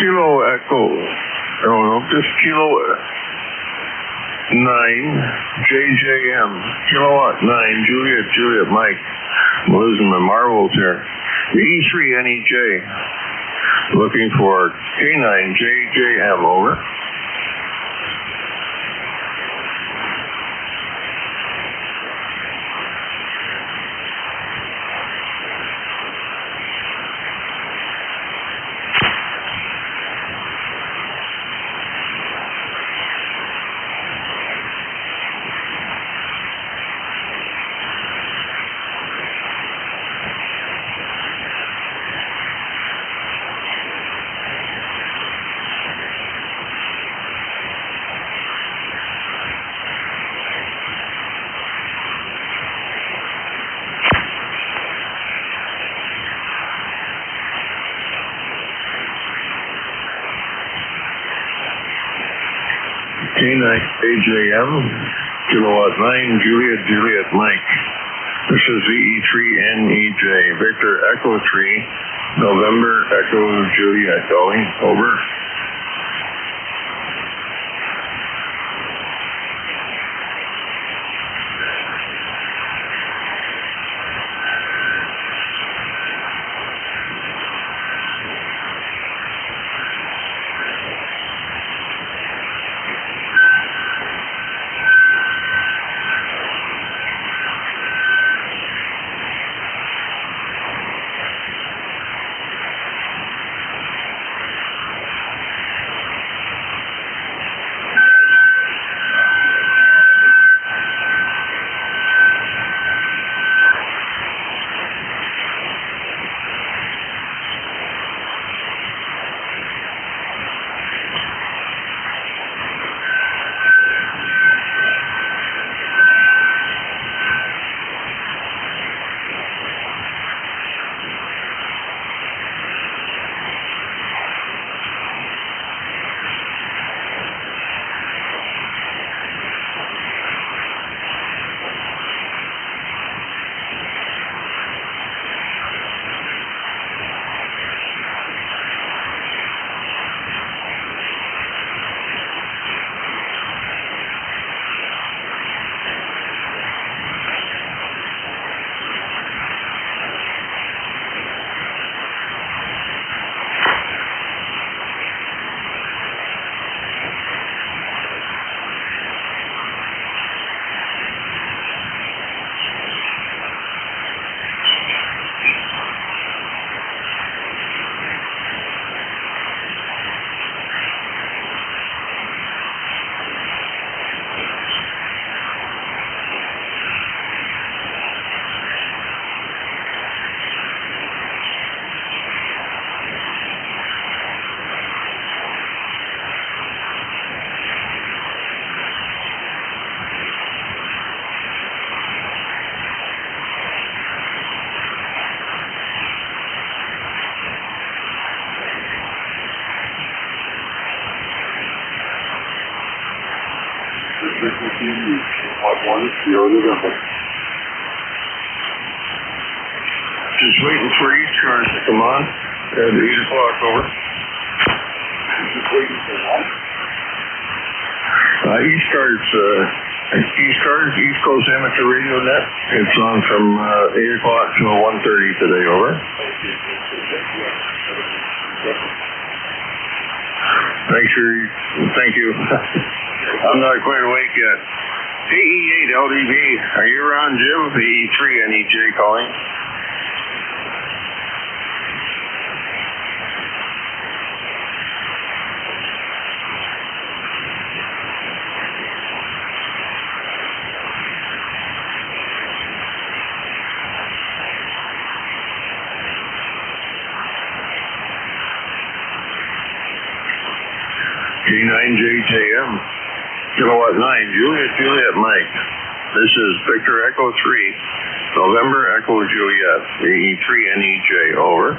Kilo Echo. No, just Kilo 9 JJM. Kilowatt 9 Juliet Mike. I'm losing my marbles here. E3 NEJ. Looking for K9 JJM, over. K9 AJM, Kilowatt 9 Juliet Mike. This is VE3NEJ, Victor Echo 3, November Echo Juliet calling, over. Just waiting for ECARS to come on at 8 o'clock, over. Just waiting for what? ECARS, East Coast Amateur Radio Net. It's on from 8 o'clock till 1:30 today, over. Thank you. I'm not quite awake yet. AE8 LDV, are you around, Jim? VE3 NEJ calling. K9JJM, Kilowatt 9, Juliet Mike. This is Victor Echo 3, November Echo Juliet, VE3NEJ, over.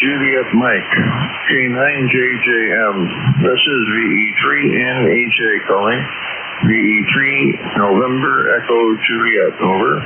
Juliet Mike, K9JJM. This is VE3NEJ calling. VE3 November Echo Juliet, over.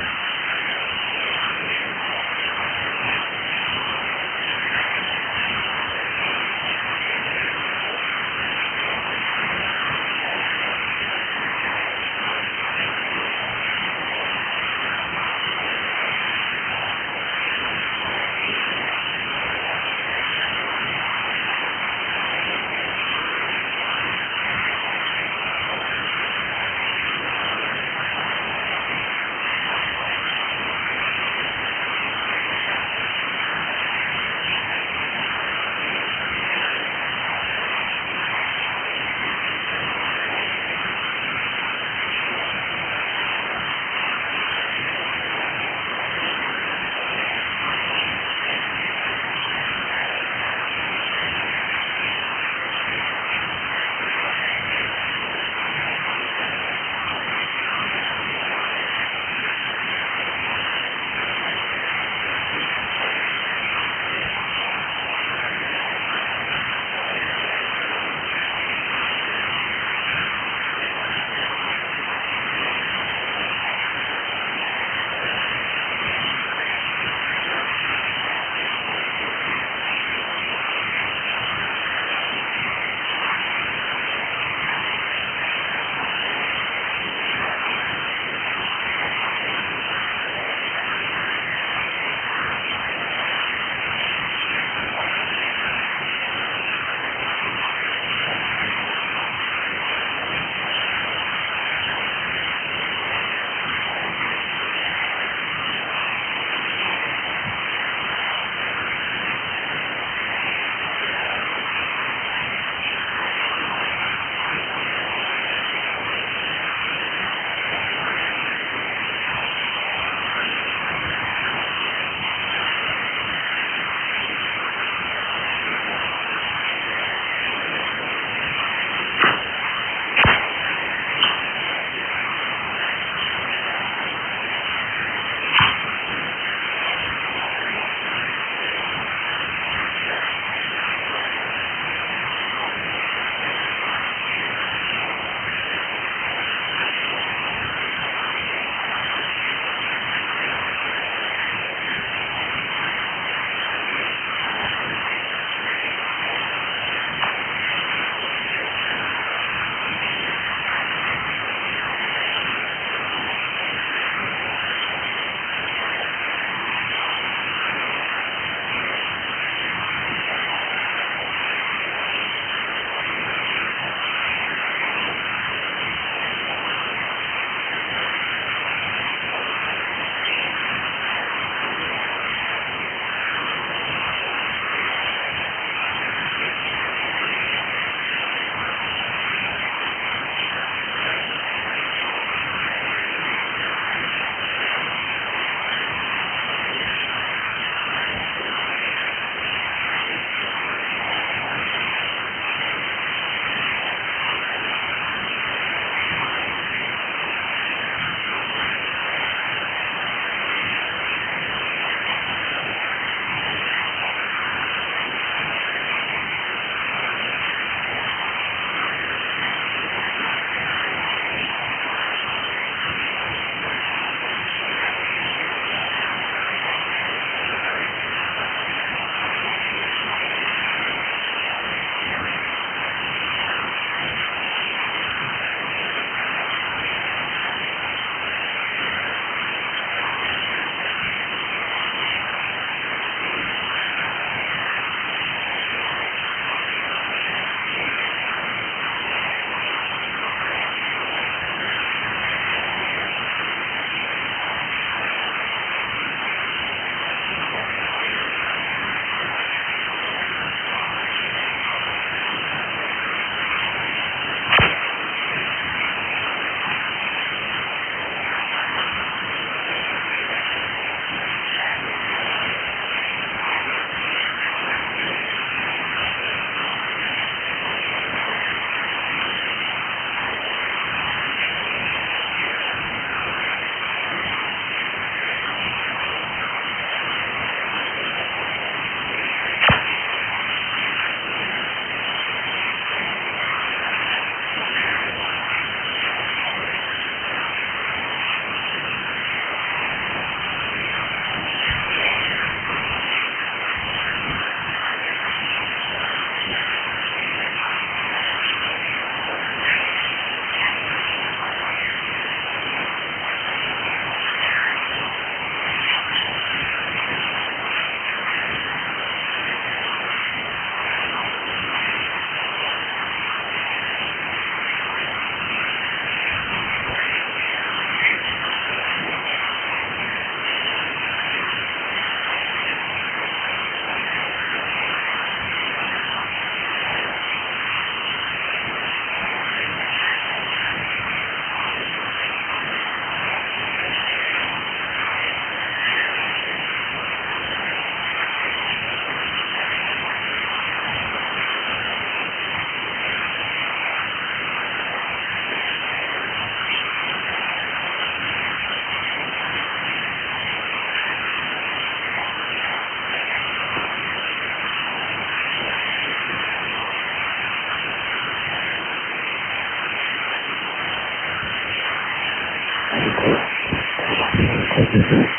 1212.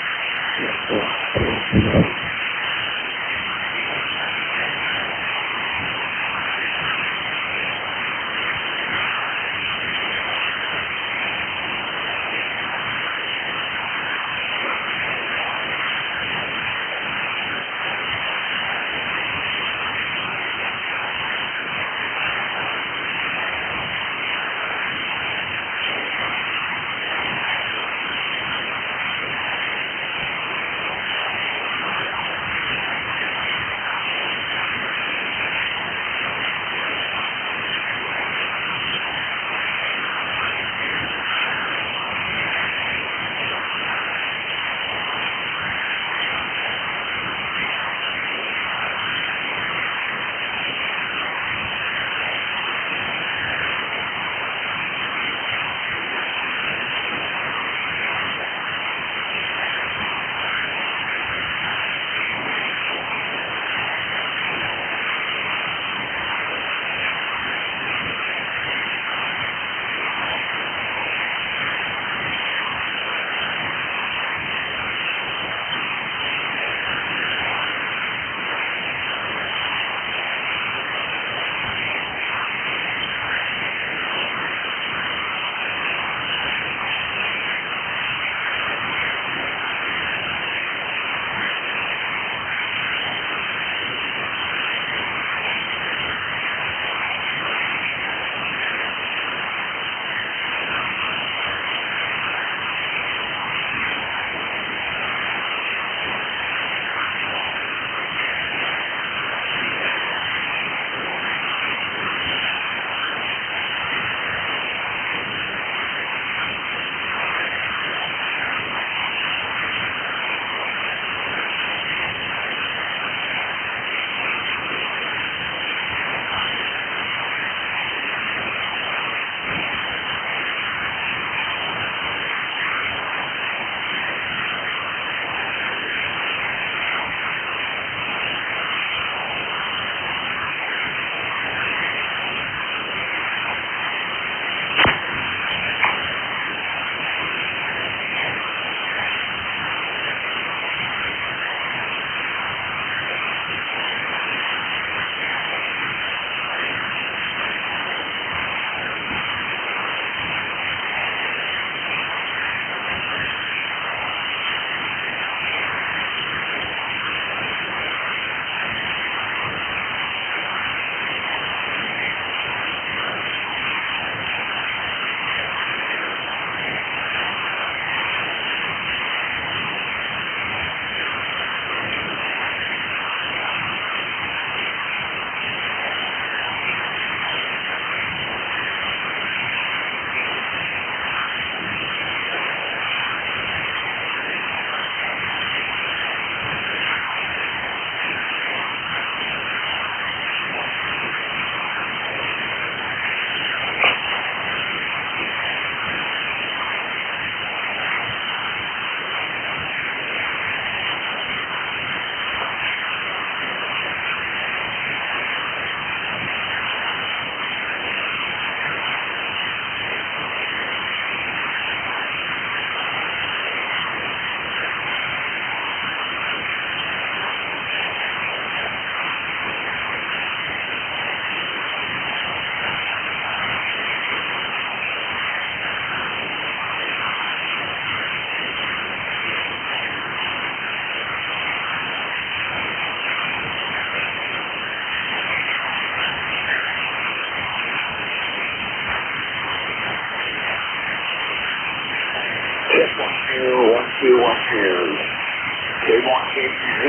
K1 KTZ,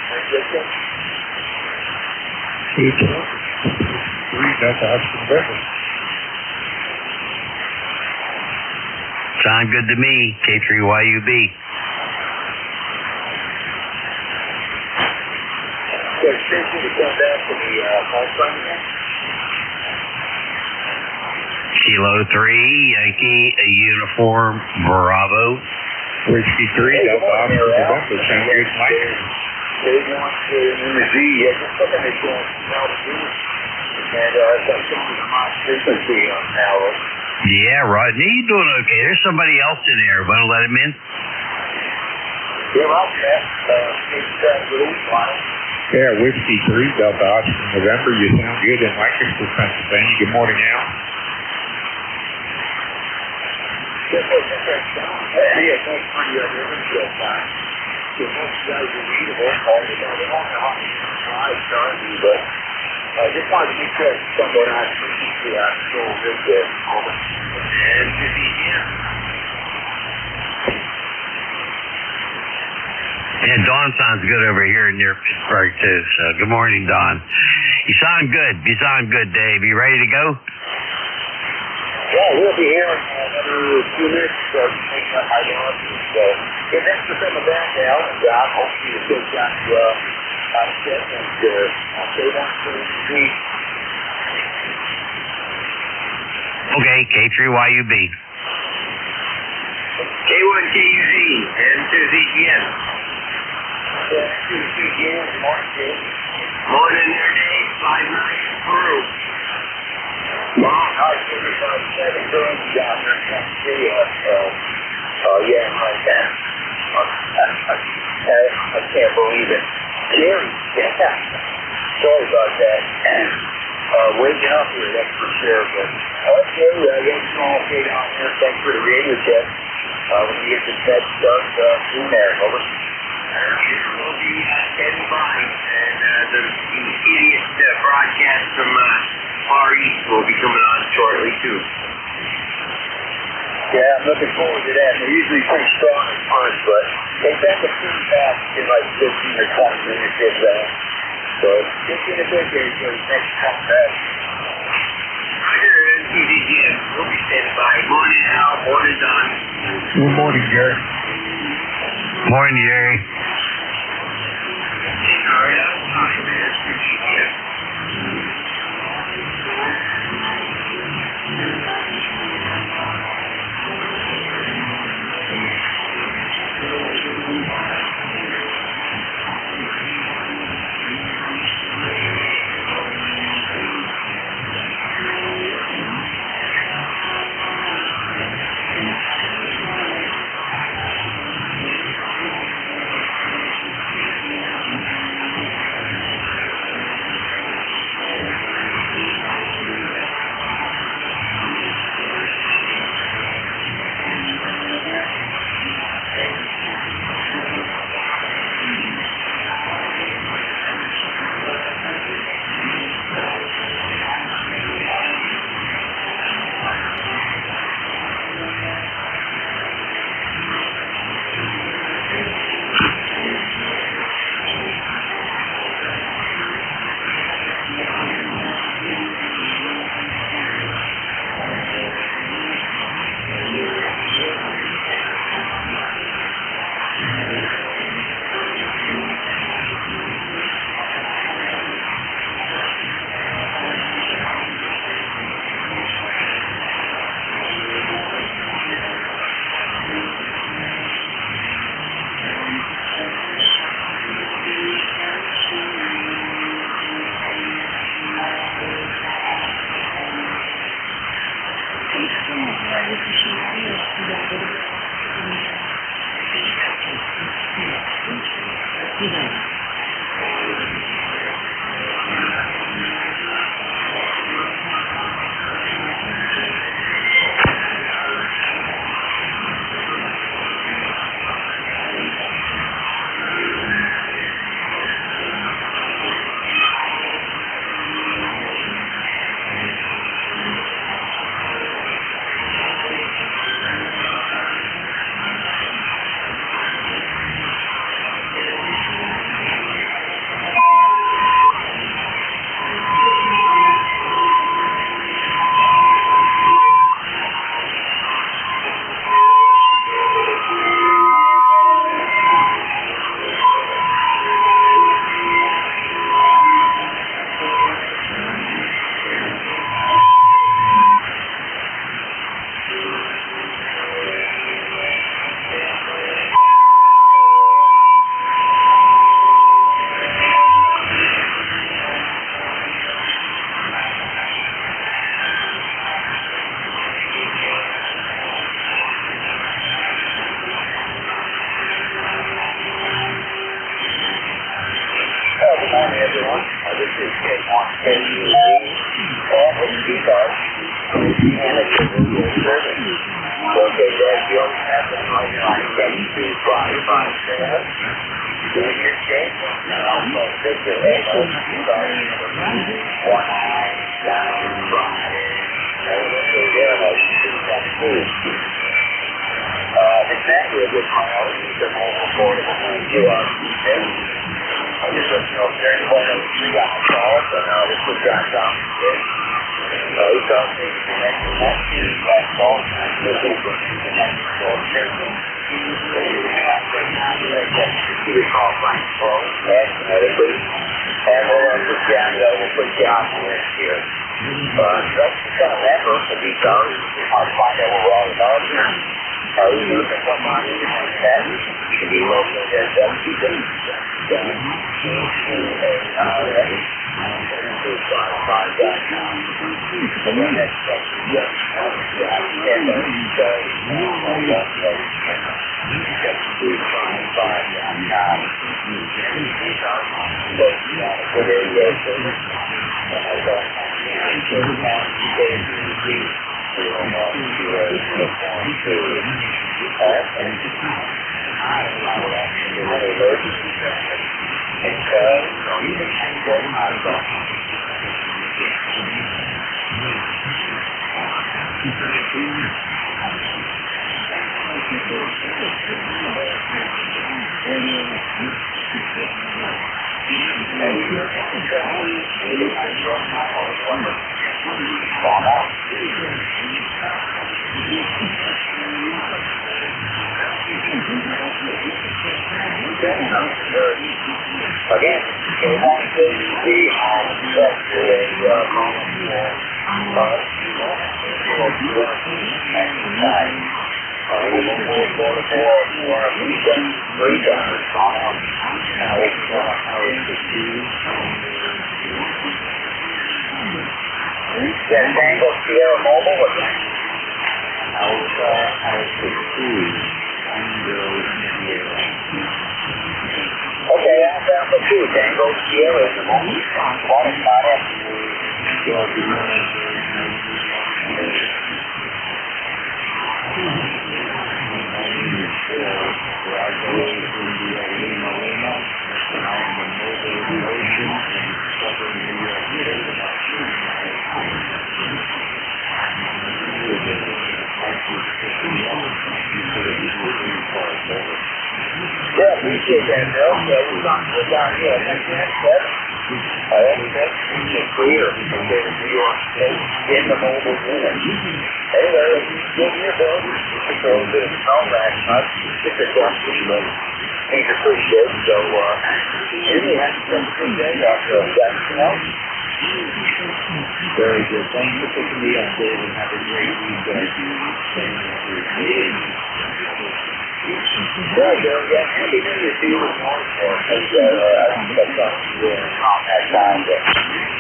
transition. K3, that's Austin Becker. Sound good to me, K3YUB. So, station to come back to the call sign again. Kilo 3, Yankee, a uniform, Bravo. Whiskey 3, Delta Oscar November, sound good, Mike. K1 KTZ, yeah, just looking at going now to do. And I've got some of my frequency on now. Yeah, Rodney, you doing okay? There's somebody else in there. Want to let him in? Yeah, Roger that. It's release line. Yeah, Whiskey 3, Delta Oscar November. You sound good in Lancaster, Pennsylvania. Good morning, Al. Yeah, thanks for your interview time. So most guys are readable. They don't know how many slides currently, but I just wanted to make sure someone on frequency on control is there. And to be here. Yeah, Dawn sounds good over here near Pittsburgh, too. So, good morning, Dawn. You sound good. You sound good, Dave. You ready to go? Yeah, we'll be here in another few minutes. Making up my lawn. So, yeah, thanks for coming back, Al. And hopefully the kids got you on set. And I'll say that for the street. Okay, K3YUB. K1KUZ and to ZGN. Morning there, Dave. 5-9 Peru. Wow, I think it's about 7 girls down there in Kansas City. Yeah, right there. I can't believe it. Jerry, yeah. Sorry about that. Waking up here, that's for sure. But okay, I guess it's all okay down here. Thanks for the radio check. When you get the set start soon there, over. We'll be standing by, and the idiot broadcast from Far East will be coming on shortly, too. Yeah, I'm looking forward to that. They're usually pretty strong at first, but they tend to pretty fast in like 15 or 20 minutes if that. So just in a bit there, so next come back. Roger, TDGN. We'll be standing by. Morning, Al. Morning, Don. Good morning, Jerry. Morning, Jerry. Sorry, I'm fine, man. TDGN. Okay, that's the only happening right now. 72557. Doing your check. Alpha Victor Echo. Starting from 1995. Exactly a good call. It's a more affordable NJ2US. I just let you know if there's one of the got the call, but this was John Thompson. He told me the next last call. This is the next call. You call Frank Paul, medically, and we'll put you on we'll put you on the list here. That's kind of member for ECARS. I'll find out what we're all about here. Are you looking for money? You can be located at www.ECARS.com. And then that's yes. Again, they want to be on Tango Sierra Mobile, what's that? Okay, Alpha 2, Tango Sierra in the moment. Morning, Connor. Yeah, appreciate that, Bill. We're down here. Next step. It's clear. Okay, New York State in the mobile unit. Anyway, good year, Bill. Just a little bit of snow last night. Just a dusty, but things are pretty good. So, Jimmy has some good day after that snow. Very good. Thanks for picking me up, Dave, and have a great weekend. Yeah, Bill, yeah, happy New Year to you this morning. That's something you on that time. But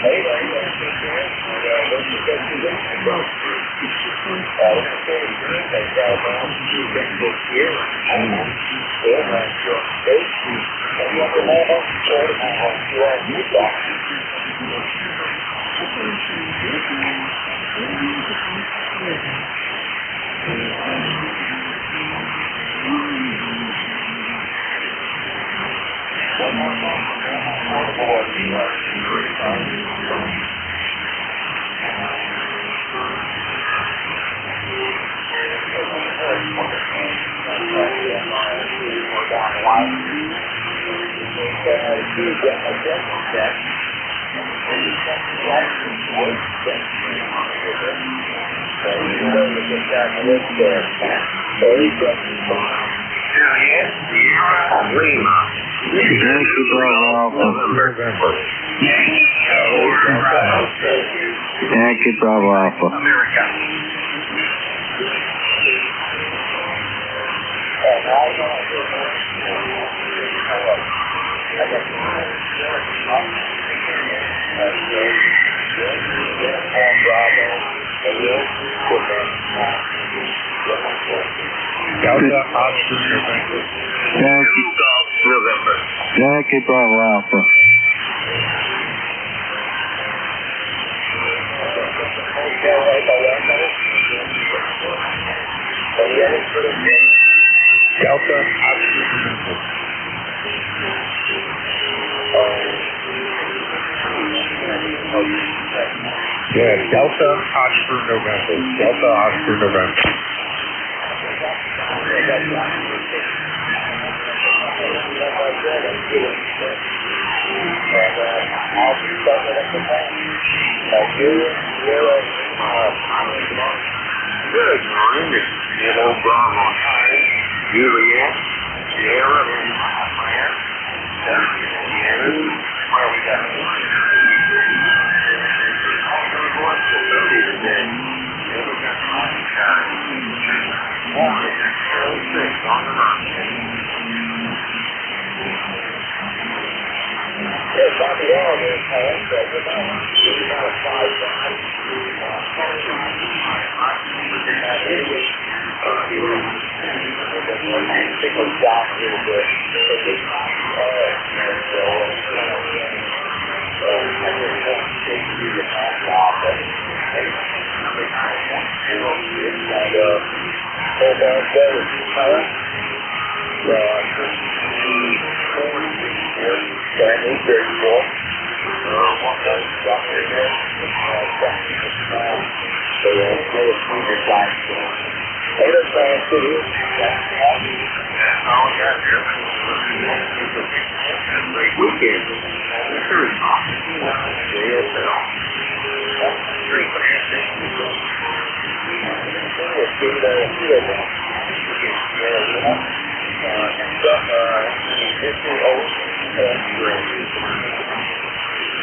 anyway, take care. Don't forget to listen, bro. Okay, good. That's this year. Good, that's your state. And you have a mobile, sure, you are new back. Yankee Bravo Alpha. America. Delta Oscar November. Yankee Golf November. Yankee Bravo Alpha. Yeah. Delta Oscar November. Yeah, Delta Oscar November. Delta Oscar November. Good morning, this is Kilo Bravo 9, Juliet, Sierra, Fire, Indiana, where we got Yes, I'll be on there, Paul. So we're about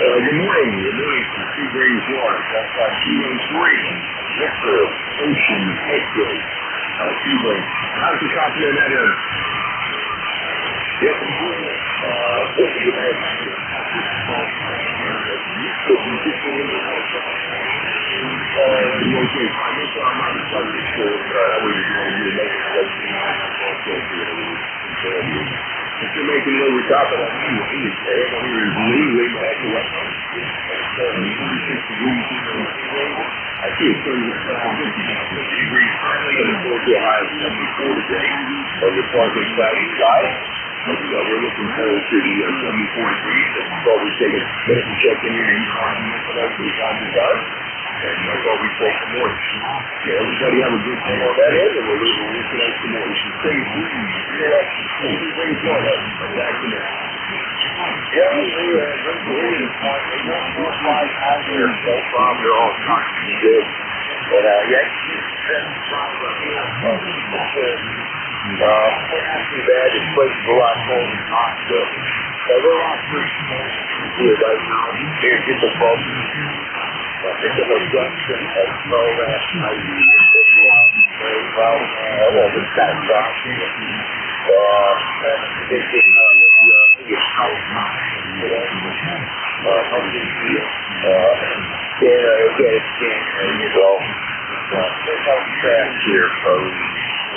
Good morning from Sea Breeze, Florida. That's Kilo 3, Victor, Ocean, Edgar, Sea Breeze. How's the copy of that in? Yes, if you're making a little top of that, I see it's 30 degrees currently, and it's going to a high of 74 today on the parking side. We're looking forward to the 74 degrees. That's why we take a minute to check in here and for that from time to time. And that's why we take some more. Yeah, everybody have a good day on that end, and we're looking at some more. We should stay free. Back to that. Yeah, no problem. They're all talking good. But, not too bad. This place is a lot more than hot. So, we're on pretty good right now. Here, get the folks. It's a reduction of slow last night. Very well. This kind of talk.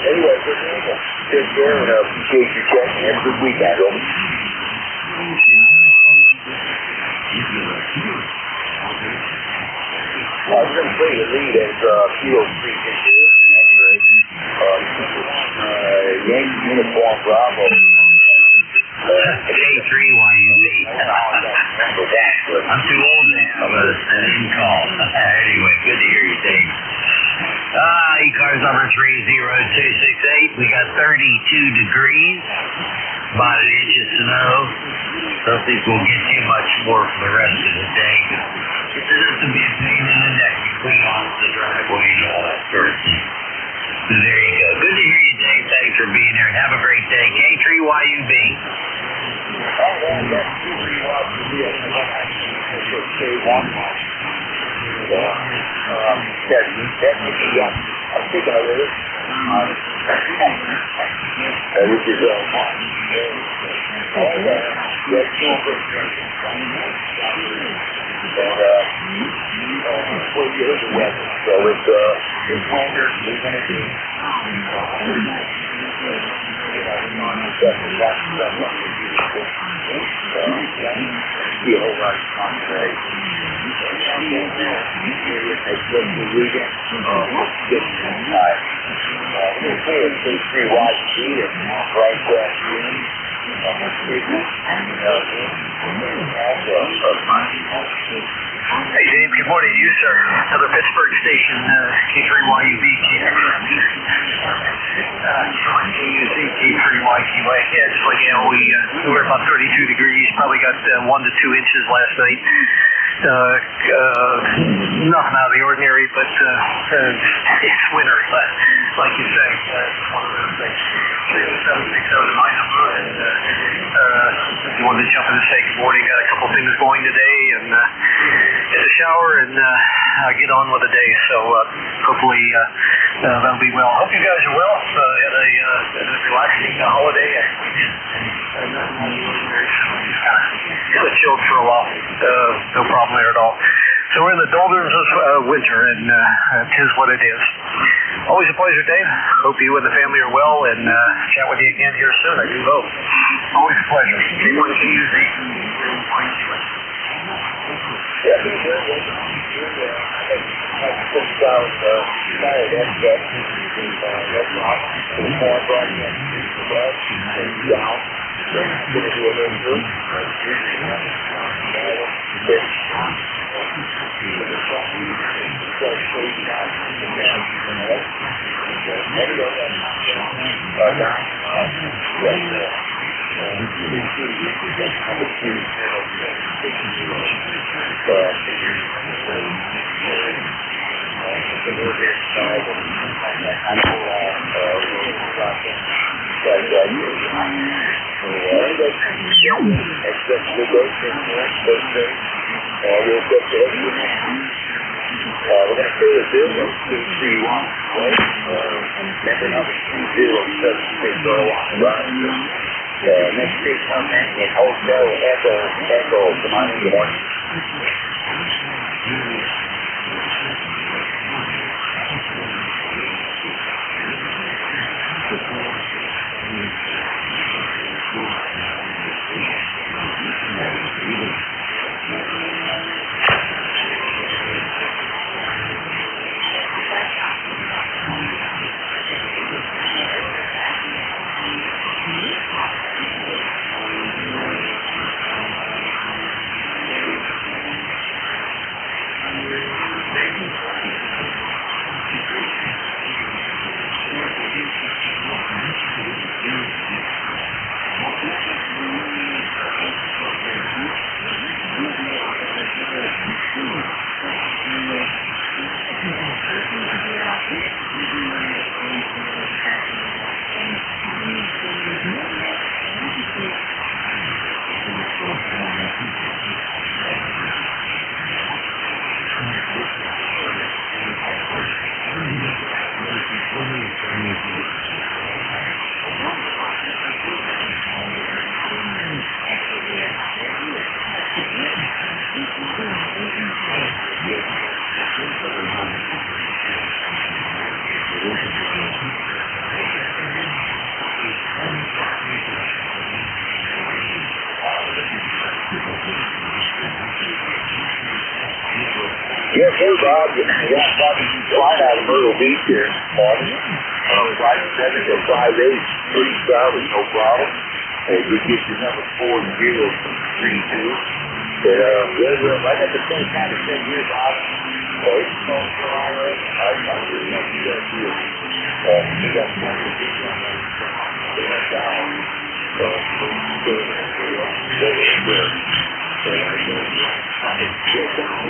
Anyway, take care and appreciate your checking. Have a good weekend. I was going to play the lead as Kilo 3 this year. Yankee uniform Bravo. K3YUB. I'm too old to have a name call. Anyway, good to hear you, Dave. ECARS number 30268. We got 32 degrees, about an inch of snow. Don't think we'll get too much more for the rest of the day. It doesn't be a pain in the neck to clean off the driveway and all that sort of thing. So there you go. Good to hear you, Dave. Thanks for being here and have a great day. K3YUB. I'm thinking of it. Which is so it's winter, we're going to do be a whole lot of conservation. Hey, James, good morning to you, sir. Another Pittsburgh station, K3YUV, K3YQA. Yeah, just like we were about 32 degrees, probably got 1 to 2 inches last night. Nothing out of the ordinary, but it's winter, like you say. It's one of those things. 30760 my number, and you wanted to jump in and say good morning. Got a couple things going today, and get a shower and get on with the day. So hopefully that'll be well. Hope you guys are well. Had a relaxing holiday. And kind of chilled for a while. No problem there at all. So we're in the doldrums of winter, and tis what it is. Always a pleasure, Dave. Hope you and the family are well, and chat with you again here soon. I do hope. Always a pleasure. We're going to pay the bill of 231. Remember number 20760 on the run. Next station on that, Hotel Echo. Come on in, good morning. Yes, sir, Bob. You got fucking flight out of Myrtle Beach here this morning. Flight 7 to 58, pretty crowded, no problem. Hey, we get your number 4032. We're right at the same time as 10 years, Bob. It's North Carolina. I really want you guys here. We got plenty of people on there. They went down. So,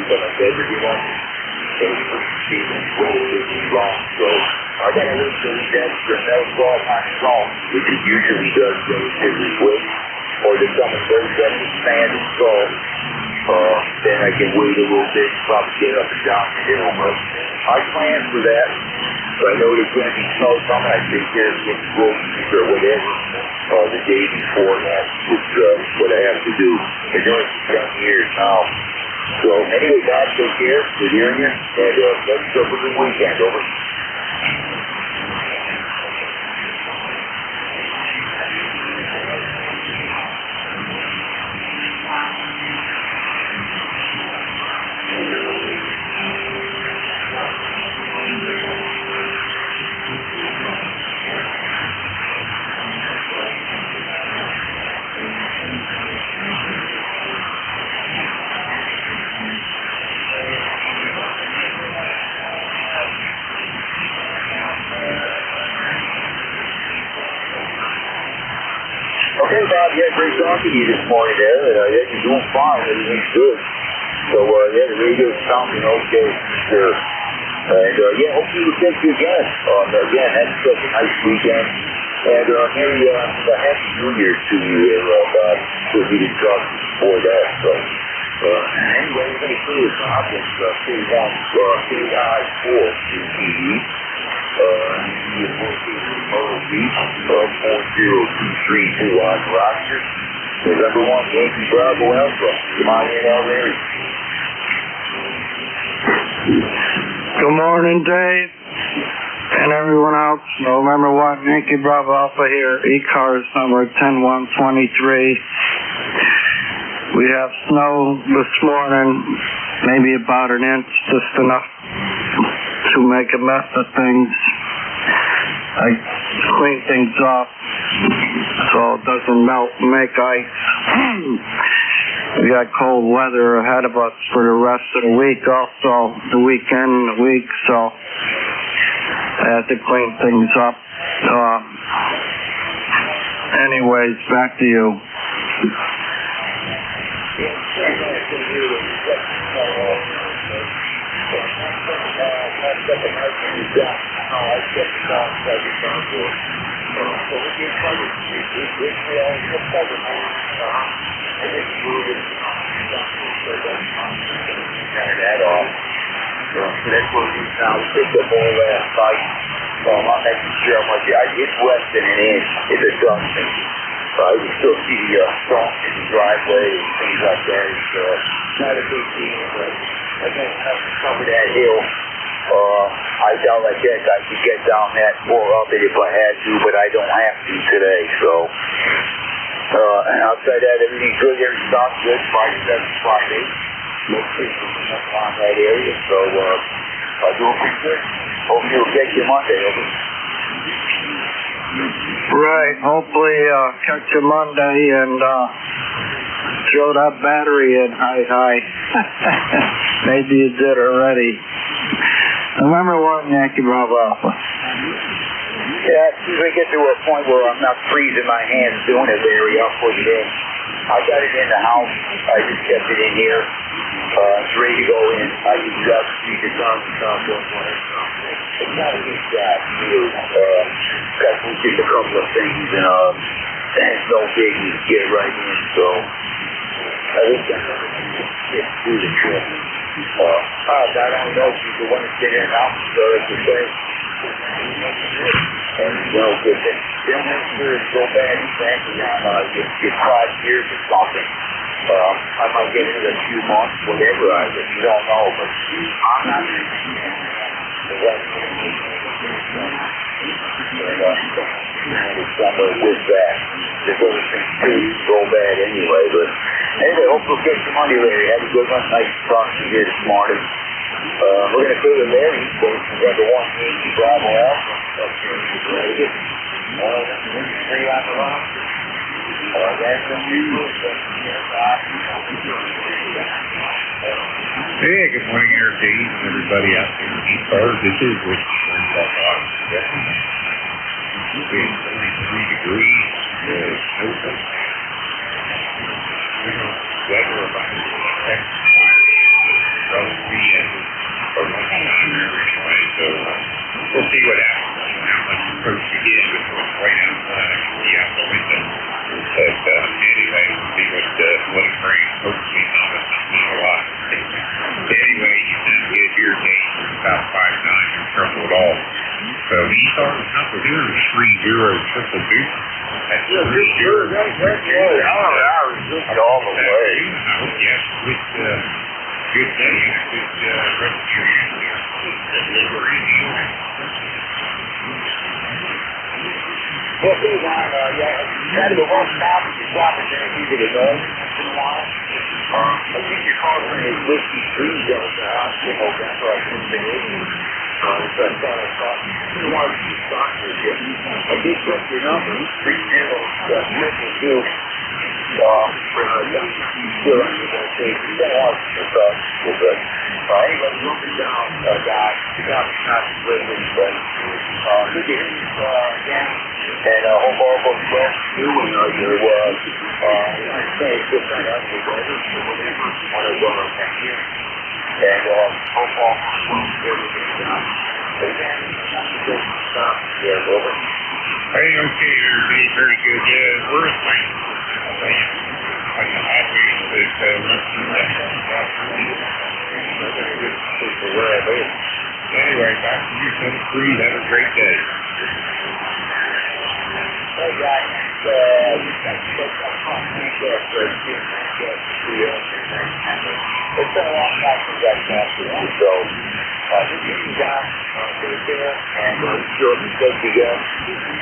but I said, you know, so I got a little bit of that was all my song, which it usually does relatively quick, or the summer goes up to sand and salt. Then I can wait a little bit, probably get up and down the hill, but I plan for that. So I know there's going to be snow coming. I take care of some groceries or whatever the day before. That's what I have to do. Been doing it for 10 years now. So anyway, guys, take care. Good hearing you. And let's go for the weekend. Over. yeah, great talking to you this morning there. Yeah, you're doing fine. Everything's good. So, yeah, the radio's sounding okay, sure. And, yeah, hopefully we'll catch you again. Again, have such a nice weekend. And, Merry, Happy New Year to you there, Bob. Because we didn't talk before that, so. Anyway, we're going to see this object, KI4 TV. Motor Beach, 40232 on roster. November 1, Yankee Bravo Alpha. Come on in already. Good morning, Dave, and everyone else. November 1, Yankee Bravo Alpha here, ECARS number 10123. We have snow this morning, maybe about an inch, just enough to make a mess of things. I clean things up so it doesn't melt and make ice. We got cold weather ahead of us for the rest of the week, also the weekend and the week, so I have to clean things up. Anyways, back to you. That off. So that's what we now picked up all last night. I'm making sure it's less than an inch in the Dustin. You can still see the stumps in the driveway and things like that. It's not a big deal, but I don't have to cover that hill. I doubt like that I could get down that more up it if I had to, but I don't have to today, so. And outside that, everything's good. Everything sounds good. Friday, 7, 5, 8. No people on that area, so I'll do it pretty good. Hope you'll get you Monday, over. Right, hopefully catch you Monday and throw that battery in high. Maybe you did already. Remember what, Yankee Bravo Alpha? Yeah, as soon as I get to a point where I'm not freezing my hands doing it, Larry, I'll put it in. I got it in the house. I just kept it in here. It's ready to go in. I just got to see the sun come. It's not a big job, too. Got to just a couple of things, and it's no biggie to get right in, so I think that's get through the trip. I don't know if you the one that's been in and out, so it's the same. And, you know, if they don't have to go bad and fancy on get 5 years or something. I might get it in a few months, whatever, I just don't know, but I'm not going to somewhere with that. There's other things too go bad anyway, but anyway, hope we'll get some money, Larry. Have a good one. Nice to talk to you here this morning. We're going to go to Larry, number 1, Yankee Bravo Alpha. Three on the line. Hey, good morning, Eric Dave, and everybody out there in ECARS. This is Whiskey Football Box. It's 33 degrees. Weather about probably or lunchtime there anyway, so we'll see what happens. How much approach we get with what's right outside. I can see out the window. But anyway, we'll see what it brings. Hopefully not a lot. Anyway, you sound good here, Dave. About 5'9", no trouble at all. So ECARS number here is 3022. That's 3022. All the way. Yes, with good day and a good rest of your year there. Delivery in the morning. Well, hey, Ron, kind of a rough stop if you're dropping there and using it all once in a while. I think your car is Whiskey 3 goes to the hospital. That's what I couldn't say. So I thought you wanted to talk with you. I did check your number. 30 triple 2. Still under the state. It's been a while since I was good. Anyway, moving down, guys. You got me not to live with anybody. Good to hear you, Danny. And hope all goes well for you and your good night out with weather. One of our next year. And hope all goes well for everything. Hey, Danny. Yeah, over. Hey, okay, everybody, very good. Yeah, we're in line. On the highways that anyway, back to you, Tennessee. Have a great day. Hey, guys. It's been a long time since I've passed it, so you guys take care, and sure be safe again.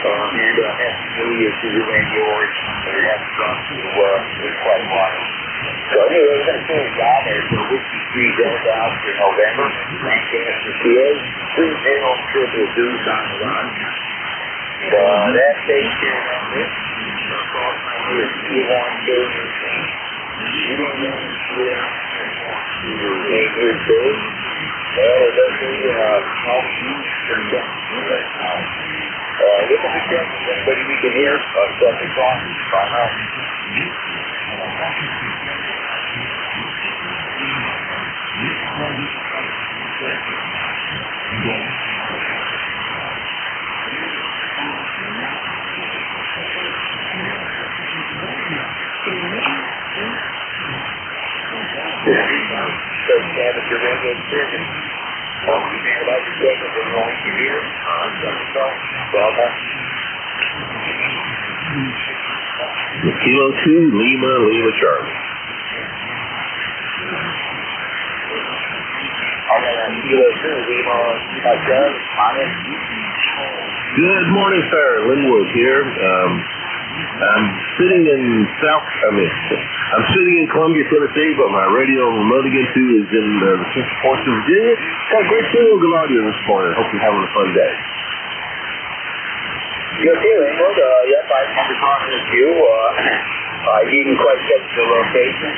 And Happy New Year to you and yours. And have fun for quite a while. So anyway, we're going to finish down there. So Whiskey 3 goes out for November. Lancaster, PA. 30 triple deuce on the run. That takes care of this. Here's T1 Davis. You don't know here's Dave. Well, it does need help you from that. Look at the check. Anybody we can hear? Something's on. Find out. So, Sam, if you're ready to service, you man about your check, if you're going to hear, something's on. Kilo 2, Lima Charlie. Kilo 2, Lima Charlie, on it. Good morning, sir. Linwood here. I'm sitting in Columbia, Tennessee, but my radio I'm remoting into is in the Central Ports of Virginia. Got a great deal of good audio this morning. Hope you're having a fun day. You okay, Linwood? Yep, I remember talking with you. I didn't quite catch the location.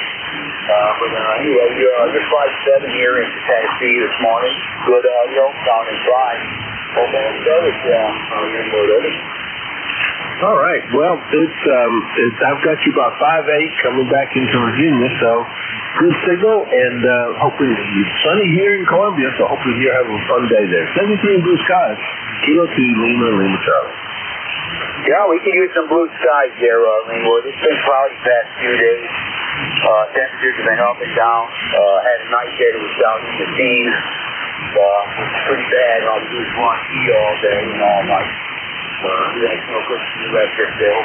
But anyway, you're flight 7 here into Tennessee this morning. Good audio, sounding fine. Hope all goes Linwood, over. All right. Well, I've got you about 5'8" coming back into Virginia, so good signal, and hopefully it's sunny here in Columbia, so hopefully you're having a fun day there. 73 blue skies, Kilo 2, Lima Charlie. Yeah, we can use some blue skies there, Linwood. It's been cloudy the past few days. Temperatures have been up and down. Had a night there that was down in the teens. Pretty bad. I was just on heat all day and all night. That's no good for the electric bill.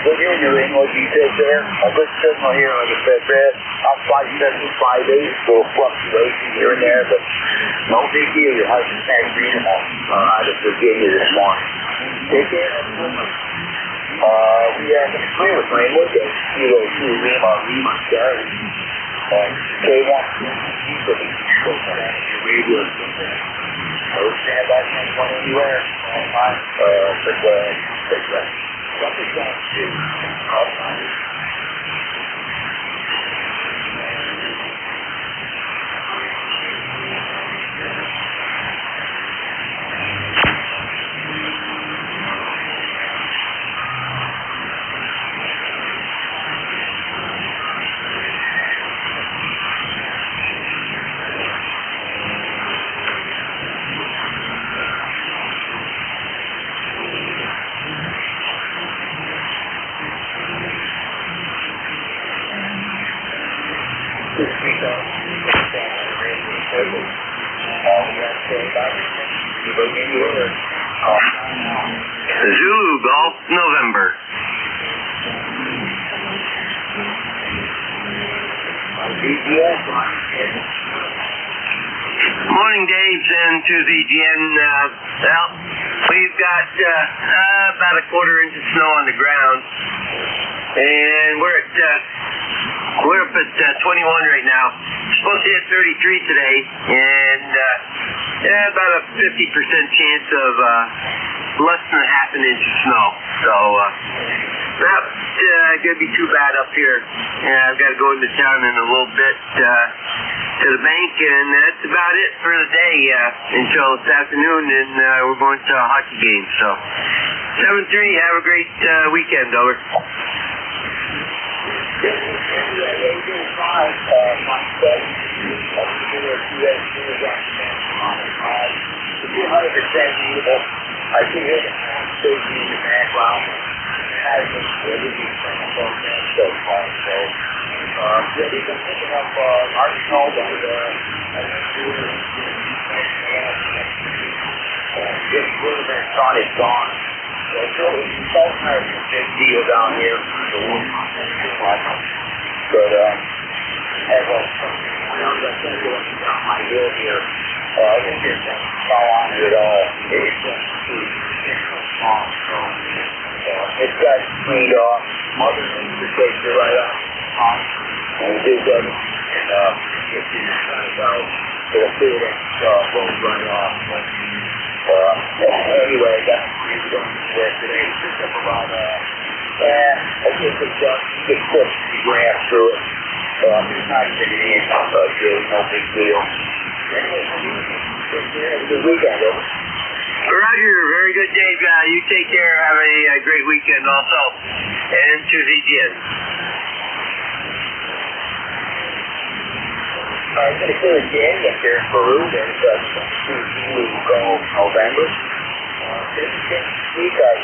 Good hearing you, Linwood. You take care. A good signal here, like I said, Brad. I'm 5'7", 5'8", so fluctuation here and there, but no big deal. You're having a snack reasonable out of Virginia this morning. Take care. We have an agreement with Linwood. Kilo 2, Lima Charlie. K1. Radio. Stand by, anyone anywhere. Something's going to do. Zulu Golf, November. Morning, Dave, and to VGN. Well, we've got about a quarter inch of snow on the ground, and we're up at 21 right now. Supposed to hit 33 today, and about a 50% chance of less than a half an inch of snow. So about going to be too bad up here. I've got to go into town in a little bit to the bank, and that's about it for the day until this afternoon, and we're going to a hockey game. So, 7-3, have a great weekend, over. I think it shows me in the background. I think everything's so far. So, yeah, we've been picking up article and getting rid of that Sonic gone. So it's really a big deal down here. So but as I said, going down my hill here, I think there's some fall on it at all. It's small, so it's got cleaned off. Mother needs to take it right off. And we did that. And if you kind of go, it'll feel that bones right off. But anyway, that's what we're going to work today. Picked up about, I think it's 6 grams through it. It's not getting in, really no big deal. Anyway, have a good weekend, over. Roger, very good, Dave. You take care. Have a great weekend also. And to VGN. I'm going to say again that there's Peru. There's Suzuki go November. This week, I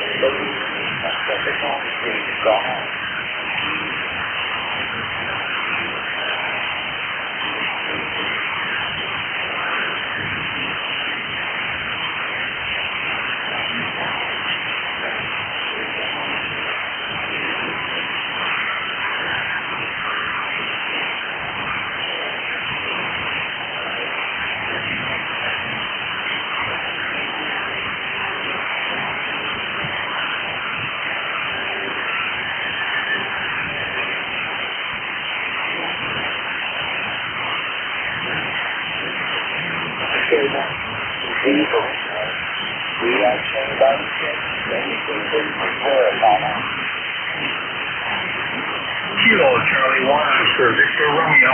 Kilo Charlie 1 Oscar Victor Romeo.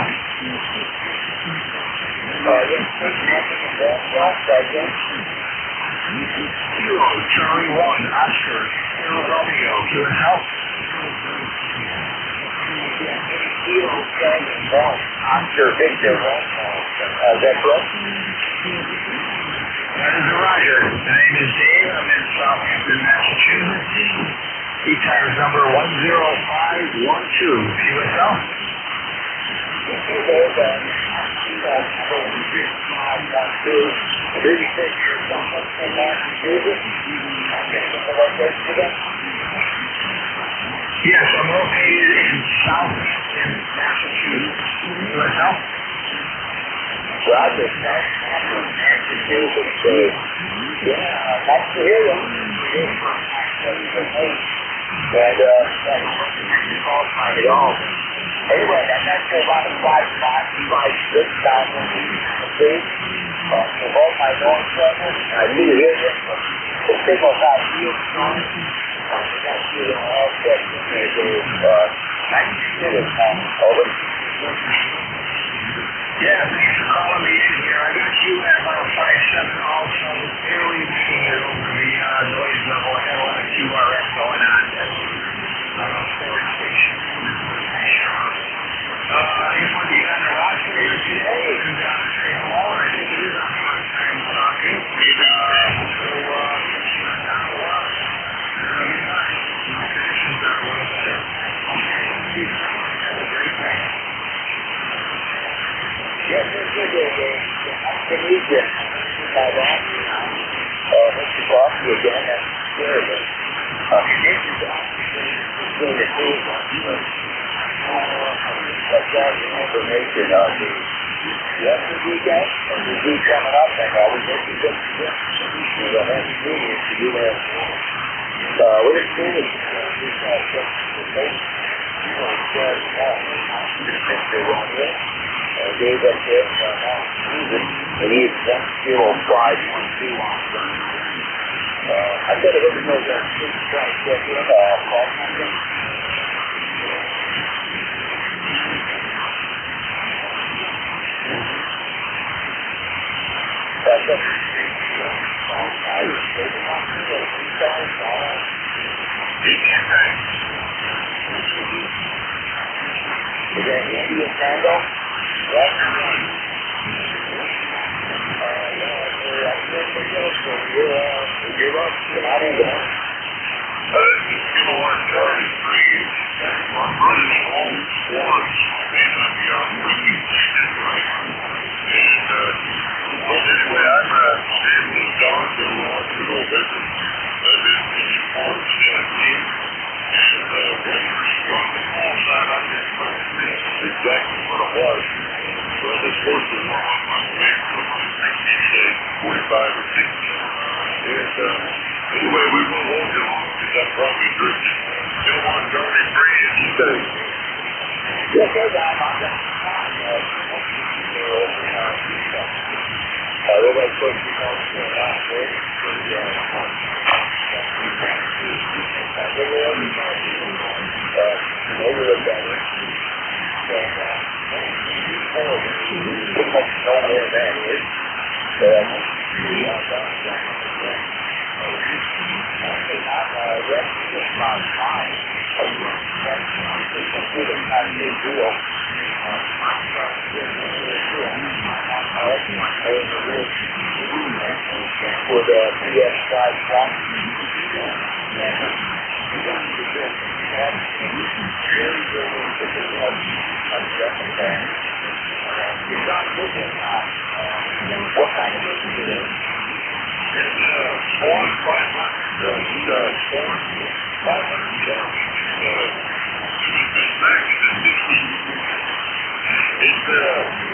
Kilo Charlie 1 Oscar Victor Romeo. Give us help. Kilo Charlie 1 Oscar Victor Romeo. Is that correct? That is a Roger. The name is Dave. I'm in Southampton, Massachusetts. ECARS number 10512. QSL. Yes, I'm located in Southampton, Massachusetts. QSL. Roger. Massachusetts. Yeah, nice to hear you. And call time at all. Anyway, I'm not sure about the 5,556,000 feet. For both my north circles, I do hear you. The signal's not real strong. That's the all section. There's 92 is over. Yeah, thanks for calling me in here. I got you at about 5-7 also. Barely making it over the noise level. I had a lot of QRF going on. Forward station. I just want to get on the roster here today and say hello. I think it is our first time talking. So, down the line. Very nice. My connections are a little better. Okay. Have a great day. Yes, it's good. Nice to meet you. Mr. Coffee again. That's good. This is between the two of us. Let's have the information on the weekend. The week coming up, and we get to get the heavy meeting to do that. We're just doing Dave up there, and he's 10512 on I got to look at those 6 call something. Is that Indian Tango? Yes. Give up. I didn't go. Kilowatt Charlie 3. I'm running home once. May not be operating. And, anyway, I'm Sam was gone to go visit. I didn't see Fort Tennessee. And, when we were on the phone side, I didn't find exactly what it was. Well, this horse was on my back for 60 days, 45 or 60. And, anyway, we won't hold you long because I'm probably drifting. Still on Johnny Free and stay. Yes, sir, I'm on that. Everybody supposed to be going to the last day. Overlook that way. Pretty much no more than that is. For the PS5 swap. What kind of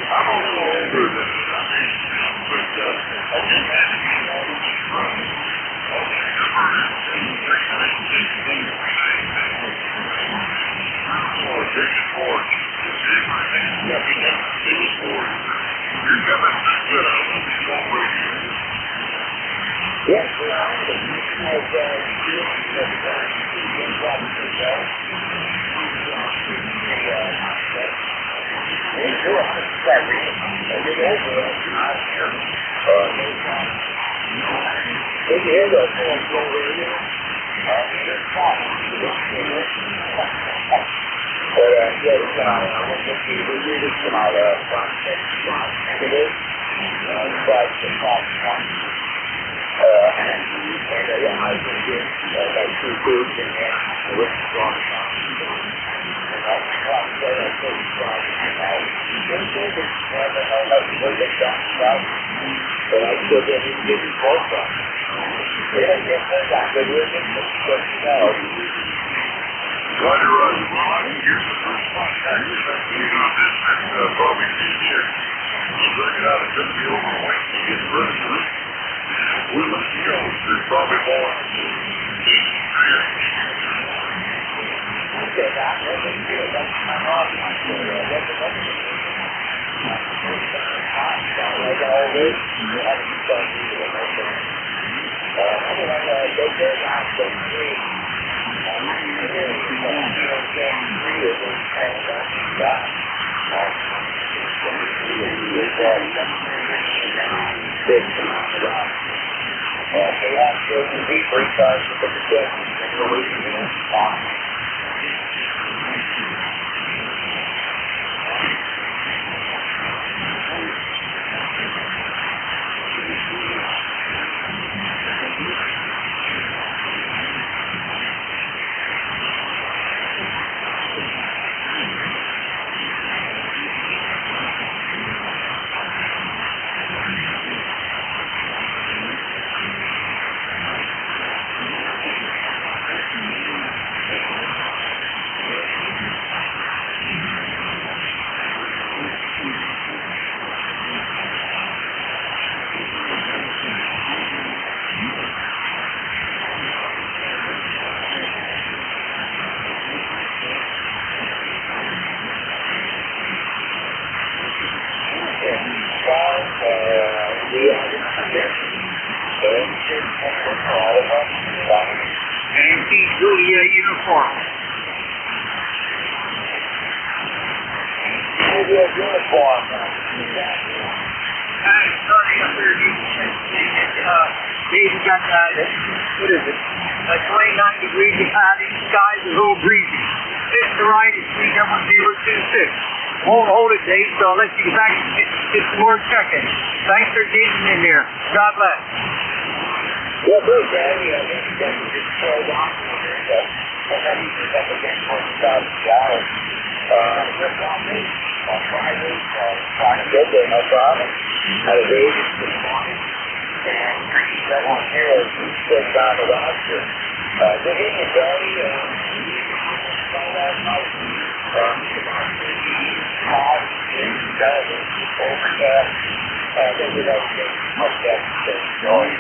I'm a little older than I mean, but I just had to be NJ2US uniform. uniform. Hey, sorry, up there, Dave, you got, what is it? 29 degrees of cloud in the sky, is a little breezy. Fifth to right is 31026. Won't hold it, Dave, so I'll let you get back and get some more checking. Thanks for getting in here. God bless. Well, good, man. You know, definitely just trailed off here. And then you can up again for the top of the hour. Just on me on Friday, trying to get there, no problem. Had a day this morning. And that one here is just down to the Oscar. Good evening, Barry. Last night. About 3 hot, overcast. Then we don't get much that noise.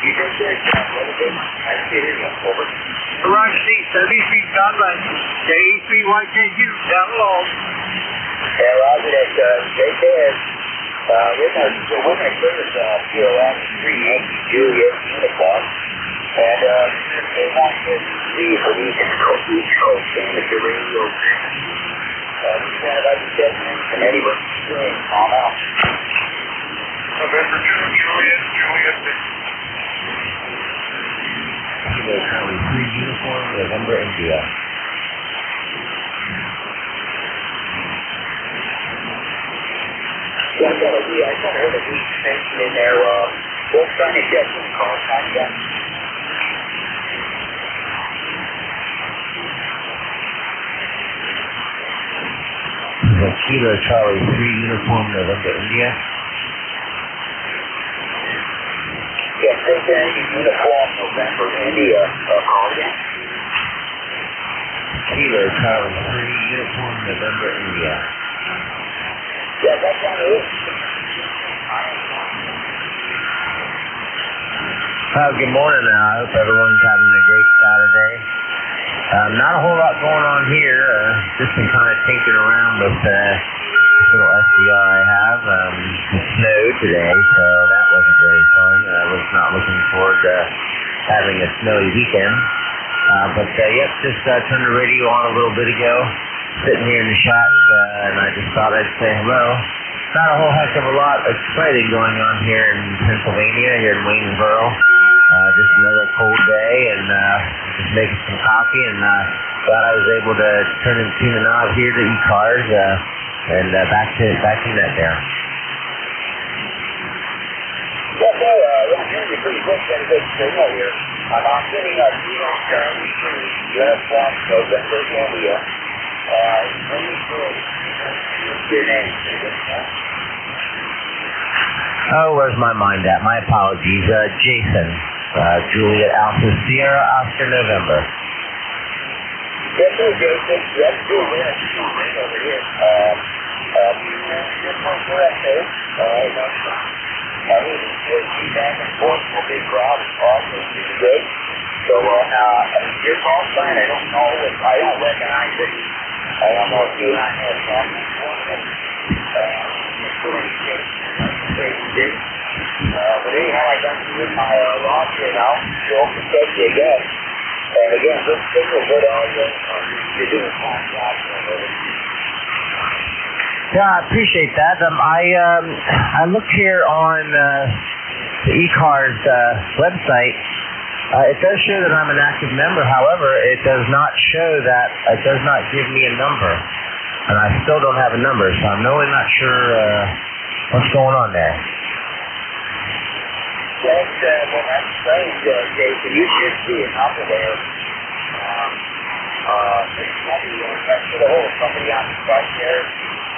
You did good, John. What is it? I see it over. Garage seat, 70 feet, God bless. J3YKU, down below. Yeah, Roger, that, stay there. We're going to clear this off here along the street, NJ2US uniform. And they want to see for these East Coast amateur radio fans. We can't understand from anyone doing calm out. November 2, Juliet. Kilo Charlie 3 uniform, November, India. Yeah, I kind of heard a weak extension in there. What's trying to get some call time again? Kilo Charlie 3 uniform, November, India. Yes, they can uniform November, India. Call again? Kilo Charlie 3 uniform, November, India. Yeah, that's on it. Good morning. I hope everyone's having a great Saturday. Not a whole lot going on here. Just been kind of tinkering around with this little SDR I have. It snowed today, so that wasn't very fun. I was not looking forward to having a snowy weekend. But yep, just turned the radio on a little bit ago. Sitting here in the shack, and I just thought I'd say hello. Not a whole heck of a lot exciting going on here in Pennsylvania, here in Waynesboro. Just another cold day, and just making some coffee, and glad I was able to tune the knob here to ECARS, and back to net there. Yes, sir. You're pretty quick. Got a good signal here. I'm sitting at Kilo Charlie 3, uniform November, India. Your name? Oh, where's my mind at? My apologies. Jason. Juliet Alpha Sierra Oscar November. Yes, sir, Jason. Yes, Juliet. Right over here. Just one correct, sir. He's back and forth for big crowd. Awesome. This is good. So, your call sign, I don't know if I don't recognize it. I don't know if you and I have something for it. But anyhow, I got you in my log here now. So I'll protect you again. And again, good signal, good audio. You're doing a fine job. Yeah, I appreciate that. I looked here on the ECARS website. It does show that I'm an active member. However, it does not show that. It does not give me a number, and I still don't have a number. So I'm really not sure what's going on there. Well, that's strange, Jason. You should see a number there. That's for the whole somebody on the front there.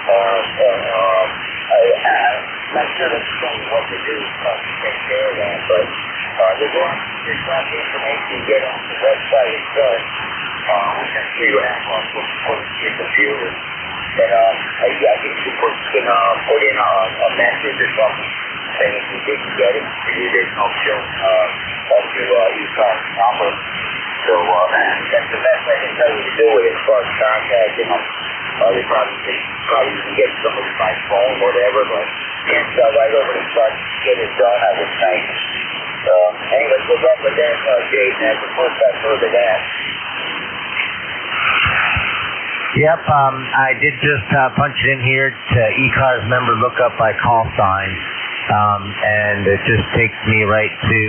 I'm not sure that's what they do to take care of that, but there's not the information you get on the website itself. We can see what happens for your computer. And I think you can put in a message or something saying if you didn't get it, or you didn't show up your ECARS number. So that's the best I can tell you to do it as far as contacting them. They probably can get somebody by phone or whatever, but can't start right over the front and get it done, I would think. Anyway, good luck with that, Jason. That's the first I've heard of that. Yep, I did just punch it in here to ECARS member lookup by call sign. and it just takes me right to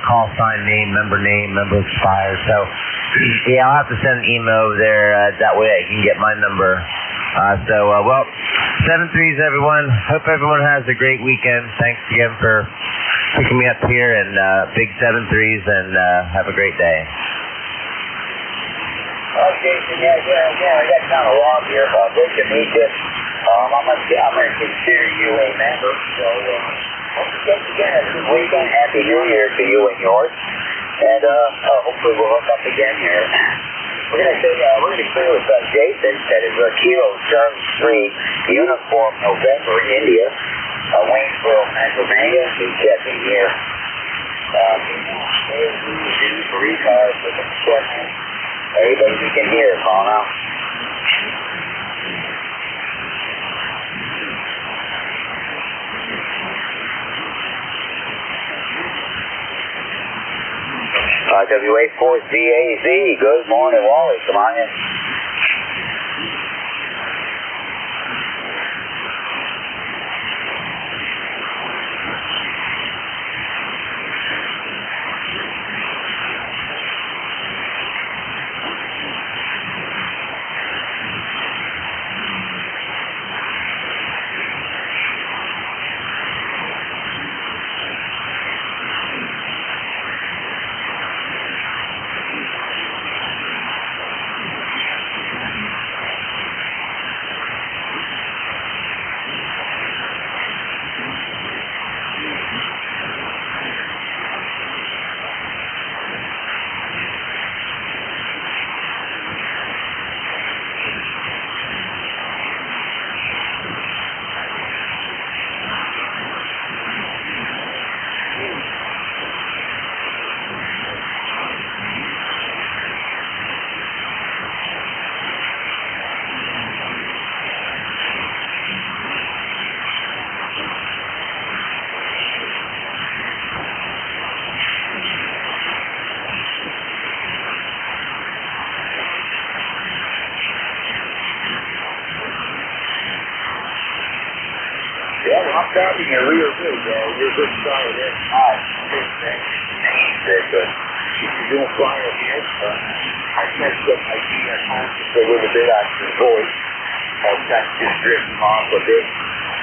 call sign name, member expires. So, yeah, I'll have to send an email over there. That way I can get my number. Well, 7-3s, everyone. Hope everyone has a great weekend. Thanks again for picking me up here, and big 7-3s, and have a great day. Jason, yeah, I got kind of long here. Good to meet you. I'm going to consider you a member. So, once again, a good weekend. Happy New Year to you and yours. And hopefully we'll hook up again here. We're going to clear with Jason. That is Kilo Charlie 3, Uniform November in India. Waynesboro, Pennsylvania. He's checking here. For ECARS with the question. Everybody we can hear, call now. WA4CAZ, good morning, Wally, come on in. Yeah, well, I'm copying your rear view. You're good side there. You're doing fine over here. I messed up my gear a little bit on your voice. I'll kind of just drifting off a bit.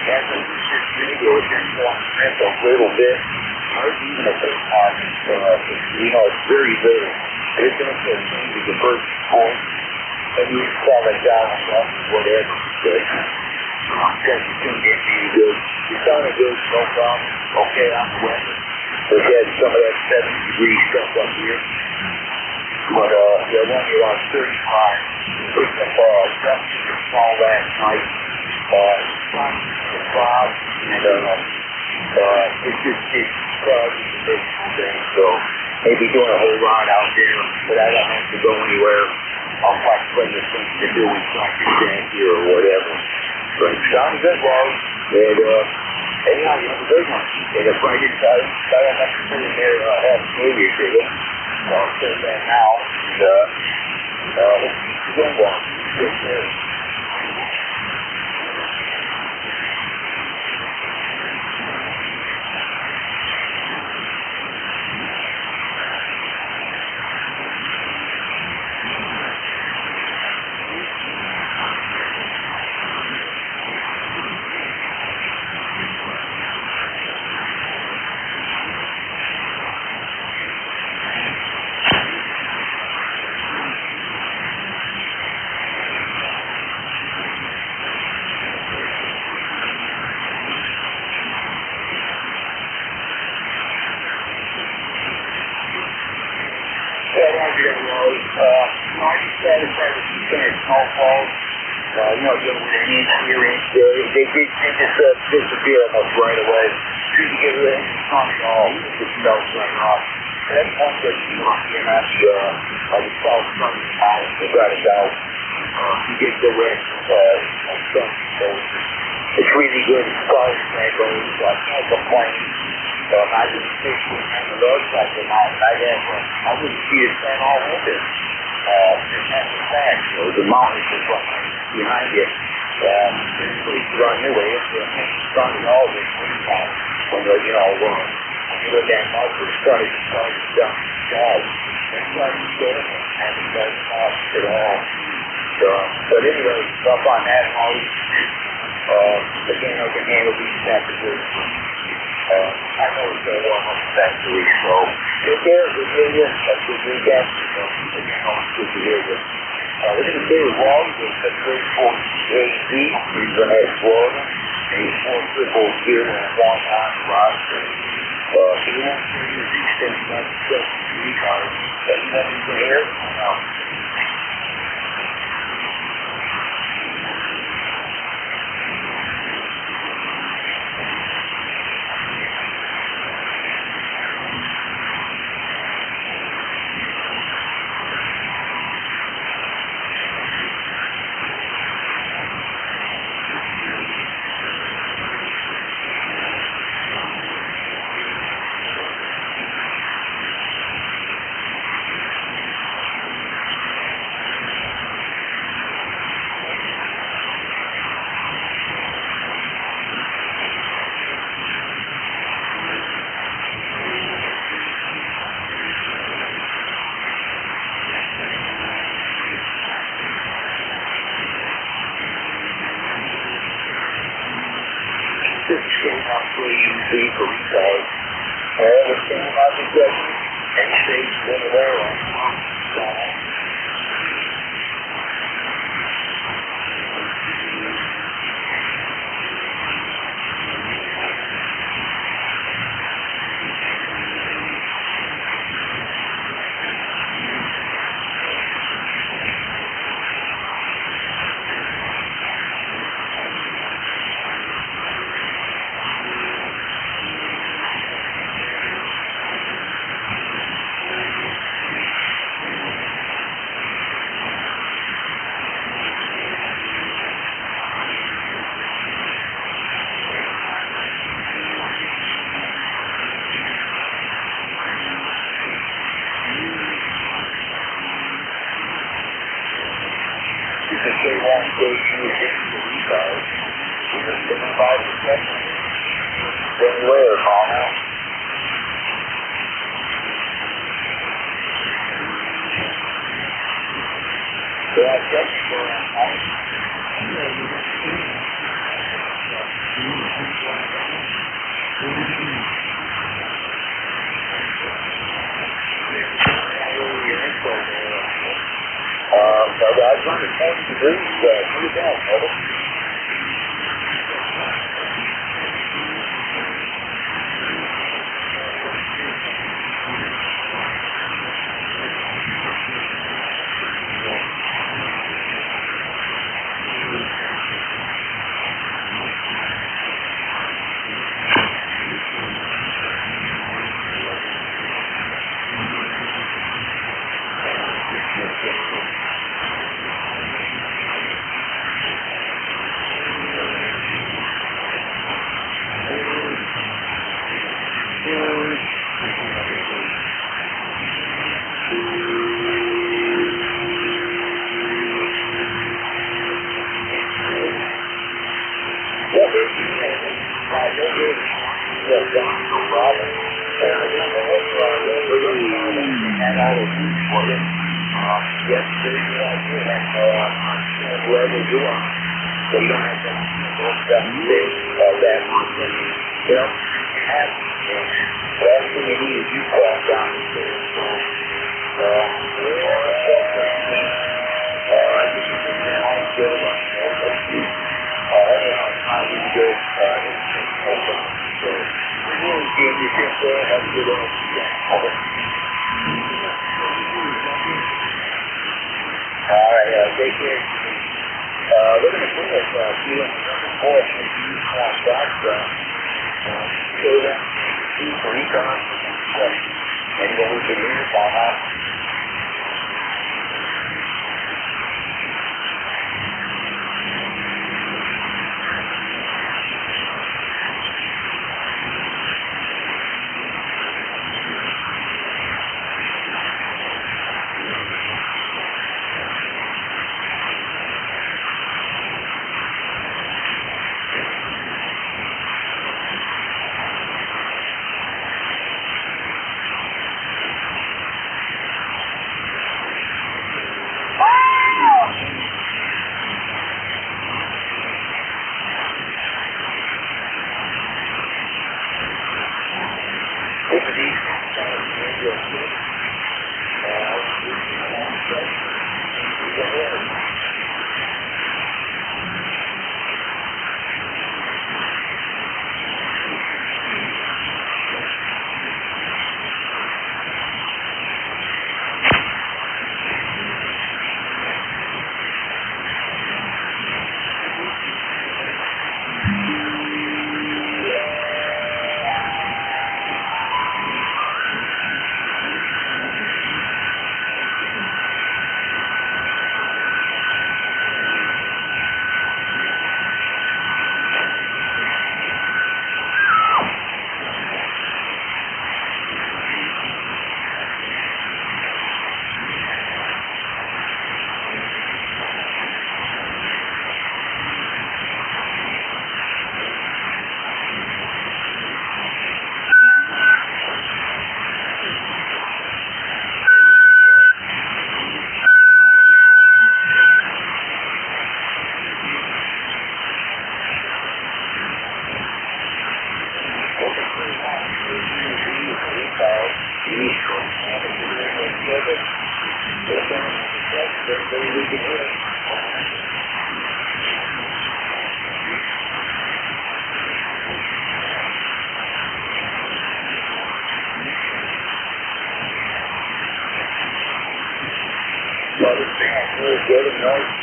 As I was just video, it just drift a little bit. Even a bit on it's very, very different to the first point. And you call it down, whatever. Good. You can get me good. You sounded good, no problem. Okay, I'm wet. We had some of that 70-degree stuff up here. But, yeah, when you're on 35, picked up temperature fall last night. Sun, the fog, and it's just cloudy and thing. So, maybe doing a whole lot out there, but I don't have to go anywhere. I'll find plenty of things to do inside the stand here or whatever. But sounds good, Wally. And, anyhow, you have a good one. And if I get tired, I don't have to sit in there have a movie or two. So I'll sit there now. And, let's keep the good one. Take care. I just satisfied with some kind of snowfalls. Get with an inch here, inch there. They just disappear almost right away. Didn't get rid of any sun at all. It just melts right off. That's one good thing on here. That's the south front of the mountain. They got it out. You get direct sun. So it's really good. It's probably frankly, so I can't complain. I didn't fish with the north side of the mountain. I wouldn't see it turn all winter. That's a fact. The mountain is just right behind you. It's right here. It's sunny all this winter time. when you look at most of the studies, it's starting to jump guys. That's like scaling it, and it doesn't cost at all. So, but anyway, up on that house, again, I can handle these packages. I know it's going to warm up eventually, so if there's a Virginia, that's a new gas, again, I'll switch to Virginia. We're going to stay with Walls with the 348B, he's going to have Florida, and he's 4 here and 1 on the roster. He wants to use these things, not just ECARS. That's nothing to air, no. 3 for ECARS. The same object and states in the railroad. If they won't go use it for ECARS, we're just going to buy the second. Then where, call now? So that's second for I was under 20 degrees, cool down, brother. Everybody we can hear. Well, this thing is really good and noise.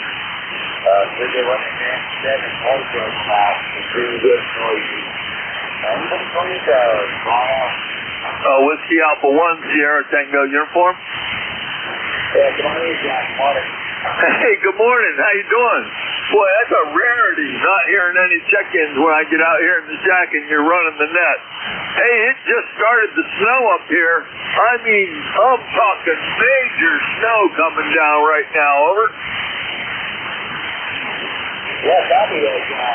They're running there, 7 volts right now. It's really good and noisy. Anybody from you guys? Whiskey Alpha 1, Sierra Tango uniform. Yeah, come on in, Jack. Morning. Hey, good morning. How you doing? Boy, that's a rarity, not hearing any check-ins when I get out here in the shack and you're running the net. Hey, it just started to snow up here. I mean, I'm talking major snow coming down right now. Over. Yeah, copy that, John.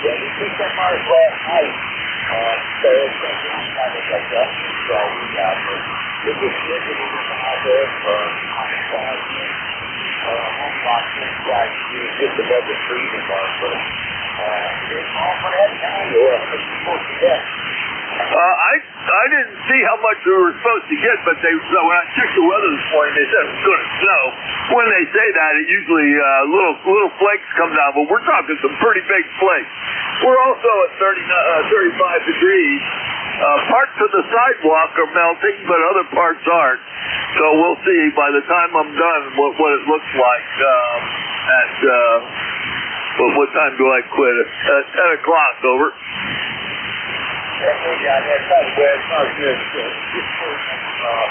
Yeah, we picked up ours last night. So it's kind of like that. So we got we're just looking out there for home box inside. Just above the freezing mark. But it's all for that time. It's supposed to get. I didn't see how much we were supposed to get, but when I checked the weather this morning, they said it was going to snow. When they say that, it usually little flakes come down, but we're talking some pretty big flakes. We're also at 35 degrees. Parts of the sidewalk are melting, but other parts aren't. So we'll see by the time I'm done what it looks like what time do I quit? At 10 o'clock, over. Yeah, that's not bad. It's not good. Just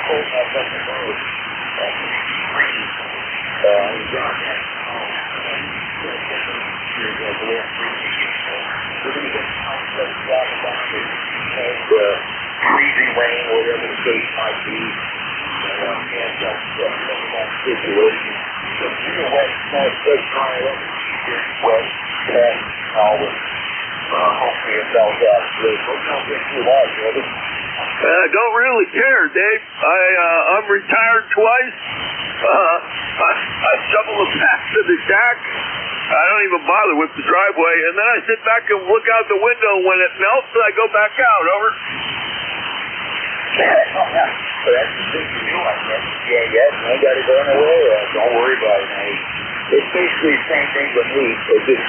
pulling up the road. Freezing rain, whatever the case might be. And that situation. So either way, it's good trying up. Wet, and all this. Hopefully it sells out. Don't get too large, brother. I don't really care, Dave. I'm retired twice. I shovel the path to the shack. I don't even bother with the driveway, and then I sit back and look out the window. When it melts, I go back out. Over. Yeah. So that's the thing to do, I guess. Yeah, you ain't got to go anywhere. Don't worry about it, man. It's basically the same thing with me. It's just,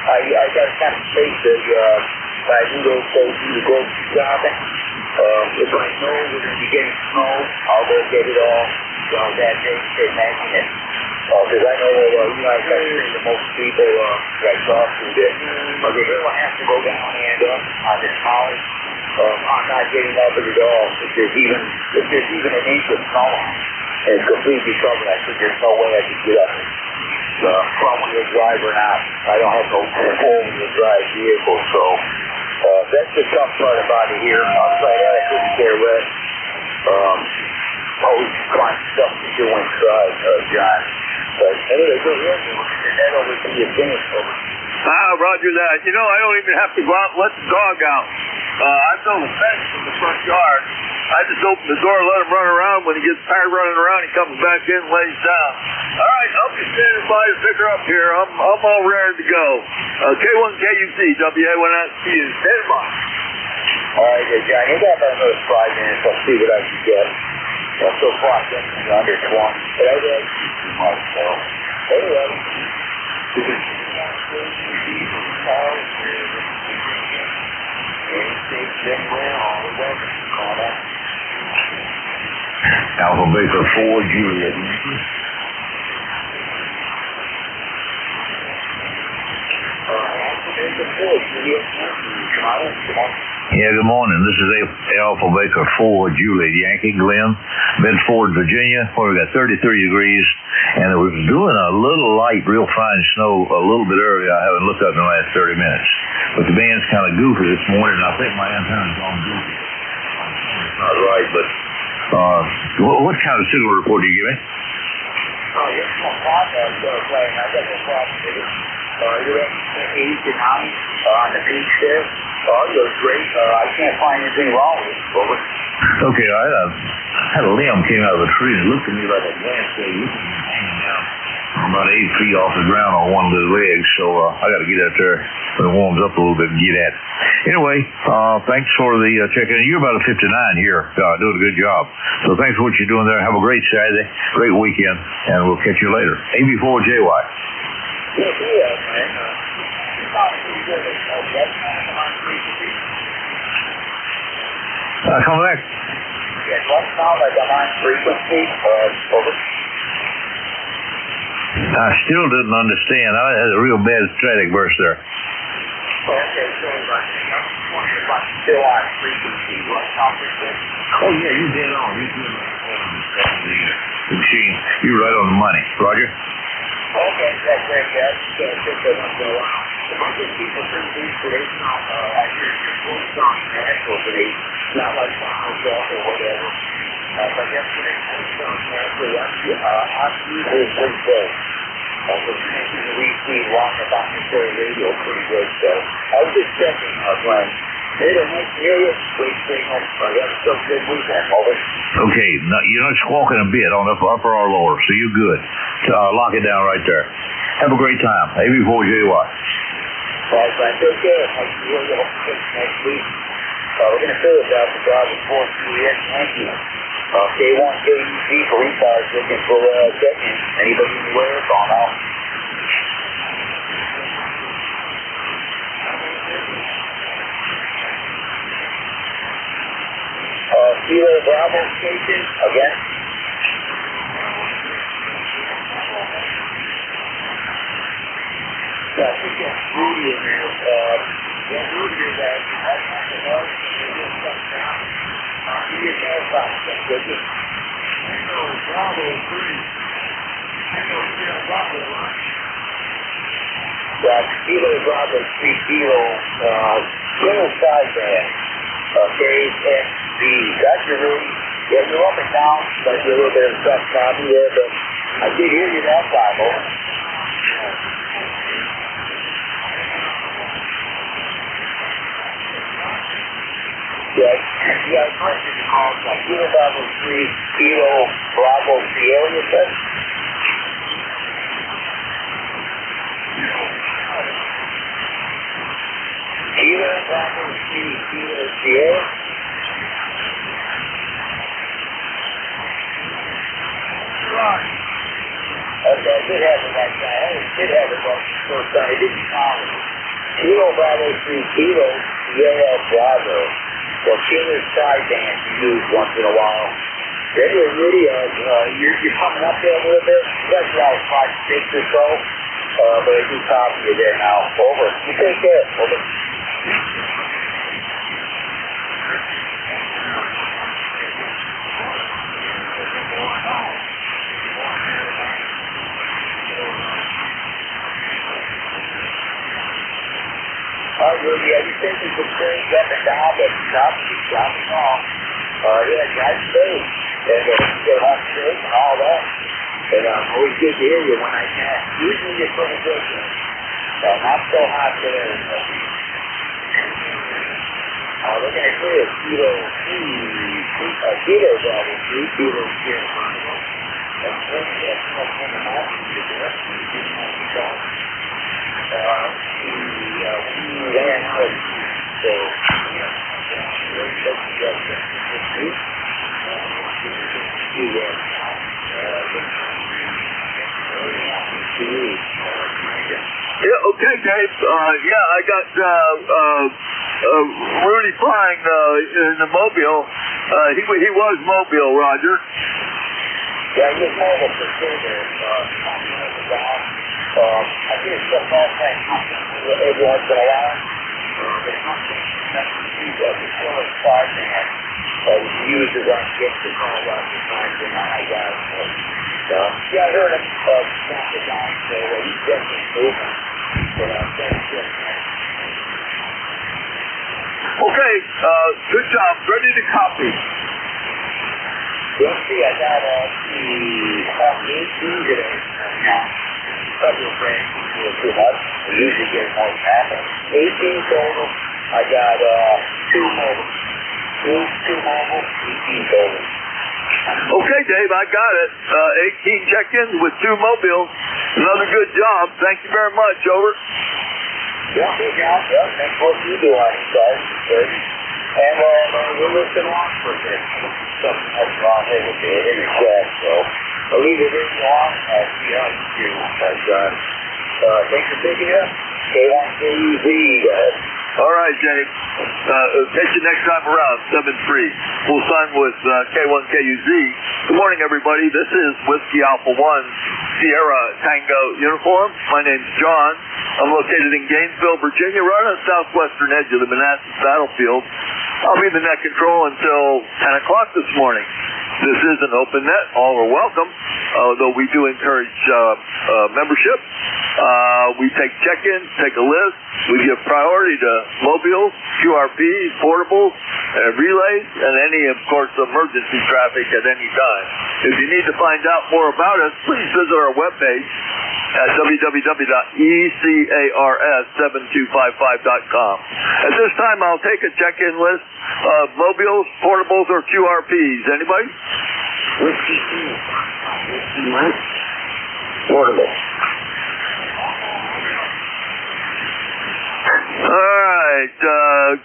I got kind of space that I do go do the grocery shopping. If I know we're going to be getting snow, I'll go get it all that day, say matching it. Because I know, I got to say to most people that I talk to that, okay, they don't have to go down and on this college. I'm not getting up at all. If there's even an inch of snow and it's completely covered, I think there's no way I can get up. Front-wheel drive or not, I don't have no four-wheel drive vehicle, so that's the tough part about it here. Outside that, I couldn't care less. Always find stuff to do inside, John. But anyway, go ahead and head over to your finish. Roger that. I don't even have to go out and let the dog out. I built a fence in the front yard. I just open the door, let him run around. When he gets tired running around, he comes back in and lays down. All right, I'll be standing by to pick her up here. I'm all ready to go. K1KUC, WA1SPU, stand by. All right, John, you got about another 5 minutes. I'll see what I can get. So far, I'm under 20. But I read too much, so. Anyway. Alpha Baker 4, Juliet. Yeah, good morning. This is Alpha Baker 4, Juliet Yankee, Glenn, Bedford, Virginia, where we got 33 degrees, and it was doing a little light, real fine snow a little bit earlier. I haven't looked up in the last 30 minutes. But the band's kind of goofy this morning, and I think my antenna's gone goofy. It's not right, but what kind of signal report do you give me? It's my podcast playing. I got no problem with it. You're at 8 to 9 on the beach there. Audio's great. I can't find anything wrong with it. Over. Okay, I had a limb came out of a tree and looked at me like a glass there. You can hang down about 8 feet off the ground on one of the legs, so I got to get out there when it warms up a little bit and get at it. Anyway, thanks for the check-in. You're about a 59 here, doing a good job. So thanks for what you're doing there. Have a great Saturday, great weekend, and we'll catch you later. AB4JY. Yeah, man. Come back. Yes, what's now like the line frequency? Over. I still didn't understand. I had a real bad static burst there. Okay, so I'm wondering about still on frequency. What frequency? Oh, yeah, you did on. You did on the machine. You were right on the money. Roger? Okay, that's great, guys. Just a number around. If I get people through these today, I hear your voice on the actual today, not like miles off or whatever. But yesterday, I was on actually, I'm usually pretty good. We walk about the radio pretty good, so I was just checking, Glenn. Hey, nice to hear you. Great signal. You have a so good weekend, over. Okay, no, you're not squawking a bit on the upper or lower, so you're good. Lock it down right there. Have a great time. AB4JY. All right, Glenn. Take care. Nice to hear you. Hope next week. We're going to fill this out for driving 4QS. Thank you. K1 KUC for ECARS looking for checking. Anybody anywhere? Call now. Kilo Bravo station again. Yeah, I think that's Rudy in there. Rudy is that. That's not the noise. He didn't know about that, did you? I know Bravo 3. I know Bravo 1. Yeah, Kilo Bravo 3 Kilo. Kilo sideband. KSB. That's your Rudy. Yeah, you're up and down. Might be a little bit of stuff copy there, but I did hear you that time, over. Yeah, I tried to call like Kilo Bravo 3, Kilo Bravo Sierra, you said? Kilo Bravo 3, Kilo Sierra? Right. Okay, I did have it right now. I did have it right the first time. I didn't call it. Kilo Bravo 3, Kilo Sierra Bravo. Well, killer sideband you use once in a while. Anyway, Rudy, you're coming up there a little bit. That's about 5, 6 or so. But I do copy you there now. Over. You take care. Over. All right, Rudy, you think you can change up and down, but dropping off. Yeah, nice day. And get hot steak and all that. And always good to hear you when I can. Usually you're pretty good. Not so hot there. Looking at here, Kilo Bravo 3, Kilo Sierra Bravo. That's up on the mountain here, there. Ran out. So, Yeah, okay, Dave. I got Rudy flying in the Mobile. He was Mobile, Roger. Yeah, he was mobile for sure there. I think it's just all things every once in a while. It's five man. Users on gets the call out the time and I got it. Yeah, I heard him snap it down, so he's definitely moving. But that's good, man. Okay, good job. Ready to copy. Let's see, I got the 18 today. Now, couple of friends too much. We usually get more than that. 18 total. I got 2 mobile. 2 mobile, 18 total. Okay, Dave, I got it. 18 check-ins with 2 mobiles. Another good job. Thank you very much. Over. Yeah, that's what you do on ECARS. And we'll listen on for a bit. Something else wrong here with the intercept, so I'll leave it in long. I'll see how you do. Thanks for taking it. K1KUZ, go ahead. All right, James. Catch you next time around, 7-3. We'll sign with K1KUZ. Good morning, everybody. This is Whiskey Alpha 1, Sierra Tango uniform. My name's John. I'm located in Gainesville, Virginia, right on the southwestern edge of the Manassas battlefield. I'll be the net control until 10 o'clock this morning. This is an open net. All are welcome, though we do encourage membership. We take check-ins, take a list. We give priority to mobiles, QRPs, portables, relays, and any, of course, emergency traffic at any time. If you need to find out more about us, please visit our webpage at www.ECARS7255.com. At this time, I'll take a check-in list of mobiles, portables, or QRPs. Anybody? Whiskey 2. Mike? Portable. All right.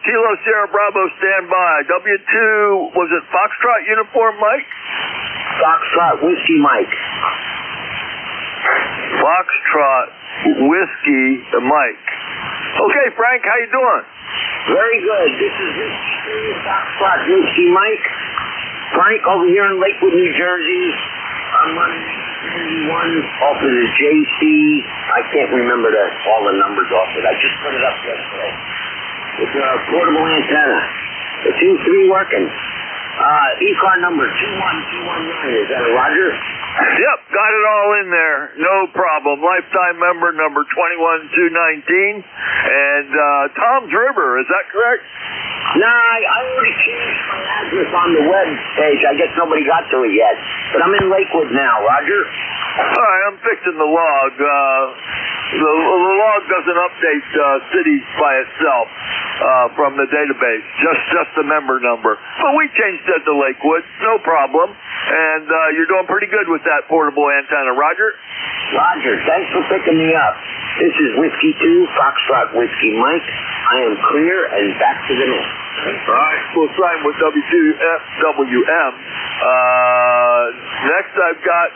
Kilo Sierra Bravo, stand by. W2, was it Foxtrot uniform, Mike? Foxtrot Whiskey Mike. Foxtrot Whiskey Mike. Okay, Frank, how you doing? Very good. This is Foxtrot Whiskey Mike. Frank over here in Lakewood, New Jersey. I'm running 31 off of the JC. I can't remember all the numbers off it. I just put it up yesterday. It's a portable antenna. The 2-3 working. ECAR number 21219. Is that a Roger? Yep, got it all in there. No problem. Lifetime member number 21219. And Tom's River, is that correct? Nah, I already changed my address on the web page. I guess nobody got to it yet. But I'm in Lakewood now, Roger. All right, I'm fixing the log. The log doesn't update cities by itself from the database, just the member number. But we changed it to Lakewood, no problem. And you're doing pretty good with that portable antenna, Roger? Roger, thanks for picking me up. This is Whiskey 2, Foxtrot Whiskey Mike. I am clear and back to the net. All right, we'll sign with WM. Next I've got,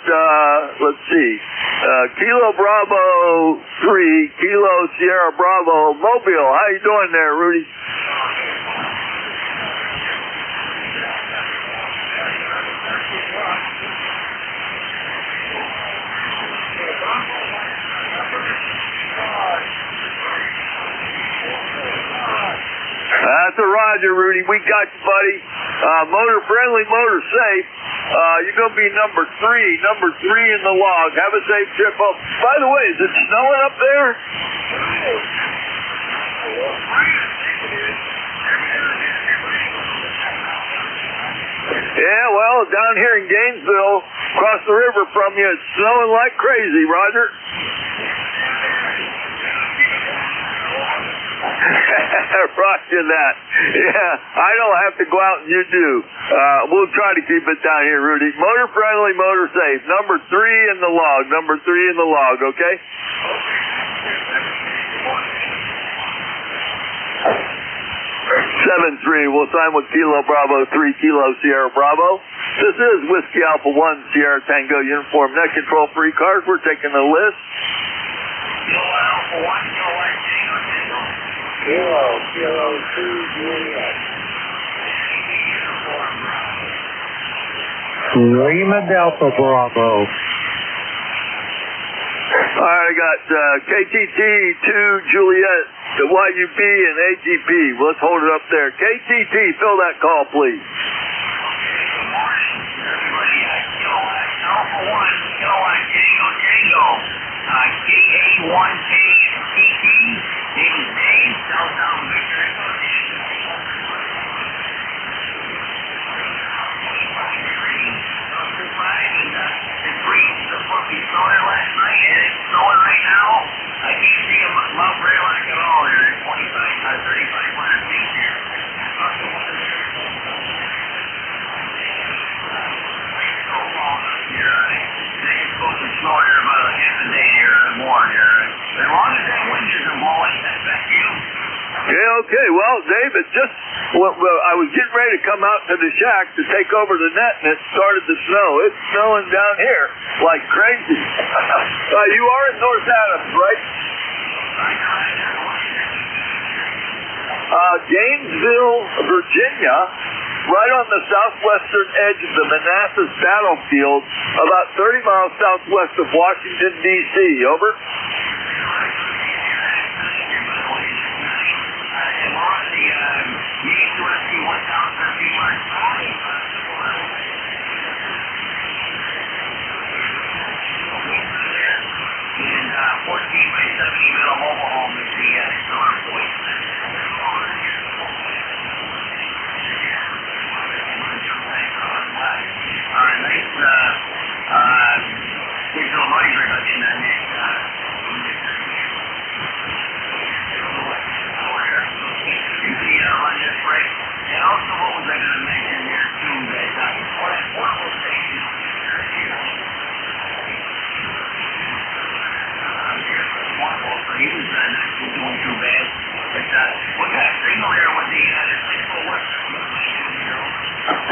let's see, Kilo Bravo 3, Kilo Sierra Bravo Mobile. How you doing there, Rudy? That's a Roger, Rudy. We got you, buddy. Motor friendly, motor safe. You're going to be number 3 in the log. Have a safe trip up. By the way, is it snowing up there? Yeah, well, down here in Gainesville, across the river from you, it's snowing like crazy, Roger. Roger that. Yeah, I don't have to go out and you do. We'll try to keep it down here, Rudy. Motor friendly, motor safe. Number 3 in the log. Number 3 in the log, okay? 7-3. We'll sign with Kilo Bravo 3, Kilo Sierra Bravo. This is Whiskey Alpha 1, Sierra Tango uniform. Net control for ECARS. We're taking a list. Kilo Alpha 1, Kilo Tango Tango. Kilo 2US. Lima Delta Bravo. All right, I got KTT 2 Juliet, the YUP, and AGP. Let's hold it up there. KTT, fill that call, please. Good morning, everybody. Kilo Alpha 1, Kilo Tango Tango. KA1KTT. Name is Dave. Southbound Victor. Last night, and it's snowing right now. I can't see a love rail at all here. There's 3,500 feet here. It's supposed to snow here about half a day here or more here. As long as that wind isn't blowing, that's Okay. Well, David, I was getting ready to come out to the shack to take over the net, and it started to snow. It's snowing down here like crazy. You are in North Adams, right? Gainesville, Virginia, right on the southwestern edge of the Manassas battlefield, about 30 miles southwest of Washington, D.C. Over.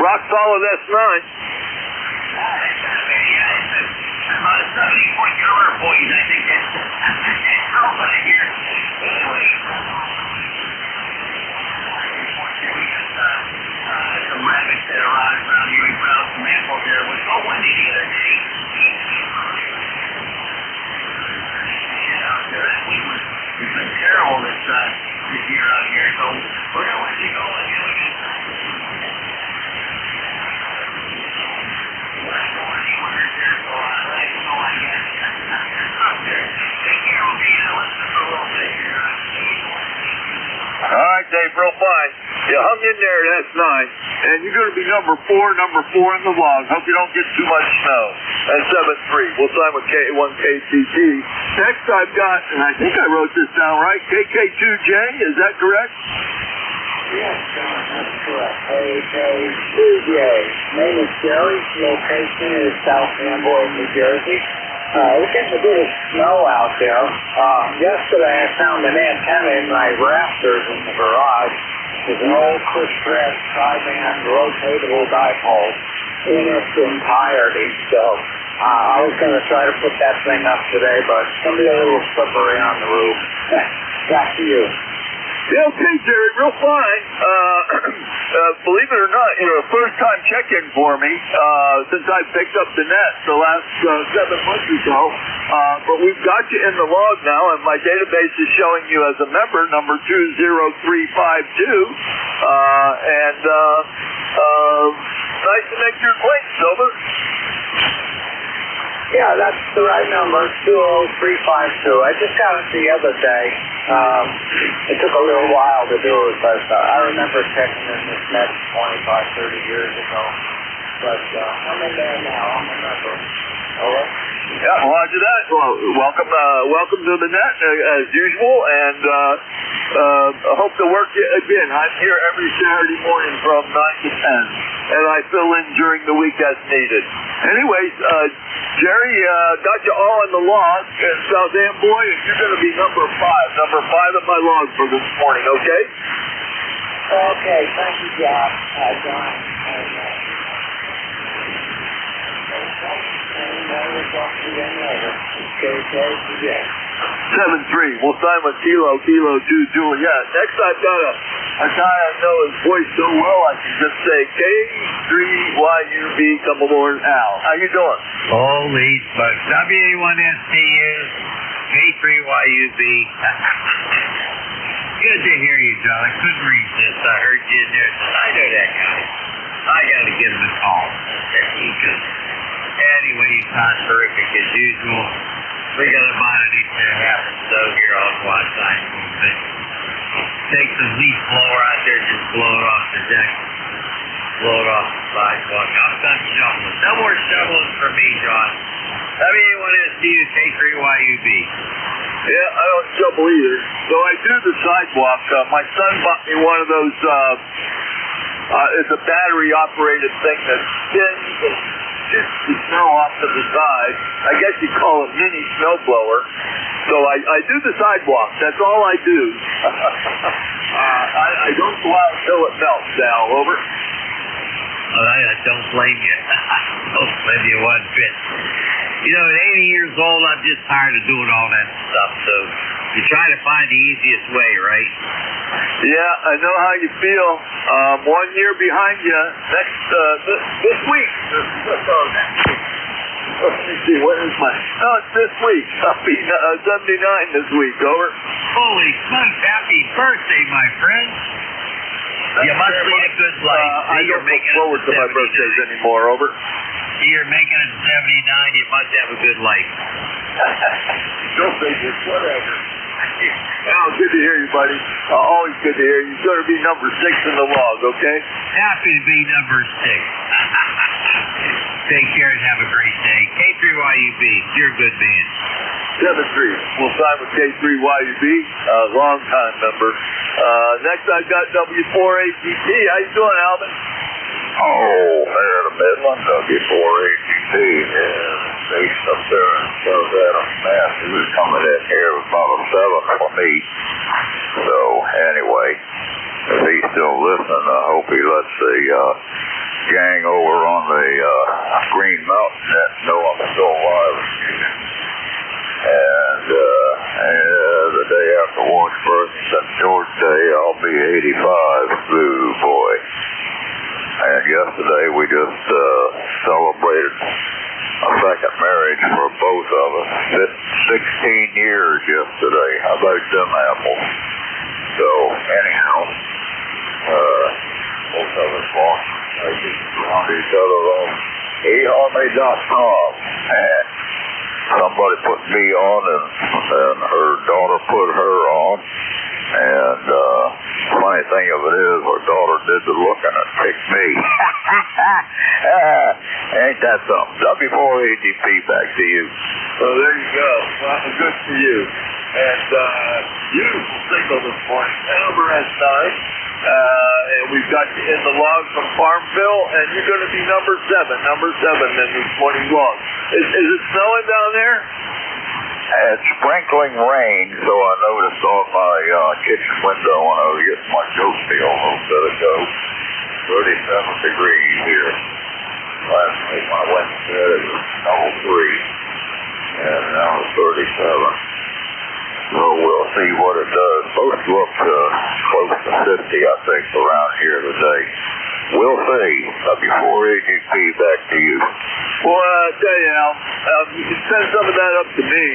Rock solid S9. About a 70-point color, boys. I think that's helping it here. Anyway. We got some rabbits that are around here. We put out some apples there. It was so windy the other day. Out there. That week has been terrible this year out here. So we're going to let you go and do it. All right, Dave, real fine. You hung in there at S9, and you're going to be number 4 in the log. Hope you don't get too much snow. And 7-3. We'll sign with K1KTT. Next, I've got, and I think I wrote this down right, KK2J. Is that correct? Yes, John, that's correct. KK2J. Name is Jerry. Location is South Amboy, New Jersey. We're getting a bit of snow out there. Yesterday I found an antenna in my rafters in the garage. There's an old Chris-Grass tri-band rotatable dipole in its entirety. So I was going to try to put that thing up today, but it's going to be a little slippery on the roof. Back to you. Yeah, okay, Jerry, real fine. Believe it or not, a first-time check-in for me since I picked up the net the last 7 months or so. But we've got you in the log now, and my database is showing you as a member, number 20352. Nice to make your acquaintance, over. Yeah, that's the right number, 20352. I just got it the other day. It took a little while to do it, but I remember checking in this net 25, 30 years ago. But I'm in there now. I'm a member. Over. Yeah, roger that. Well, welcome to the net as usual, and I hope to work you again. I'm here every Saturday morning from 9 to 10, and I fill in during the week as needed. Anyways, Jerry, got you all in the log in South Amboy, and you're going to be number 5 on my log for this morning, okay? Okay, thank you, John. John. And we'll talk to you again later. Okay, 7-3. We'll sign with Kilo 2 Juliet. Next, I've got a guy I know his voice so well I can just say K3YUB. Come aboard, Al. How you doing? Holy smokes. WA1STU, K3YUB. Good to hear you, John. I couldn't resist. I heard you in there. I know that guy. I got to give him a call. He's good. Anyway, he's not terrific as usual. We got about an inch and a half or so here on one side. Take the leaf blower out there, just blow it off the deck. Blow it off the sidewalk. I'm done shoveling. No more shoveling for me, John. WA1STU, K3YUB. Yeah, I don't shovel either. So I do the sidewalk. My son bought me one of those, it's a battery-operated thing that spins and shoots the snow off to the side. I guess you call it mini snowblower. So I do the sidewalk. That's all I do. I don't go out until it melts, Al. Over. I don't blame you. Don't blame you one bit. You know, at 80 years old, I'm just tired of doing all that stuff, so you try to find the easiest way, right? Yeah, I know how you feel. 1 year behind you. This week. Let me see, what is my... Oh, it's this week. I'll be 79 this week, over. Holy smokes, happy birthday, my friend. You must lead a good life. I don't look forward to my birthdays anymore, over. You're making it 79, you must have a good life. Go figure, whatever. Oh, good to hear you, buddy. Always good to hear you. You're going to be number 6 in the log, okay? Happy to be number 6. Take care and have a great day. K3YUB, you're a good man. 7-3. We'll sign with K3YUB, long-time member. Next, I've got W4AGT. How you doing, Alvin? Oh, there in the Midland, W4AGT, and based up there in South Adams, Mass. He was coming in here with about a 7 for me. So, anyway, if he's still listening, I hope he lets the gang over on the Green Mountain net know I'm still alive. And the day after Washburn, St. George Day, I'll be 85. Ooh, boy. And yesterday we just celebrated a second marriage for both of us. 16 years yesterday. How about them apples? So, anyhow, both of us lost around each other on eHarmony.com. And somebody put me on, and her daughter put her on. And funny thing of it is, her daughter did the looking and picked me. Ain't that something? W4AGP, back to you. Well, there you go. Well, good for you. And beautiful signal this morning. Number S9. And we've got you in the log from Farmville, and you're going to be number 7 in this morning log. Is it snowing down there? It's sprinkling rain, so I noticed on my kitchen window when I was getting my goat meal a little bit ago. 37 degrees here. Last night when I went to bed, it was 03, and now it's 37. So we'll see what it does. Supposed to go up to close to 50, I think, around here today. We'll see. W4AGP, back to you. Well, I tell you, Al, you can send some of that up to me.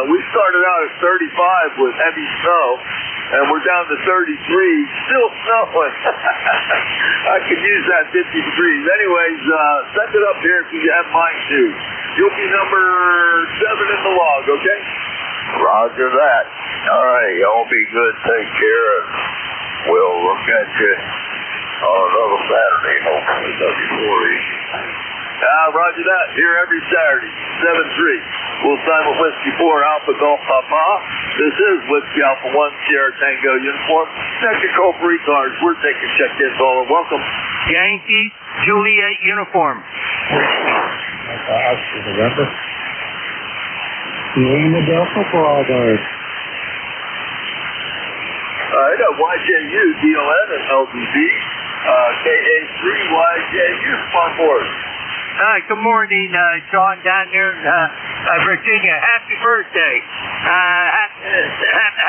We started out at 35 with heavy snow, and we're down to 33, still snowing. I could use that 50 degrees. Anyways, send it up here if you have mine too. You'll be number 7 in the log, okay? Roger that. All right, y'all be good. Take care, and we'll look at you on another Saturday, hopefully, W4AGP. Roger that. Here every Saturday, 7-3. We'll sign with Whiskey 4 Alpha Golf Papa. This is Whiskey Alpha 1 Sierra Tango uniform. Second call for ECARS. We're taking check-in caller. Welcome. Yankee Juliet uniform. November. Lima Delta Bravo. All right, YJU, DON, and LDB. KA3YJU, on board. Good morning, John down there in Virginia. Happy birthday.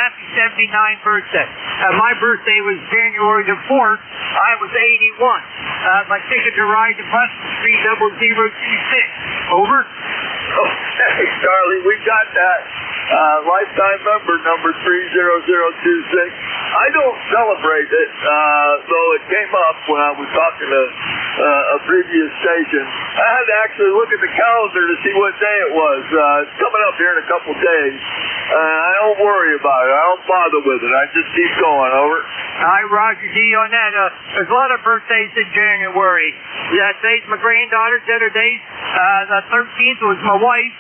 Happy 79th birthday. My birthday was January the 4th. I was 81. My ticket to ride the bus was 30026. Over. Oh, hey, Charlie, we got that. Lifetime member number 30026. I don't celebrate it, though it came up when I was talking to a previous station. I had to actually look at the calendar to see what day it was. It's coming up here in a couple days. I don't worry about it. I don't bother with it. I just keep going. Over. Hi, Roger D. on that. There's a lot of birthdays in January. Yeah, today's my granddaughter's. The other days, the 13th was my wife.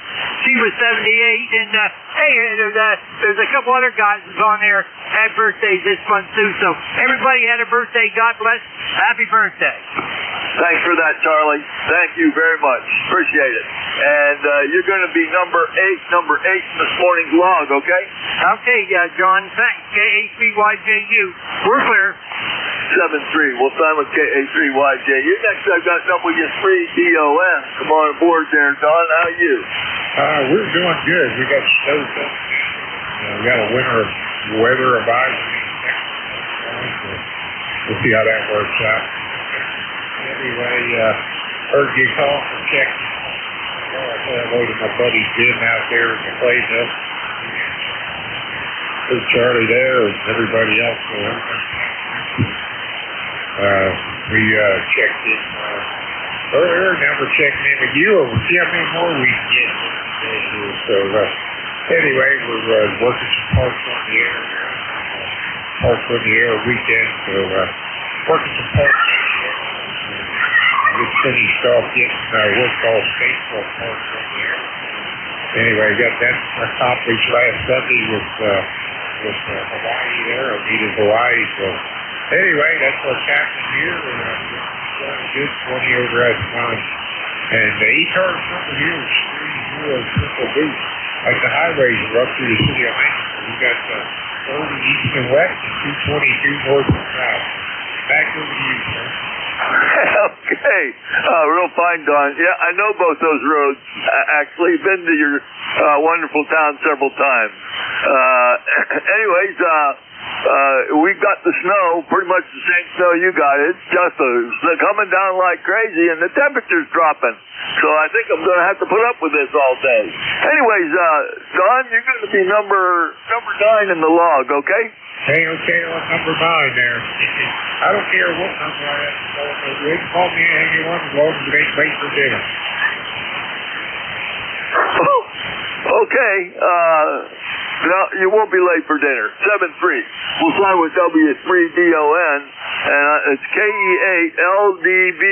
She was 78. And, hey, there's a couple other guys that's on there had birthdays this month, too. So everybody had a birthday. God bless. Happy birthday. Thanks for that, Charlie. Thank you very much. Appreciate it. And you're going to be number 8 in this morning's log, okay? Okay, John. Thanks. K83YJU. We're clear. 7-3. We'll sign with KA3YJU. Next, I've got W3DON. Come on aboard there, Don. How are you? We're doing good. We got snow up. We got a winter weather advisory. We'll see how that works out. Anyway, heard you call for checking. I said hello to my buddy Jim out there in the clay mill. There's Charlie there and everybody else there. We checked in earlier. Now we're checking in with you, and we'll see how many more we can get. So anyway, we're working some parts on the air. Parts on the air weekend. So working some parts on the air. Get finished off getting work all stateful parts on the air. Anyway, got that accomplished last Sunday with Hawaii there. I needed Hawaii, so. Anyway, that's what's happening here. Good 20 over at mine. And the ECARS number here is 30 triple B. Like the highways are up through the city of Lansing. We got 30 east and west and 222 north and south. Back over to you, sir. Okay. Real fine, Don. Yeah, I know both those roads. Actually, been to your wonderful town several times. Anyways, we've got the snow, pretty much the same snow you got. It's just coming down like crazy, and the temperature's dropping. So I think I'm going to have to put up with this all day. Anyways, Don, you're going to be number 9 in the log, okay? Hey, okay, on number 9 there. I don't care what number I have to call. You can call me anyone as long as it ain't late for dinner. Okay. No, you won't be late for dinner. 7-3. We'll sign with W3DON, and it's KE8LDB.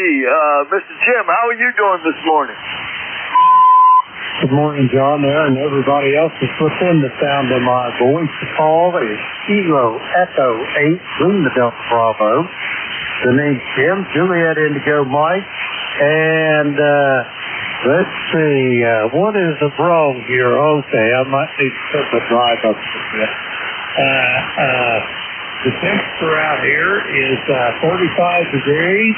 Mr. Jim, how are you doing this morning? Good morning, John, there, and everybody else that's within the sound of my voice. The call is Kilo Echo 8, Lima Delta Bravo. The name's Jim, Juliet Indigo Mike, and let's see, what is wrong here? Okay, I might need to put the drive up a bit. The temperature out here is 45 degrees.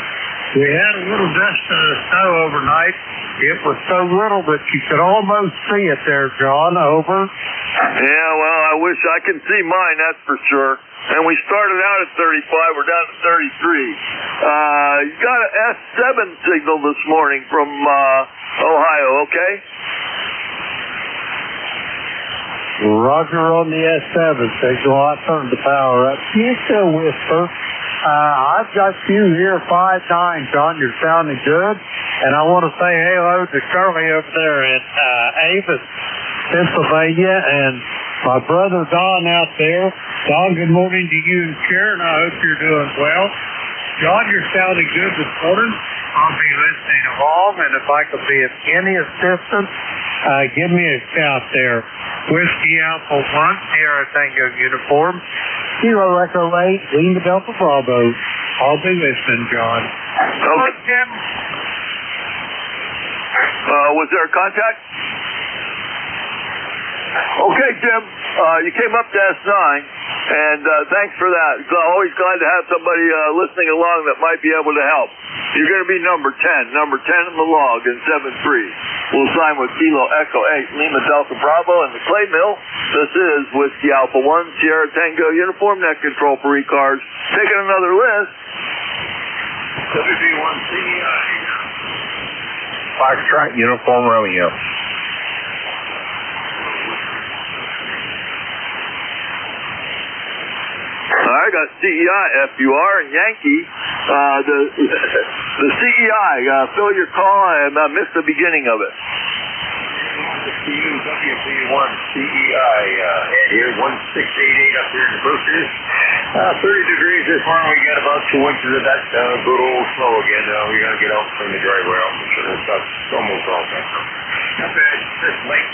We had a little dust of snow overnight. It was so little that you could almost see it there, John. Over. Yeah, well, I wish I can see mine, that's for sure. And we started out at 35. We're down to 33. You got an S7 signal this morning from Ohio, okay? Roger on the S7 signal. I turned the power up. Can you still whisper? I've got you here 5-9, John. You're sounding good. And I want to say hello to Shirley over there in Avis, Pennsylvania, and my brother Don out there. Don, good morning to you and Sharon. I hope you're doing well. John, you're sounding good this morning. I'll be listening along, and if I could be of any assistance, give me a shout there. Whiskey Alpha 1, Sierra Tango Uniform, Kilo Echo 8, Lima Delta Bravo. I'll be listening, John. Okay, Jim. Was there a contact? Okay, Jim. You came up to S9, and thanks for that. Always glad to have somebody listening along that might be able to help. You're going to be number 10 in the log in 7-3. We'll sign with Kilo Echo 8, Lima Delta Bravo, and the Clay Mill. This is Whiskey Alpha 1, Sierra Tango Uniform, net control for ECARS. Taking another list. WB1CI. Foxtrot Uniform Romeo. I got CEI, FUR, and Yankee. The CEI, fill your call. I missed the beginning of it. WB1 CEI, here 1688 up here in the Berkshires. 30 degrees this morning. We got about 2 inches of that good old snow again. We're going to get out from the driveway out. It's almost all done. Not bad. Just late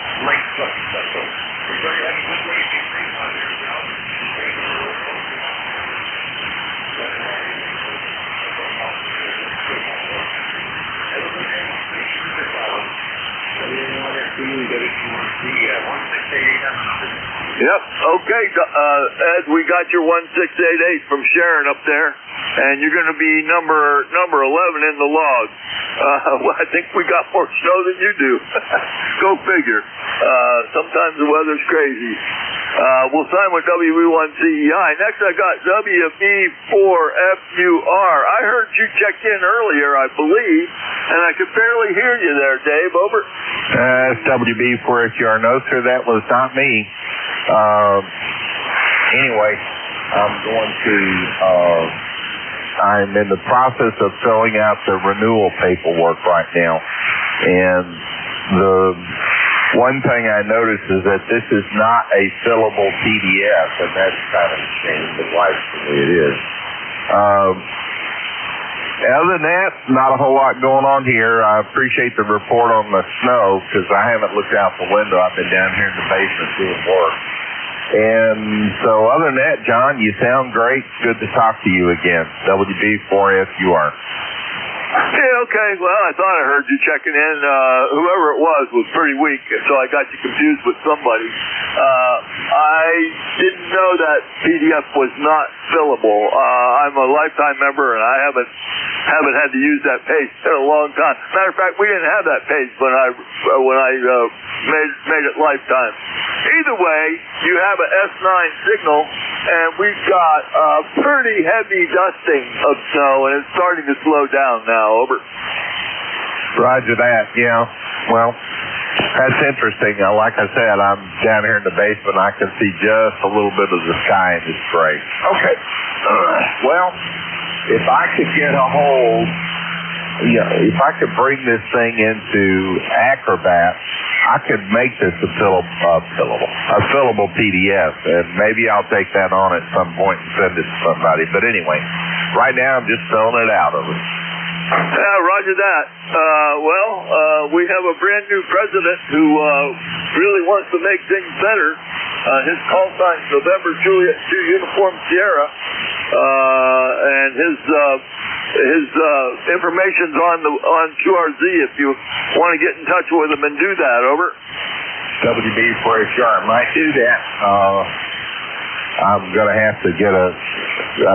fluffy stuff. So everybody have a good day. Be safe out there, y'all. to you that if you want to see 1688. Yep. Okay, Ed, we got your 1688 from Sharon up there, and you're going to be number 11 in the log. Well, I think we got more snow than you do. Go figure. Sometimes the weather's crazy. We'll sign with WB1CEI. Next, I got WB4FUR. I heard you check in earlier, I believe, and I could barely hear you there, Dave. Over. It's WB4FUR. No, sir, that was not me. Anyway, I'm in the process of filling out the renewal paperwork right now. And the one thing I noticed is that this is not a fillable PDF, and that's kind of a shame, but life's the way it is. Other than that, not a whole lot going on here. I appreciate the report on the snow because I haven't looked out the window. I've been down here in the basement doing work. And so other than that, John, you sound great. Good to talk to you again. WB4FUR. Yeah, okay. Well, I thought I heard you checking in. Whoever it was pretty weak, so I got you confused with somebody. I didn't know that PDF was not fillable. I'm a lifetime member, and I haven't had to use that page in a long time. Matter of fact, we didn't have that page when I made it lifetime. Either way, you have an S9 signal, and we've got a pretty heavy dusting of snow, and it's starting to slow down now. Over. Roger that. Yeah. Well, that's interesting. Like I said, I'm down here in the basement. I can see just a little bit of the sky, and it's gray. Okay. Well, if I could get a hold, if I could bring this thing into Acrobat, I could make this a fillable PDF, and maybe I'll take that on at some point and send it to somebody. But anyway, right now I'm just filling it out of it. Yeah, roger that. We have a brand new president who really wants to make things better. His call sign's November Juliet 2 Uniform Sierra, and his information's on QRZ if you want to get in touch with him and do that. Over. WB4HR might do that. I'm going to have to get a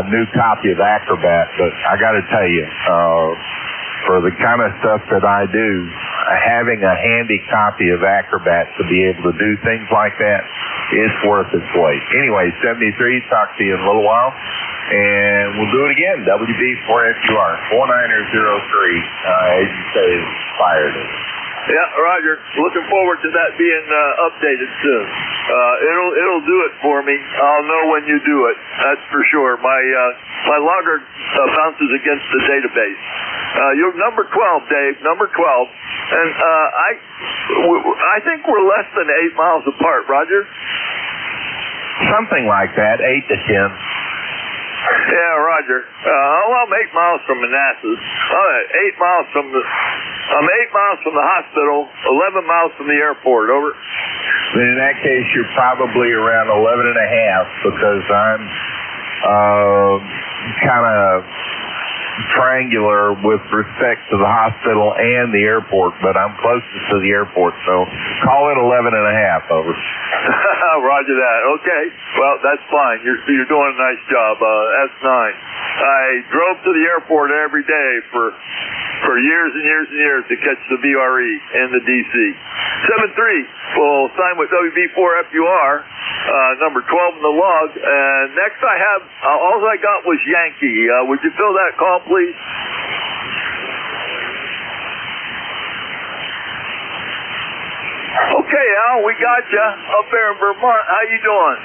new copy of Acrobat, but I got to tell you, for the kind of stuff that I do, having a handy copy of Acrobat to be able to do things like that, it's worth its weight. Anyway, 73, talk to you in a little while, and we'll do it again. WB4FUR, 4903, as you say, expired. Yeah, Roger. Looking forward to that being updated soon. It'll do it for me. I'll know when you do it. That's for sure. My logger bounces against the database. You're number 12, Dave. Number 12, and I think we're less than 8 miles apart. Roger. Something like that, 8 to 10. Yeah, Roger. I'm 8 miles from Manassas. 8 miles from I'm 8 miles from the hospital, 11 miles from the airport. Over. Then in that case, you're probably around 11 and a half because I'm kind of triangular with respect to the hospital and the airport, but I'm closest to the airport, so call it 11 and a half. Over. Roger that. Okay. Well, that's fine. You're doing a nice job. S9. I drove to the airport every day for years and years and years to catch the VRE in the DC. 7-3 will sign with WB4FUR, number 12 in the log. And next I have, all I got was Yankee. Would you fill that call, please? Okay, Al, we got you up there in Vermont. How you doing?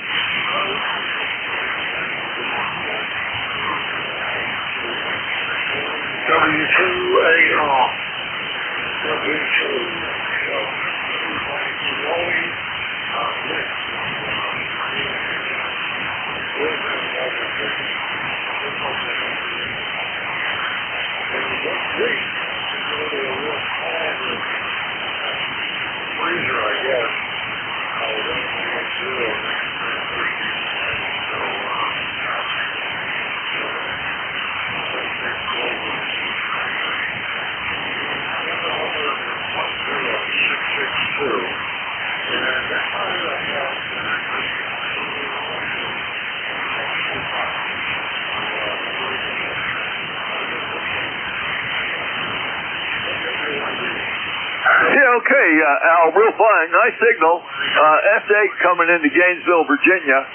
Al, real fine. Nice signal. S8 coming into Gainesville, Virginia.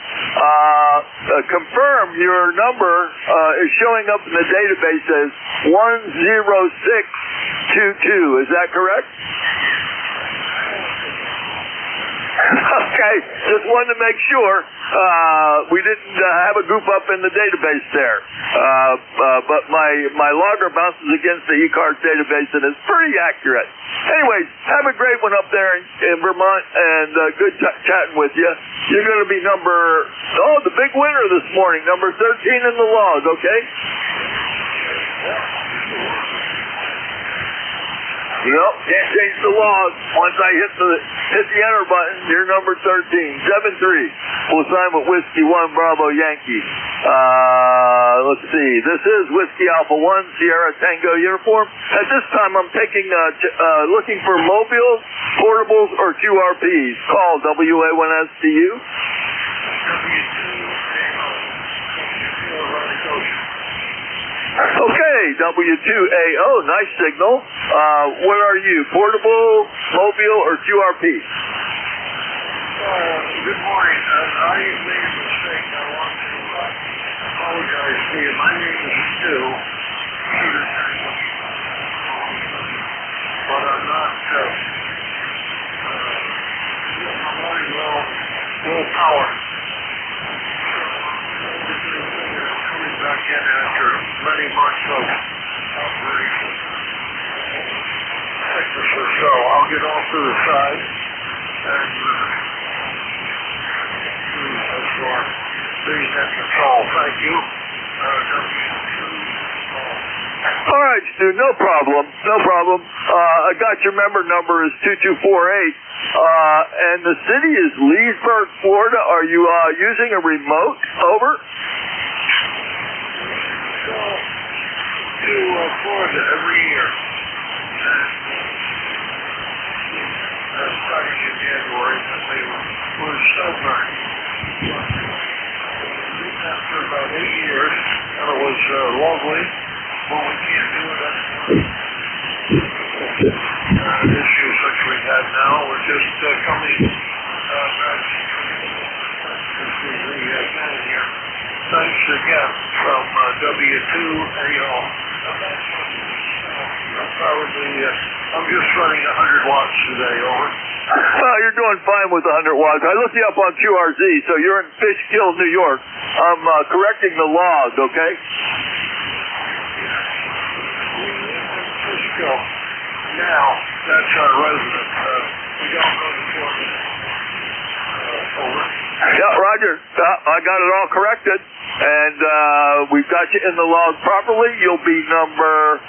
Confirm your number is showing up in the database as 10622. Is that correct? Okay, just wanted to make sure we didn't have a goof up in the database there. But my logger bounces against the ECARS database and is pretty accurate. Anyways, have a great one up there in Vermont, and good chatting with you. You're going to be the big winner this morning, number 13 in the log, okay? Nope, can't change the log. Once I hit the enter button, you're number 13, 7-3. We'll sign with Whiskey 1 Bravo Yankee. Let's see. This is Whiskey Alpha 1 Sierra Tango uniform. At this time, I'm taking looking for mobiles, portables, or QRPs. Call WA1STU. Okay, W2AO, nice signal. What are you, portable, mobile, or QRP? Good morning. I made a mistake. I want to apologize to you. My name is Stu. But I'm not running low power. Coming back in after many months of operation. Sickness or so. I'll get off to the side and that's for being at control. Thank you. All right, Stu, no problem. I got your member number is 2248. And the city is Leesburg, Florida. Are you using a remote? Over. To Florida every year. Starting in January, and they were stubborn. After about 8 years, and it was lovely. Well, we can't do it anymore. Issues which we had now, we're just coming back to the here. Thanks again from W2AO. I'm just running 100 watts today, over. You're doing fine with 100 watts. I looked you up on QRZ, so you're in Fishkill, New York. I'm correcting the log, okay? Fishkill. Now, that's our resident. We don't go to Florida. Over. Yeah, Roger. I got it all corrected. And we've got you in the log properly. You'll be number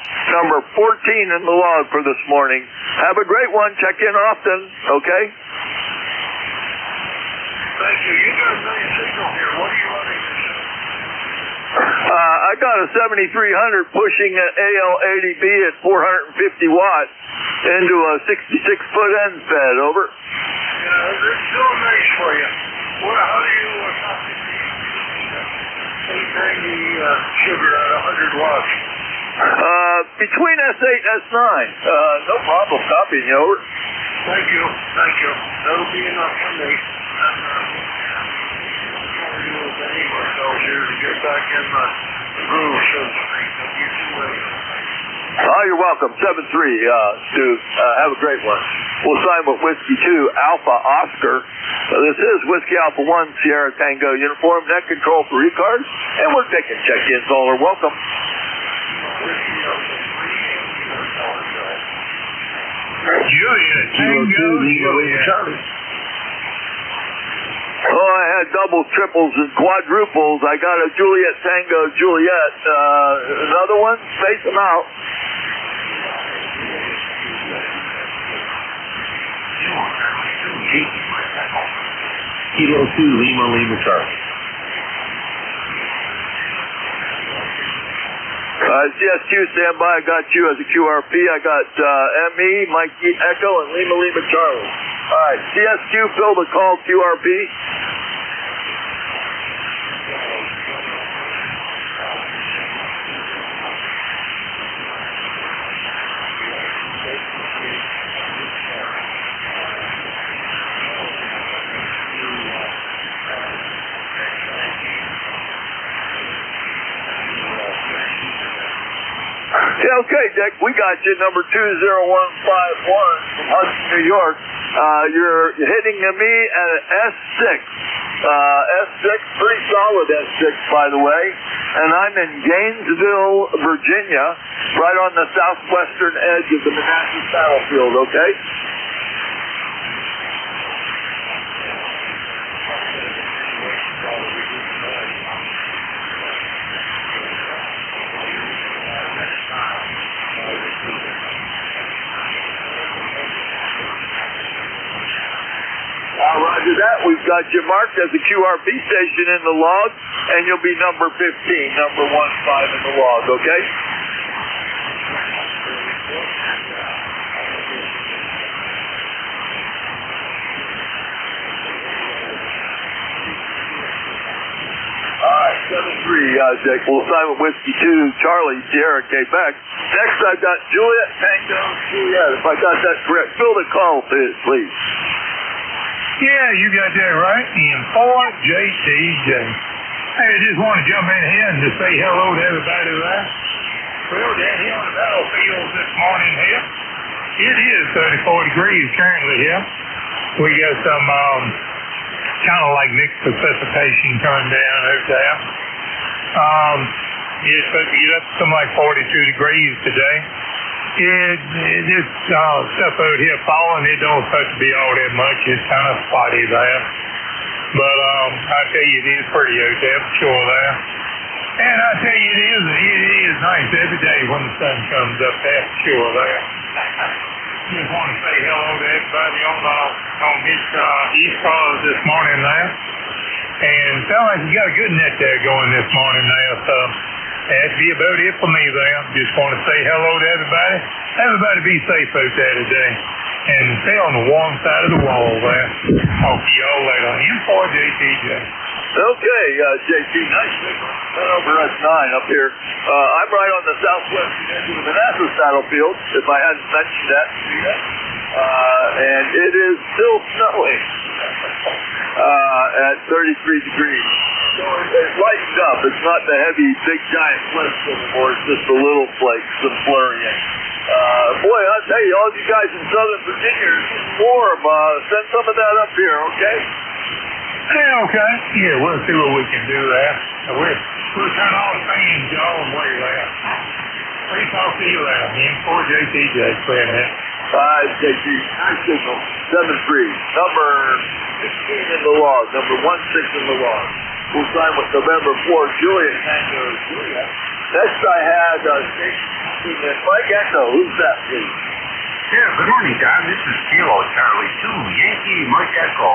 14 in the log for this morning. Have a great one. Check in often, okay? Thank you. You got a nice signal here. What are you running this? I got a 7300 pushing an AL80B at 450 watts into a 66-foot end fed, over. Yeah, it's still nice for you. How do you copy 890 sugar at 100 watts? Between S8 and S9. No problem copying you, over. Thank you. That'll be enough for me. Here to get back in the groove, so to speak. Oh, you're welcome. 7-3, Stu. Have a great one. We'll sign with Whiskey 2 Alpha Oscar. This is Whiskey Alpha 1 Sierra Tango uniform, net control for ECARS, and we're taking check-ins. All are welcome. Juliet, Juliet. Oh, I had doubles, triples, and quadruples. I got a Juliet Tango Juliet. Another one? Space them out. Kilo 2, Lima Charlie. CSQ, stand by. I got you as a QRP. I got ME, Mikey Echo, and Lima Charlie. All right, CSQ, fill the call QRP. Okay, Dick, we got you, number 20151 from Hudson, New York. You're hitting me at an S6. S6, pretty solid S6, by the way. And I'm in Gainesville, Virginia, right on the southwestern edge of the Manassas battlefield, okay? Roger that. We've got you marked as a QRP station in the log, and you'll be number 15, number 15 in the log, okay? All right, 7-3, Dick. We'll sign with Whiskey 2, Charlie, Sierra, Quebec. Next, I've got Juliet, Tango, Juliet, if I got that correct. Fill the call, please. Yeah, you got that right. In 4JTJ. Hey, I just want to jump in here and just say hello to everybody there. Well, down here on the battlefield this morning here, it is 34 degrees currently here. We got some kind of like mixed precipitation coming down over there. It's supposed to get up to something like 42 degrees today. This stuff out here falling, it don't supposed to be all that much. It's kind of spotty there. But I tell you, it is pretty out there for sure there. And I tell you, it is nice every day when the sun comes up there for sure there. Just want to say hello to everybody on this ECARS this morning there. And sound like you got a good net there going this morning there, so that'd be about it for me there. Just want to say hello to everybody. Everybody be safe out there today. And stay on the warm side of the wall there. Talk to y'all later. M4JTJ. Okay, JT, nice over S9 up here. I'm right on the southwest edge of the Manassas battlefield, if I hadn't mentioned that. And it is still snowing at 33 degrees. So it lightened up. It's not the heavy, big, giant flakes anymore. It's just the little flakes, some flurrying. Boy, I'll tell you, all you guys in Southern Virginia are warm. Send some of that up here, okay? Yeah, okay. Yeah, we'll see what we can do there. We'll turn all the fans y'all way there. Please talk to you later. M4JTJ, clear that. JT, nice signal. 7-3. Number 15 in the log. Number 16 in the log. We'll sign with November 4, Juliet. Tango, Juliet. Next I had Mike Echo. Who's that, please? Yeah, good morning, John. This is Kilo Charlie 2, Yankee Mike Echo.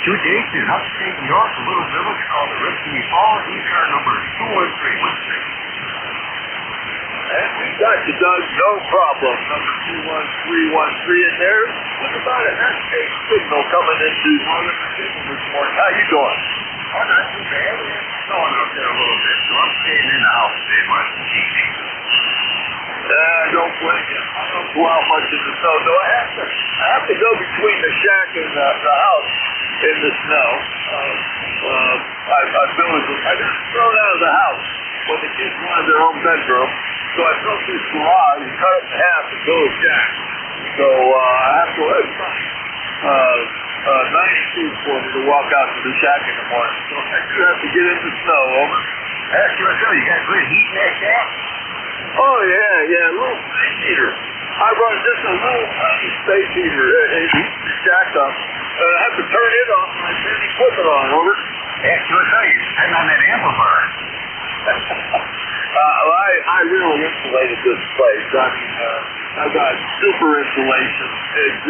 2 dates in upstate New York, a little village called the Risky Falls, ECAR number 21316. And we got you, Doug. No problem. Number 21313 in there. What about an S8 signal coming into Northern Virginia this morning? How you doing? Oh, not too bad. It's snowing up there a little bit, so I'm staying in the house today watching TV. Don't blame you. I don't go out much in the snow. So I have to go between the shack and the house in the snow. I've been thrown out of the house when the kids wanted their home bedroom. So I built this garage and cut it in half and built a shack. So I have to 90 feet for me to walk out to the shack in the morning. So I do have to get in the snow, over. Ask you, you got good heat in that shack? Oh, yeah, a little space heater. I run just a little tiny space heater. It heats the shack up. I have to turn it on when I turn the equipment on, over. Ask you, turn on that amplifier. I really insulated this place. I mean, I got super insulation.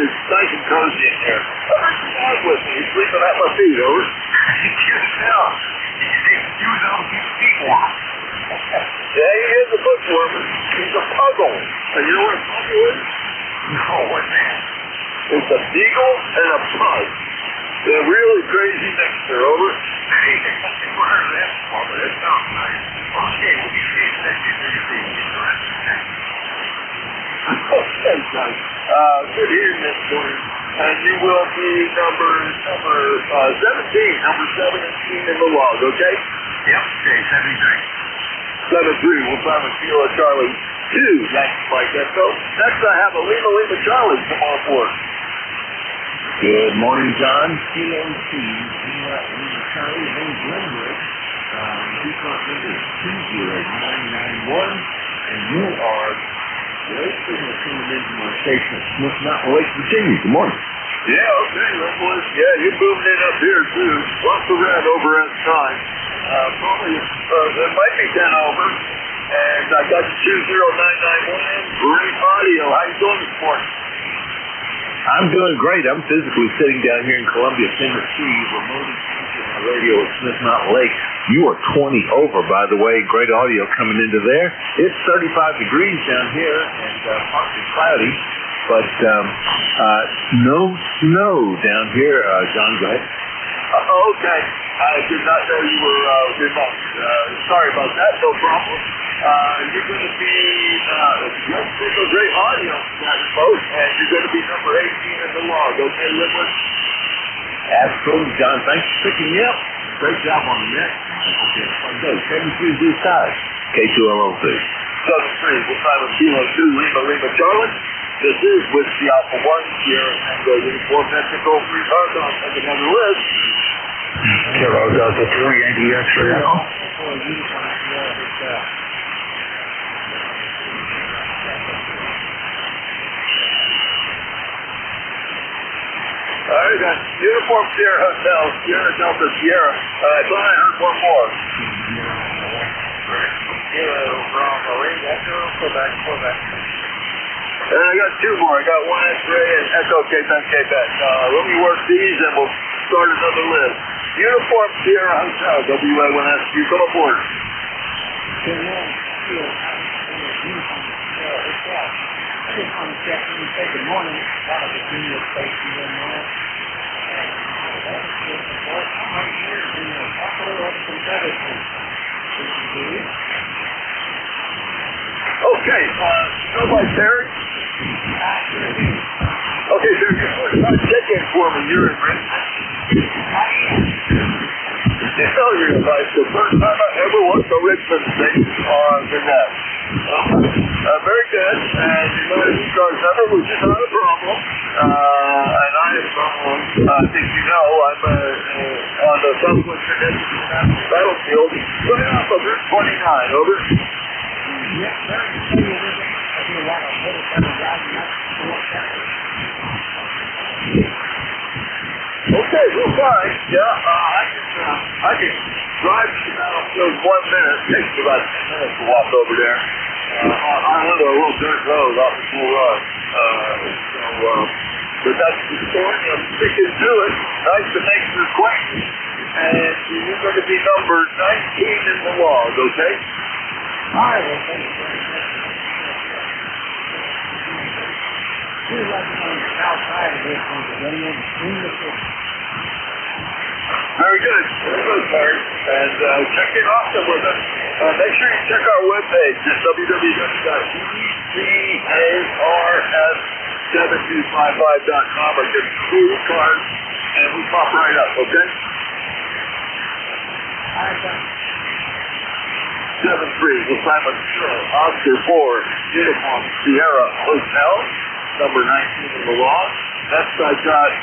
It's nice and cozy in here. Dog with me. He's sleeping at my feet, over. Yourself. You can take the shoes off and keep your feet warm. Yeah, he is a bookworm. He's a puggle. And you know what a puggle is? No, what's that? It's a beagle and a pug. They're a really crazy mixture, over. Hey, I've never heard of that before, but it sounds nice. Okay, we'll be safe. That's it. Get the rest of the time. Okay, Doug. Good hearing this morning. And you will be number 17. Number 17 in the log, okay? Yep, okay, 73. 7-3. We'll sign with Kilo Charlie Yankee Mike Echo. Next I have a Lima Charlie come on board. Good morning, John. COC, Charlie, name's Linwood. Default number is 20991, and you are great signal coming into my station at Smith Mountain Lake, Virginia. Good morning. Yeah, okay, Linwood. Yeah, you're moving in up here too. Lots of red over at the time. Probably, it might be 10 over. And I got you 20991. Great audio. How you doing this morning? I'm doing great. I'm physically sitting down here in Columbia, Tennessee, remoting my radio at Smith Mountain Lake. You are 20 over, by the way. Great audio coming into there. It's 35 degrees down here and partly cloudy, but no snow down here. John, go ahead. Okay. I did not know you were remote. Sorry about that. No problem. You're going to be a great audio that remote, and you're going to be number 18 in the log. Okay, Linwood? Absolutely, John. Thanks for picking me up. Great job on the net. Okay, fun day. 73 due size. K2LOC. 7-3. We'll sign with Kilo 2, Lima Charlie. This is with the Alpha 1 here and the uniform technical 3 cars on. Take another list. Kilo Delta 3, Yankee X-ray Echo. All right, then. Uniform Sierra Hotel, Sierra Delta Sierra. I thought I heard one more. Kilo Bravo 8, Echo, Quebec. And I got 2 more. I got 1 X-ray and Echo Quebec. Let me work these and we'll start another list. Uniform Sierra Hotel, WA1S. You come aboard. I just want to check in and say good morning. Out of the junior station in there. I'm right here in the Buffalo of Confederation. Okay, go by Terry. Okay, Terry, check in for me. You're in Richmond. You're right. The first time I ever worked a Richmond station on the net. Very good. And you know the ECARS number, which is not a problem. And I think you know, I'm on the Southwestern edge of the National Battlefield. Right off of Route 29, over. Yes, sir. I do a lot of motorcycle driving up to work out. Okay, we're fine. Yeah, I can drive to the battlefield 1 minute. It takes me about 10 minutes to walk over there. I live on a little dirt road off the Bull Run. But that's the story. I'm sticking to it. Nice to make your acquaintance. And you're going to be number 19 in the log, okay? All right, well, thank you very much. You're working on the south side of this one, Virginia, between the two. Very good, Terry. And check in often with us. Make sure you check our webpage at www.ECARS7255.com or just Google ECARS, and we pop right up, okay? All right, sir. 7-3, we'll sign with Oscar 4, Uniform Sierra Hotel, number 19 in the log. Next I got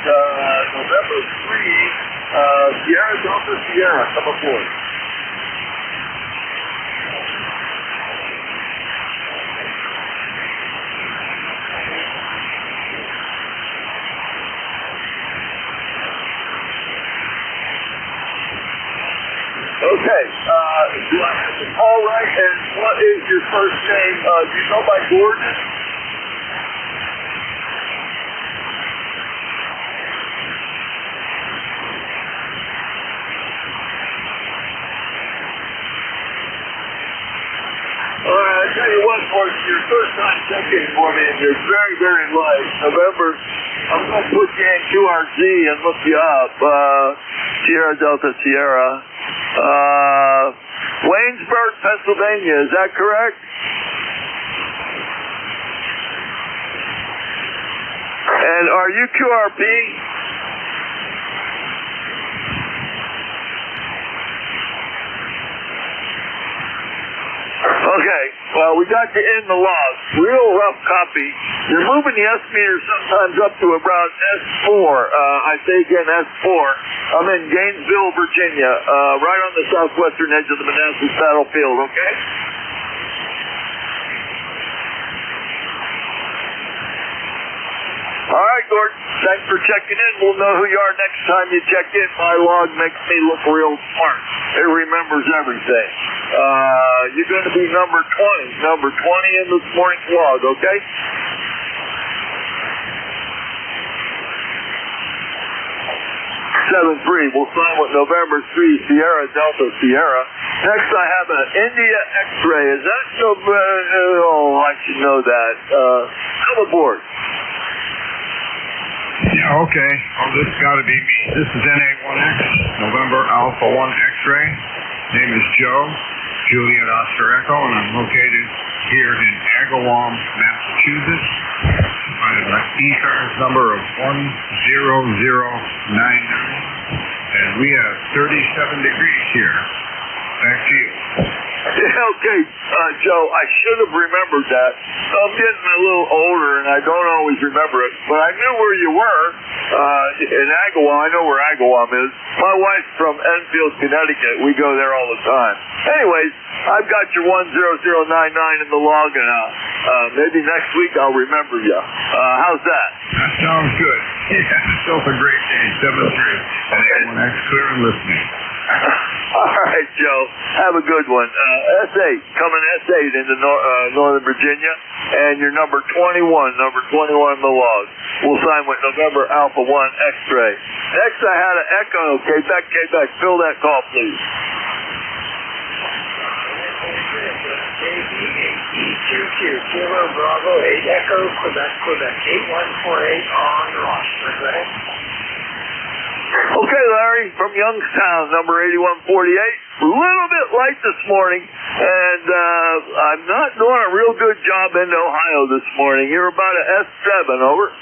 November 3, Sierra Delta Sierra, come aboard. Okay, do I have the call right? And what is your first name? Do you go by Gordon? I tell you what, Gordon, your first time checking for me, and you're very, very light. November, I'm going to put you in QRZ and look you up. Sierra Delta Sierra. Waynesburg, Pennsylvania, is that correct? And are you QRP? Okay, well, we got you in the log. Real rough copy. You're moving the S meter sometimes up to around S4. I say again, S4. I'm in Gainesville, Virginia, right on the southwestern edge of the Manassas battlefield, okay? All right, Gordon. Thanks for checking in. We'll know who you are next time you check in. My log makes me look real smart. It remembers everything. You're going to be number 20. Number 20 in this morning's log, okay? 7-3. We'll sign with November 3, Sierra Delta Sierra. Next, I have an India X-ray. Is that I should know that. Come aboard. Yeah, okay. Well, this has got to be me. This is NA1X, November Alpha 1 X-ray. Name is Joe, Juliet Oscar Echo, and I'm located here in Agawam, Massachusetts. I have an ECARS number of 10099, and we have 37 degrees here. Back to you. Okay, Joe, I should have remembered that. I'm getting a little older, and I don't always remember it, but I knew where you were in Agawam. I know where Agawam is. My wife's from Enfield, Connecticut. We go there all the time. Anyways, I've got your 10099 in the log, and maybe next week I'll remember you. How's that? That sounds good. Yeah, it's still a great day, 7-3. And everyone clear and listening. All right, Joe. Have a good one. S8, coming S8 into Northern Virginia, and you're number 21 in the log. We'll sign with November Alpha 1 X-ray. Next, I had an Echo, Quebec. Fill that call, please. JB8E22, Kilo Bravo 8 Echo, Quebec, 8148 on the roster. Go ahead. Okay, Larry, from Youngstown, number 8148. A little bit light this morning, and I'm not doing a real good job in Ohio this morning. You're about an S7, over.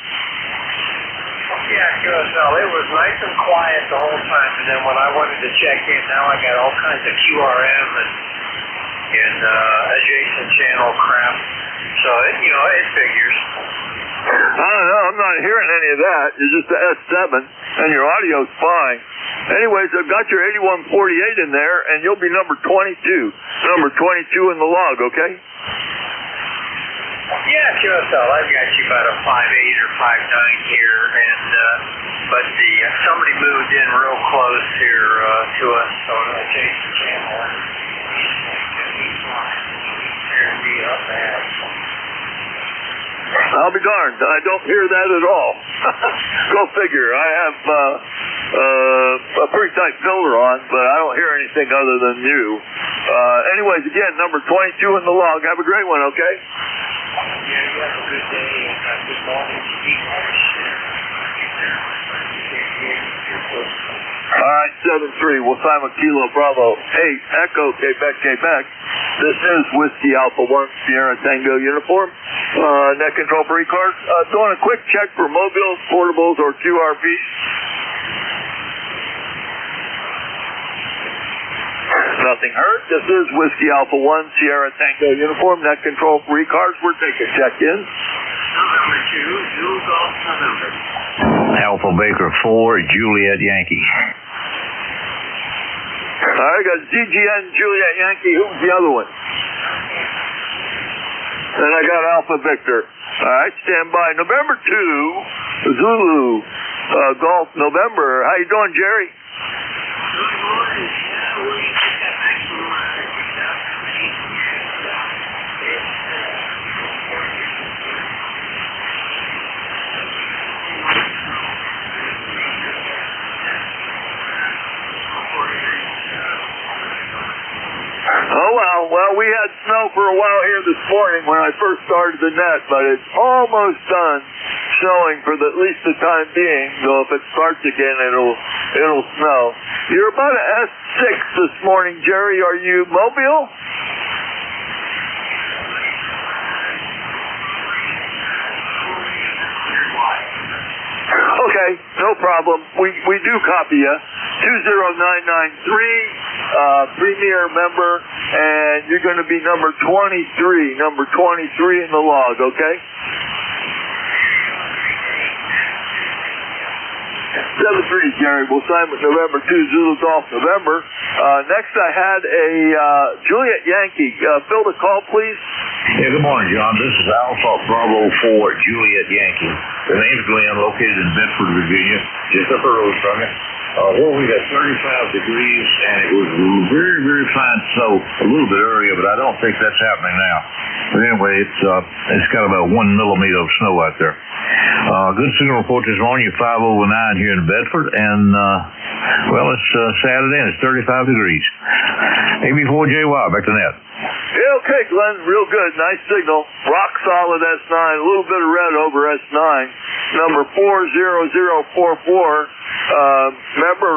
Yeah, QSL. It was nice and quiet the whole time, and then when I wanted to check in, now I got all kinds of QRM and adjacent channel crap. So, it figures. I don't know. I'm not hearing any of that. You're just the S7, and your audio's fine. Anyways, I've got your 8148 in there, and you'll be number 22. Number 22 in the log, okay? Yeah, QSL. I've got you about a 5'8 or 5'9 here, and but somebody moved in real close here to us on an adjacent channel, and tearing me up bad. I'll be darned. I don't hear that at all. Go figure. I have a pretty tight filter on, but I don't hear anything other than you. Anyways, again, number 22 in the log. Have a great one, okay? Yeah, you have a good day, and good morning to ECARS. All right, 7-3. We'll sign with Kilo Bravo 8 Echo, Quebec. This is Whiskey Alpha 1 Sierra Tango uniform. Net control for ECARS. Doing a quick check for mobiles, portables, or QRVs. Nothing heard. This is Whiskey Alpha 1 Sierra Tango uniform. Net control for ECARS. We're taking check-in. November 2, Zulu Golf November. Alpha Baker 4, Juliet Yankee. All right, got ZGN Juliet Yankee. Who's the other one? And I got Alpha Victor. All right, stand by. November 2, Zulu Golf November. How you doing, Jerry? Good morning. Yeah, we just got back from Well, we had snow for a while here this morning when I first started the net, but it's almost done snowing for at least the time being. So if it starts again, it'll snow. You're about an S6 this morning, Jerry. Are you mobile? Okay, no problem. We do copy you. 20993, Premier member, and you're going to be number 23 in the log, okay? 7-3, Gary. We'll sign with November 2, Zulu Golf November. Next I had a Juliet Yankee. Fill the call, please. Yeah, good morning, John. This is Alpha Bravo 4 Juliet Yankee. The name's Glenn, located in Bedford, Virginia, just up the road from you. We got 35 degrees, and it was very, very fine snow a little bit earlier, but I don't think that's happening now. But anyway, it's got about 1 millimeter of snow out there. Good signal report this morning. You're 5 over 9 here in Bedford, and it's Saturday and it's 35 degrees. AB4JY, back to net. Yeah, okay, Glenn. Real good. Nice signal. Rock solid S9. A little bit of red over S9. Number 40044.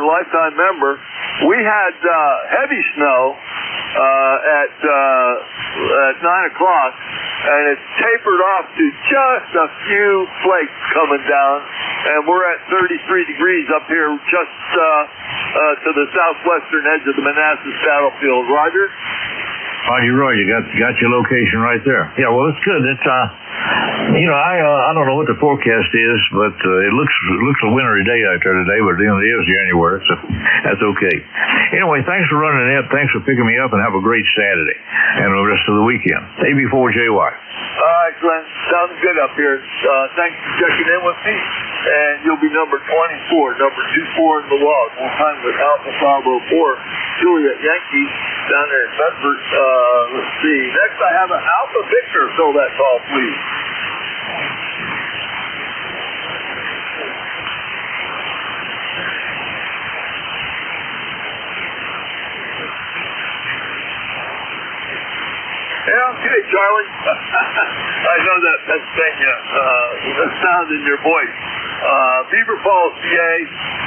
Lifetime member. We had heavy snow at 9 o'clock, and it's tapered off to just a few flakes coming down, and we're at 33 degrees up here just to the southwestern edge of the Manassas battlefield. Roger? Roger, got your location right there. Yeah, well, it's good. It's I don't know what the forecast is, but it looks a wintry day out there today, but it is January, so that's okay. Anyway, thanks for running it. Thanks for picking me up, and have a great Saturday and the rest of the weekend. AB4JY. All right, Glenn. Sounds good up here. Thanks for checking in with me, and you'll be number 24, number 24 in the log. We'll time with Alpha Bravo 4, Juliet Yankee, down there in Bedford. Let's see. Next, I have an Alpha Victor. Fill that call, please. Yeah, okay, Charlie. I know that Pennsylvania sound in your voice. Beaver Falls, PA,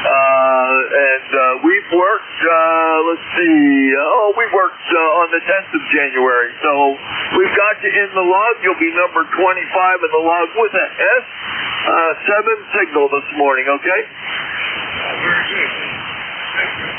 and we've worked, we worked on the 10th of January, so we've got you in the log. You'll be number 25 in the log with a S7 signal this morning, okay? Very good. Thank you.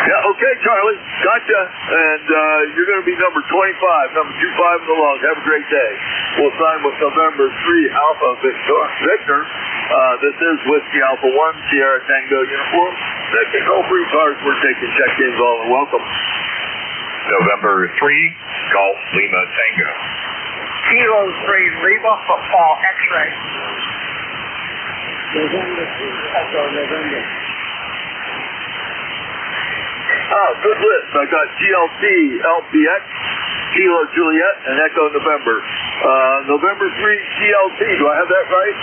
Yeah, okay, Charlie. Gotcha. And you're going to be number 25, number 25 in the log. Have a great day. We'll sign with November 3, Alpha Victor. This is Whiskey Alpha 1, Sierra Tango uniform. Next, all free cars we're taking check-ins all and welcome. November 3, Golf Lima Tango. Kilo 3, Lima Football X-ray. November 2, Echo November. Good list. I got GLT, LPX, Kilo Juliet, and Echo November. November 3, GLT. Do I have that right?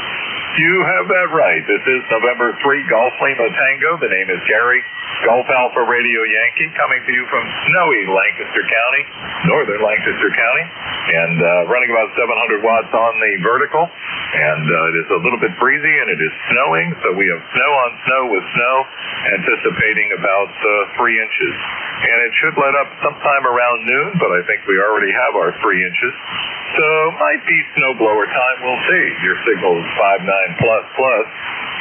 You have that right. This is November 3, Golf Lima Tango. The name is Gary. Golf Alpha Radio Yankee, coming to you from snowy Lancaster County, northern Lancaster County, and running about 700 watts on the vertical. And it is a little bit breezy, and it is snowing, so we have snow on snow with snow, anticipating about 3 inches. And it should let up sometime around noon, but I think we already have our 3 inches. So might be snowblower time, we'll see. Your signal is 59++.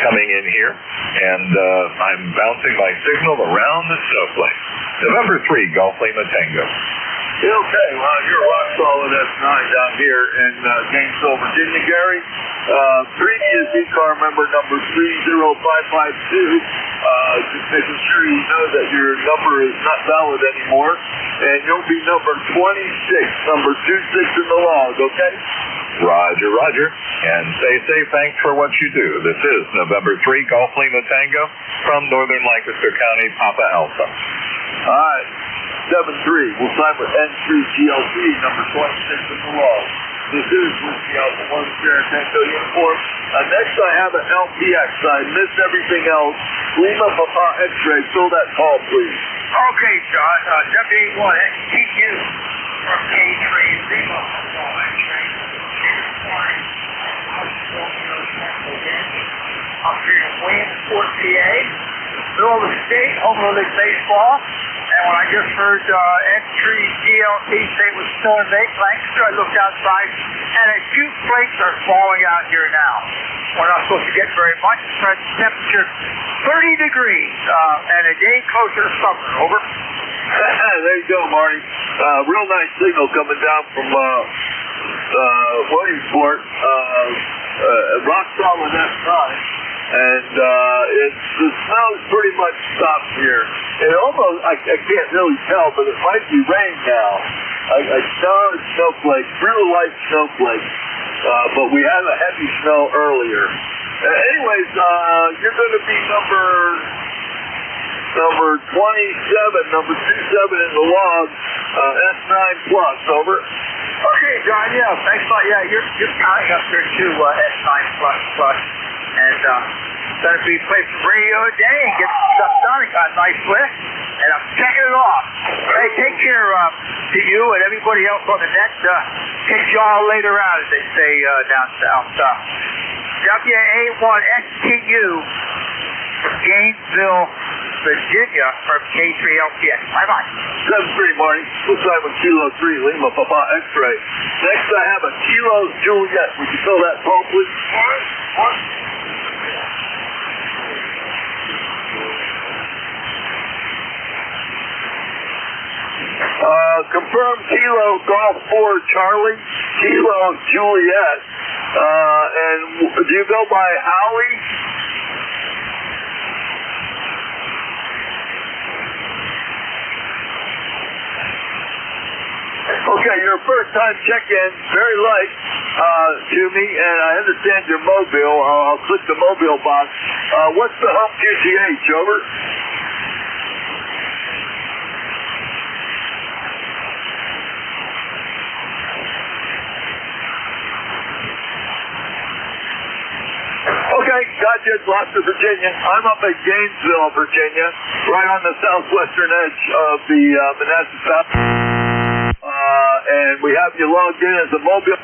Coming in here, and I'm bouncing my signal around the snowflake. November 3, Golf Lima Tango. Okay, well, you're rock solid S9 down here in Gainesville, Virginia, Gary. Previous ECAR member number 30552. Just making sure you know that your number is not valid anymore, and you'll be number 26, number 26 in the log, okay? Roger, Roger. And stay safe. Thanks for what you do. This is November 3, Golf Lima Tango from northern Lancaster County, Papa Alpha. All right. 7-3. We'll sign with N3 GLP, number 26 in the log. This is Whiskey Alpha 1 Sierra Tango uniform. Next I have an LPX. I missed everything else. Lima Papa X-ray. Fill that call, please. Okay, John. W81 NJ2US from K3 Lima Papa X-ray. Up here in Williamsport, PA. Middle of the state, home of League Baseball. And when I just heard entry GLT say it was snowing late Lancaster, I looked outside, and a few flakes are falling out here now. We're not supposed to get very much. Present temperature 30 degrees, and a day closer to summer. Over. There you go, Marty. Real nice signal coming down from Williamsport. Rock solid S9. And the snow's pretty much stopped here. It almost, I can't really tell, but it might be rain now. I saw snowflakes, real light snowflakes, but we had a heavy snow earlier. Anyways, you're going to be number 27, number 27 in the log, S9 plus, over. Okay, John, yeah, thanks a lot. Yeah, you're counting up there too, S9 plus. And gonna be playing some radio today and get stuff done. It got a nice lift, and I'm checking it off. Hey, take care to you and everybody else on the net. Catch y'all later out, as they say down south. WA1STU from Gainesville, Virginia, from K3LPX. Bye-bye. 7-3, Marty. Full time with Kilo 3, Lima Papa X-ray. Next I have a Kilo Juliet. Would you fill that phone, please? What? Confirm Kilo Golf 4 Charlie, Kilo Juliet, and do you go by Howie? Okay, you're a first-time check-in, very light to me, and I understand your mobile. I'll click the mobile box. What's the home QTH, over? Okay, gotcha. It's Gloucester, Virginia. I'm up at Gainesville, Virginia, right on the southwestern edge of the Manassas Valley. And we have you logged in as a mobile.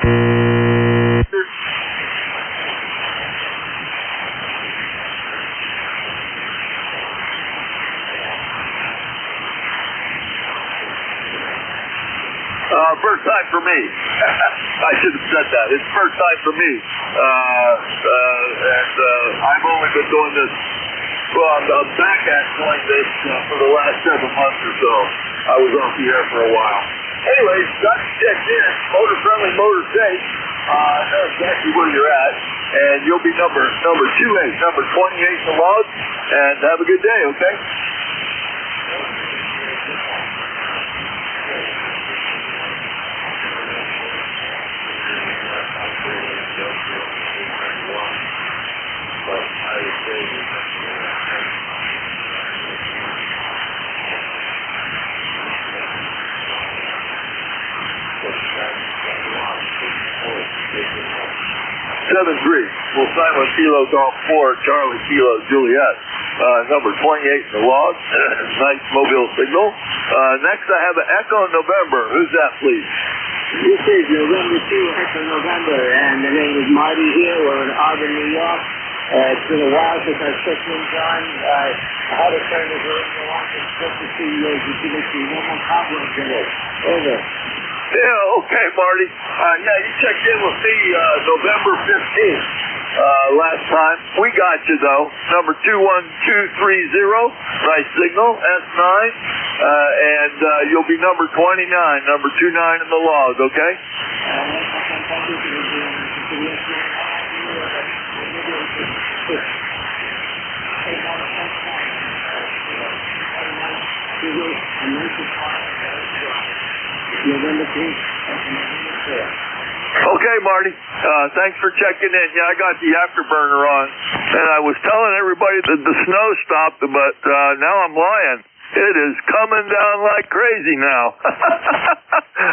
First time for me. I should have said that. It's first time for me. And I've only been doing this, well, I'm back at doing this for the last 7 months or so. I was off the air for a while. Anyways, got you checked in. Motor friendly, motor safe. Know exactly where you're at. And you'll be number 28, number 28 in the log. And have a good day, okay? 7-3. We'll sign with Kilo Golf 4, Charlie Kilo Juliet. Number 28 in the log. Nice mobile signal. Next I have an Echo November. Who's that, please? This is November 2, Echo November, and the name is Marty here. We're in Auburn, New York. It's been a while since I checked in, John. I had to turn this radio on and check to see if you can see no more problems in it. Over. Yeah, okay, Marty. Yeah, you checked in with me November 15th last time. We got you, though. Number 21230. Nice signal, S9. And you'll be number 29, number 29 in the log, okay? Okay, Marty. Thanks for checking in. Yeah, I got the afterburner on, and I was telling everybody that the snow stopped, but now I'm lying. It is coming down like crazy now.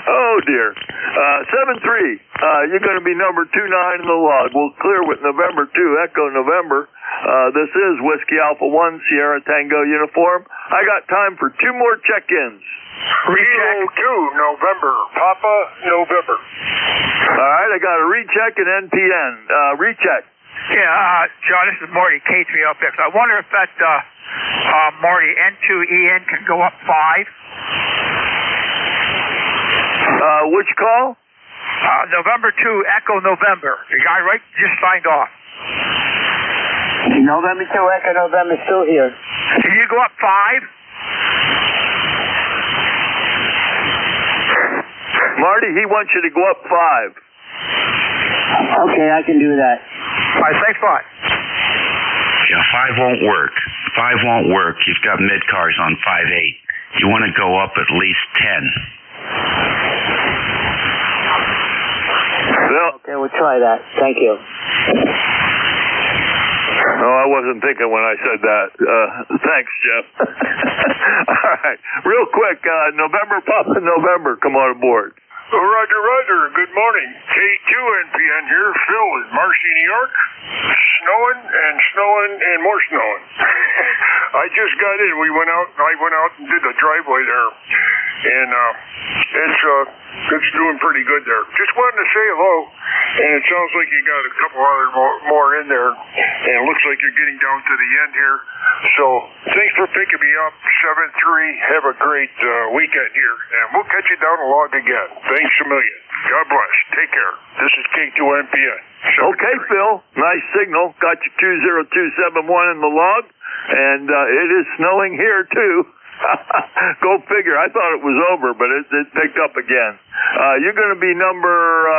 Oh, dear. 7-3. You're going to be number 29 in the log. We'll clear with November 2, Echo November. This is Whiskey Alpha 1, Sierra Tango uniform. I got time for 2 more check-ins. Recheck 2, November. Papa, November. All right, I got a recheck and NPN. Recheck. Yeah, John, this is Marty K3LPX. I wonder if that, Marty, N2EN can go up 5? Which call? November 2, Echo November. The guy just signed off. November 2, Echo November, still here. Can you go up 5? Marty, he wants you to go up 5. Okay, I can do that. All right, thanks a lot. Yeah, 5 won't work. 5 won't work. You've got mid-cars on 5-8. You want to go up at least 10. Bill? Okay, we'll try that. Thank you. No, I wasn't thinking when I said that. Thanks, Jeff. All right. Real quick, November, Papa November, come on aboard. Roger, Roger. Good morning. K2 NPN here. Phil in Marcy, New York. Snowing and more snowing. I just got in. I went out and did the driveway there. And it's doing pretty good there. Just wanted to say hello. And it sounds like you got a couple other more in there. And it looks like you're getting down to the end here. So thanks for picking me up. 7-3. Have a great weekend here. And we'll catch you down the log again. Thanks a million. God bless. Take care. This is K2NPN. Okay, Phil. Nice signal. Got you 20271 in the log. And it is snowing here, too. Go figure. I thought it was over, but it picked up again. You're going to be number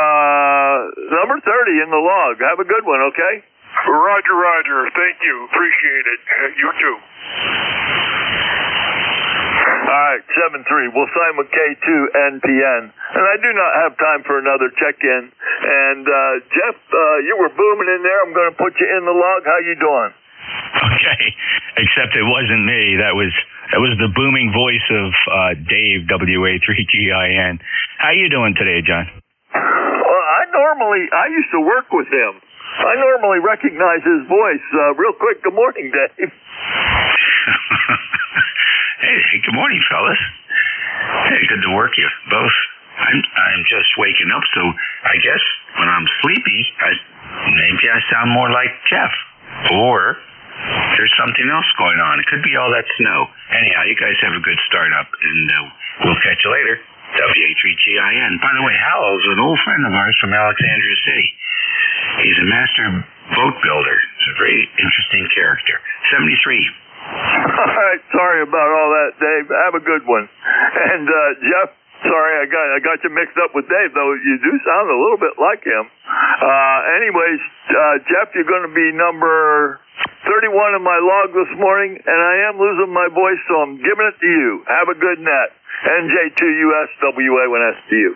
30 in the log. Have a good one, okay? Roger, Roger. Thank you. Appreciate it. You too. All right, 7-3. We'll sign with K2 NPN. And I do not have time for another check-in. And, Jeff, you were booming in there. I'm going to put you in the log. How you doing? Okay, except it wasn't me. That was the booming voice of Dave, WA3GIN. How you doing today, John? Well, I used to work with him. I normally recognize his voice. Real quick, good morning, Dave. Hey, good morning, fellas. Hey, good to work you both. I'm just waking up, so I guess when I'm sleepy, maybe I sound more like Jeff. Or there's something else going on. It could be all that snow. Anyhow, you guys have a good start up, and we'll catch you later. WA3GIN. By the way, Howell's an old friend of ours from Alexandria City. He's a master boat builder. He's a very interesting character. 73. All right, sorry about all that, Dave. Have a good one. And Jeff, sorry I got you mixed up with Dave, though you do sound a little bit like him. Anyways, Jeff, you're going to be number 31 in my log this morning, and I am losing my voice, so I'm giving it to you. Have a good net. NJ2US WA1S to you.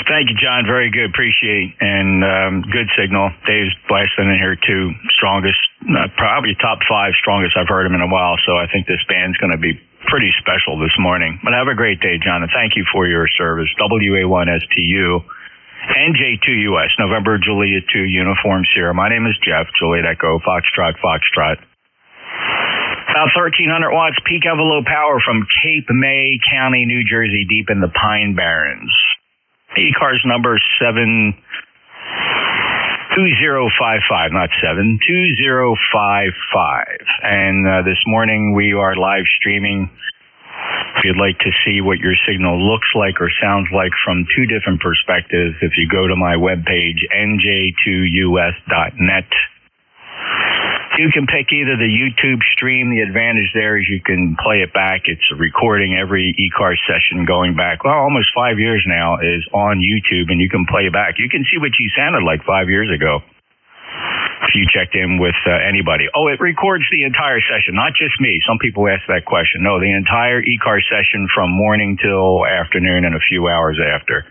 Thank you, John. Very good. Appreciate. And good signal. Dave's blasting in here too. Strongest, probably top 5 strongest I've heard him in a while. So I think this band's going to be pretty special this morning. But have a great day, John, and thank you for your service. WA1STU, NJ2US, November Juliet 2 Uniform Sierra. My name is Jeff, Juliet Echo, Foxtrot, Foxtrot. About 1,300 watts peak envelope power from Cape May County, New Jersey, deep in the Pine Barrens. ECARS number 72055, not 72055. And this morning we are live streaming. If you'd like to see what your signal looks like or sounds like from 2 different perspectives, if you go to my webpage, NJ2US.net, you can pick either the YouTube stream. The advantage there is you can play it back. It's a recording. Every ECARS session going back, well, almost 5 years now, is on YouTube, and you can play back. You can see what you sounded like 5 years ago if you checked in with anybody. Oh, it records the entire session, not just me. Some people ask that question. No, the entire ECARS session from morning till afternoon and a few hours after.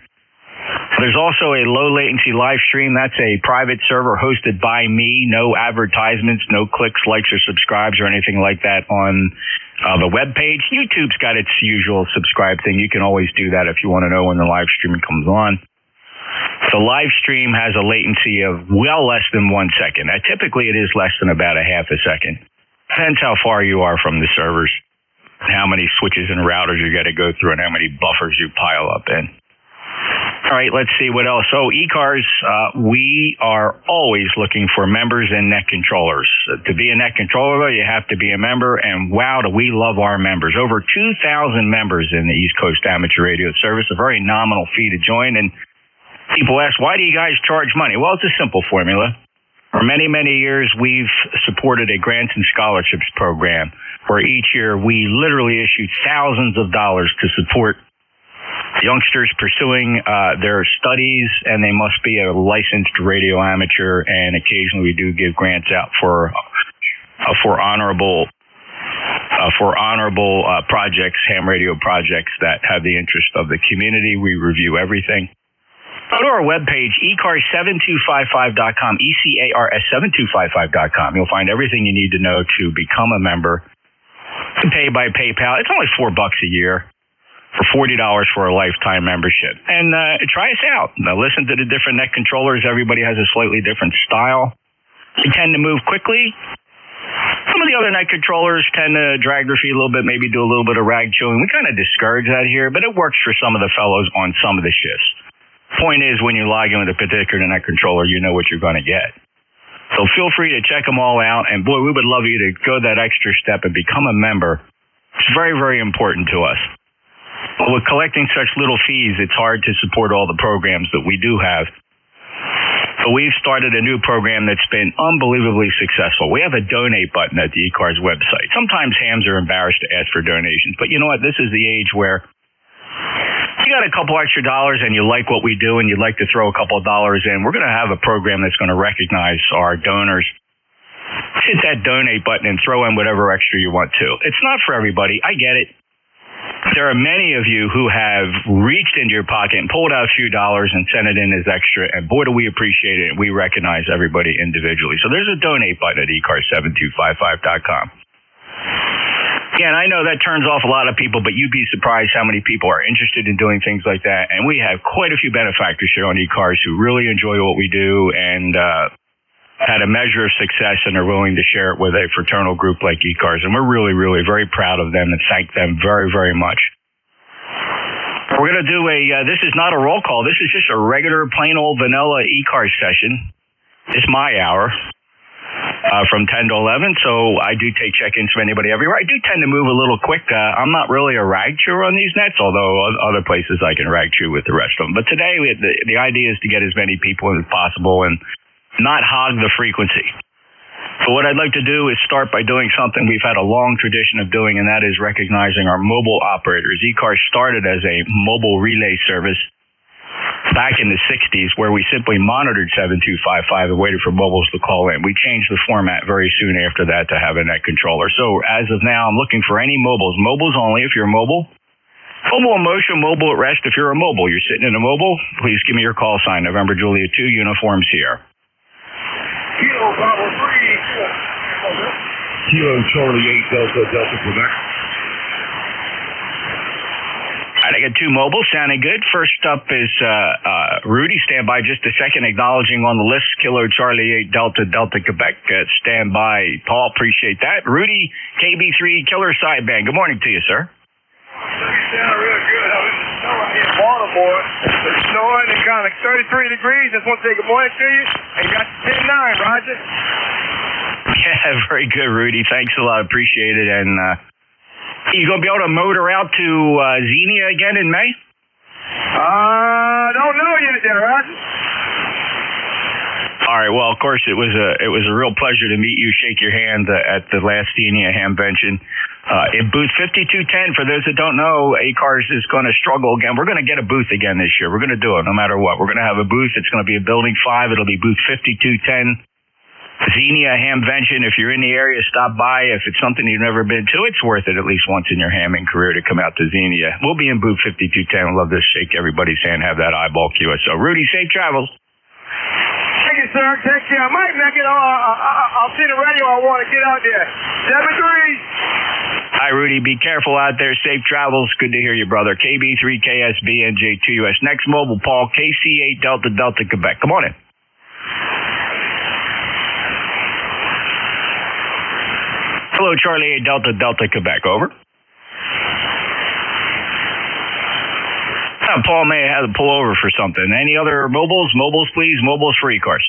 There's also a low latency live stream. That's a private server hosted by me. No advertisements, no clicks, likes, or subscribes or anything like that on the web page. YouTube's got its usual subscribe thing. You can always do that if you want to know when the live stream comes on. The live stream has a latency of well less than 1 second. Typically, it is less than about a half a second. Depends how far you are from the servers, how many switches and routers you got to go through, and how many buffers you pile up in. All right, let's see what else. So ECARS, we are always looking for members and net controllers. To be a net controller, you have to be a member, and wow, do we love our members. Over 2,000 members in the East Coast Amateur Radio Service, a very nominal fee to join. And people ask, why do you guys charge money? Well, it's a simple formula. For many, many years, we've supported a grants and scholarships program where each year we literally issue thousands of dollars to support youngsters pursuing their studies, and they must be a licensed radio amateur. And occasionally, we do give grants out for honorable projects, ham radio projects that have the interest of the community. We review everything. Go to our webpage, ECARS7255.com, ECARS7255.com. You'll find everything you need to know to become a member. You can pay by PayPal. It's only $4 a year for $40 for a lifetime membership. And try us out. Now, listen to the different net controllers. Everybody has a slightly different style. They tend to move quickly. Some of the other net controllers tend to drag their feet a little bit, maybe do a little bit of rag chewing. We kind of discourage that here, but it works for some of the fellows on some of the shifts. Point is, when you log in with a particular net controller, you know what you're going to get. So feel free to check them all out. And boy, we would love you to go that extra step and become a member. It's very, very important to us. But with collecting such little fees, it's hard to support all the programs that we do have. So we've started a new program that's been unbelievably successful. We have a donate button at the ECARS website. Sometimes hams are embarrassed to ask for donations, but you know what? This is the age where you got a couple extra dollars and you like what we do and you'd like to throw a couple of dollars in. We're going to have a program that's going to recognize our donors. Hit that donate button and throw in whatever extra you want to. It's not for everybody. I get it. There are many of you who have reached into your pocket and pulled out a few dollars and sent it in as extra, and boy, do we appreciate it, and we recognize everybody individually. So there's a donate button at ECARS7255.com. Again, I know that turns off a lot of people, but you'd be surprised how many people are interested in doing things like that, and we have quite a few benefactors here on ECARS who really enjoy what we do and had a measure of success and are willing to share it with a fraternal group like ECARS. And we're really, really very proud of them and thank them very, very much. We're going to do this is not a roll call. This is just a regular, plain old vanilla ECARS session. It's my hour from 10 to 11. So I do take check-ins from anybody everywhere. I do tend to move a little quick. I'm not really a rag chewer on these nets, although other places I can rag chew with the rest of them. But today, the idea is to get as many people as possible and not hog the frequency. So what I'd like to do is start by doing something we've had a long tradition of doing, and that is recognizing our mobile operators. ECARS started as a mobile relay service back in the 60s where we simply monitored 7255 and waited for mobiles to call in. We changed the format very soon after that to have a net controller. So as of now, I'm looking for any mobiles. Mobiles only if you're mobile. Mobile in motion, mobile at rest if you're a mobile. You're sitting in a mobile, please give me your call sign. November Juliet 2, uniforms here. Kilo Bravo 3. Kilo Charlie 8 Delta Delta Quebec. All right, I got two mobiles sounding good. First up is Rudy. Stand by just a second. Acknowledging on the list, Kilo Charlie 8 Delta Delta Quebec. Stand by. Paul, appreciate that. Rudy, KB3 Killer Sideband. Good morning to you, sir. Sound real good. I was snowing here in Baltimore. It's snowing. It's kind of like 33 degrees. Just want to say good morning to you. And you got the 10-9, Roger. Yeah, very good, Rudy. Thanks a lot. Appreciate it. And you going to be able to motor out to Xenia again in May? Don't know yet there, Roger. All right. Well, of course, it was a real pleasure to meet you, shake your hand at the last Xenia Hamvention. In booth 5210, for those that don't know, ECARS is going to struggle again. We're going to get a booth again this year. We're going to do it no matter what. We're going to have a booth. It's going to be a Building 5. It'll be booth 5210. Xenia Hamvention. If you're in the area, stop by. If it's something you've never been to, it's worth it at least once in your hamming career to come out to Xenia. We'll be in booth 5210. We'd love to shake everybody's hand, have that eyeball QSO. Rudy, safe travels. Thank you, sir. Take care. I might make it. I'll see the radio. I want to get out there. 7-3. Hi, Rudy. Be careful out there. Safe travels. Good to hear you, brother. KB3KSB NJ2US. Next mobile, Paul. KC8 Delta Delta Quebec. Come on in. Hello, Charlie 8 Delta Delta Quebec. Over. Paul may have to pull over for something. Any other mobiles? Mobiles, please. Mobiles for ECARS.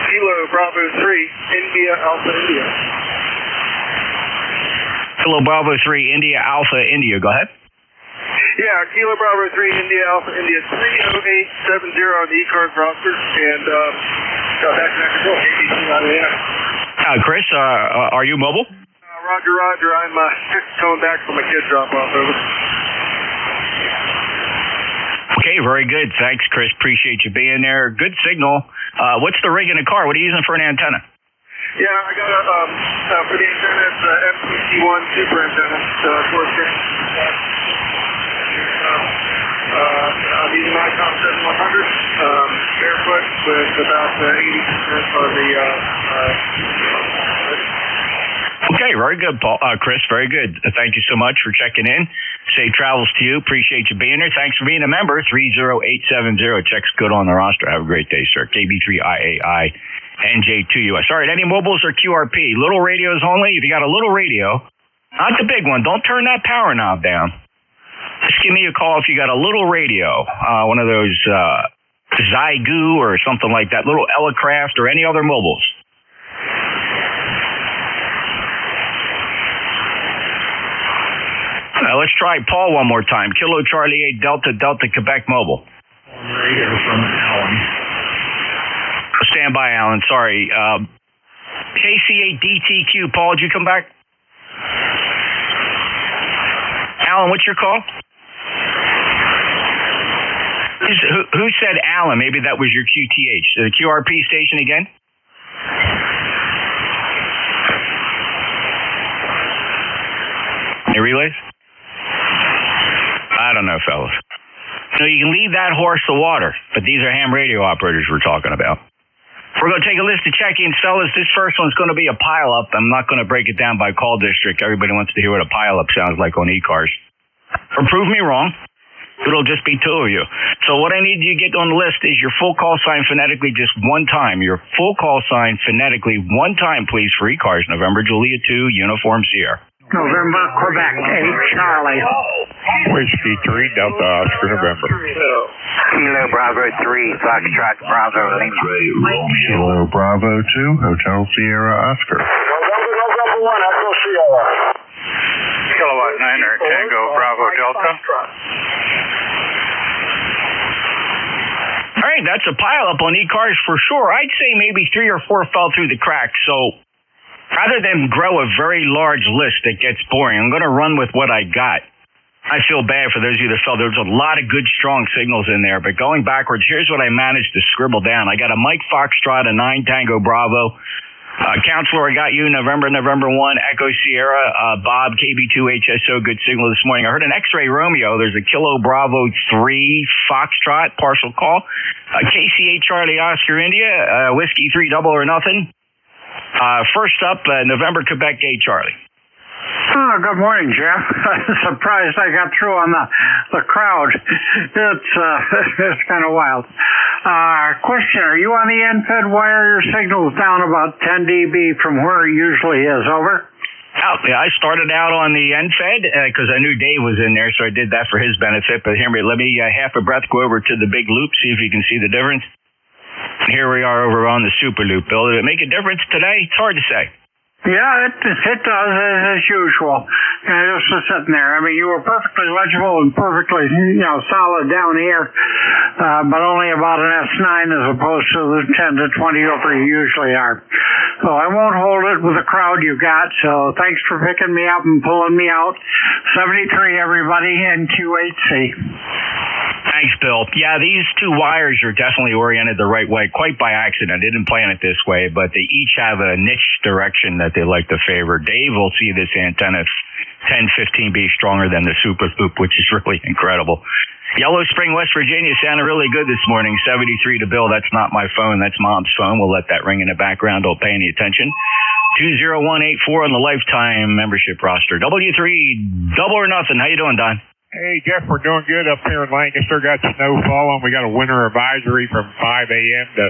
Kilo Bravo 3, India Alpha India. Kilo Bravo 3, India Alpha India. Go ahead. Yeah, Kilo Bravo 3, India Alpha India, 30870 on the ECARS roster, and back to control. Chris, are you mobile? Roger. I'm coming back from a kid drop off. Over. Okay, very good. Thanks, Chris. Appreciate you being there. Good signal. What's the rig in the car? What are you using for an antenna? Yeah, I got for the antenna, it's MCC1 super antenna, 4K. I'm using my Icom 7100, barefoot with about 80% on the Okay, very good, Paul. Chris, very good. Thank you so much for checking in. Safe travels to you. Appreciate you being there. Thanks for being a member. 30870. Check's good on the roster. Have a great day, sir. KB3IAI NJ2US. All right, any mobiles or QRP? Little radios only. If you got a little radio, not the big one, don't turn that power knob down. Just give me a call if you got a little radio, one of those Zygu or something like that, little Elecraft or any other mobiles. Let's try Paul one more time. Kilo Charlie 8 Delta Delta Quebec Mobile. Radio from Alan. Stand by, Alan. Sorry. KC8 DTQ. Paul, did you come back? Alan, what's your call? Who said Alan? Maybe that was your QTH. The QRP station again? Any relays? I don't know, fellas. So you can leave that horse to water, but these are ham radio operators we're talking about. We're going to take a list of check-ins, fellas. This first one's going to be a pile-up. I'm not going to break it down by call district. Everybody wants to hear what a pile-up sounds like on ECARS. Or prove me wrong. It'll just be two of you. So what I need you to get on the list is your full call sign phonetically just one time. Your full call sign phonetically one time, please, for ECARS. November, Julia 2, Uniform Sierra. November, Quebec, 8, Charlie. Whiskey 3, Delta Oscar, November. Kilo Bravo 3, Foxtrot Bravo Lima. Kilo Bravo 2, Hotel Sierra Oscar. November 1, Echo Sierra. Kilowatt 9 Tango Bravo Delta. All right, that's a pileup on ECARS for sure. I'd say maybe 3 or 4 fell through the cracks. So rather than grow a very large list that gets boring, I'm going to run with what I got. I feel bad for those of you that fell. There's a lot of good, strong signals in there. But going backwards, here's what I managed to scribble down. I got a Mike Foxtrot, a 9 Tango Bravo. Counselor, I got you, November 1, Echo Sierra, Bob, KB2HSO, good signal this morning. I heard an X-Ray Romeo. There's a Kilo Bravo 3 Foxtrot, partial call. KC8 Charlie Oscar India, Whiskey 3 double or nothing. First up, November Quebec 8 Charlie. Oh, good morning, Jeff. Surprised I got through on the crowd. It's kind of wild. Question, are you on the NFED wire? Your signal's down about 10 dB from where it usually is. Over. Yeah, I started out on the NFED because I knew Dave was in there, so I did that for his benefit. But Henry, let me half a breath go over to the big loop, see if you can see the difference. And here we are over on the super loop. Bill, did it make a difference today? It's hard to say. Yeah, it does, as usual. Just sitting there. I mean, you were perfectly legible and perfectly, solid down here, but only about an S9 as opposed to the 10 to 20 over you usually are. So I won't hold it with the crowd you got, so thanks for picking me up and pulling me out. 73, everybody, and QHC. Thanks, Bill. Yeah, these two wires are definitely oriented the right way, quite by accident. I didn't plan it this way, but they each have a niche direction that they like to favor. Dave will see this antenna 10, 15 B stronger than the super loop, which is really incredible. Yellow Spring, West Virginia sounded really good this morning. 73 to Bill. That's not my phone. That's Mom's phone. We'll let that ring in the background. Don't pay any attention. 20184 on the lifetime membership roster. W3, double or nothing. How you doing, Don? Hey, Jeff, we're doing good up here in Lancaster. Got snow falling. We got a winter advisory from 5 a.m. to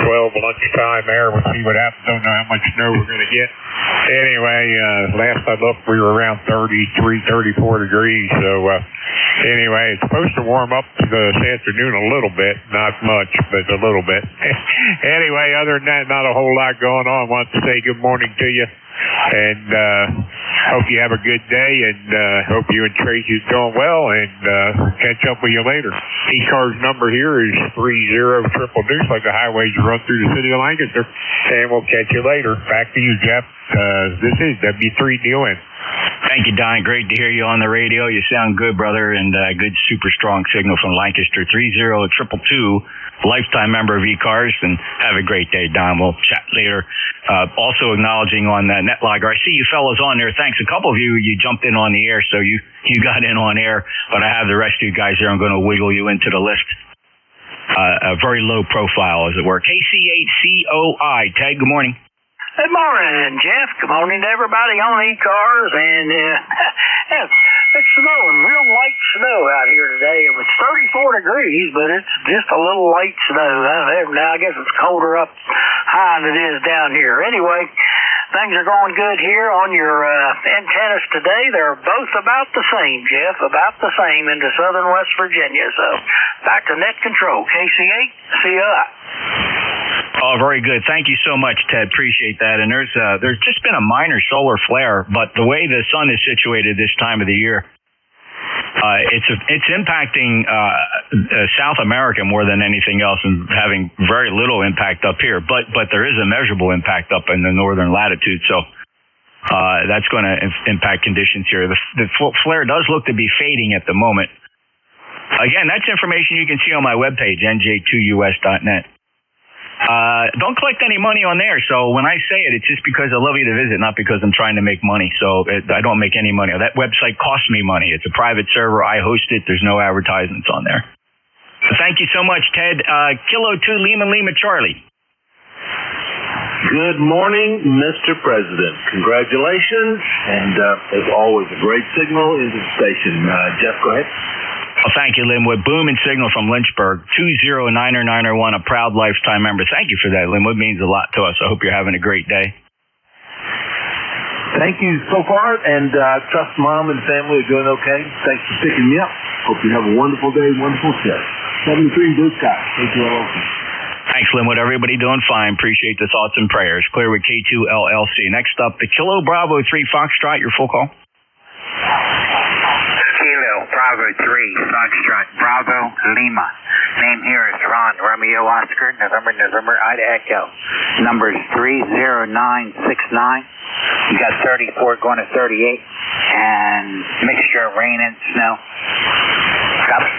12 lunchtime there. We'll see what happens. Don't know how much snow we're going to get. Anyway, last I looked, we were around 33, 34 degrees. So, anyway, it's supposed to warm up this afternoon a little bit. Not much, but a little bit. Anyway, other than that, not a whole lot going on. I want to say good morning to you. And hope you have a good day, and hope you and Tracy's doing well, and catch up with you later. ECARS number here is 30 triple deuce, like the highways run through the city of Lancaster, and we'll catch you later. Back to you, Jeff. This is W3DON. Thank you, Don. Great to hear you on the radio. You sound good, brother, and good, super strong signal from Lancaster. 30222, lifetime member of ECARS, and have a great day, Don. We'll chat later. Also acknowledging on NetLogger, I see you fellas on there. Thanks. A couple of you jumped in on the air, so you got in on air, but I have the rest of you guys here. I'm going to wiggle you into the list. A very low profile, as it were. KC8COI. Ted, good morning. Good morning, Jeff. Good morning to everybody on ECARS. And it's snowing, real light snow out here today. It was 34 degrees, but it's just a little light snow. Now I guess it's colder up high than it is down here. Anyway, things are going good here on your antennas today. They're both about the same, Jeff, about the same into southern West Virginia. So back to net control, KC8COI. Oh, very good. Thank you so much, Ted. Appreciate that. And there's just been a minor solar flare, but the way the sun is situated this time of the year, it's impacting South America more than anything else, and having very little impact up here. But there is a measurable impact up in the northern latitude, so that's going to impact conditions here. The flare does look to be fading at the moment. Again, that's information you can see on my webpage, NJ2US.net. Don't collect any money on there. So when I say it, it's just because I love you to visit, not because I'm trying to make money. So I don't make any money. That website costs me money. It's a private server. I host it. There's no advertisements on there. So thank you so much, Ted. Kilo 2 Lima Charlie. Good morning, Mr. President. Congratulations, and as always, a great signal into the station. Jeff, go ahead. Well, thank you, Linwood. Booming signal from Lynchburg, 2090901, a proud lifetime member. Thank you for that, Linwood. Means a lot to us. I hope you're having a great day. Thank you so far, and trust Mom and family are doing okay. Thanks for picking me up. Hope you have a wonderful day, wonderful shift. 73 Blue Sky. Thank you all. Thanks, Linwood. Everybody doing fine. Appreciate the thoughts and prayers. Clear with K2LLC. Next up, the Kilo Bravo 3 Foxtrot. Your full call. Kilo Bravo 3 Foxtrot Bravo Lima. Name here is Ron Romeo Oscar November Ida Echo. Number is 30969. You got 34 going to 38, and mixture of rain and snow. Copy.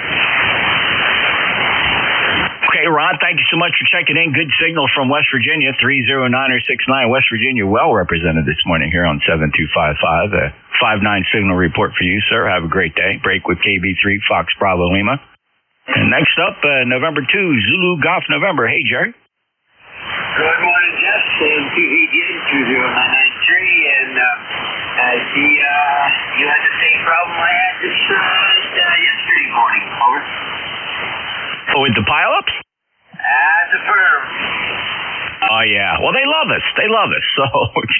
Okay, Ron, thank you so much for checking in. Good signal from West Virginia, 30969. West Virginia well represented this morning here on 7255. A 59 signal report for you, sir. Have a great day. Break with KB3 Fox Bravo Lima. And next up, November 2, Zulu Golf November. Hey, Jerry. Good morning, Jeff. CMTEG 20993, and I see you had the same problem I had this yesterday morning. Over. Oh, with the pileups? At the firm. Oh, yeah. Well, they love us. They love us. So,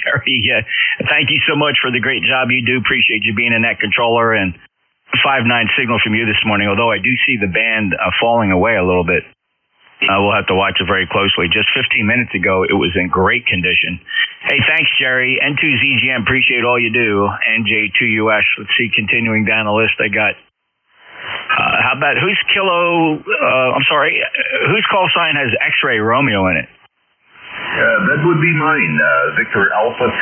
Jerry, thank you so much for the great job you do. Appreciate you being a net controller, and 5-9 signal from you this morning, although I do see the band falling away a little bit. We'll have to watch it very closely. Just 15 minutes ago, it was in great condition. Hey, thanks, Jerry. N2ZGM, appreciate all you do. NJ2US, let's see, continuing down the list, I got, how about, whose whose call sign has X-Ray Romeo in it? That would be mine. Victor Alpha 3,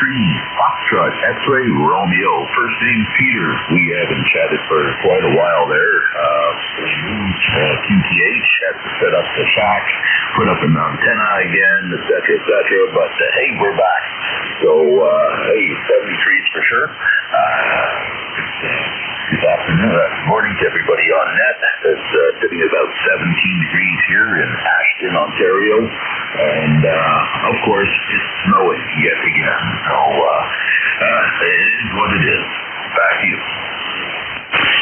Foxtrot, X-Ray Romeo. First name Peter. We haven't chatted for quite a while there. QTH had to set up the shack, put up an antenna again, etc., etc. But hey, we're back. So, hey, 73s for sure. Good afternoon. Morning to everybody on net. It's sitting about 17 degrees here in Ashton, Ontario. And, of course, it's snowing yet again. So, it is what it is. Back to you.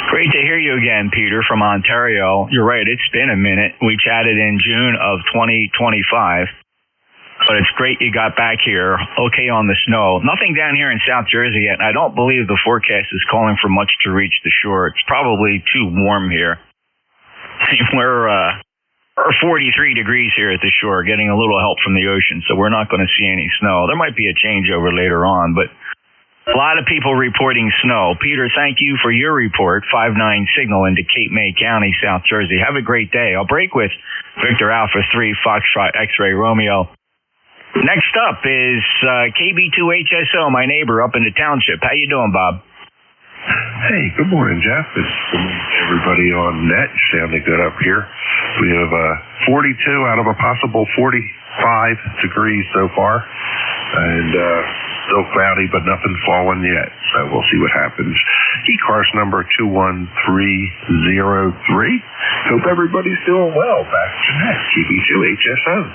Great to hear you again, Peter, from Ontario. You're right, it's been a minute. We chatted in June of 2025. But it's great you got back here. Okay on the snow. Nothing down here in South Jersey yet. I don't believe the forecast is calling for much to reach the shore. It's probably too warm here. We're 43 degrees here at the shore, getting a little help from the ocean, so we're not going to see any snow. There might be a changeover later on, but a lot of people reporting snow. Peter, thank you for your report. 5-9 signal into Cape May County, South Jersey. Have a great day. I'll break with Victor Alpha 3, Foxtrot X-Ray Romeo. Next up is KB2HSO, my neighbor up in the township. How you doing, Bob? Hey, good morning, Jeff. It's everybody on net. Sounding good up here. We have 42 out of a possible 45 degrees so far. And still cloudy, but nothing falling yet. So we'll see what happens. ECARS number 21303. Hope everybody's doing well. Back to net. KB2HSO.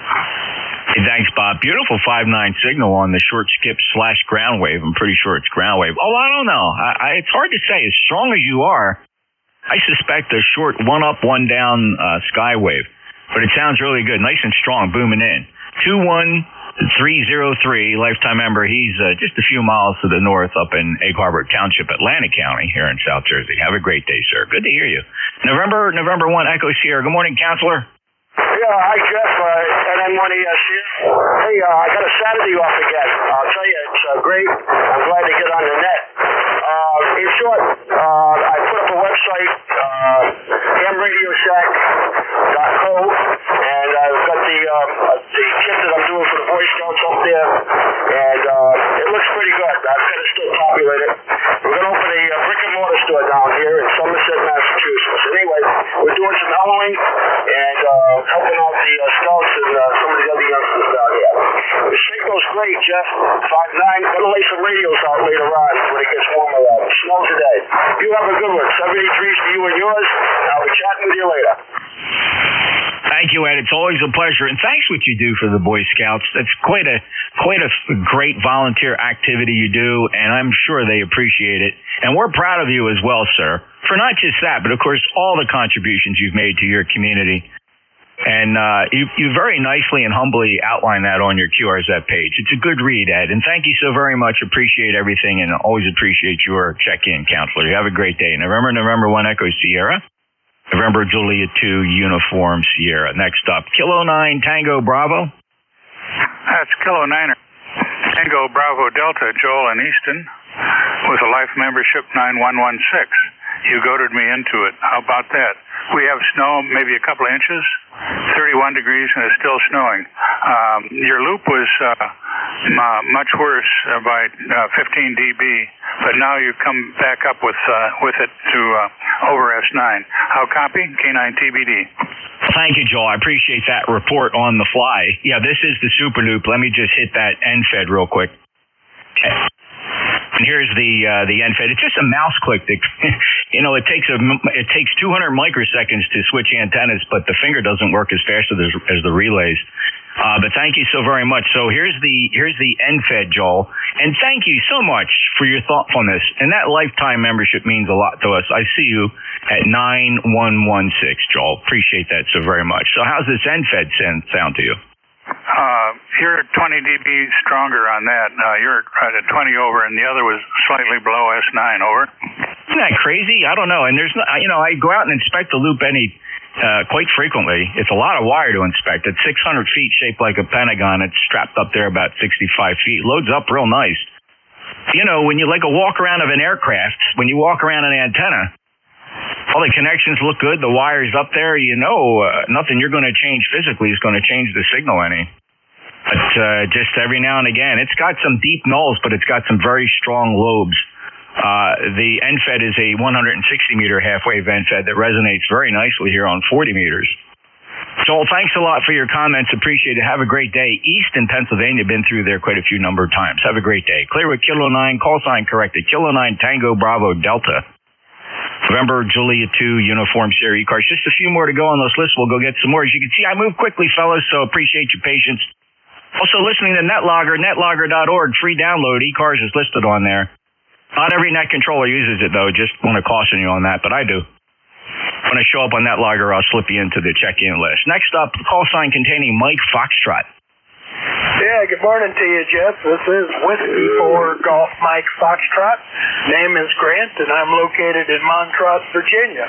Hey, thanks, Bob. Beautiful 5-9 signal on the short skip / ground wave. I'm pretty sure it's ground wave. Oh, I don't know. It's hard to say. As strong as you are, I suspect a short 1 up, 1 down sky wave. But it sounds really good. Nice and strong, booming in. 21303, lifetime member. He's just a few miles to the north up in Egg Harbor Township, Atlantic County here in South Jersey. Have a great day, sir. Good to hear you. November 1, Echo Sierra. Good morning, counselor. Yeah, hi, Jeff. NN1ES here. Hey, I got a Saturday off again. I'll tell you, it's great. I'm glad to get on the net. In short, I put up a website, hamradioshack.co, and I've got the kit that I'm doing for the Boy Scouts up there, and it looks pretty good. I've got to still populate it. We're going to open a brick and mortar store down here in Somerset, Massachusetts. Anyway, we're doing some Halloween and helping out the Scouts and some of the other youngsters down here. The signal's great, Jeff. 5-9. Gonna lay some radios out later on when it gets warmer out. Snow today. You have a good one. 783s to you and yours. I'll be chatting with you later. Thank you, Ed. It's always a pleasure, and thanks what you do for the Boy Scouts. That's quite a great volunteer activity you do, and I'm sure they appreciate it. And we're proud of you as well, sir, for not just that, but of course all the contributions you've made to your community. And you very nicely and humbly outline that on your QRZ page. It's a good read, Ed, and thank you so very much. Appreciate everything, and always appreciate your check-in, counselor. You have a great day. November 1, Echo Sierra. November Julia 2, Uniform Sierra. Next up, Kilo 9, Tango Bravo. That's Kilo 9er. Tango Bravo Delta, Joel in Easton, with a life membership 9116. You goaded me into it. How about that? We have snow, maybe a couple of inches, 31 degrees, and it's still snowing. Your loop was much worse by 15 dB, but now you've come back up with it to over S9. How copy? K9 TBD. Thank you, Joel. I appreciate that report on the fly. Yeah, this is the super loop. Let me just hit that NFED real quick. And here's the NFED. It's just a mouse click. That, it takes 200 microseconds to switch antennas, but the finger doesn't work as fast as the relays. But thank you so very much. So here's the NFED, Joel, and thank you so much for your thoughtfulness. And that lifetime membership means a lot to us. I see you at 9116, Joel. Appreciate that so very much. So how's this NFED sound to you? You're 20 dB stronger on that. You're right at 20 over, and the other was slightly below S9 over. Isn't that crazy? I don't know. And there's, I go out and inspect the loop quite frequently. It's a lot of wire to inspect. It's 600 feet, shaped like a pentagon. It's strapped up there about 65 feet. Loads up real nice. When you like a walk around of an aircraft, when you walk around an antenna, all the connections look good. The wire's up there. Nothing you're going to change physically is going to change the signal any. But just every now and again, it's got some deep nulls, but it's got some very strong lobes. The NFED is a 160-meter half-wave NFED that resonates very nicely here on 40 meters. Joel, thanks a lot for your comments. Appreciate it. Have a great day. Easton, Pennsylvania, been through there quite a few number of times. Have a great day. Clear with Kilo 9, call sign corrected. Kilo 9, Tango Bravo Delta. November Julia 2 Uniform Sierra ECARS. Just a few more to go on those lists. We'll go get some more. As you can see, I move quickly, fellas, so appreciate your patience. Also listening to NetLogger, netlogger.org, free download. ECARS is listed on there. Not every net controller uses it, though. Just want to caution you on that, but I do. When I show up on NetLogger, I'll slip you into the check-in list. Next up, call sign containing Mike Foxtrot. Yeah, good morning to you, Jeff. This is Whiskey for Golf Mike Foxtrot. Name is Grant, and I'm located in Montrose, Virginia.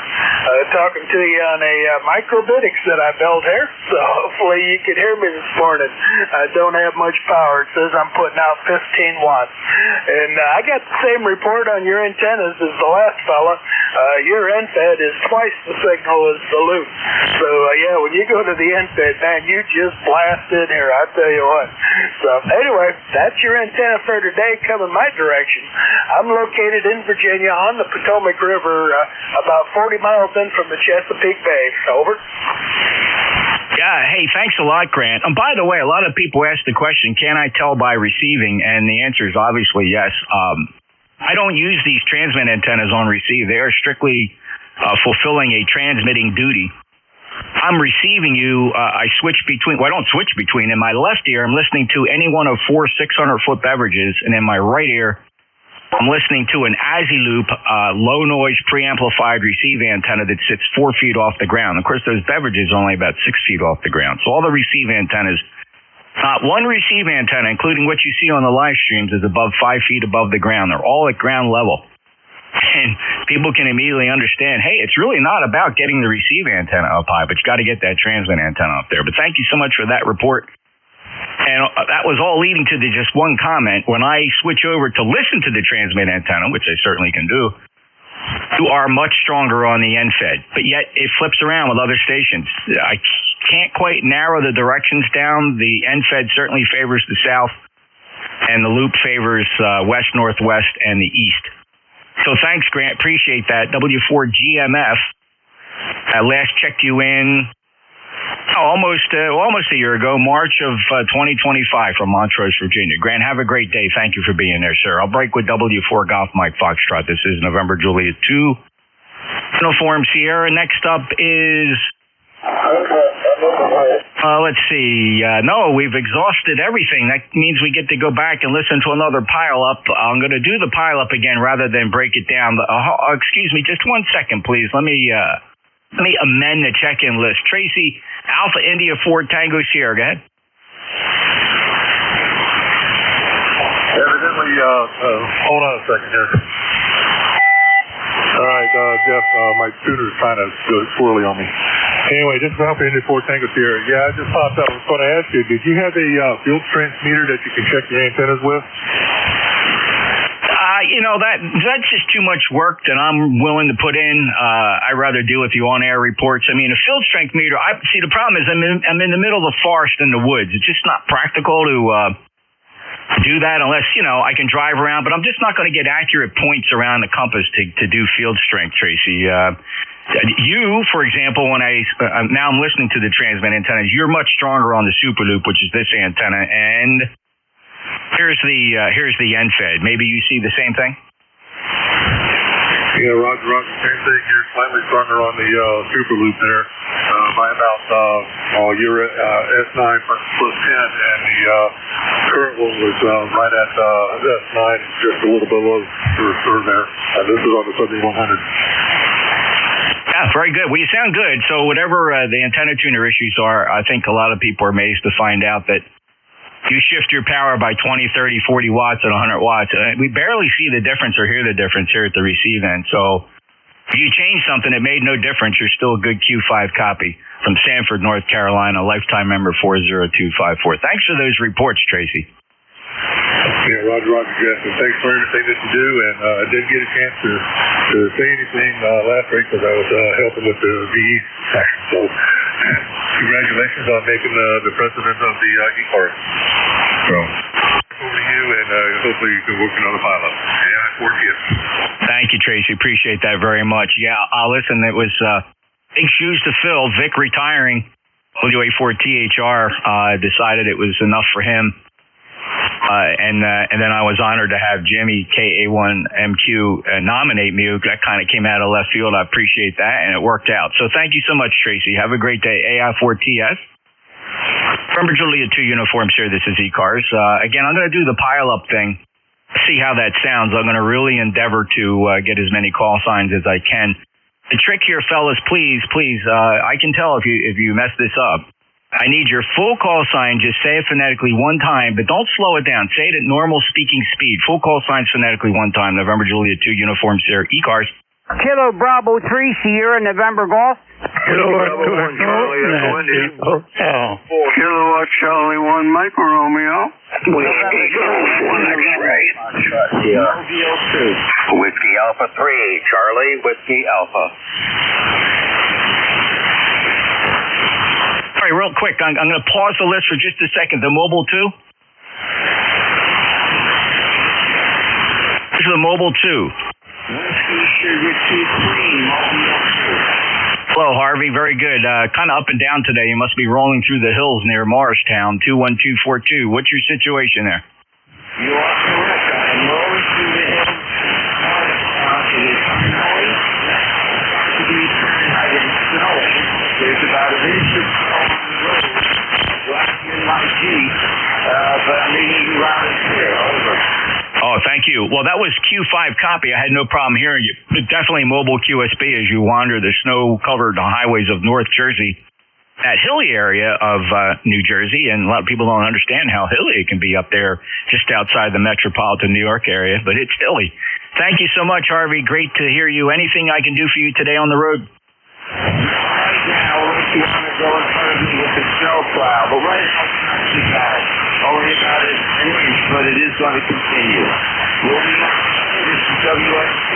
Talking to you on a microbitics that I built here, so hopefully you can hear me this morning. I don't have much power. It says I'm putting out 15 watts. And I got the same report on your antennas as the last fella. Your NFED is twice the signal as the loop. So, yeah, when you go to the NFED, man, you just blast in here, I tell you what. So, anyway, that's your antenna for today coming my direction. I'm located in Virginia on the Potomac River, about 40 miles in from the Chesapeake Bay. Over. Yeah, hey, thanks a lot, Grant. And by the way, a lot of people ask the question, can I tell by receiving? And the answer is obviously yes. I don't use these transmit antennas on receive. They are strictly fulfilling a transmitting duty. I'm receiving you. I switch between. Well, I don't switch between. In my left ear, I'm listening to any one of 4 600-foot beverages, and in my right ear, I'm listening to an Aziloop low noise preamplified receive antenna that sits 4 feet off the ground. Of course, those beverages are only about 6 feet off the ground. So all the receive antennas, not one receive antenna, including what you see on the live streams, is above 5 feet above the ground. They're all at ground level. And people can immediately understand, hey, it's really not about getting the receive antenna up high, but you got to get that transmit antenna up there. But thank you so much for that report. And that was all leading to just one comment. When I switch over to listen to the transmit antenna, which I certainly can do, you are much stronger on the NFED. But yet it flips around with other stations. I can't quite narrow the directions down. The NFED certainly favors the south, and the loop favors west, northwest, and the east. So thanks, Grant. Appreciate that. W4GMF. Last checked you in almost a year ago, March of 2025 from Montrose, Virginia. Grant, have a great day. Thank you for being there, sir. I'll break with W4 Golf Mike Foxtrot. This is November Julia 2 Uniform Sierra. Next up is... let's see. No, we've exhausted everything. That means we get to go back and listen to another pile-up. I'm going to do the pile-up again rather than break it down. Excuse me, just 1 second, please. Let me amend the check-in list. Tracy, Alpha India 4 Tango Sierra. Go ahead. Evidently, hold on a second here. All right, Jeff, my tutor's kind of swirly on me. Anyway, this is Alpha India 4 Tango Sierra. Yeah, I just popped up. I was going to ask you, did you have a field strength meter that you can check your antennas with? That's just too much work that I'm willing to put in. I'd rather deal with the on-air reports. I mean, a field strength meter, see, the problem is I'm in the middle of the forest in the woods. It's just not practical to do that unless, I can drive around, but I'm just not going to get accurate points around the compass to do field strength, Tracy. You, for example, when now I'm listening to the transmit antennas, you're much stronger on the super loop, which is this antenna, and here's the NFED. Maybe you see the same thing? Yeah, Roger, same thing. You're slightly stronger on the super loop there by about you're at S9 plus 10, and the current one was right at S9, just a little below there. This is on the 7100. Yeah, very good. Well, you sound good. So whatever the antenna tuner issues are, I think a lot of people are amazed to find out that you shift your power by 20, 30, 40 watts and 100 watts. We barely see the difference or hear the difference here at the receive end. So if you change something, it made no difference. You're still a good Q5 copy from Sanford, North Carolina, lifetime member 40254. Thanks for those reports, Tracy. Yeah, Roger, Jeff, and thanks for everything that you do. And I didn't get a chance to say anything last week because I was helping with the VE section. So congratulations on making the president of the ECARS. So over to you, and hopefully you can work another pilot. Yeah, 4 kids. Thank you, Tracy. Appreciate that very much. Yeah, listen, it was big shoes to fill. Vic retiring. WA4THR decided it was enough for him. And then I was honored to have Jimmy KA1MQ nominate me. That kind of came out of left field. I appreciate that, and it worked out. So thank you so much, Tracy. Have a great day. AI4TS. November Juliet 2 uniforms here. This is ECARS. Again, I'm going to do the pile-up thing. See how that sounds. I'm going to really endeavor to get as many call signs as I can. The trick here, fellas, please, I can tell if you mess this up. I need your full call sign. Just say it phonetically one time, but don't slow it down. Say it at normal speaking speed. Full call signs phonetically one time. November Juliet 2 uniforms here. ECARS. Kilo Bravo 3 Sierra November Golf. Kilowatt Charlie 1 Mike Romeo. Whiskey Golf 1 X-ray. Whiskey Alpha 3 Charlie Whiskey Alpha. All right, real quick, I'm going to pause the list for just a second. The Mobile 2. This is the Mobile 2. Hello, Harvey. Very good. Kind of up and down today. You must be rolling through the hills near Morristown. 21242. What's your situation there? You are correct. I am rolling through the hills. It is snowing. I didn't snow it. There's about an inch of snow on the road. Black in my Jeep. But I'm leaving you around and clear. Over. Oh, thank you. Well, that was Q5 copy. I had no problem hearing you. But definitely mobile QSB as you wander the snow-covered highways of North Jersey. That hilly area of New Jersey, and a lot of people don't understand how hilly it can be up there just outside the metropolitan New York area, but it's hilly. Thank you so much, Harvey. Great to hear you. Anything I can do for you today on the road? Right now, unless you want to go in front of me with the snowplow, but right now it's not too bad. Only about an inch, but it is going to continue. Moving on, this is WSC.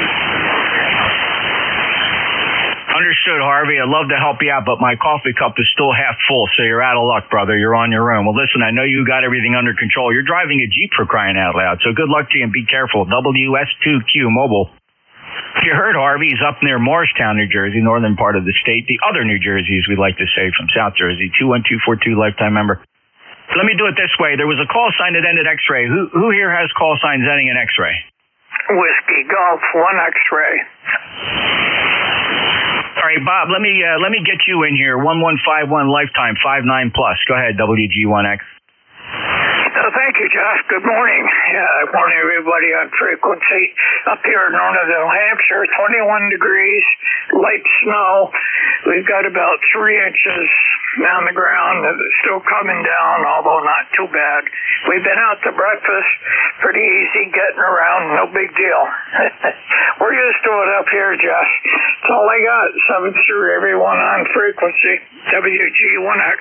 Understood, Harvey. I'd love to help you out, but my coffee cup is still half full, so you're out of luck, brother. You're on your own. Well, listen, I know you got everything under control. You're driving a Jeep for crying out loud, so good luck to you and be careful. WS2Q Mobile. You heard Harvey. He's up near Morristown, New Jersey, northern part of the state. The other New Jersey, as we like to say, from South Jersey. 21242 lifetime member. Let me do it this way. There was a call sign that ended X-ray. Who here has call signs ending in X-ray? Whiskey Golf 1 X-ray. All right, Bob, let me get you in here. 1151 lifetime 59 plus. Go ahead, WG1X. Thank you, Josh. Good morning. I want everybody on frequency up here in Northern Hampshire, 21 degrees, light snow. We've got about 3 inches on the ground. It's still coming down, although not too bad. We've been out to breakfast. Pretty easy getting around. No big deal. We're used to it up here, Josh. That's all I got. 7-3, everyone on frequency. WG1X.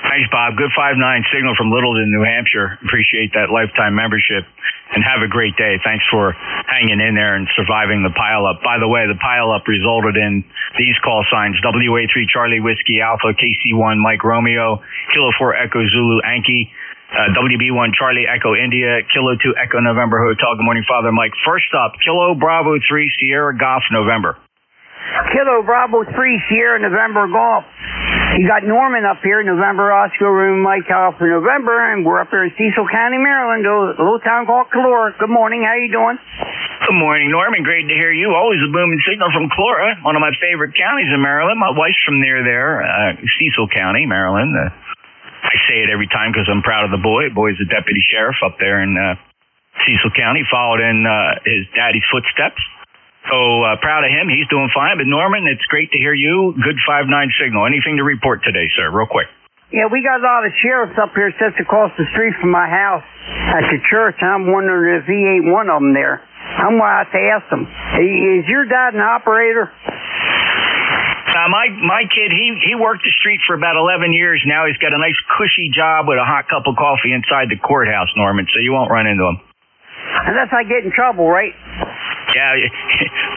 Thanks, Bob. Good 5-9 signal from Littleton, New Hampshire. Appreciate that lifetime membership. And have a great day. Thanks for hanging in there and surviving the pileup. By the way, the pileup resulted in these call signs: WA3 Charlie Whiskey Alpha, KC1 Mike Romeo, Kilo 4 Echo Zulu Yankee, WB1 Charlie Echo India, Kilo 2 Echo November Hotel. Good morning, Father Mike. First up, Kilo Bravo 3 Sierra Golf November. Kilo Bravo 3 Sierra November Golf. You got Norman up here, November Oscar Room Mike Alpha November, and we're up here in Cecil County, Maryland, a little town called Clora. Good morning. How you doing? Good morning, Norman. Great to hear you. Always a booming signal from Clora, one of my favorite counties in Maryland. My wife's from near there, Cecil County, Maryland. I say it every time because I'm proud of the boy. Boy's a deputy sheriff up there in Cecil County, followed in his daddy's footsteps. So proud of him. He's doing fine. But Norman, it's great to hear you. Good 5-9 signal. Anything to report today, sir? Real quick. Yeah, we got a lot of sheriffs up here sits across the street from my house at the church. I'm wondering if he ain't one of them there. I'm going to have to ask him. Is your dad an operator? My kid, he worked the street for about 11 years now. He's got a nice cushy job with a hot cup of coffee inside the courthouse, Norman, so you won't run into him. Unless I get in trouble, right? Yeah,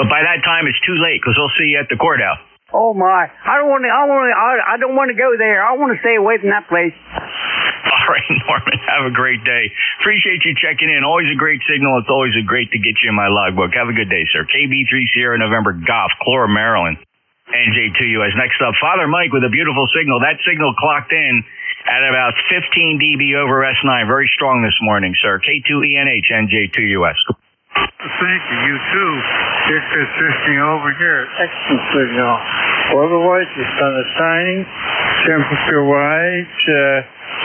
but by that time it's too late because he'll see you at the courthouse. Oh my! I don't want to go there. I want to stay away from that place. All right, Norman. Have a great day. Appreciate you checking in. Always a great signal. It's always great to get you in my logbook. Have a good day, sir. KB3 Sierra November Golf, Clora, Maryland. NJ2US. Next up, Father Mike with a beautiful signal. That signal clocked in at about 15 dB over S9. Very strong this morning, sir. K2ENH, NJ2US. Thank you. You too. It's consisting over here. Excellent signal. Otherwise, the sun is shining. Temperature-wise,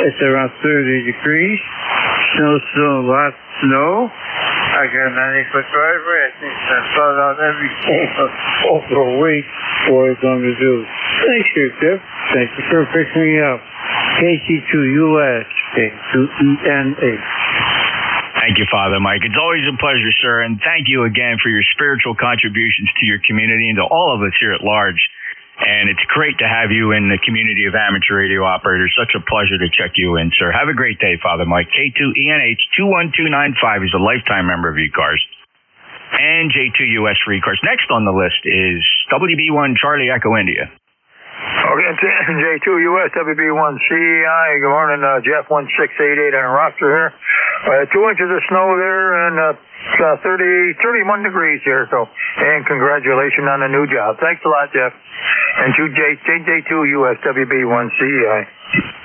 it's around 30 degrees. Snow, still a lot of snow. I got a 90-foot driveway. I think I thought out every corner over a week what it's going to do. Thank you, Jeff. Thank you for picking me up. KC2US, K2ENH. Thank you, Father Mike. It's always a pleasure, sir, and thank you again for your spiritual contributions to your community and to all of us here at large. And it's great to have you in the community of amateur radio operators. Such a pleasure to check you in, sir. Have a great day, Father Mike. K2ENH 21295 is a lifetime member of ECARS. And J2US for ECARS. Next on the list is WB1 Charlie Echo India. Okay, it's NJ2US, WB1CEI. Good morning, Jeff 1688 on roster here. 2 inches of snow there and 31 degrees here. So, and congratulations on the new job. Thanks a lot, Jeff. And NJ2US, WB1CEI.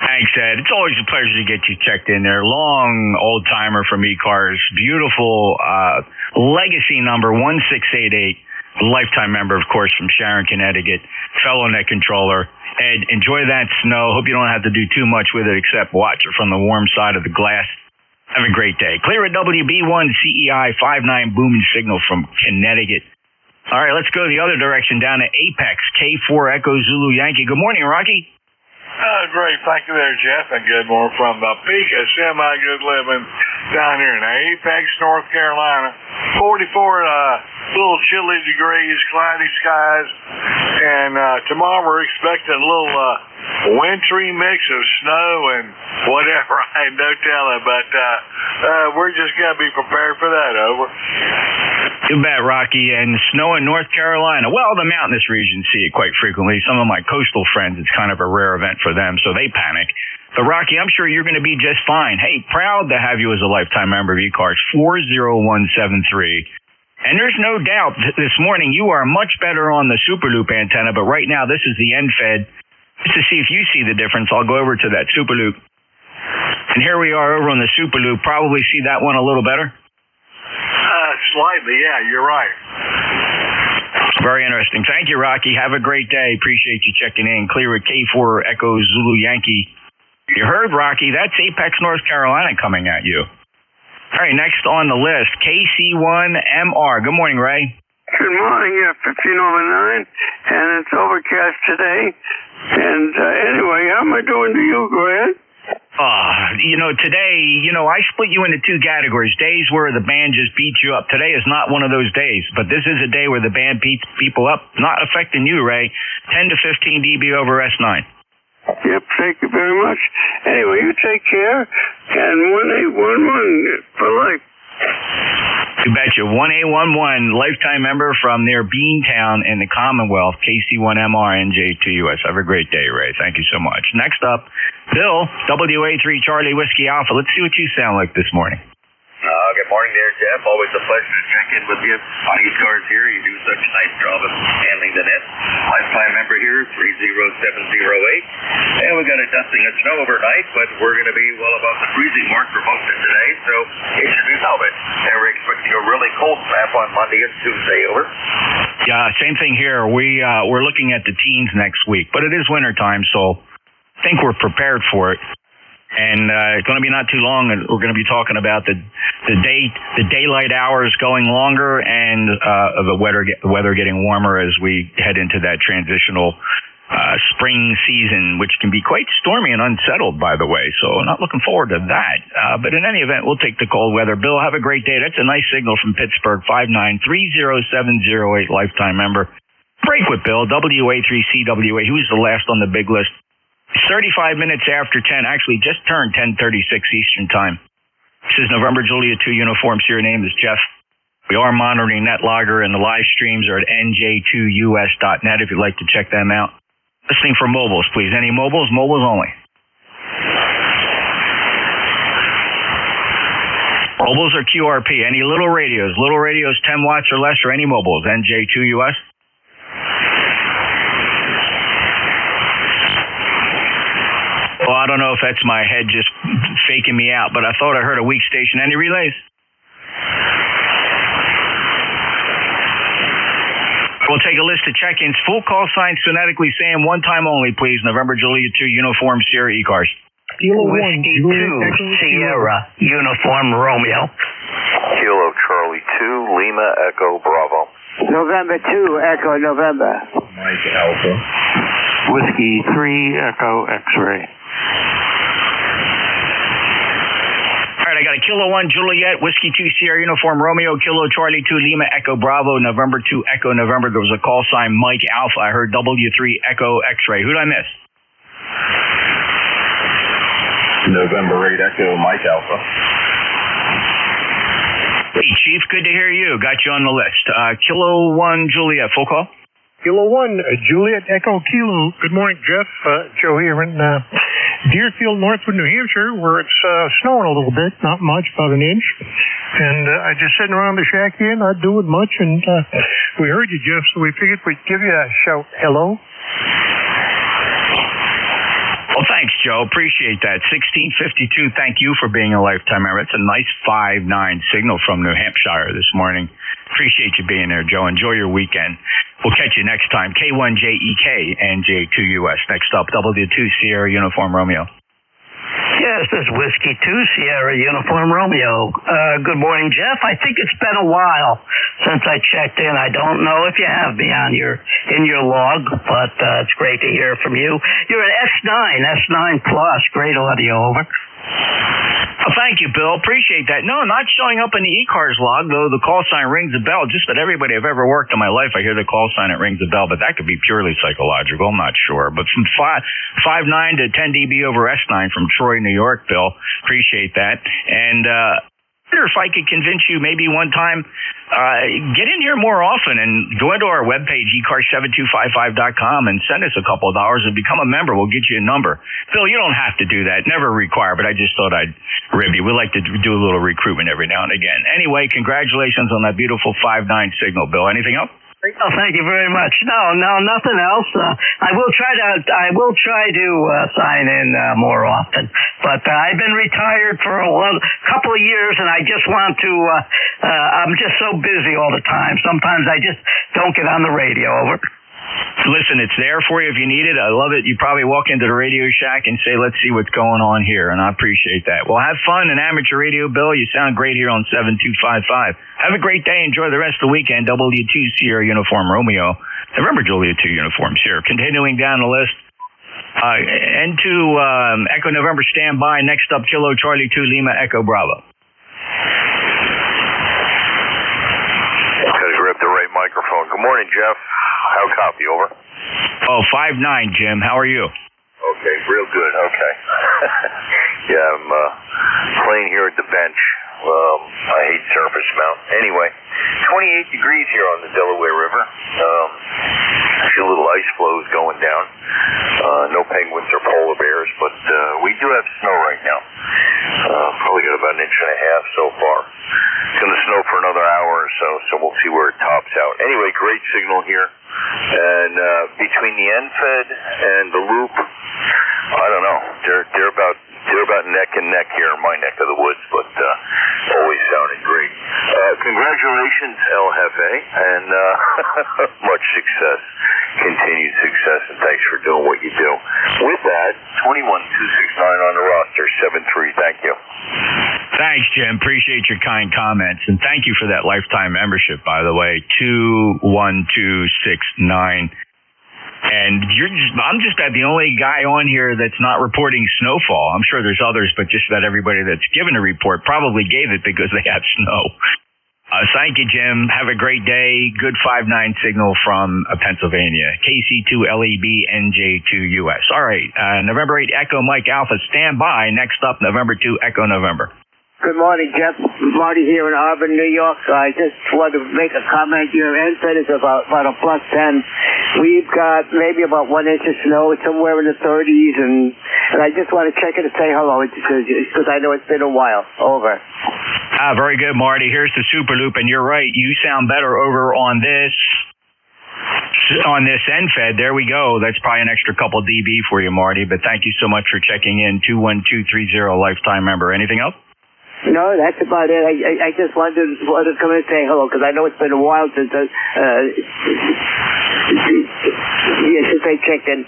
Thanks, Ed. It's always a pleasure to get you checked in there. Long old timer from ECARS. Beautiful legacy number 1688. Lifetime member, of course, from Sharon, Connecticut. Fellow net controller. Ed, enjoy that snow. Hope you don't have to do too much with it except watch it from the warm side of the glass. Have a great day. Clear at WB1 CEI 59 booming signal from Connecticut. All right, let's go the other direction down to Apex K4 Echo Zulu Yankee. Good morning, Rocky. Great. Thank you there, Jeff. And good morning from the peak of semi-good living down here in Apex, North Carolina. 44 little chilly degrees, cloudy skies. And tomorrow we're expecting a little wintry mix of snow and whatever. I have no telling, but we're just going to be prepared for that. Over. You bet, Rocky. And snow in North Carolina. Well, the mountainous regions see it quite frequently. Some of my coastal friends, it's kind of a rare event for them, so they panic. But, Rocky, I'm sure you're going to be just fine. Hey, proud to have you as a lifetime member of ECARS 40173. And there's no doubt this morning you are much better on the Superloop antenna, but right now this is the end fed. Just to see if you see the difference, I'll go over to that Superloop. And here we are over on the Superloop. Probably see that one a little better? Slightly, yeah, you're right. Very interesting. Thank you, Rocky. Have a great day. Appreciate you checking in. Clear at K4 Echo Zulu Yankee. You heard, Rocky. That's Apex, North Carolina coming at you. All right, next on the list, KC1MR. Good morning, Ray. Good morning. Yeah, 15 over 9, and it's overcast today. And anyway, how am I doing to you, Grant? Today, I split you into two categories. Days where the band just beats you up. Today is not one of those days, but this is a day where the band beats people up. Not affecting you, Ray. 10 to 15 dB over S9. Yep, thank you very much. Anyway, you take care, and 1811 for life. You betcha. 1811, lifetime member from near Beantown in the Commonwealth, KC1MR NJ2US. Have a great day, Ray. Thank you so much. Next up, Bill, WA3 Charlie Whiskey Alpha. Let's see what you sound like this morning. Good morning there, Jeff. Always a pleasure to check in with you on ECARS here. You do such a nice job of handling the net. Lifetime member here, 30708. And we got a dusting of snow overnight, but we're going to be well above the freezing mark for most of today, so it should be melted. And we're expecting a really cold snap on Monday and Tuesday, over. Yeah, same thing here. We're looking at the teens next week, but it is wintertime, so I think we're prepared for it. And it's going to be not too long, and we're going to be talking about the daylight hours going longer and the weather getting warmer as we head into that transitional spring season, which can be quite stormy and unsettled, by the way. So not looking forward to that. But in any event, we'll take the cold weather. Bill, have a great day. That's a nice signal from Pittsburgh, 5930708, lifetime member. Break with Bill, WA3CWA. He was the last on the big list. 35 minutes after 10, actually just turned 10:36 Eastern Time. This is November Juliet 2 Uniform Sierra. Name is Jeff. We are monitoring NetLogger, and the live streams are at NJ2US.net if you'd like to check them out. Listening for mobiles, please. Any mobiles? Mobiles only. Mobiles or QRP. Any little radios? Little radios 10 watts or less, or any mobiles? NJ2US. Well, I don't know if that's my head just faking me out, but I thought I heard a weak station. Any relays? We'll take a list of check-ins. Full call signs phonetically saying one time only, please. November Juliet 2 Uniform Sierra ECARS. Whiskey 2 Sierra Uniform Romeo. Kilo Charlie 2 Lima Echo Bravo. November 2, Echo November. Mike Alpha. Whiskey 3 Echo X-ray. All right, I got a Kilo 1 Juliet, Whiskey 2 Sierra Uniform Romeo, Kilo Charlie 2 Lima Echo Bravo, November 2 Echo November. There was a call sign Mike Alpha. I heard W3 Echo X-ray. Who did I miss? November 8 Echo Mike Alpha. Hey, Chief, good to hear you. Got you on the list. Kilo 1 Juliet, full call? Kilo 1 Juliet Echo Kilo. Good morning, Jeff. Joe here in Deerfield, Northwood, New Hampshire, where it's snowing a little bit, not much, about an inch. And I just sitting around the shack here, not doing much. And we heard you, Jeff, so we figured we'd give you a shout. Hello. Well, thanks, Joe. Appreciate that. 1652, thank you for being a lifetime member. It's a nice 5-9 signal from New Hampshire this morning. Appreciate you being there, Joe. Enjoy your weekend. We'll catch you next time. K1JEK, NJ2US. Next up, W2 Sierra Uniform Romeo. Yes, this is Whiskey 2 Sierra Uniform Romeo. Good morning, Jeff. I think it's been a while since I checked in. I don't know if you have me on in your log, but it's great to hear from you. You're an S9 Plus. Great audio, over. Well, thank you, Bill. Appreciate that. No, not showing up in the ECARS log, though the call sign rings a bell. Just about everybody I've ever worked in my life, I hear the call sign, it rings a bell, but that could be purely psychological. I'm not sure. But from 5.9 to 10 dB over S9 from Troy, New York, Bill. Appreciate that. And I wonder if I could convince you maybe one time, get in here more often and go into our webpage, ECARS7255.com, and send us a couple of dollars and become a member. We'll get you a number. Bill, you don't have to do that. Never require, but I just thought I'd rib you. We like to do a little recruitment every now and again. Anyway, congratulations on that beautiful 5.9 signal, Bill. Anything else? Oh, thank you very much. No, nothing else. I will try to sign in more often. But I've been retired for a couple of years, and I just want to. I'm just so busy all the time. Sometimes I just don't get on the radio. Over. Listen, it's there for you if you need it. I love it. You probably walk into the Radio Shack and say, let's see what's going on here, and I appreciate that. Well, have fun in amateur radio, Bill. You sound great here on 7255. Have a great day. Enjoy the rest of the weekend. W2 Sierra Uniform Romeo. November Juliet 2 Uniform Sierra. Continuing down the list. N2 Echo November standby. Next up, Kilo Charlie 2 Lima Echo Bravo. Gotta grab the right microphone. Good morning, Jeff. How copy, over? Oh, 5.9, Jim. How are you? Okay, real good. Okay. Yeah, I'm playing here at the bench. I hate surface mount. Anyway, 28 degrees here on the Delaware River. See a little ice flows going down. No penguins or polar bears, but we do have snow right now. Probably got about an inch and a half so far. It's going to snow for another hour or so we'll see where it tops out. Anyway, great signal here. And between the NFED and the loop, I don't know. They're about neck and neck here in my neck of the woods, but always sounded great. Congratulations, El Jefe, and much success, continued success, and thanks for doing what you do. With that, 21269 on the roster, 73. Thank you. Thanks, Jim. Appreciate your kind comments, and thank you for that lifetime membership, by the way. 21269. And I'm just about the only guy on here that's not reporting snowfall. I'm sure there's others, but just about everybody that's given a report probably gave it because they have snow. Thank you, Jim. Have a great day. Good 5.9 signal from Pennsylvania. KC2LEB NJ2US. All right. November 8 Echo Mike Alpha, stand by. Next up, November 2 Echo November. Good morning, Jeff. Marty here in Auburn, New York. I just wanted to make a comment. Your NFED is about a plus 10. We've got maybe about 1 inch of snow. It's somewhere in the 30s, and I just want to check in and say hello because I know it's been a while. Over. Very good, Marty. Here's the Super Loop, and you're right. You sound better over on this on this NFED. There we go. That's probably an extra couple dB for you, Marty. But thank you so much for checking in. 21230 lifetime member. Anything else? No, that's about it. I just wanted to come and say hello because I know it's been a while since I checked in.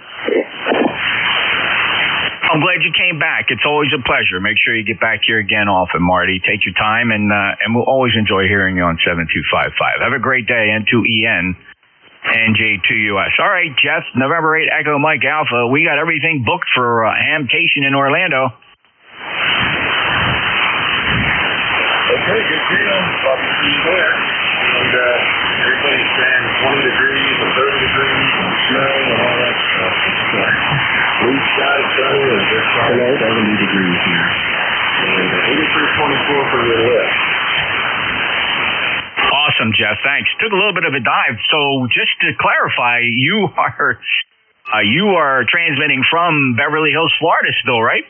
I'm glad you came back. It's always a pleasure. Make sure you get back here again often, Marty. Take your time, and we'll always enjoy hearing you on 7255. Have a great day. N2EN, NJ2US. All right, Jeff, November 8, Echo Mike Alpha. We got everything booked for Hamcation in Orlando. Okay, good deal. Probably see you there. And everybody's saying 20 degrees and 30 degrees and snow and all that stuff. Blue sky, sunny, and just 70 degrees here. And 83.24 for your lift. Awesome, Jeff. Thanks. Took a little bit of a dive. So just to clarify, you are transmitting from Beverly Hills, Florida still, right?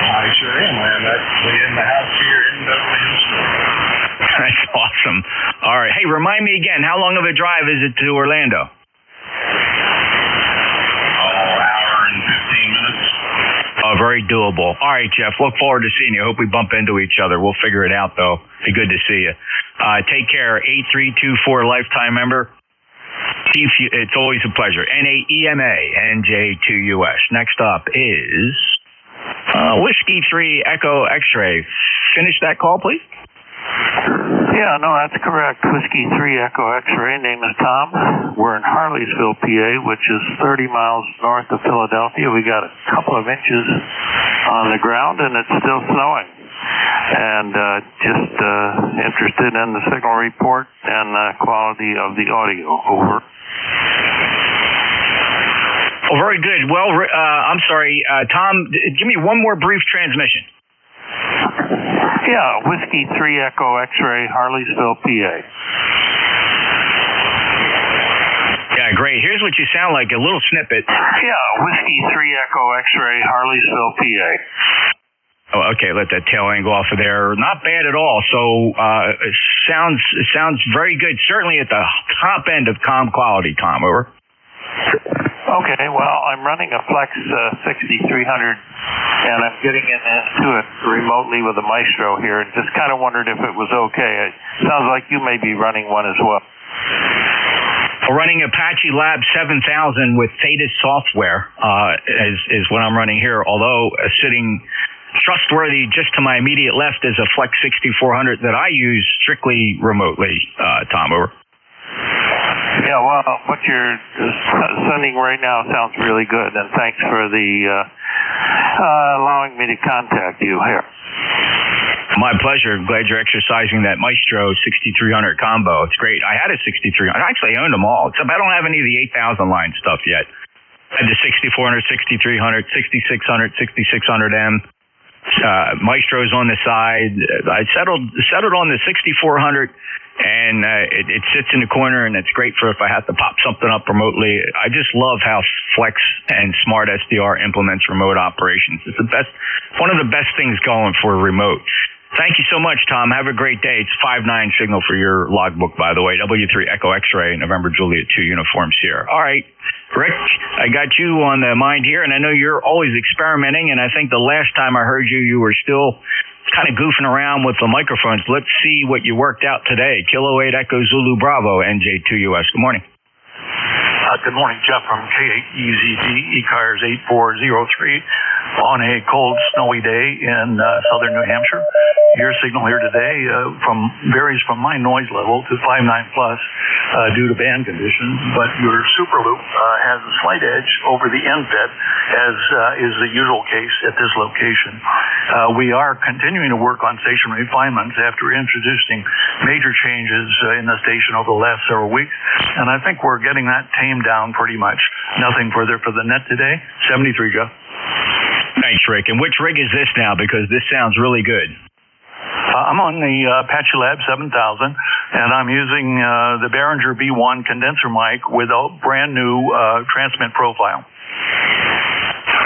I sure am. I am actually in the house here in Beverly Hills. That's awesome. All right. Hey, remind me again, how long of a drive is it to Orlando? Hour and 15 minutes. Oh, very doable. All right, Jeff. Look forward to seeing you. Hope we bump into each other. We'll figure it out, though. Be good to see you. Take care. 8324 lifetime member. It's always a pleasure. NAEMA, NJ2US. Next up is Whiskey 3 Echo X-Ray. Finish that call, please. Yeah, no, that's correct. Whiskey 3 Echo X-Ray. Name is Tom. We're in Harleysville, PA, which is 30 miles north of Philadelphia. We got a couple of inches on the ground, and it's still snowing. And just interested in the signal report and quality of the audio. Over. Oh, very good. Well, I'm sorry, Tom, give me one more brief transmission. Yeah, Whiskey 3 Echo X-Ray, Harleysville, PA. Yeah, great. Here's what you sound like, a little snippet. Yeah, Whiskey 3 Echo X-Ray, Harleysville, PA. Oh, okay, let that tail end go off of there. Not bad at all. So it sounds very good, certainly at the top end of comm quality, Tom. Over. Okay, well, I'm running a Flex 6300, and I'm getting into it remotely with a Maestro here, and just kind of wondered if it was okay. It sounds like you may be running one as well. We're running Apache Lab 7000 with Theta software is what I'm running here, although sitting trustworthy just to my immediate left is a Flex 6400 that I use strictly remotely, Tom. Over. Yeah, well, what you're sending right now sounds really good, and thanks for the allowing me to contact you here. My pleasure. I'm glad you're exercising that Maestro 6300 combo. It's great. I had a 6300. I actually owned them all, except I don't have any of the 8000 line stuff yet. I had the 6400, 6300, 6600, 6600M. Maestro's on the side. I settled on the 6400. And it sits in the corner, and it's great for if I have to pop something up remotely. I just love how Flex and Smart SDR implements remote operations. It's one of the best things going for remote. Thank you so much, Tom. Have a great day. It's 5-9 signal for your logbook, by the way. W3 Echo X-Ray, November Juliet 2 Uniform Sierra. All right, Rick, I got you on the mind here, and I know you're always experimenting, and I think the last time I heard you, you were still kind of goofing around with the microphones. Let's see what you worked out today. Kilo 8 Echo Zulu Bravo, NJ2US. Good morning. Good morning, Jeff from K8EZG, ECARS 8403, on a cold, snowy day in southern New Hampshire. Your signal here today varies from my noise level to 5.9 plus due to band conditions, but your super loop has a slight edge over the NFED, as is the usual case at this location. We are continuing to work on station refinements after introducing major changes in the station over the last several weeks, and I think we're getting that tamed down pretty much. Nothing further for the net today. 73, Jeff. Thanks, Rick. And which rig is this now? Because this sounds really good. I'm on the Apache Lab 7000, and I'm using the Behringer B1 condenser mic with a brand new transmit profile.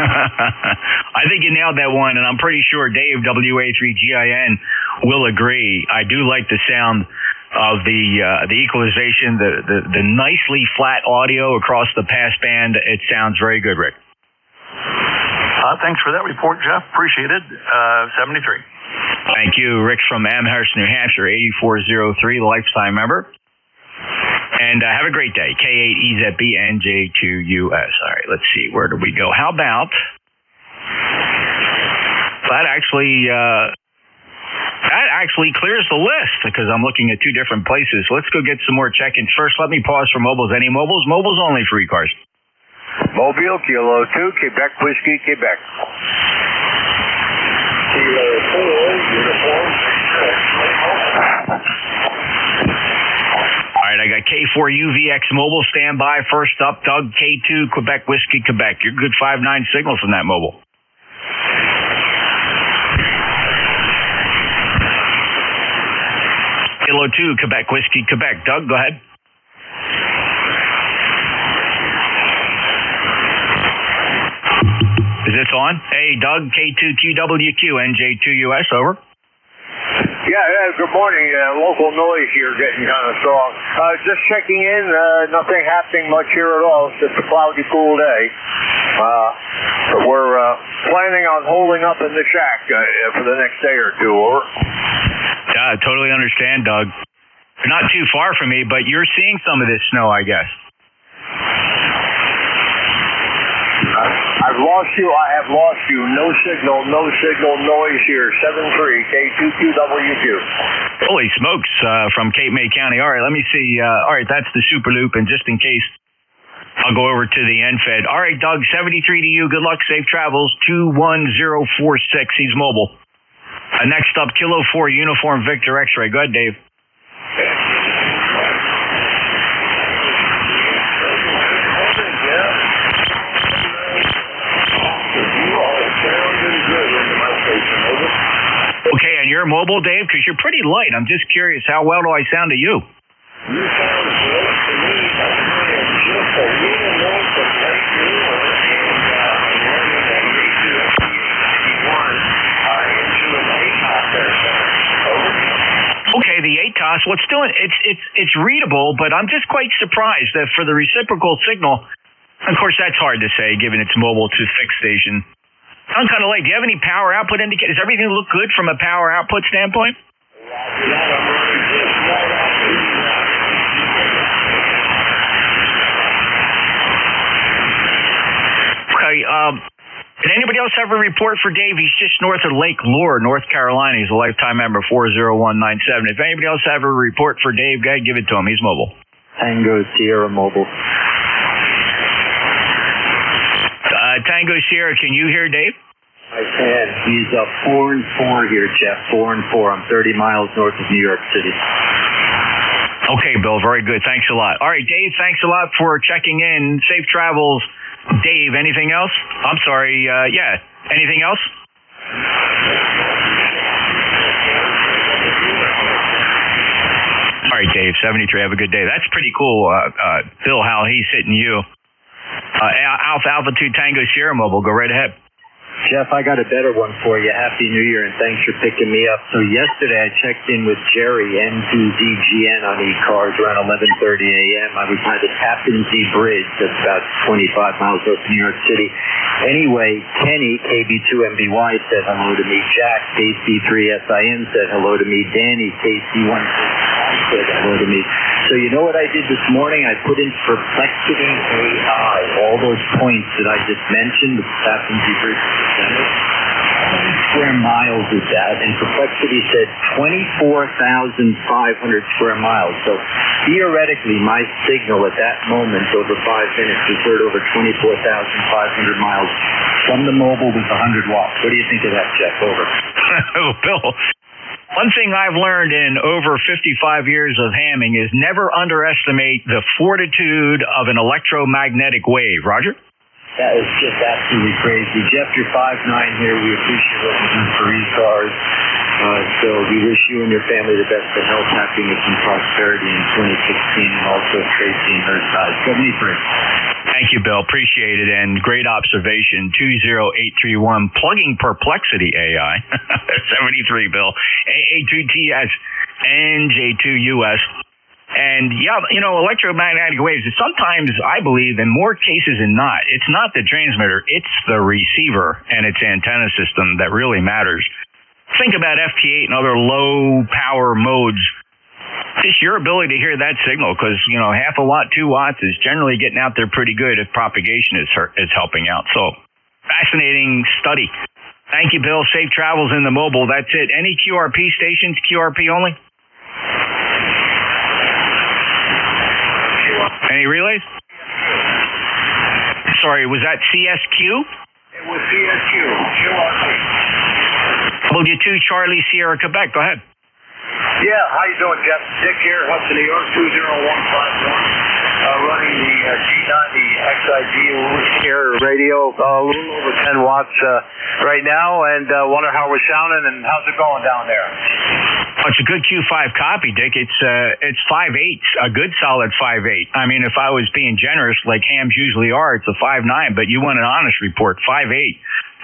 I think you nailed that one, and I'm pretty sure Dave, WA3GIN, will agree. I do like the sound of the equalization, the nicely flat audio across the passband. It sounds very good, Rick. Thanks for that report, Jeff. Appreciate it. 73. Thank you. Rick from Amherst, New Hampshire, 8403, lifetime member. And have a great day. K8EZB NJ2US. All right, let's see. Where do we go? How about that actually clears the list because I'm looking at two different places. Let's go get some more check-ins. First, let me pause for mobiles. Any mobiles? Mobiles only for ECARS. Mobile, Kilo 2, Quebec Whiskey, Quebec. Kilo 4, uniform. All right, I got K4UVX mobile standby. First up, Doug, K2, Quebec Whiskey, Quebec. You're good 5-9 signal from that mobile. Kilo 2, Quebec Whiskey, Quebec. Doug, go ahead. Is this on? Hey, Doug, K2QWQ, NJ2US, over. Yeah, good morning. Local noise here getting kind of strong. Just checking in. Nothing happening much here at all. It's just a cloudy, cool day. But we're planning on holding up in the shack for the next day or two, over. Yeah, I totally understand, Doug. You're not too far from me, but you're seeing some of this snow, I guess. I've lost you. I have lost you. No signal noise here. 73 K2QWQ. Holy smokes, from Cape May County. All right, let me see. All right, that's the Super Loop, and just in case, I'll go over to the NFED. All right, Doug, 73 to you. Good luck, safe travels. 21046. He's mobile. Next up, Kilo 4, Uniform Victor X-Ray. Go ahead, Dave. Okay, and you're mobile, Dave? Because you're pretty light. I'm just curious, how well do I sound to you? You sound good to me. Just a little more from right here, and I'm running that K251 into an ACOS there, sir. Over. Okay, the ATOS, what's doing? It's readable, but I'm just quite surprised that for the reciprocal signal, of course, that's hard to say, given it's mobile to fixed station. I'm kind of late. Do you have any power output indicators? Does everything look good from a power output standpoint? Okay. Did anybody else have a report for Dave? He's just north of Lake Lure, North Carolina. He's a lifetime member, 40197. If anybody else have a report for Dave, go ahead, give it to him. He's mobile. Tango Sierra mobile. Tango Sierra, can you hear Dave? I can. He's 4 and 4 here, Jeff. 4 and 4. I'm 30 miles north of New York City. Okay, Bill. Very good. Thanks a lot. All right, Dave, thanks a lot for checking in. Safe travels. Dave, anything else? I'm sorry. Yeah. Anything else? All right, Dave, 73. Have a good day. That's pretty cool, Bill, how he's hitting you. Alpha 2 Tango Sierra Mobile. Go right ahead. Jeff, I got a better one for you. Happy New Year, and thanks for picking me up. So yesterday I checked in with Jerry, N2DGN on ECARS around 11:30 a.m. I was by the Tappan Zee Bridge. That's about 25 miles north of New York City. Anyway, Kenny, KB2MBY, said hello to me. Jack, KC3SIN, said hello to me. Danny, KC1 said hello to me. So you know what I did this morning? I put in Perplexity AI, all those points that I just mentioned, the Tappan Zee Bridge. How many square miles is that? And Perplexity said 24,500 square miles. So theoretically, my signal at that moment over 5 minutes was heard over 24,500 miles from the mobile with 100 watts. What do you think of that, Jeff? Over. Oh, Bill. One thing I've learned in over 55 years of hamming is never underestimate the fortitude of an electromagnetic wave. Roger? That is just absolutely crazy. Jeff, you're 5'9" here. We appreciate what you're doing for ECARS. So we wish you and your family the best of health, happiness, and prosperity in 2016, and also Tracy and her side. 73. Thank you, Bill. Appreciate it. And great observation. 20831, plugging Perplexity AI. 73, Bill. AA2TS. NJ2US. And yeah, electromagnetic waves, sometimes I believe in more cases than not, it's not the transmitter, it's the receiver and its antenna system that really matters. Think about FT8 and other low power modes. Just your ability to hear that signal, because, half a watt, 2 watts is generally getting out there pretty good if propagation is helping out. So, fascinating study. Thank you, Bill. Safe travels in the mobile. That's it. Any QRP stations, QRP only? Any relays? Sorry, was that CSQ? It was CSQ, QRP. W2 Charlie Sierra Quebec. Go ahead. Yeah, how you doing, Jeff? Dick here, Hudson, New York, 20151. Running the G90 XIG here radio, a little over 10 watts right now, and wonder how we're sounding and how's it going down there? Oh, it's a good Q5 copy, Dick. It's 5.8, a good solid 5.8. I mean, if I was being generous, like hams usually are, it's a 5.9, but you want an honest report, 5.8.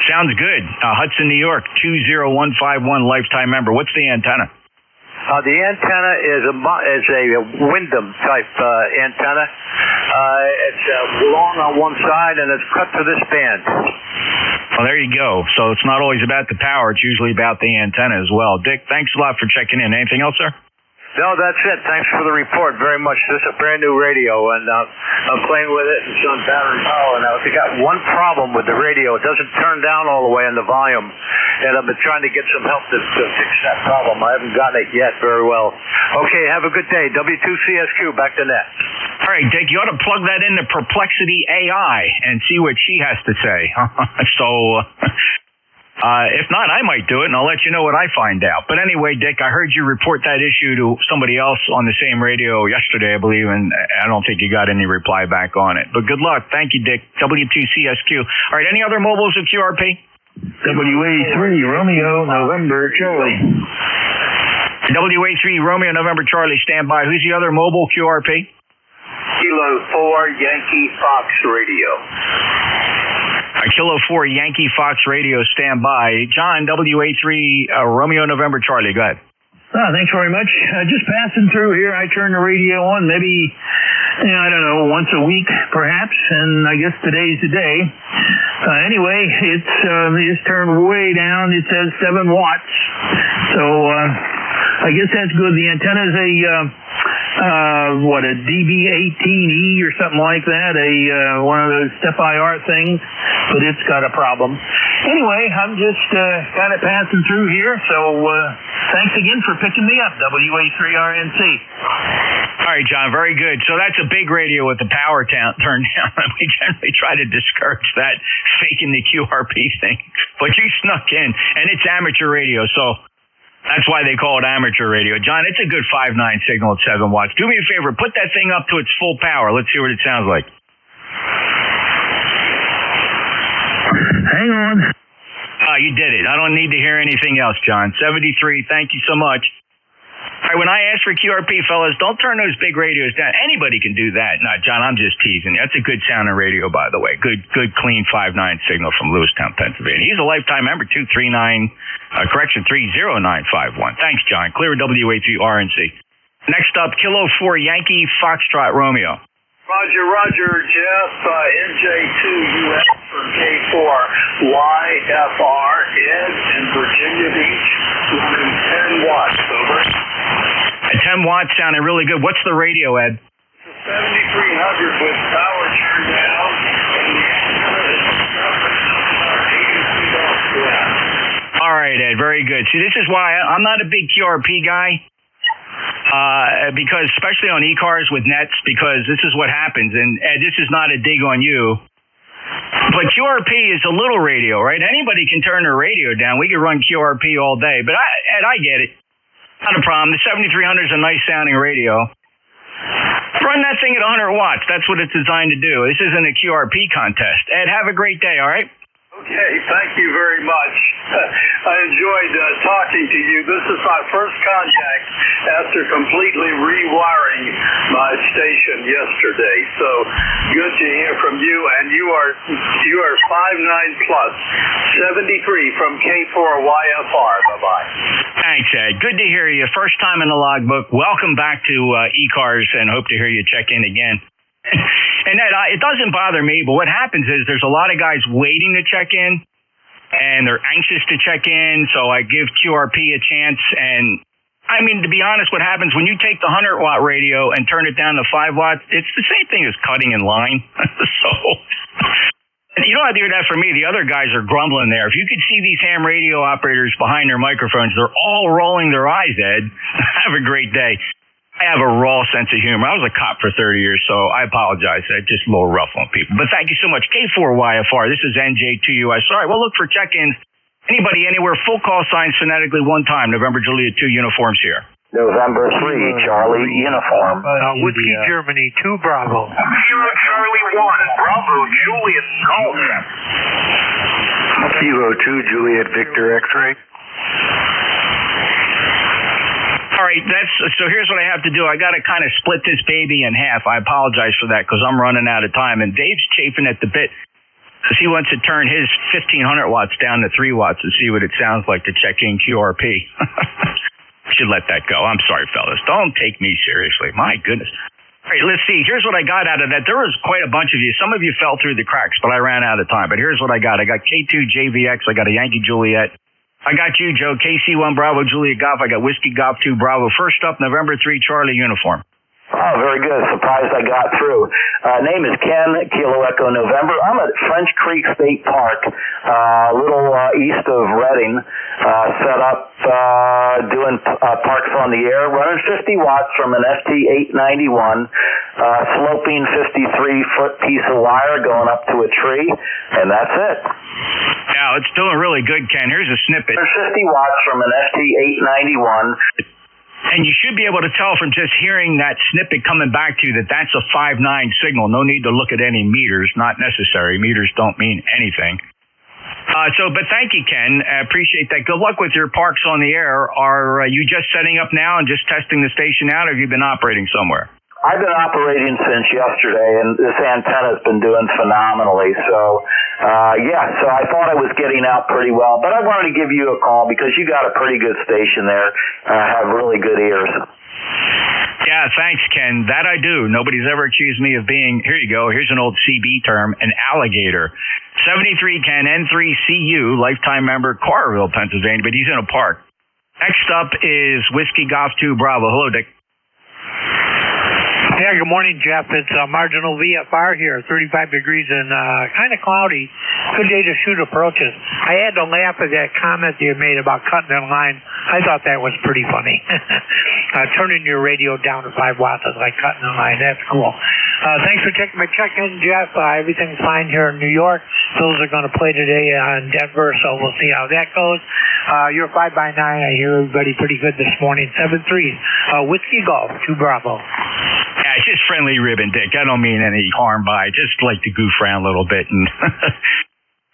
Sounds good. Hudson, New York, 20151, lifetime member. What's the antenna? The antenna is a Wyndham type antenna. It's long on one side and it's cut to this band. Well, there you go. So it's not always about the power. It's usually about the antenna as well. Dick, thanks a lot for checking in. Anything else, sir? No, that's it. Thanks for the report very much. This is a brand new radio, and I'm playing with it. It's on battery power now. It's got one problem with the radio. It doesn't turn down all the way on the volume, and I've been trying to get some help to fix that problem. I haven't gotten it yet very well. Okay, have a good day. W2CSQ, back to net. All right, Dick, you ought to plug that into Perplexity AI and see what she has to say. If not, I might do it, and I'll let you know what I find out. But anyway, Dick, I heard you report that issue to somebody else on the same radio yesterday, I believe, and I don't think you got any reply back on it. But good luck. Thank you, Dick. W2CSQ. All right, any other mobiles of QRP? WA3 Romeo November Charlie. WA3 Romeo November Charlie, stand by. Who's the other mobile QRP? Kilo 4 Yankee Fox Radio. Kilo 4 Yankee Fox Radio, stand by. John, WA3 Romeo November Charlie, go ahead. Thanks very much. Just passing through here. I turn the radio on maybe, I don't know, once a week perhaps, and I guess today's the day. Anyway, it's turned way down. It says 7 watts. So I guess that's good. The antenna's a DB18E or something like that, one of those step IR things, but it's got a problem. Anyway, I'm just kind of passing through here, so thanks again for picking me up, WA3RNC. All right, John, very good. So that's a big radio with the power turned down. We generally try to discourage that, faking the QRP thing, but you snuck in, and it's amateur radio, so that's why they call it amateur radio. John, it's a good 5.9 signal at 7 watts. Do me a favor, put that thing up to its full power. Let's see what it sounds like. Hang on. You did it. I don't need to hear anything else, John. 73, thank you so much. All right, when I ask for QRP, fellas, don't turn those big radios down. Anybody can do that. No, John, I'm just teasing you. That's a good sounding radio, by the way. Good, clean 5.9 signal from Lewistown, Pennsylvania. He's a lifetime member, 30951. Thanks, John. Clear WA3 RNC. Next up, Kilo 4 Yankee Foxtrot Romeo. Roger, Jeff. NJ2US from K4 YFR Ed in Virginia Beach, running 10 watts, over. At 10 watts, sounding really good. What's the radio, Ed? 7300 with power turned down, and the antenna is All right, Ed, very good. See, this is why I'm not a big QRP guy. Because especially on ECARS with nets, because this is what happens, and Ed, this is not a dig on you, but QRP is a little radio, right? Anybody can turn their radio down. We could run QRP all day, but Ed, I get it. Not a problem. The 7300 is a nice sounding radio. Run that thing at 100 watts. That's what it's designed to do. This isn't a QRP contest. Ed, have a great day, all right? Okay, thank you very much. I enjoyed talking to you. This is my first contact after completely rewiring my station yesterday. So good to hear from you, and you are 5'9 plus, 73 from K4YFR. Bye-bye. Thanks, Ed. Good to hear you. First time in the logbook. Welcome back to ECARS, and hope to hear you check in again. And Ed, it doesn't bother me, but what happens is there's a lot of guys waiting to check in, and they're anxious to check in, so I give QRP a chance. And I mean, to be honest, what happens when you take the 100-watt radio and turn it down to 5 watts, it's the same thing as cutting in line. So you don't have to hear that from me. The other guys are grumbling there. If you could see these ham radio operators behind their microphones, they're all rolling their eyes, Ed. Have a great day. I have a raw sense of humor. I was a cop for 30 years, so I apologize. I'm just a little rough on people. But thank you so much. K4YFR, this is NJ2US. All right, we'll look for check-ins. Anybody, anywhere, full call signs phonetically one time. November Juliet 2 uniforms here. November 3, Charlie, uniform. Whiskey Germany, 2 Bravo. Kilo Charlie 1, Bravo Juliet Golf. Kilo 2, Juliet Victor X-ray. All right, so here's what I have to do. I got to kind of split this baby in half. I apologize for that because I'm running out of time. And Dave's chafing at the bit because he wants to turn his 1,500 watts down to 3 watts and see what it sounds like to check in QRP. Should let that go. I'm sorry, fellas. Don't take me seriously. My goodness. All right, let's see. Here's what I got out of that. There was quite a bunch of you. Some of you fell through the cracks, but I ran out of time. But here's what I got. I got K2JVX. I got a Yankee Juliet. I got you, Joe. KC1 Bravo Juliet Golf. I got Whiskey Golf 2 Bravo. First up, November 3 Charlie uniform. Oh, very good. Surprised I got through. Name is Ken, Kilo Echo November. I'm at French Creek State Park, a little east of Reading, set up doing parks on the air, running 50 watts from an FT891, sloping 53-foot piece of wire going up to a tree, and that's it. Yeah, it's doing really good, Ken. Here's a snippet. 50 watts from an FT891. And you should be able to tell from just hearing that snippet coming back to you that that's a 5.9 signal. No need to look at any meters. Not necessary. Meters don't mean anything. But thank you, Ken. I appreciate that. Good luck with your parks on the air. Are you just setting up now and just testing the station out, or have you been operating somewhere? I've been operating since yesterday, and this antenna's been doing phenomenally. So, so I thought I was getting out pretty well. But I wanted to give you a call because you got a pretty good station there. Have really good ears. Yeah, thanks, Ken. That I do. Nobody's ever accused me of being, here you go, here's an old CB term, an alligator. 73 Ken, N3CU, lifetime member, Carterville, Pennsylvania, but he's in a park. Next up is Whiskey Golf 2 Bravo. Hello, Dick. Yeah, good morning, Jeff. It's marginal VFR here, 35 degrees and kind of cloudy. Good day to shoot approaches. I had to laugh at that comment you made about cutting in line. I thought that was pretty funny. Turning your radio down to 5 watts is like cutting in line. That's cool. Thanks for taking my check-in, Jeff. Everything's fine here in New York. Phils are going to play today in Denver, so we'll see how that goes. You're 5x9. I hear everybody pretty good this morning. 7-3. Whiskey Golf, 2 Bravo. Yeah, it's just friendly ribbon, Dick. I don't mean any harm by it. Just like to goof around a little bit. And,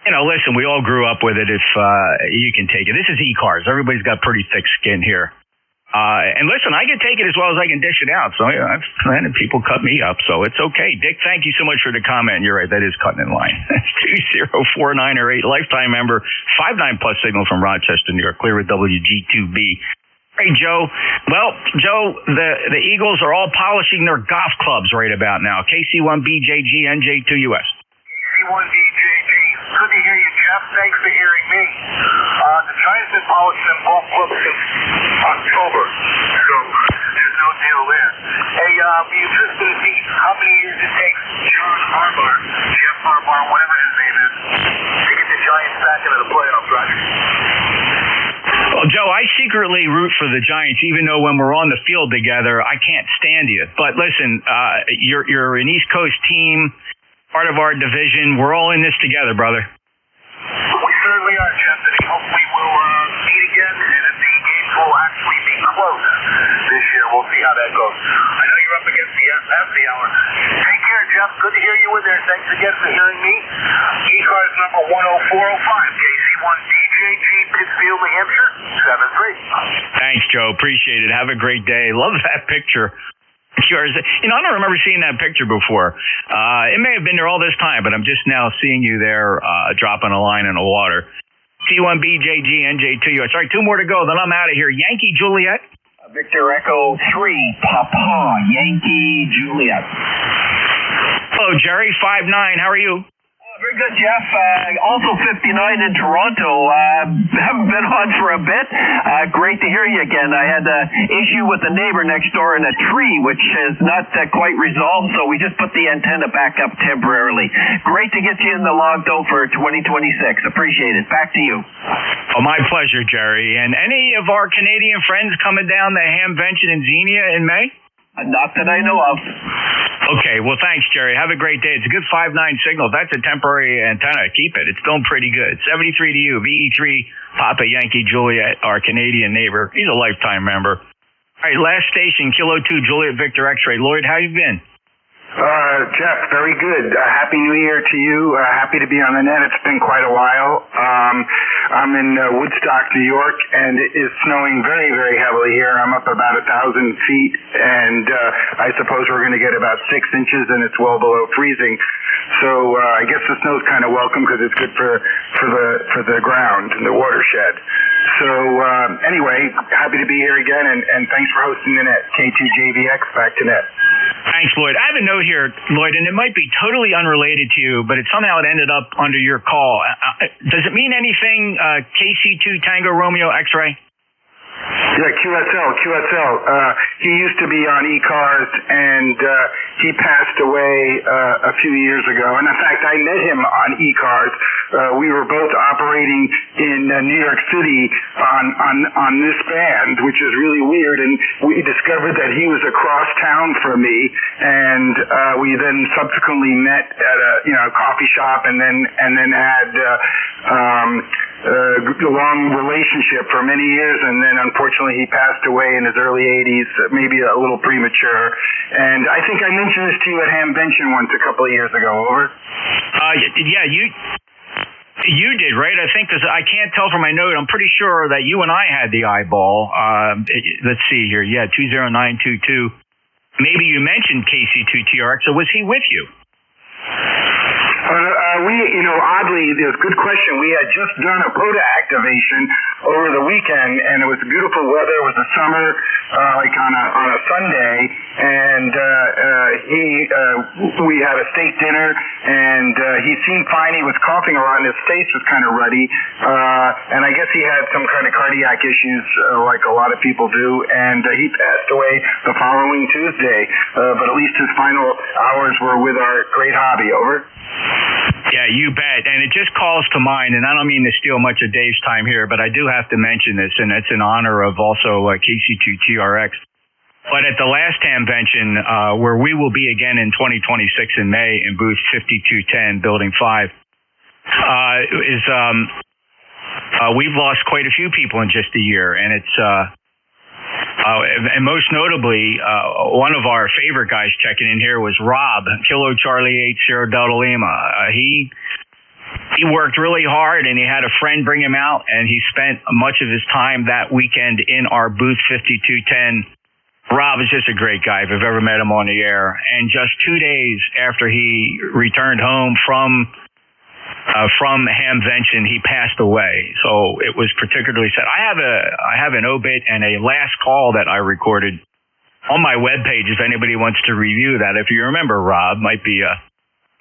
listen, we all grew up with it if you can take it. This is ECARS. Everybody's got pretty thick skin here. And listen, I can take it as well as I can dish it out. So I've had people cut me up, so it's okay. Dick, thank you so much for the comment. You're right, that is cutting in line. 20498, lifetime member, 5.9 plus signal from Rochester, New York, clear with WG2B. Hey, Joe. Well, Joe, the Eagles are all polishing their golf clubs right about now. KC1BJG, NJ2US. KC1BJG. Good to hear you, Jeff. Thanks for hearing me. The Giants have polished them both clubs since October, so there's no deal there. Hey, be interested to see how many years it takes Jeff Harbaugh, whatever his name is, to get the Giants back into the playoffs, Roger. Well, Joe, I secretly root for the Giants, even though when we're on the field together, I can't stand you. But listen, you're an East Coast team, part of our division. We're all in this together, brother. We certainly are, Jeff, and hopefully we'll meet again, and the games will actually be close this year. We'll see how that goes. I know you're up against the half of the hour. Take care, Jeff. Good to hear you in there. Thanks again for hearing me. ECARS number 10405, KC1BJG, Pittsfield, New Hampshire, 7-3. Thanks, Joe. Appreciate it. Have a great day. Love that picture Yours. I don't remember seeing that picture before. It may have been there all this time, but I'm just now seeing you there dropping a line in the water. C1BJG NJ2US. All right, 2 more to go, then I'm out of here. Yankee Juliet. Victor Echo 3, Papa, Yankee Juliet. Hello, Jerry, 5'9". How are you? Very good, Jeff. Also 59 in Toronto. Haven't been on for a bit. Great to hear you again. I had an issue with the neighbor next door in a tree, which is not quite resolved, so we just put the antenna back up temporarily. Great to get you in the log, though, for 2026. Appreciate it. Back to you. Oh, my pleasure, Jerry. And any of our Canadian friends coming down the Hamvention in Xenia in May? Not that I know of. Okay, well, thanks, Jerry. Have a great day. It's a good 5'9" signal. That's a temporary antenna. Keep it. It's going pretty good. 73 to you. VE3, Papa Yankee Juliet, our Canadian neighbor. He's a lifetime member. All right, last station, Kilo 2, Juliet Victor X-ray. Lloyd, how you been? Jeff, very good. Happy New Year to you. Happy to be on the net. It's been quite a while. I'm in Woodstock, New York, and it is snowing very, very heavily here. I'm up about 1,000 feet, and I suppose we're going to get about 6 inches, and it's well below freezing. So I guess the snow's kind of welcome because it's good for the ground and the watershed. So anyway, happy to be here again, and thanks for hosting the net. K2JVX, back to net. Thanks, Lloyd. I have a note here, Lloyd, and it might be totally unrelated to you, but somehow it ended up under your call. Does it mean anything, KC2 Tango Romeo X-ray? Yeah, QSL. He used to be on ECARS, and he passed away a few years ago. And in fact, I met him on ECARS. We were both operating in New York City on this band, which is really weird. And we discovered that he was across town from me, and we then subsequently met at a coffee shop, and then had a long relationship for many years, and then unfortunately he passed away in his early 80s, maybe a little premature. And I think I mentioned this to you at Hamvention once a couple of years ago. Over. Yeah, you did, right? I think, because I can't tell from my note. I'm pretty sure that you and I had the eyeball. Let's see here. Yeah, 20922. Maybe you mentioned KC2TRX. So was he with you? Oddly, there's a good question. We had just done a POTA activation over the weekend, and it was beautiful weather. It was the summer, like on a Sunday, and we had a steak dinner, and he seemed fine. He was coughing a lot, and his face was kind of ruddy, and I guess he had some kind of cardiac issues, like a lot of people do, and he passed away the following Tuesday, but at least his final hours were with our great hobby. Over. Yeah, you bet. And it just calls to mind, and I don't mean to steal much of Dave's time here, but I do have to mention this, and it's in honor of also KC2TRX. But at the last Hamvention, where we will be again in 2026 in May in booth 5210, building 5, we've lost quite a few people in just a year, and it's and most notably, one of our favorite guys checking in here was Rob, Kilo Charlie 8 Sierra Delta Lima. He worked really hard, and he had a friend bring him out, and he spent much of his time that weekend in our booth 5210. Rob is just a great guy if I've ever met him on the air. And just 2 days after he returned home from Hamvention, he passed away. So it was particularly sad. I have an obit and a last call that I recorded on my webpage if anybody wants to review that. If you remember, Rob, might be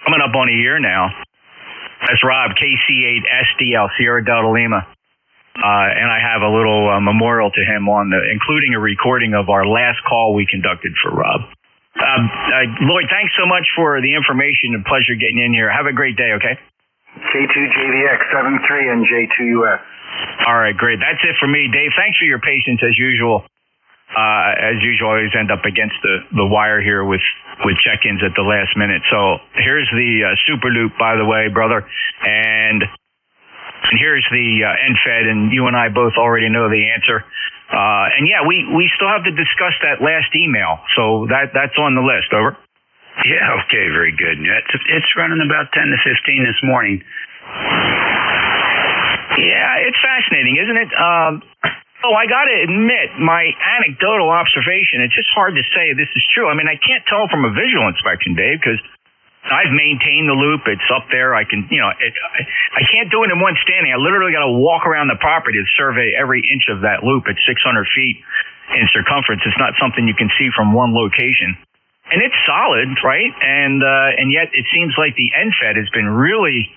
coming up on a year now. That's Rob, KC8SDL, Sierra Delta Lima. And I have a little memorial to him including a recording of our last call we conducted for Rob. Lloyd, thanks so much for the information and pleasure getting in here. Have a great day, okay? K2JVX 73 NJ2US. All right, great. That's it for me. Dave, thanks for your patience as usual. I always end up against the wire here with check-ins at the last minute. So here's the super loop, by the way, brother. And here's the NFED, and you and I both already know the answer. And yeah, we still have to discuss that last email. So that's on the list. Over. Yeah, okay, very good. It's running about 10 to 15 this morning. Yeah, it's fascinating, isn't it? Oh, I got to admit, my anecdotal observation, it's just hard to say this is true. I mean, I can't tell from a visual inspection, Dave, because I've maintained the loop. It's up there. I can, I can't do it in one standing. I literally got to walk around the property to survey every inch of that loop at 600 feet in circumference. It's not something you can see from one location. And it's solid, right? And yet it seems like the NFED has been really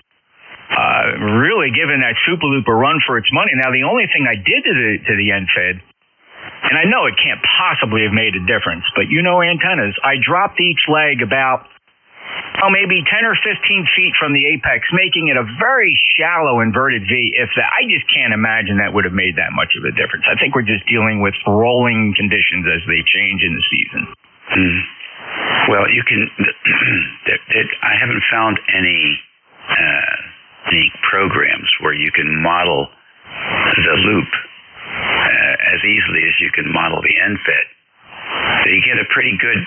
giving that Super Loop a run for its money. Now, the only thing I did to the NFED, and I know it can't possibly have made a difference, but antennas, I dropped each leg about, maybe 10 or 15 feet from the apex, making it a very shallow inverted V. If that, I just can't imagine that would have made that much of a difference. I think we're just dealing with rolling conditions as they change in the season. Well, you can. I haven't found any programs where you can model the loop as easily as you can model the NFED. So you get a pretty good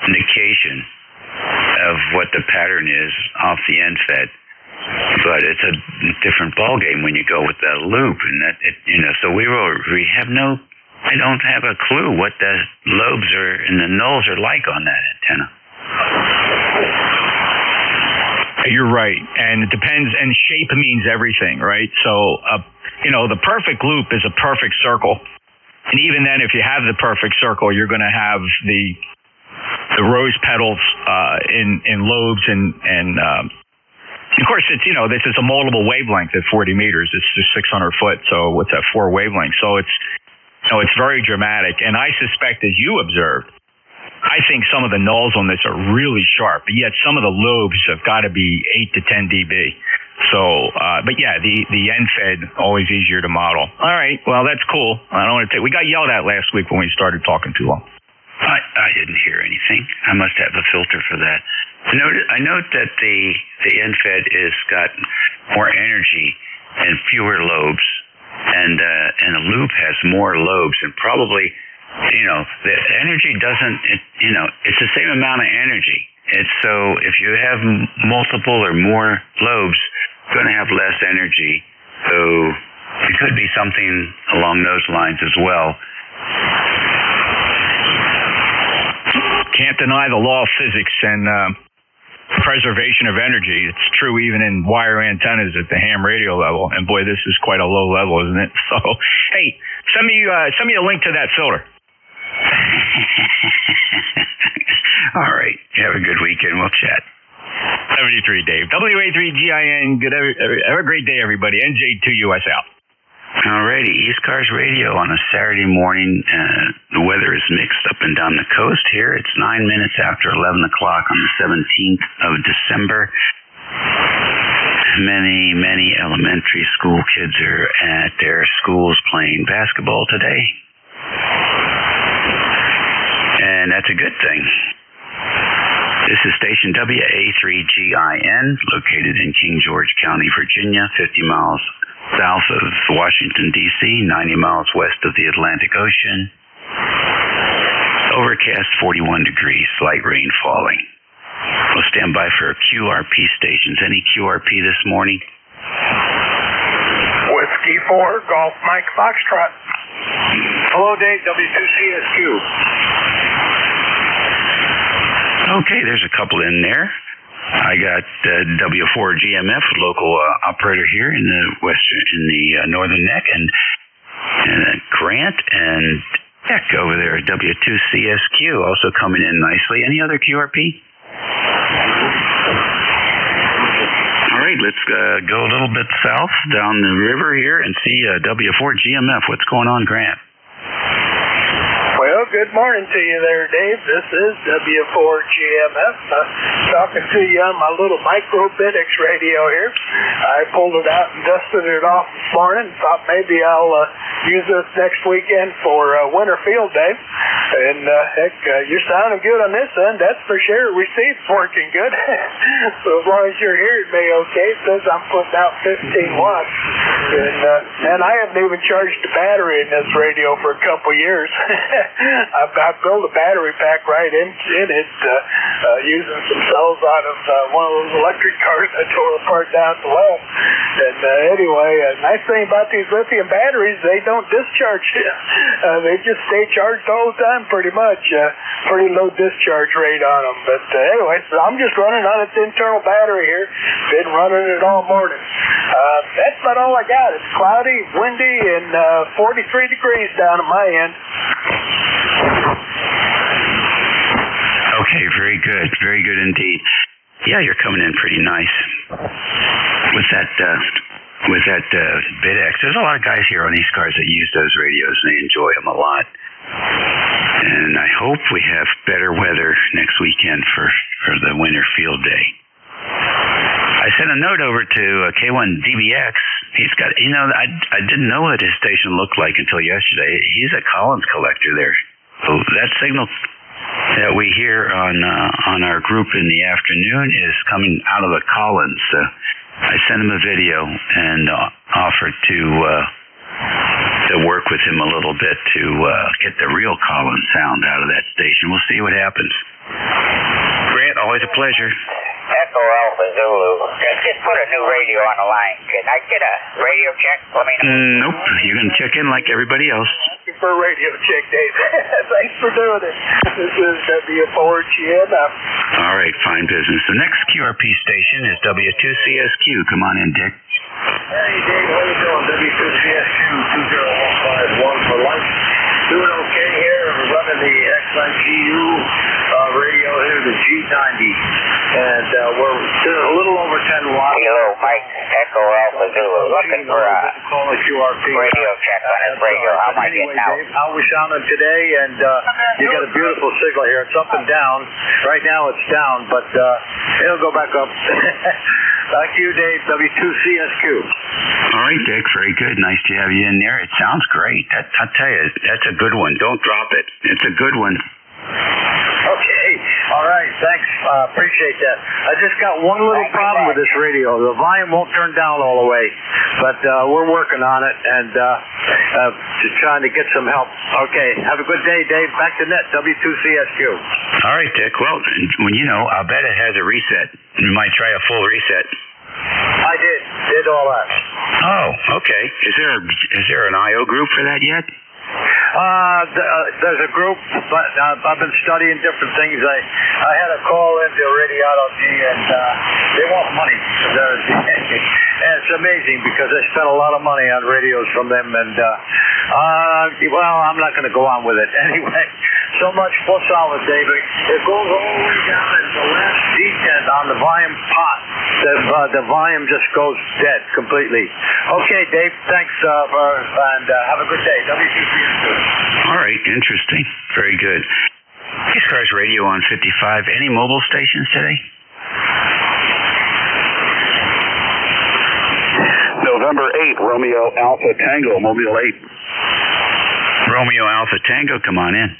indication of what the pattern is off the NFED, but it's a different ballgame when you go with the loop, and so I don't have a clue what the lobes and the nulls are like on that antenna. You're right, and it depends, and shape means everything, right? So, the perfect loop is a perfect circle, and even then, if you have the perfect circle, you're going to have the rose petals in lobes, and of course, it's this is a multiple wavelength at 40 meters. It's just 600 foot, so what's that, 4 wavelengths? So it's very dramatic, and I suspect, as you observed, I think some of the nulls on this are really sharp, but yet some of the lobes have got to be 8 to 10 dB. So, but yeah, the NFED, always easier to model. All right, well, that's cool. I don't want to we got yelled at last week when we started talking too long. I didn't hear anything. I must have a filter for that. I note that the NFED has got more energy and fewer lobes, and the loop has more lobes, and probably, the energy doesn't, it's the same amount of energy. It's so if you have multiple or more lobes, you're going to have less energy. So it could be something along those lines as well. Can't deny the law of physics and preservation of energy. It's true even in wire antennas at the ham radio level. And boy, this is quite a low level, isn't it? So, hey, send me a link to that filter. All right. Have a good weekend. We'll chat. 73, Dave. WA3GIN. Have a great day, everybody. NJ2US out. Alrighty, ECARS Radio on a Saturday morning. The weather is mixed up and down the coast here. It's 9 minutes after 11 o'clock on the 17th of December. Many elementary school kids are at their schools playing basketball today. And that's a good thing. This is station WA3GIN, located in King George County, Virginia, 50 miles south of Washington, D.C., 90 miles west of the Atlantic Ocean. Overcast, 41 degrees, light rain falling. We'll stand by for QRP stations. Any QRP this morning? Whiskey 4, Golf Mike Foxtrot. Hello, Dave, W2CSQ. Okay, there's a couple in there. I got W4GMF, local operator here in the northern neck, and Grant and Beck over there at W2CSQ also coming in nicely. Any other QRP? All right, let's go a little bit south down the river here and see W4GMF. What's going on, Grant? Well, good morning to you there, Dave. This is W4GMF. Talking to you on my little microbitics radio here. I pulled it out and dusted it off this morning. Thought maybe I'll use this next weekend for winter field day. And heck, you're sounding good on this end, that's for sure. Receive's working good. So as long as you're hearing me okay, it says I'm putting out 15 watts. And I haven't even charged the battery in this radio for a couple years. I built a battery pack right in it, using some cells out of one of those electric cars I tore apart down at the lab. And anyway, nice thing about these lithium batteries, they don't discharge. They just stay charged all the time, pretty much. Pretty low discharge rate on them. But anyway, so I'm just running on its internal battery here. Been running it all morning. That's about all I got. It's cloudy, windy, and 43 degrees down at my end. Okay, very good. Very good indeed. Yeah, you're coming in pretty nice with that BitX. There's a lot of guys here on ECARS that use those radios, and they enjoy them a lot. And I hope we have better weather next weekend for the winter field day. I sent a note over to K1DBX. He's got, I didn't know what his station looked like until yesterday. He's a Collins collector there. So that signal that we hear on our group in the afternoon is coming out of the Collins. I sent him a video and offered to work with him a little bit to get the real Collins sound out of that station. We'll see what happens. Grant, always a pleasure. Echo Alpha Zulu. Just put a new radio on the line. Can I get a radio check? Let me know. Nope. You're going to check in like everybody else. For a radio check, Dave. Thanks for doing it. This is W4GN. All right, fine business. The next QRP station is W2CSQ. Come on in, Dick. Hey, Dave, how you doing? W2CSQ 20151 for lunch. Doing okay here. We're running the XIGU radio here, the G90. And we're a little over 10 watts. Hello, Mike. Echo Alpha Zulu. Looking for a radio check on his radio. How am I getting out? Dave, how we sounding today? And you got a beautiful signal here. It's up and down. Right now it's down, but it'll go back up. Thank you, Dave. W2CSQ. All right, Dick. Very good. Nice to have you in there. It sounds great. I'll tell you, that's a good one. Don't drop it. It's a good one. Okay. All right. Thanks. Appreciate that. I just got one little problem with this radio. The volume won't turn down all the way, but we're working on it and just trying to get some help. Okay. Have a good day, Dave. Back to net, W2CSQ. All right, Dick. Well, I'll bet it has a reset. You might try a full reset. I did all that. Oh, okay. Is there an IO group for that yet? There's a group, but I've been studying different things. I had a call into Radiology, and they want money. And it's amazing because I spent a lot of money on radios from them, and well, I'm not going to go on with it anyway. So much for solid, David. It goes all the way down to the last detent on the volume pot. The volume just goes dead completely. Okay, Dave. Thanks, and have a good day. WCCS2. All right, interesting. Very good. ECARS radio on 55. Any mobile stations today? November 8, Romeo Alpha Tango, Mobile 8. Romeo Alpha Tango, come on in.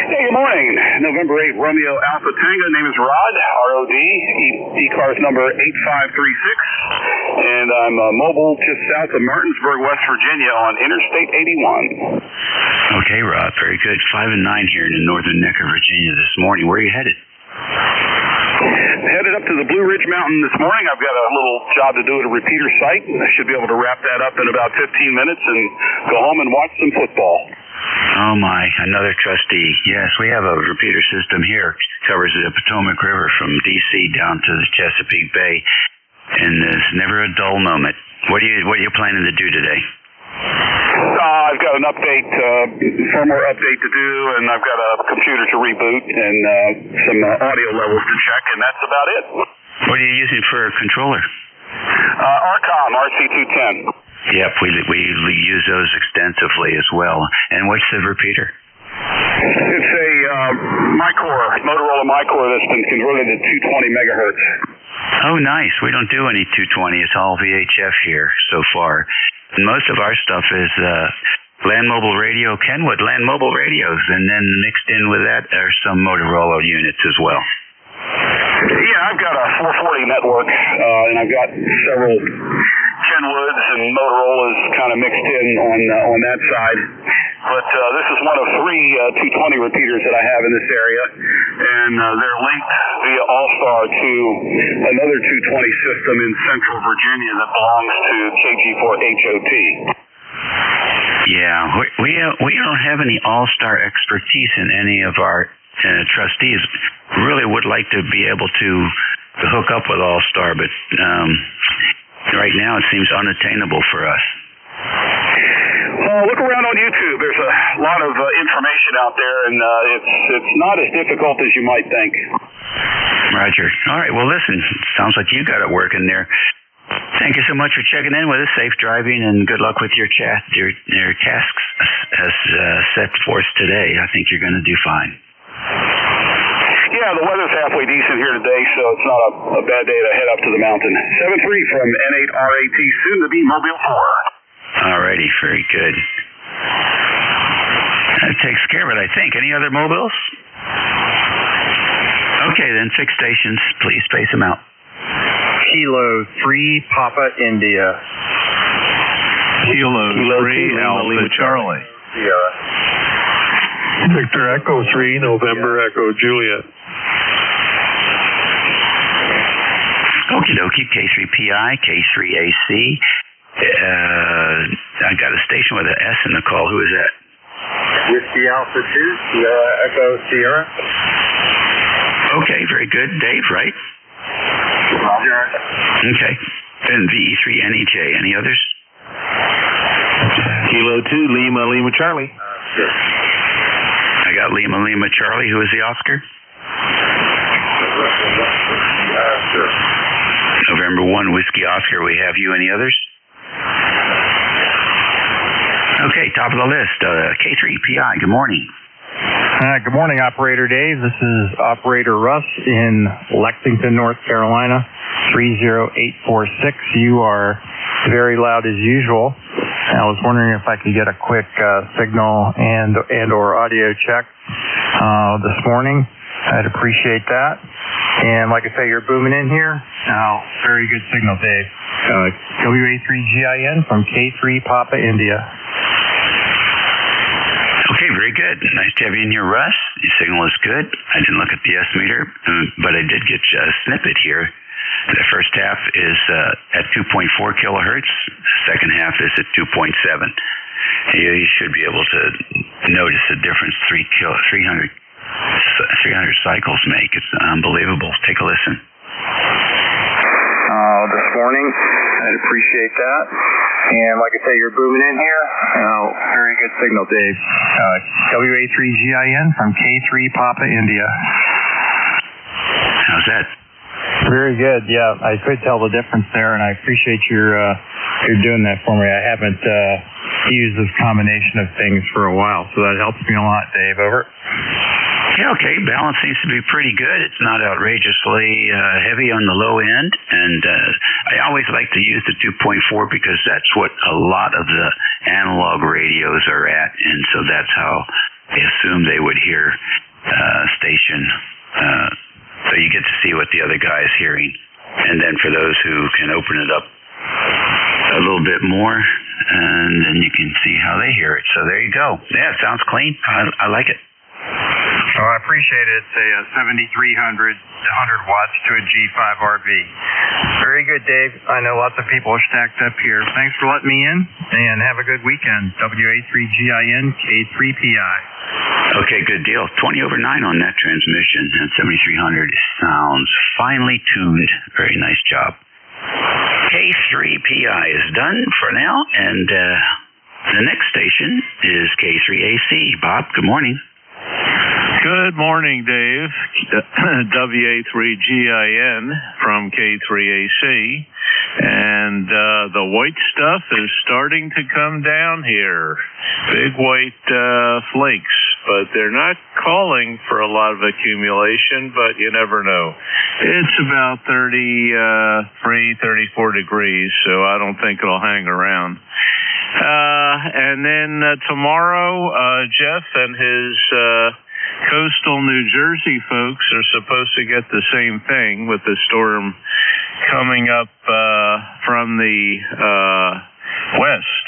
Hey, good morning. November 8, Romeo Alpha Tango. Name is Rod, R-O-D, ECARS number 8536. And I'm mobile just south of Martinsburg, West Virginia on Interstate 81. Okay, Rod, very good. 5 and 9 here in the northern neck of Virginia this morning. Where are you headed? Headed up to the Blue Ridge Mountain this morning. I've got a little job to do at a repeater site. I should be able to wrap that up in about 15 minutes and go home and watch some football. Oh, my. Another trustee. Yes, we have a repeater system here. Covers the Potomac River from D.C. down to the Chesapeake Bay. And there's never a dull moment. What are you planning to do today? I've got an update, firmware update to do, and I've got a computer to reboot and some audio levels to check, and that's about it. What are you using for a controller? RCOM, RC210. Yep, we use those extensively as well. And what's the repeater? It's a Motorola MyCore that's been converted to 220 megahertz. Oh, nice. We don't do any 220. It's all VHF here so far. And most of our stuff is land mobile radio, Kenwood land mobile radios, and then mixed in with that are some Motorola units as well. Yeah, I've got a 440 network, and I've got several Kenwoods and Motorola's kind of mixed in on that side. but this is one of 3 220 repeaters that I have in this area, and they're linked via All-Star to another 220 system in Central Virginia that belongs to KG4HOT. Yeah, we don't have any All-Star expertise in any of our trustees. Really would like to be able to hook up with All-Star, but right now it seems unattainable for us. Look around on YouTube. There's a lot of information out there, and it's not as difficult as you might think. Roger. All right, well, listen, sounds like you got it working there. Thank you so much for checking in with us. Safe driving, and good luck with your tasks as set forth today. I think you're going to do fine. Yeah, the weather's halfway decent here today, so it's not a bad day to head up to the mountain. 7-3 from N8RAT, soon to be Mobile 4. All righty, very good. That takes care of it, I think. Any other mobiles? Okay, then fix stations. Please space them out. Kilo 3 Papa India. Kilo 3 Alpha Lima Charlie. Sierra. Victor Echo 3 November Echo Juliet. Okie dokie, K3PI, K3AC. I got a station with an S in the call. Who is that? Whiskey Alpha 2, Sierra Echo Sierra. Okay, very good. Dave, right? Roger. Okay. Then VE3NEJ. Any others? Kilo 2 Lima Charlie. I got Lima Charlie. Who is the Oscar? November 1 Whiskey Oscar. We have you. Any others? Okay, top of the list. K3PI. Good morning. Good morning, Operator Dave. This is Operator Russ in Lexington, North Carolina, 30846. You are very loud as usual. I was wondering if I could get a quick signal and or audio check this morning. I'd appreciate that. And like I say, you're booming in here. Very good signal, Dave. WA3GIN from K3 Papa India. Okay, very good. Nice to have you in here, Russ. Your signal is good. I didn't look at the S-meter, but I did get a snippet here. The first half is at 2.4 kilohertz. The second half is at 2.7. You should be able to notice the difference 300 cycles make. It's unbelievable. Take a listen. This morning, I'd appreciate that. And like I say, you're booming in here. Very good signal, Dave. WA3GIN from K3 Papa India. How's that? Very good. Yeah, I could tell the difference there, and I appreciate you're doing that for me. I haven't used this combination of things for a while, so that helps me a lot, Dave. Over. Yeah, okay. Balance seems to be pretty good. It's not outrageously heavy on the low end, and I always like to use the 2.4 because that's what a lot of the analog radios are at, and so that's how I assume they would hear station. So you get to see what the other guy is hearing, and then for those who can open it up a little bit more, and then you can see how they hear it. So there you go. Yeah, it sounds clean. I like it. Oh, I appreciate it. It's a 7,300 100 watts to a G5 RV. Very good, Dave. I know lots of people are stacked up here. Thanks for letting me in, and have a good weekend. WA3GIN K3PI. Okay, good deal. 20 over 9 on that transmission, and 7,300 sounds finely tuned. Very nice job. K3PI is done for now, and the next station is K3AC. Bob, good morning. Good morning, Dave. WA3GIN from K3AC. And the white stuff is starting to come down here. Big white flakes. But they're not calling for a lot of accumulation, but you never know. It's about 33, 34 degrees, so I don't think it'll hang around. And then tomorrow, Jeff and his coastal New Jersey folks are supposed to get the same thing with the storm coming up from the west.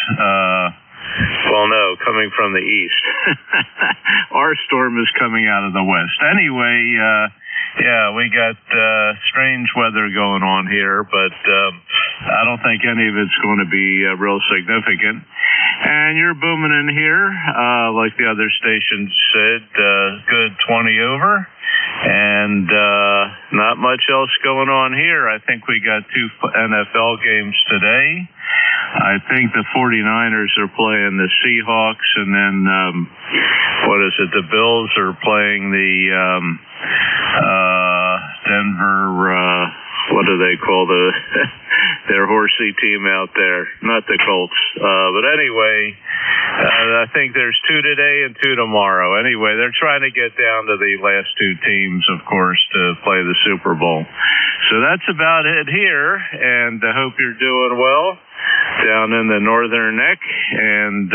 Well, no, coming from the east. Our storm is coming out of the west. Anyway, yeah, we got strange weather going on here, but I don't think any of it's going to be real significant. And you're booming in here, like the other stations said, good 20 over. And not much else going on here. I think we got 2 NFL games today. I think the 49ers are playing the Seahawks, and then what is it? The Bills are playing the Denver. What do they call their horsey team out there? Not the Colts. But anyway, I think there's 2 today and 2 tomorrow. Anyway, they're trying to get down to the last 2 teams, of course, to play the Super Bowl. So that's about it here, and I hope you're doing well down in the northern neck, and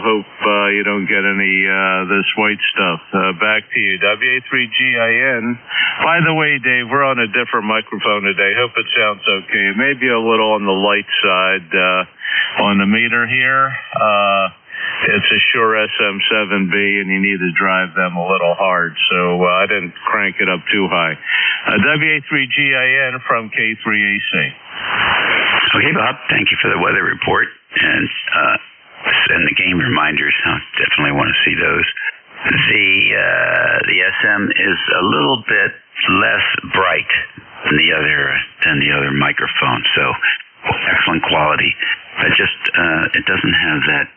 hope you don't get any this white stuff. Back to you, WA3GIN. By the way, Dave, we're on a different microphone today. Hope it sounds okay. It may be a little on the light side on the meter here. It's a Shure SM7B, and you need to drive them a little hard, so I didn't crank it up too high. WA3GIN from K3AC. Okay, Bob, thank you for the weather report and the game reminders. I definitely want to see those. The SM is a little bit less bright than the other microphone, so excellent quality. But just it doesn't have that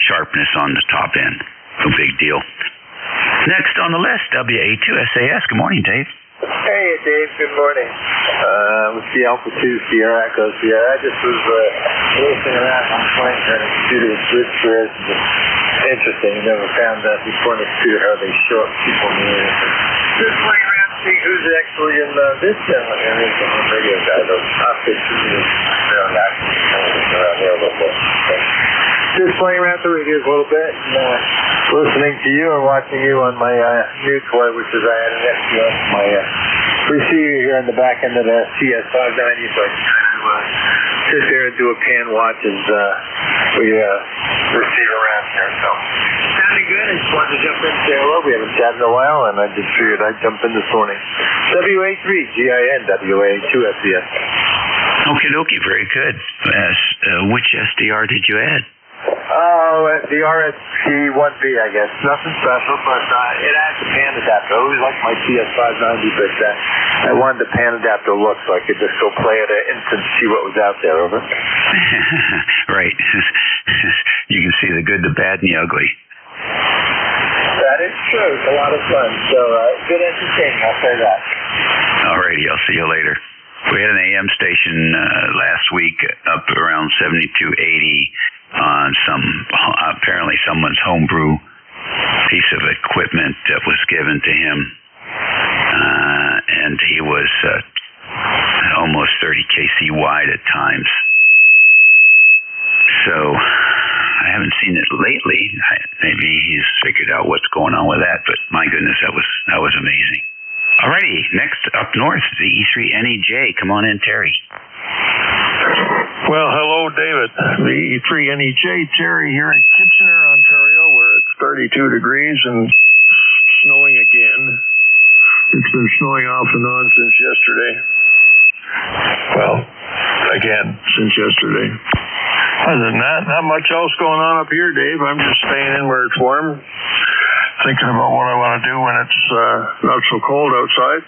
sharpness on the top end. No big deal. Next on the list, WA2SAS. Good morning, Dave. Hey, Dave. Good morning. With the Alpha 2 Sierra Echo Sierra. I just was listening around on the plane trying to computer with good spirits. Interesting. You never found that before in the computer how they show up people in the air. Just playing around to see who's actually in this channel here. There's some radio guys. I'll fix it. They're actually around there a little bit. Just playing around the radios a little bit and listening to you and watching you on my new toy, which is I had an SQS, my receiver here on the back end of the CS590, so I can sit there and do a pan watch as we receive around here. So sounding good. I just wanted to jump in and say hello. We haven't chatted in a while, and I just figured I'd jump in this morning. WA3GIN, WA2SES. Okie dokie, very good. Which SDR did you add? Oh, the RSP1B, I guess. Nothing special, but it adds a pan adapter. I always liked my TS590, but I wanted the pan adapter look so I could just go play at an instant, see what was out there, over. Right. You can see the good, the bad, and the ugly. That is true. It's a lot of fun. So, good entertainment, I'll say that. Alrighty, I'll see you later. We had an AM station last week up around 7280 on apparently someone's homebrew piece of equipment that was given to him, and he was almost 30 kC wide at times. So I haven't seen it lately. Maybe he's figured out what's going on with that, but my goodness, that was amazing. Alrighty, next up north, the E3NEJ. Come on in, Terry. Well, hello, David. The E3NEJ, Terry here in Kitchener, Ontario, where it's 32 degrees and snowing again. It's been snowing off and on since yesterday. Well, again, since yesterday. Other than that, not much else going on up here, Dave. I'm just staying in where it's warm, thinking about what I want to do when it's not so cold outside.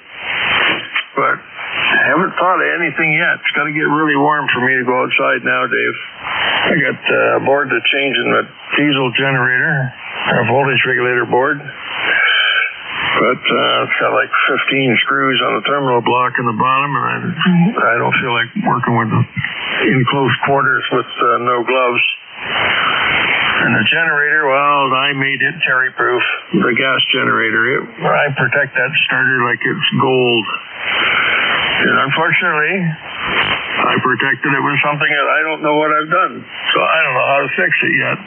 But I haven't thought of anything yet. It's got to get really warm for me to go outside now, Dave. I got board to change in the diesel generator, or voltage regulator board. But it's got like 15 screws on the terminal block in the bottom, and I don't feel like working with them in close quarters with no gloves. And the generator, well, I made it Terry-proof, the gas generator. I protect that starter like it's gold. And unfortunately, I protected it with something that I don't know what I've done. So I don't know how to fix it yet.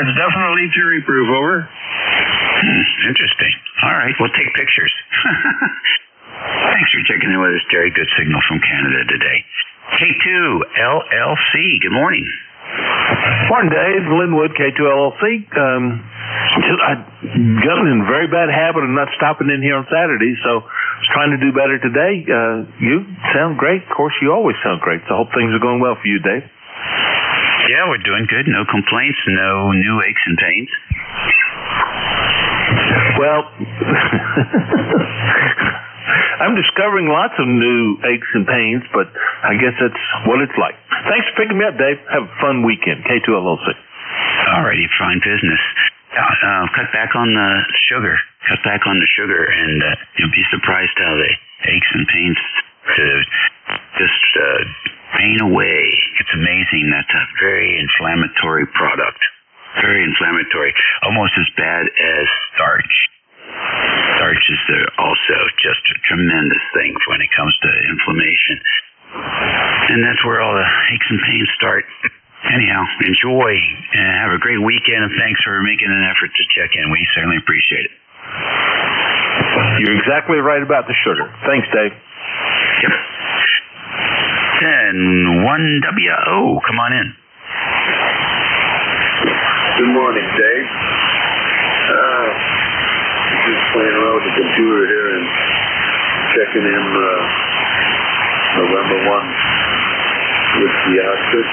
It's definitely Terry-proof, over. Interesting. All right, we'll take pictures. Thanks for checking in with us, Terry. Good signal from Canada today. K2 LLC, good morning. Morning, Dave. Linwood, K2LLC. I got in a very bad habit of not stopping in here on Saturdays, so I was trying to do better today. You sound great. Of course, you always sound great. So I hope things are going well for you, Dave. Yeah, we're doing good. No complaints, no new aches and pains. Well, I'm discovering lots of new aches and pains, but I guess that's what it's like. Thanks for picking me up, Dave. Have a fun weekend. K2LLC. Alrighty, fine business. Cut back on the sugar. Cut back on the sugar, and you'll be surprised how the aches and pains just pain away. It's amazing. That's a very inflammatory product. Very inflammatory. Almost as bad as starch. Starch is also just a tremendous thing when it comes to inflammation. And that's where all the aches and pains start. Anyhow, enjoy and have a great weekend, and thanks for making an effort to check in. We certainly appreciate it. You're exactly right about the sugar. Thanks, Dave. Yep. 101WO, come on in. Good morning, Dave. Just playing around with the computer here and checking in November 1 with the Oscars.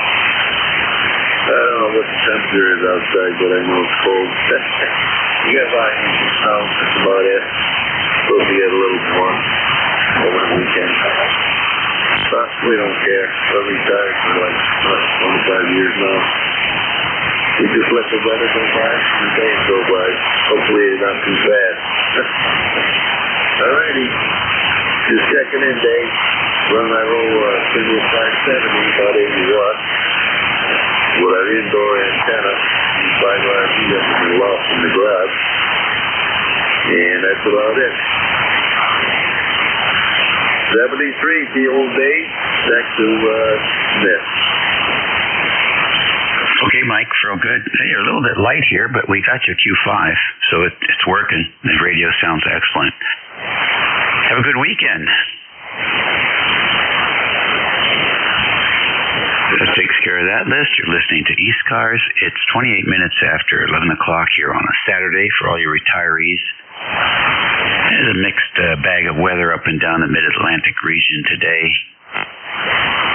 I don't know what the temperature is outside, but I know it's cold. You got by snow, that's about it. Supposed to get a little more over the weekend. But we don't care. We're retired for like 25 years now. We just let the weather go by and the days go by. Hopefully it's not too fast. Alrighty. Just checking in, Dave. Run my old Single 570, about 80 watts. With our indoor antenna, 5 RP up in the loft in the garage. And that's about it. 73 to the old Dave. Back to Smith. Okay, Mike, real good. Hey, you're a little bit light here, but we got your Q5, so it's working. The radio sounds excellent. Have a good weekend. That takes care of that list. You're listening to ECARS. It's 28 minutes after 11 o'clock here on a Saturday for all your retirees. There's a mixed bag of weather up and down the mid-Atlantic region today.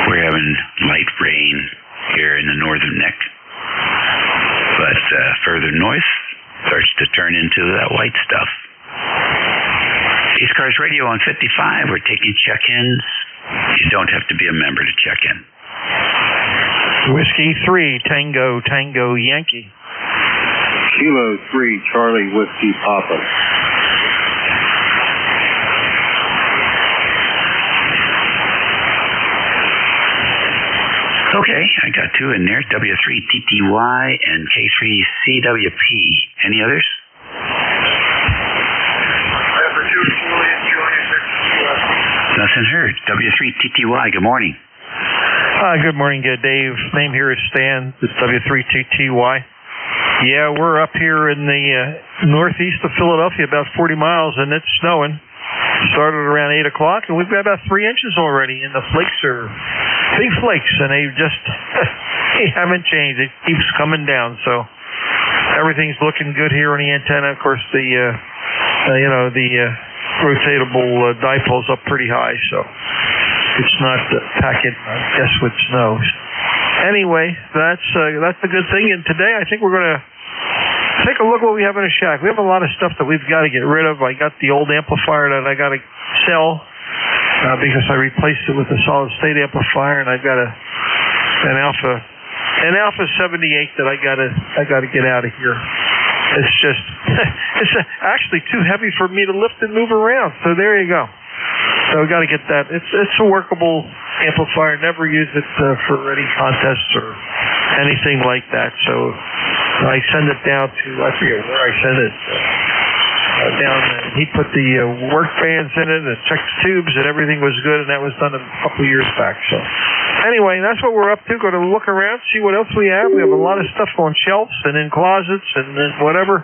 We're having light rain here in the northern neck. But further north starts to turn into that white stuff. ECARS Radio on 55. We're taking check-ins. You don't have to be a member to check in. Whiskey 3, Tango, Tango, Yankee. Kilo 3, Charlie, Whiskey, Papa. Okay, I got two in there, W3TTY and K3CWP. Any others? Nothing heard. W3TTY, good morning. Good morning, Dave. Name here is Stan. It's W3TTY. Yeah, we're up here in the northeast of Philadelphia, about 40 miles, and it's snowing. Started around 8 o'clock, and we've got about 3 inches already, and the flakes are big flakes, and they just they haven't changed. It keeps coming down, so everything's looking good here on the antenna. Of course, the rotatable dipole's up pretty high, so it's not packing, I guess, with snow. Anyway, that's a good thing, and today I think we're going to take a look what we have in the shack. We have a lot of stuff that we've got to get rid of. I got the old amplifier that I got to sell because I replaced it with a solid state amplifier, and I've got an Alpha 78 that I got to get out of here. It's just it's actually too heavy for me to lift and move around. So there you go. So we got to get that. It's a workable amplifier. Never use it for any contests or anything like that. So I send it down to, I forget where I send it. Down, he put the work bands in it and checked the tubes, and everything was good, and that was done a couple of years back. So anyway, that's what we're up to. Going to look around, see what else we have. We have a lot of stuff on shelves and in closets and whatever.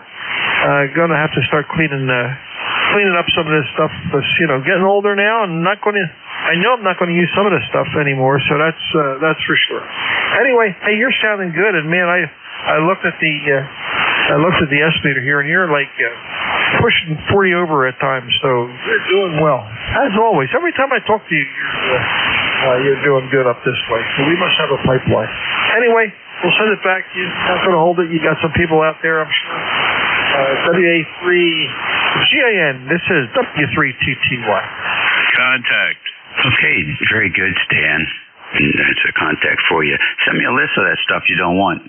Going to have to start cleaning up some of this stuff. Because, getting older now, and not going to I know I'm not going to use some of this stuff anymore, so that's for sure. Anyway, hey, you're sounding good, and man, I looked at the estimator here, and you're like pushing 40 over at times, so you're doing well. As always, every time I talk to you, you're doing good up this way. So we must have a pipeline. Anyway, we'll send it back. You're not going to hold it. You got some people out there, I'm sure. WA3GAN. This is W3TTY. Contact. Okay, very good, Stan. That's a contact for you. Send me a list of that stuff you don't want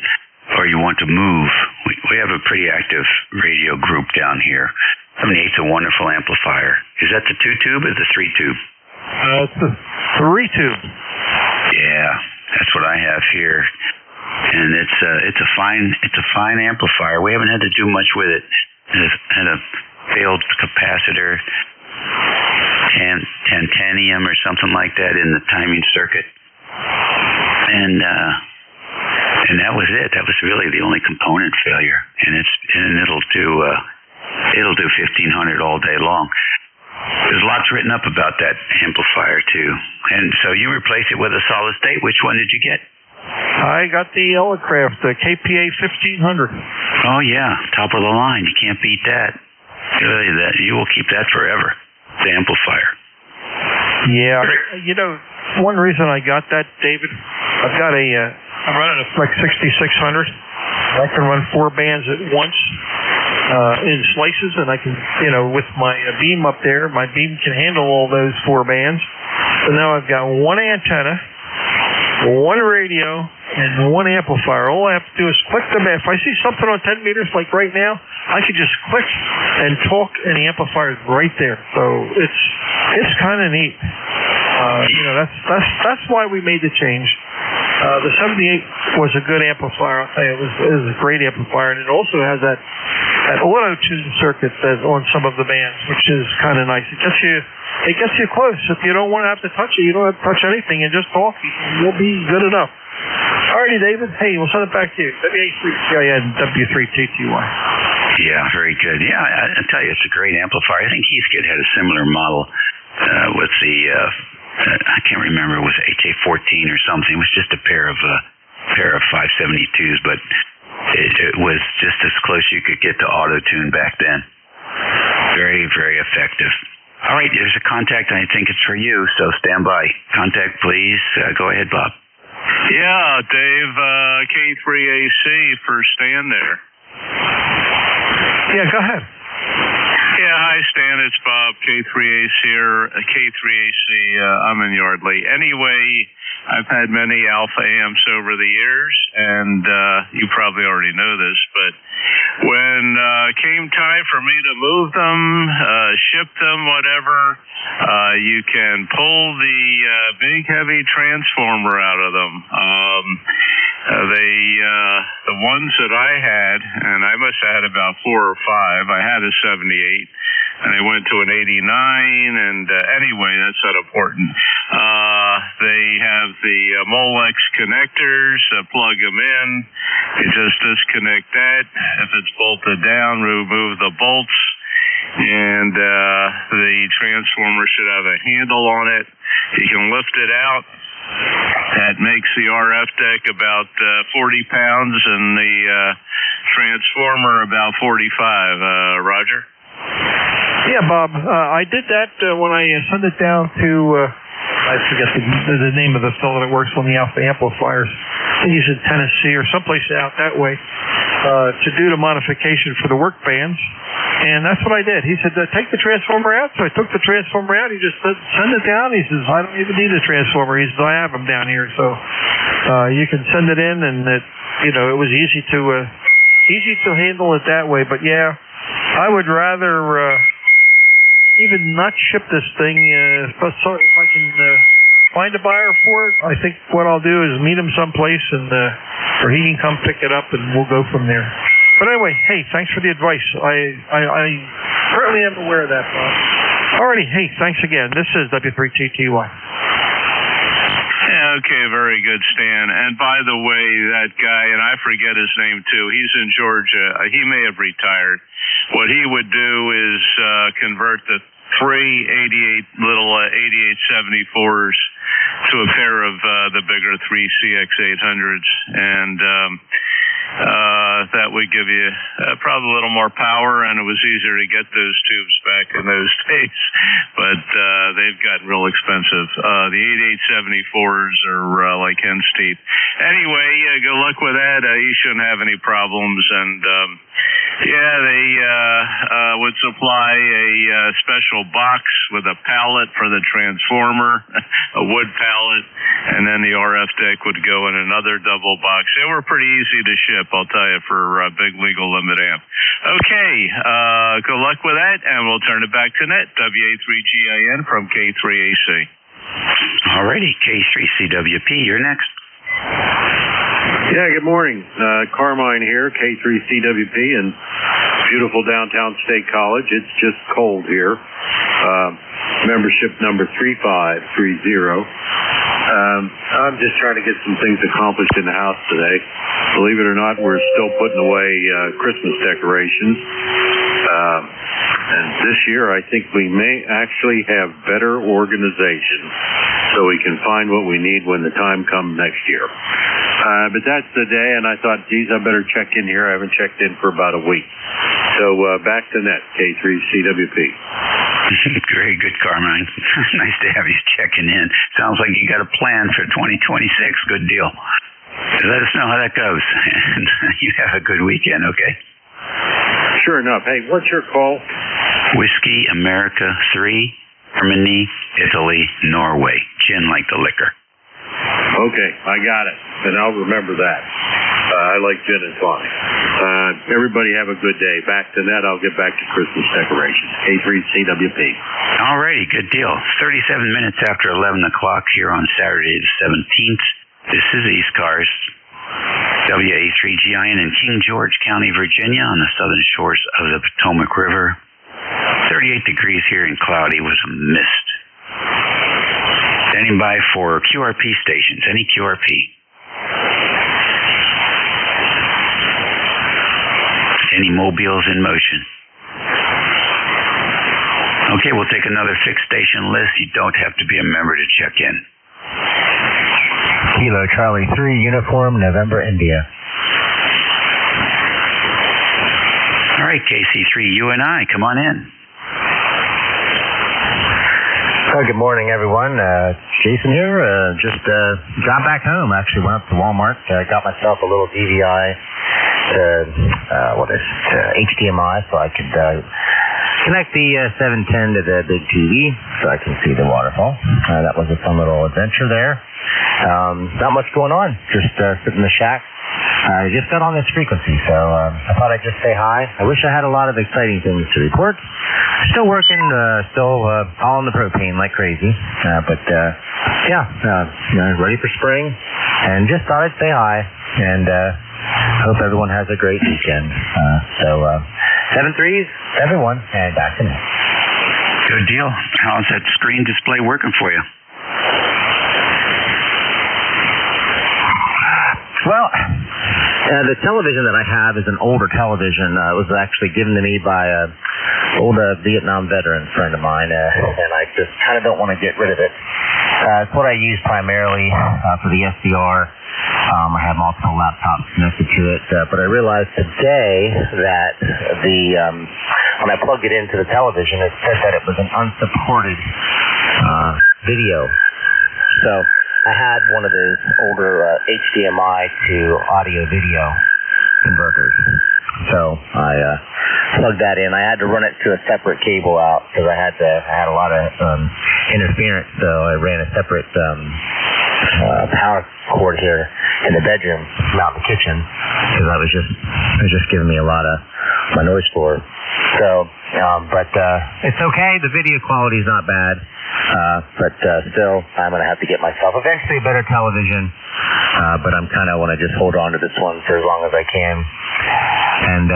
or you want to move. We have a pretty active radio group down here. 78's a wonderful amplifier. Is that the 2-tube or the 3-tube? It's the 3-tube. Yeah, that's what I have here. And it's a fine amplifier. We haven't had to do much with it. It had a failed capacitor, titanium or something like that in the timing circuit, and that was it. That was really the only component failure, and it'll do 1500 all day long. There's lots written up about that amplifier too. And so you replace it with a solid state. Which one did you get? I got the Elecraft, the KPA 1500. Oh yeah, top of the line. You can't beat that. Really, you will keep that forever. The amplifier. Yeah, you know, one reason I got that, David, I'm running a Flex 6600. I can run 4 bands at once in slices, and I can, with my beam up there, my beam can handle all those 4 bands. So now I've got 1 antenna, 1 radio, and 1 amplifier. All I have to do is click the band. If I see something on 10 meters like right now, I can just click and talk, and the amplifier is right there. So it's kind of neat. That's why we made the change. The 78 was a good amplifier. I'll tell you, it was a great amplifier, and it also has that auto-tune circuit on some of the bands, which is kind of nice. It gets you close. If you don't want to have to touch it, you don't have to touch anything, and just talk. You'll be good enough. Alrighty, David. Hey, we'll send it back to you. WA3GAN, W3TTY. Yeah, very good. Yeah, I tell you, it's a great amplifier. I think Heathkit had a similar model with the I can't remember, it was HA14 or something. It was just a pair of 572s, but it was just as close you could get to auto tune back then. Very, very effective. All right, there's a contact. I think it's for you, so stand by. Contact, please. Go ahead, Bob. Yeah, Dave, K3AC for Stan there. Yeah, go ahead. Yeah, hi Stan, it's Bob, K3AC here. K3AC, I'm in Yardley. Anyway, I've had many Alpha amps over the years, and you probably already know this, but when came time for me to move them, ship them, whatever, you can pull the big heavy transformer out of them. The ones that I had, and I must have had about 4 or 5. I had a 78, and I went to an 89, and anyway, that's not important. They have the Molex connectors, plug them in. You just disconnect that. If it's bolted down, remove the bolts, and the transformer should have a handle on it. You can lift it out. That makes the RF deck about 40 pounds and the transformer about 45. Roger? Yeah, Bob. I did that when I sent it down to, I forget the name of the fellow that works on the Alpha amplifiers. I think he's in Tennessee or someplace out that way, to do the modification for the work bands. And that's what I did. He said, take the transformer out. So I took the transformer out. He just said, send it down. He says, I don't even need a transformer. He says, I have them down here. So you can send it in, and it was easy to handle it that way. But yeah, I would rather even not ship this thing. If I can find a buyer for it, I think what I'll do is meet him someplace, or he can come pick it up, and we'll go from there. But anyway, hey, thanks for the advice. I certainly am aware of that, Bob. Alrighty, hey, thanks again. This is W3TTY. Yeah, okay, very good, Stan. And by the way, that guy, and I forget his name too, he's in Georgia. He may have retired. What he would do is convert the 3 88 little 88 8874s to a pair of the bigger 3 CX800s, and that would give you probably a little more power, and it was easier to get those tubes back in those days, but they've gotten real expensive. The 8874s are like hen's teeth. Anyway, good luck with that. You shouldn't have any problems, and they would supply a special box with a pallet for the transformer, a wood pallet, and then the RF deck would go in another double box. They were pretty easy to ship, I'll tell you, for a big legal limit amp. Okay, good luck with that, and we'll turn it back to Net, WA3GIN from K3AC. Alrighty, K3CWP, you're next. Yeah, good morning. Carmine here, K3CWP in beautiful downtown State College. It's just cold here. Membership number 3530. I'm just trying to get some things accomplished in the house today. Believe it or not, we're still putting away Christmas decorations. And this year, I think we may actually have better organization so we can find what we need when the time comes next year. But that's the day, and I thought, geez, I better check in here. I haven't checked in for about a week. So back to Net, K3CWP. Very good, Carmine. Nice to have you checking in. Sounds like you got a plan for 2026. Good deal. Let us know how that goes, and you have a good weekend, okay? Sure enough. Hey, what's your call? Whiskey America 3, Germany, Italy, Norway. Gin like the liquor. Okay, I got it, and I'll remember that. I like gin and tonic. Everybody have a good day. Back to Net, I'll get back to Christmas decorations. K3CWP. All righty, good deal. 37 minutes after 11 o'clock here on Saturday the 17th. This is ECARS, WA3GIN in King George County, Virginia, on the southern shores of the Potomac River. 38 degrees here and cloudy with some mist. Standing by for QRP stations. Any QRP? Any mobiles in motion? Okay, we'll take another fixed station list. You don't have to be a member to check in. Kilo Charlie 3, Uniform, November, India. All right, KC3, you and I, come on in. Good morning, everyone. Jason here. Just got back home. Actually went up to Walmart. Got myself a little DVI HDMI so I could connect the 710 to the big TV so I can see the waterfall. That was a fun little adventure there. Not much going on. Just sitting in the shack. I just got on this frequency, so I thought I'd just say hi. I wish I had a lot of exciting things to report. Still working, still all in the propane like crazy. Ready for spring. And just thought I'd say hi. And hope everyone has a great weekend. 7-3s, everyone, and back to me. Good deal. How's that screen display working for you? Well, the television that I have is an older television. It was actually given to me by an old Vietnam veteran friend of mine, and I just kind of don't want to get rid of it. It's what I use primarily for the SDR. I have multiple laptops connected to it, but I realized today that when I plugged it into the television, it said that it was an unsupported video. So I had one of those older HDMI to audio-video converters. So I plugged that in. I had to run it to a separate cable out because I had a lot of interference. So I ran a separate power cord here in the bedroom, not the kitchen, because it was just giving me a lot of my noise floor. So, but it's okay. The video quality is not bad. But still, I'm going to have to get myself eventually a better television. But I'm kind of want to just hold on to this one for as long as I can. And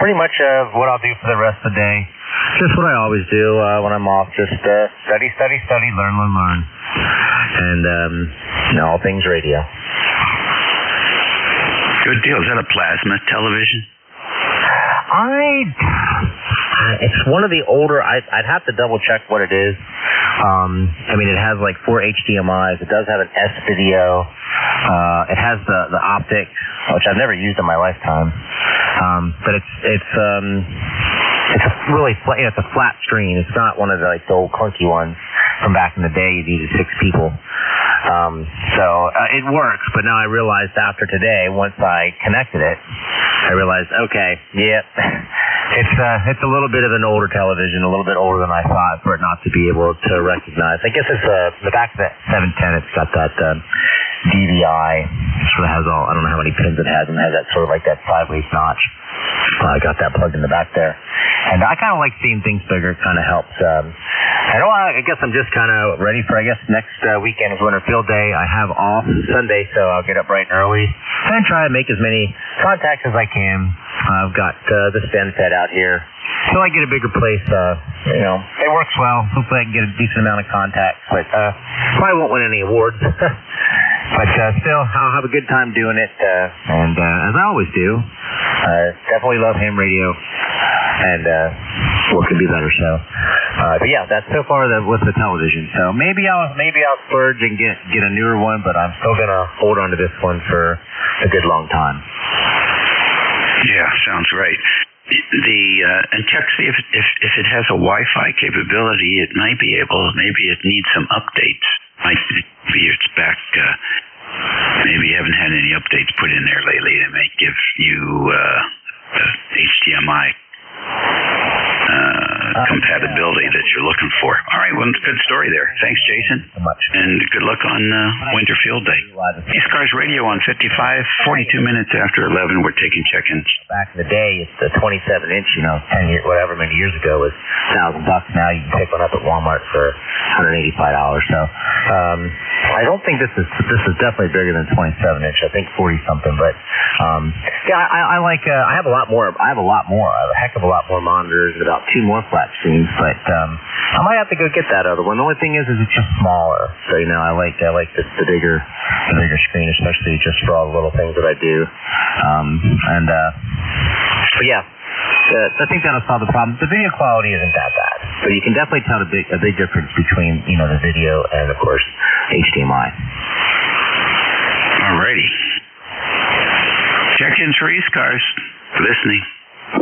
pretty much what I'll do for the rest of the day. Just what I always do when I'm off. Just study, learn. And all things radio. Good deal. Is that a plasma television? It's one of the older. I'd have to double check what it is. I mean, it has like 4 HDMI's. It does have an S video. It has the optic, which I've never used in my lifetime. But it's a really flat. It's a flat screen. It's not one of the the old clunky ones from back in the day. You needed 6 people. So it works. But now I realized after today, once I connected it, I realized, okay, yep. It's a little bit of an older television, a little bit older than I thought for it not to be able to recognize. I guess it's the back of that 710. It's got that DVI. Sort of has all. I don't know how many pins it has, and it has that sort of like that sideways notch. I got that plugged in the back there, and I kind of like seeing things bigger. It kind of helps. I guess I'm just kind of ready for. I guess next weekend is Winter Field Day. I have off Sunday, so I'll get up bright and early and try to make as many contacts as I can. I've got the stand fed out here. Till I get a bigger place, it works well. Hopefully I can get a decent amount of contacts, but probably won't win any awards. But still, I'll have a good time doing it, and as I always do, definitely love ham radio, and what could be better? So, but yeah, that's so far with the television. So maybe I'll splurge and get a newer one, but I'm still gonna hold on to this one for a good long time. Yeah, sounds right. And check see if it has a Wi-Fi capability. It might be able. Maybe it needs some updates. Maybe it's back. Maybe you haven't had any updates put in there lately that might give you HDMI compatibility that you're looking for. All right, well, good story there. Thanks, Jason. So much. And good luck on Winter Field Day. ECARS Radio on 55, 42 minutes after 11. We're taking check-ins. Back in the day, it's the 27-inch, 10 years, whatever many years ago was $1,000. Now you can pick one up at Walmart for $185. So I don't think this is definitely bigger than 27-inch. I think 40-something. But yeah, I like. I have a lot more. I have a heck of a lot more monitors and about 2 more flat screens. But I might have to go get that other one. The only thing is it's just smaller. So I like the bigger screen, especially just for all the little things that I do. But yeah. I think that'll solve the problem. The video quality isn't that bad, but you can definitely tell a big difference between the video and of course HDMI. Alrighty. Check-ins for ECARS. Listening.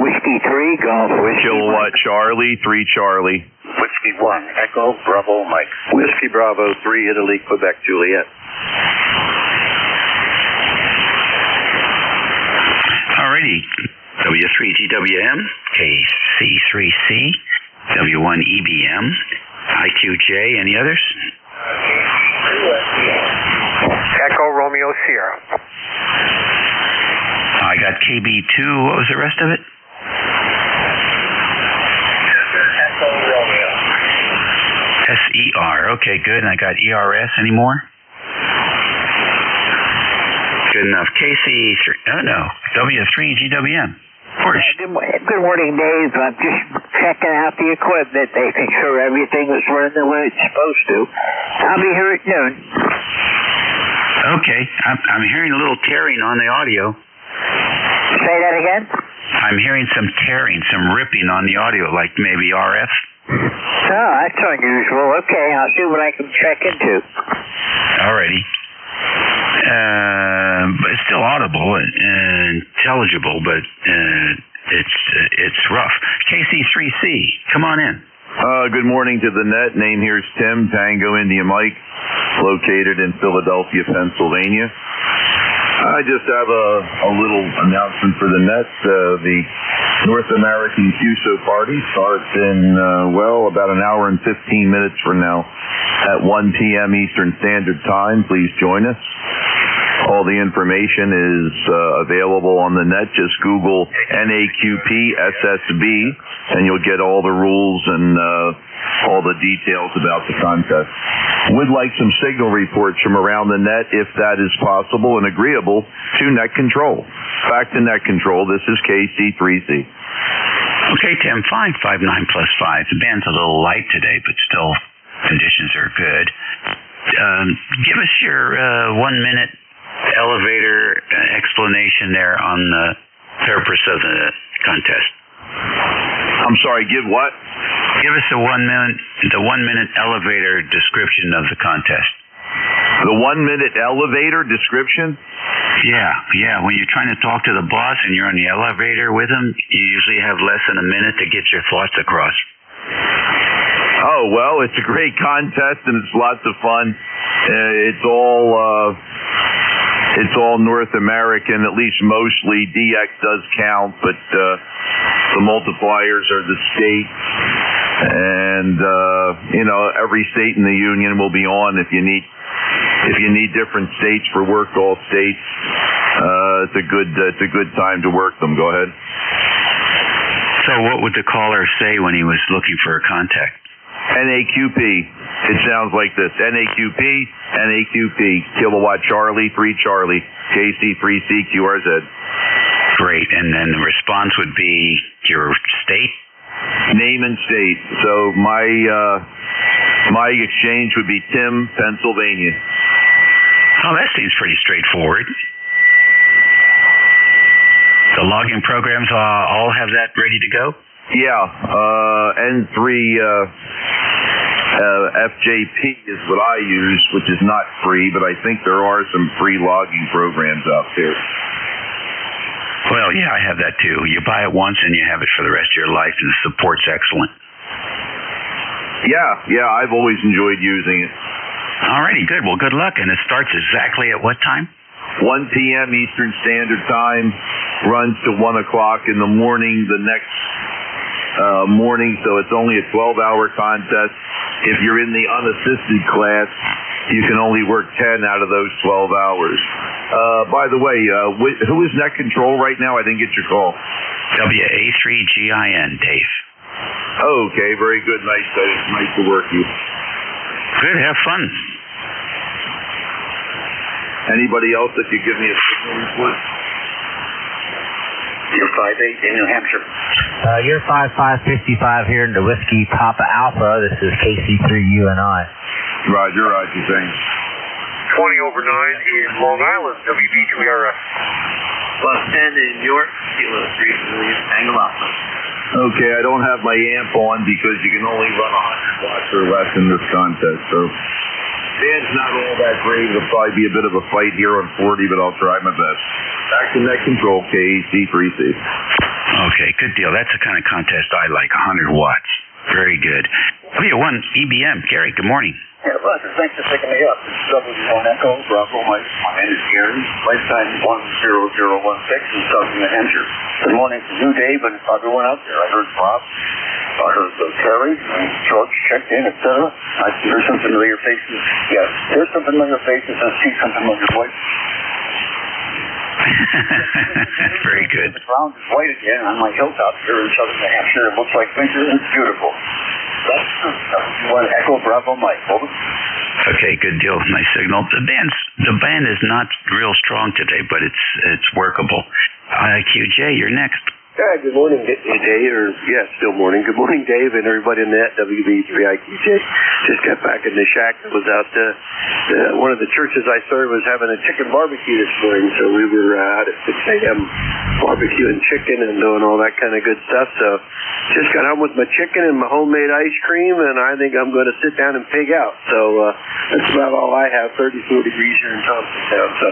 Whiskey 3, Golf Whiskey. Kilowatt Charlie, 3 Charlie. Whiskey 1, Echo, Bravo, Mike. Whiskey Bravo, 3 Italy, Quebec, Juliet. Alrighty. W3GWM, KC3C, W1EBM, IQJ, any others? Echo, Romeo, Sierra. I got KB2, what was the rest of it? Echo, Romeo. SER, okay, good. And I got ERS, any more? Good enough. W3GWM. Of course. Good morning, Dave. I'm just checking out the equipment, making sure everything was running the way it's supposed to. I'll be here at noon. Okay. I'm hearing a little tearing on the audio. Say that again? I'm hearing some tearing, some ripping on the audio, like maybe RF. Oh, that's unusual. Okay, I'll see what I can check into. Alrighty. But it's still audible and intelligible, but it's rough. KC3C, come on in. Good morning to the net. Name here is Tim, Tango India Mike, located in Philadelphia, Pennsylvania. I just have a little announcement for the net. The North American QSO party starts in, about an hour and 15 minutes from now at 1 p.m. Eastern Standard Time. Please join us. All the information is available on the net. Just Google NAQP SSB, and you'll get all the rules and all the details about the contest. Would like some signal reports from around the net, if that is possible and agreeable to net control. Back to net control. This is KC3C. Okay, Tim, fine. 5.9 plus 5. The band's a little light today, but still conditions are good. Give us your 1 minute elevator explanation there on the purpose of the contest. I'm sorry, give what? Give us the 1 minute elevator description of the contest. The 1 minute elevator description? Yeah. When you're trying to talk to the boss and you're on the elevator with him, you usually have less than a minute to get your thoughts across. Oh, well, it's a great contest and it's lots of fun. It's all North American, at least mostly. DX does count, but the multipliers are the state. And every state in the union will be on if you need different states for work all states. It's a good time to work them. Go ahead. So what would the caller say when he was looking for a contact? NAQP. It sounds like this. NAQP. Kilowatt Charlie, 3 Charlie. KC 3C QRZ. Great. And then the response would be your state? Name and state. So my exchange would be Tim, Pennsylvania. Oh, that seems pretty straightforward. The logging programs all have that ready to go? Yeah. N3 FJP is what I use, which is not free, but I think there are some free logging programs out there. Well, yeah, I have that too. You buy it once and you have it for the rest of your life, and the support's excellent. Yeah, I've always enjoyed using it. Alrighty, good. Well, good luck. And it starts exactly at what time? 1 p.m. Eastern Standard Time, runs to 1 o'clock in the morning the next morning, so it's only a 12-hour contest. If you're in the unassisted class, you can only work 10 out of those 12 hours. By the way, who is net control right now? I didn't get your call. WA3GIN, Dave. Okay, very good. Nice to work you. Good, have fun. Anybody else that could give me a signal report? Year 5-8 in New Hampshire. Year 5-5-55 here into Whiskey Papa Alpha. This is KC3UNI. Roger, thanks. 20 over 9 in Long Island, WB2RF. Plus 10 in York, Kilo 3 William, Angle Alpha. Okay, I don't have my amp on because you can only run 100 watts or less in this contest, so band's not all that great. It'll probably be a bit of a fight here on 40, but I'll try my best. Back to net control, KC3C. Okay, good deal. That's the kind of contest I like, 100 watts. Very good. W1 EBM, Gary, good morning. Yeah, Roger, thanks for picking me up. It's W1 Echo, Bravo, my name is Gary. Lifetime 10016 in Southern New Hampshire. Good morning to you, Dave, and everyone out there. I heard Bob. I heard Terry, George checked in, etc. I hear some familiar faces. Yes, here's some familiar faces. I see some familiar voices. Very good. The ground is white again on my hilltop here in Southern New Hampshire. It looks like winter. It's beautiful. That's W1 Echo, Bravo, Mike. Over. Okay, good deal. Nice signal. The band is not real strong today, but it's workable. QJ, you're next. Yeah, good morning, Dave, still morning. Good morning, Dave, and everybody in that WB3IQJ. Just got back in the shack. I was out one of the churches I serve was having a chicken barbecue this morning, so we were out at 6 a.m. barbecuing chicken and doing all that kind of good stuff. So just got home with my chicken and my homemade ice cream, and I think I'm going to sit down and pig out. So that's about all I have, 34 degrees here in Thompsontown. So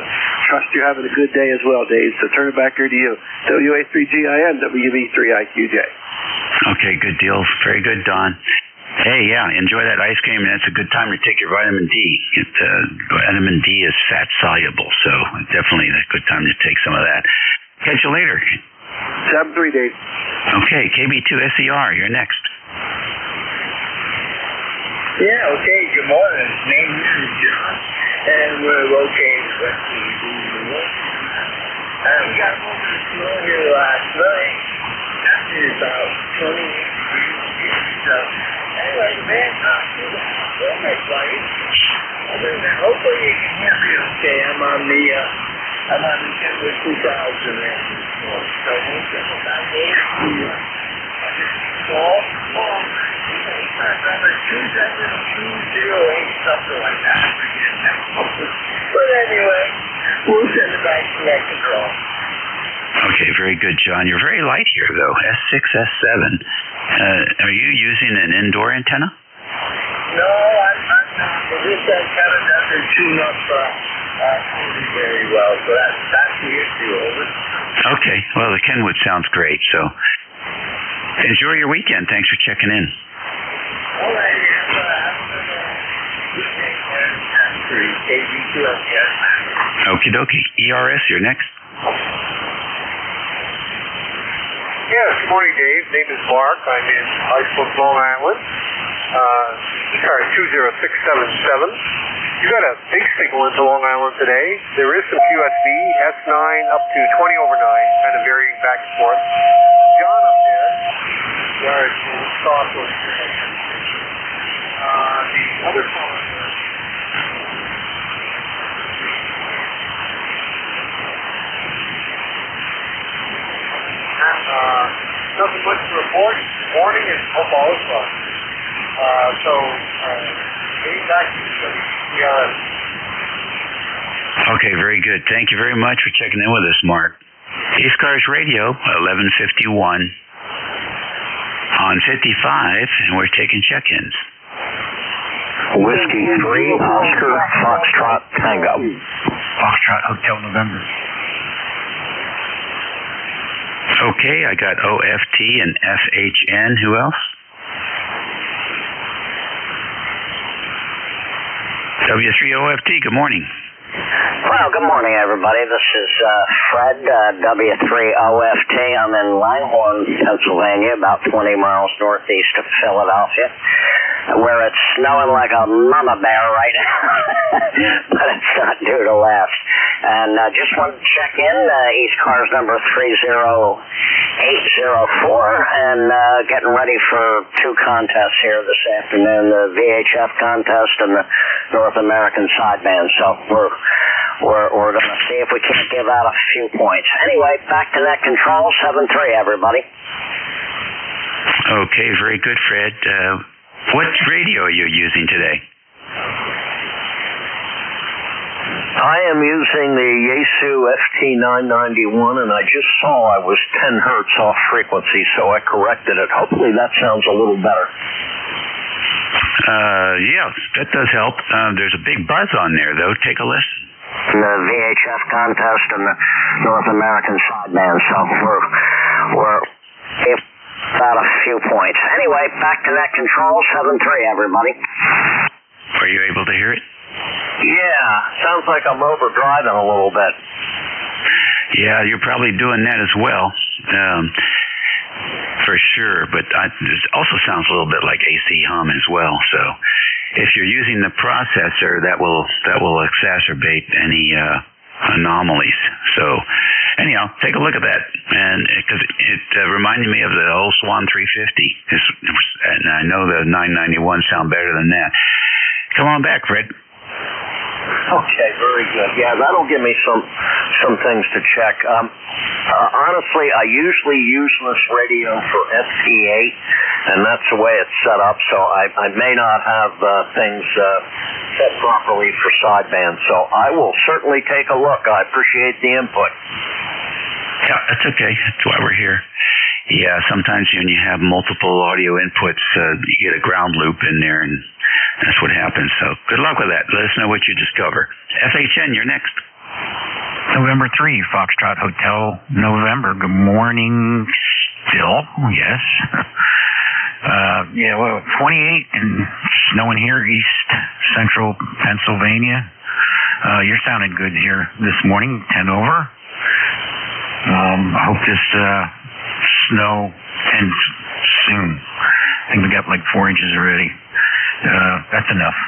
trust you're having a good day as well, Dave. So turn it back here to you. WA3GIN. WB3IQJ. Okay, good deal. Very good, Don. Hey, yeah, enjoy that ice cream, and it's a good time to take your vitamin D. Vitamin D is fat soluble, so definitely a good time to take some of that. Catch you later. 7-3, Dave. Okay, KB2SER, you're next. Yeah, okay, good morning. His name is John, and we're located west of New York. We got a little bit of snow here last night. After about 28 degrees here. So, anyway, the band's not too bad. Well, that's funny. Other than that, hopefully you can hear me okay. I'm on the Denver 2000 there this morning. So, we'll get about there. Number 27208, something like that. I forget now. But anyway, we'll send it back to net control. Okay, very good, John. You're very light here, though. S6, S7. Are you using an indoor antenna? No, I'm not. This antenna doesn't tune up very well, so that's the issue. Over. Okay. Well, the Kenwood sounds great. So enjoy your weekend. Thanks for checking in. All right. Okie dokie. ERS, you're next. Yes, good morning, Dave. Name is Mark. I'm in Iceland, Long Island. ECARS 20677. You got a big signal into Long Island today. There is some QSB, S9 up to 20 over 9, kind of varying back and forth. John up there. Yard software. The other phone. Nothing much to report. Morning is football as well. Getting back to ERS. Okay, very good. Thank you very much for checking in with us, Mark. ECARS Radio, 1151 on 55, and we're taking check-ins. Whiskey 3, Oscar, Foxtrot, Tango. Foxtrot Hotel November. Okay, I got OFT and FHN. Who else? W3OFT, good morning. Well, good morning, everybody. This is Fred, W3OFT. I'm in Langhorne, Pennsylvania, about 20 miles northeast of Philadelphia, where it's snowing like a mama bear right now, but it's not due to last. And just wanted to check in, ECARS number 30804, and getting ready for two contests here this afternoon, the VHF contest and the North American sideband. So we're going to see if we can't give out a few points. Anyway, back to net control, 7-3, everybody. Okay, very good, Fred. What radio are you using today? I am using the Yaesu FT991, and I just saw I was 10 hertz off frequency, so I corrected it. Hopefully that sounds a little better. Yeah, that does help. There's a big buzz on there, though. Take a listen. The VHF contest and the North American sideband, so we're about a few points. Anyway, back to net control, 7-3, everybody. Are you able to hear it? Yeah, sounds like I'm overdriving a little bit. Yeah, you're probably doing that as well, for sure. But it also sounds a little bit like AC hum as well. So if you're using the processor, that will exacerbate any anomalies. So anyhow, take a look at that, and because it reminded me of the old Swan 350, and I know the 991 sound better than that. Come on back, Fred. Okay, very good. Yeah, that'll give me some things to check. Honestly, I usually use this radio for FT8, and that's the way it's set up, so I may not have things set properly for sideband, so I will certainly take a look. I appreciate the input. Yeah, that's okay. That's why we're here. Yeah, sometimes when you have multiple audio inputs, you get a ground loop in there, and that's what happens. So good luck with that. Let us know what you discover. FHN, you're next. November 3, Foxtrot Hotel November. Good morning still, yes. 28 and snowing here, east central Pennsylvania. You're sounding good here this morning, 10 over. I hope this snow ends soon. I think we got like 4 inches already. That's enough.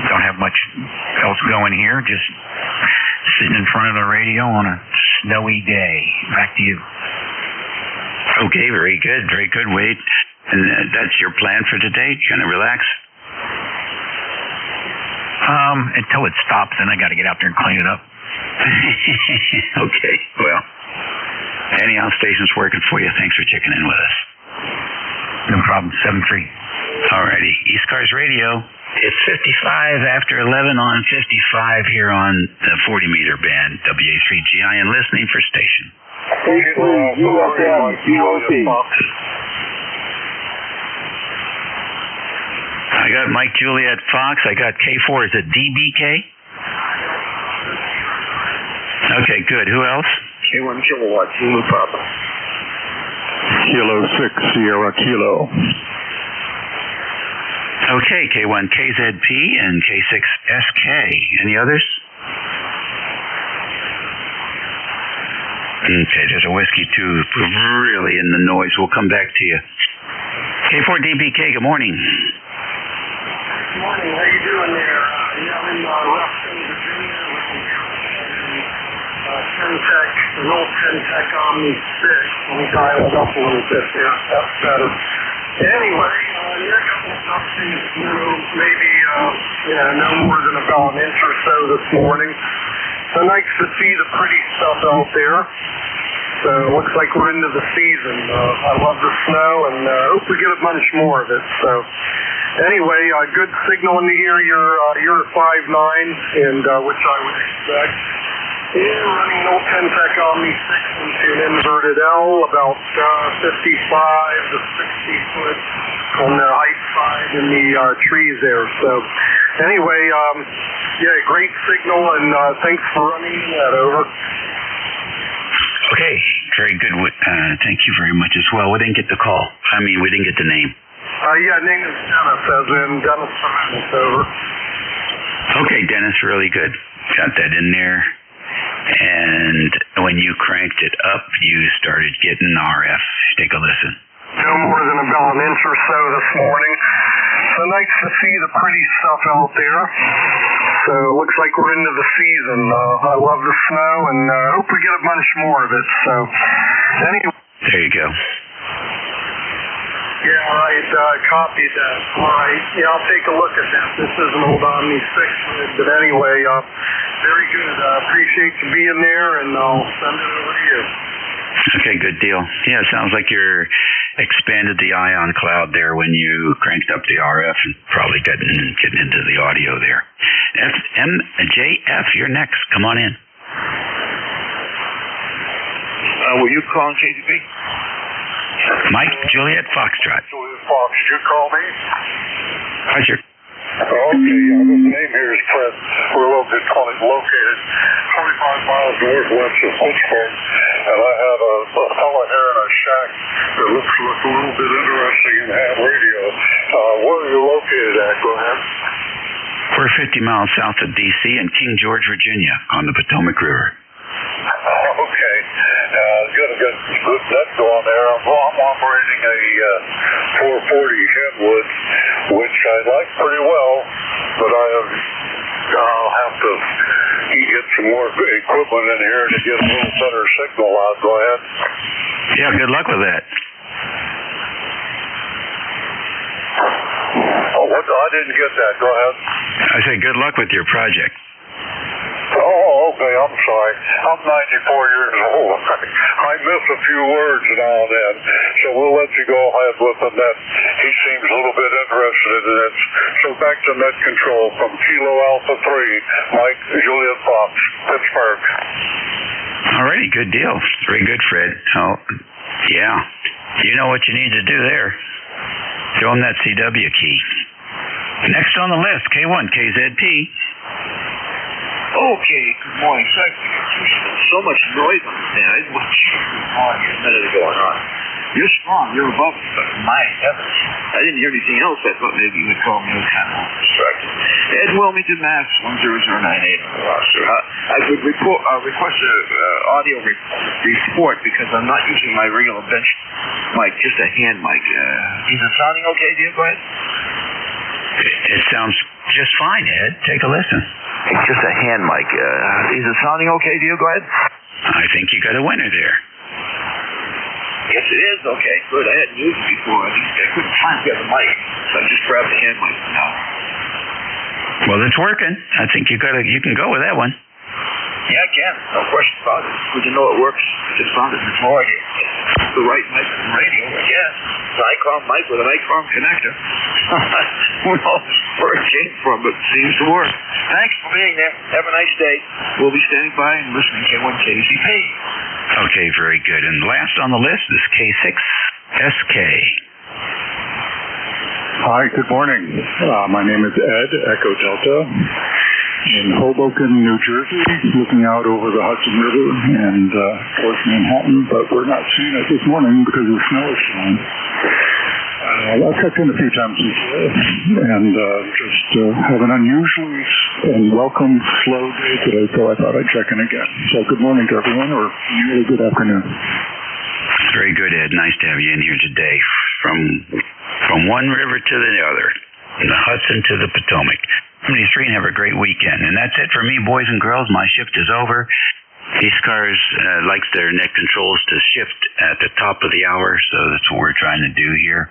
Don't have much else going here. Just sitting in front of the radio on a snowy day. Back to you. Okay, very good. Very good, Wade. And that's your plan for today? You're going to relax? Until it stops, then I got to get out there and clean it up. Okay, well, anyhow, station's working for you. Thanks for checking in with us. No problem. 7-3. Alrighty. ECARS Radio. It's 55 after 11 on 55 here on the 40-meter band, WA3GI, and listening for station. UFM, I got Mike Juliet Fox. I got K4. Is it DBK? Okay, good. Who else? K1 Kilowatt, Zulu Papa. Kilo 6 Sierra Kilo. Okay, K1 KZP and K6 SK. Any others? Okay, there's a whiskey too. Really in the noise. We'll come back to you. K4DBK, good morning. Good morning. How you doing there? I'm in Lexington, Virginia with the Tentec, an old Tentec Omni 6. Let me dial it up a little bit there. That's better. Anyway, you're getting something new, maybe no more than about an inch or so this morning. So nice to see the pretty stuff out there. So it looks like we're into the season. I love the snow, and hope we get a bunch more of it. So anyway, good signal in the ear. You're 5.9, and which I would expect. Yeah, running old Tentec Omni 6 into an inverted L, about 55 to 60 foot on the height side in the trees there. So anyway, great signal, and thanks for running that over. Okay, very good. Thank you very much as well. We didn't get the call. We didn't get the name. Name is Dennis, as in Dennis Fernandez, over. Okay, Dennis, really good. Got that in there. And when you cranked it up, you started getting RF. Take a listen. No more than about an inch or so this morning. So nice to see the pretty stuff out there. So it looks like we're into the season. I love the snow, and hope we get a bunch more of it. So anyway. There you go. Yeah, all right. Copied that. All right. Yeah, I'll take a look at that. This is an old Omni 6, but anyway, very good. Appreciate you being there, and I'll send it over to you. Okay, good deal. Yeah, it sounds like you're expanded the ion cloud there when you cranked up the RF and probably getting into the audio there. MJF, you're next. Come on in. Were you calling KTP? Mike Juliet Foxtrot. Juliet Fox, did you call me? Roger. Okay, the name here is Fred. We're located 25 miles northwest of Pittsburgh, and I have a fella here in a shack that looks a little bit interesting in ham radio. Where are you located at? Go ahead. We're 50 miles south of D.C. in King George, Virginia, on the Potomac River. Okay. Good net going there. I'm operating a 440 Kenwood, which I like pretty well, but I'll have to get some more equipment in here to get a little better signal out. Go ahead. Yeah, good luck with that. Oh, what? I didn't get that. Go ahead. I say good luck with your project. Oh, okay, I'm sorry. I'm 94 years old. I miss a few words now and then, so we'll let you go ahead with the net. He seems a little bit interested in it. So back to net control from Kilo Alpha 3, Mike Juliet Fox, Pittsburgh. All righty, good deal. Very good, Fred. Oh, yeah. You know what you need to do there. Show him that CW key. Next on the list, K1, KZP. Okay, good morning. So much noise on the thing. I didn't want you a minute ago or not. You're strong. You're above me, but my heavens. I didn't hear anything else. I thought maybe you would call me. I was kind of distracted. Ed Wilmington, Mass. 10098 on the roster. I would request an audio report because I'm not using my regular bench mic, just a hand mic. Is it sounding okay to you? Go ahead. It sounds just fine, Ed. Take a listen. It's just a hand mic. Is it sounding okay to you? Go ahead. I think you got a winner there. Yes, it is. Okay, good. I hadn't used it before. I couldn't find the other mic, so I just grabbed the hand mic now. Well, it's working. I think you can go with that one. Yeah, I can. No question about it. Good to know it works. I just found it before. The right mic for the radio, I guess. It's an ICOM mic with an ICOM connector. Who knows where it came from, but it seems to work. Thanks for being there. Have a nice day. We'll be standing by and listening to K1KZP. Okay, very good. And last on the list is K6SK. Hi, good morning. My name is Ed, Echo Delta, in Hoboken, New Jersey, looking out over the Hudson River and towards Manhattan, but we're not seeing it this morning because the snow is falling. I've checked in a few times before and just have an unusually and welcome slow day today, so I thought I'd check in again. So good morning to everyone, or really good afternoon. Very good, Ed. Nice to have you in here today. From one river to the other, from the Hudson to the Potomac. 73 and have a great weekend. And that's it for me, boys and girls. My shift is over. ECARS likes their net controls to shift at the top of the hour, so that's what we're trying to do here.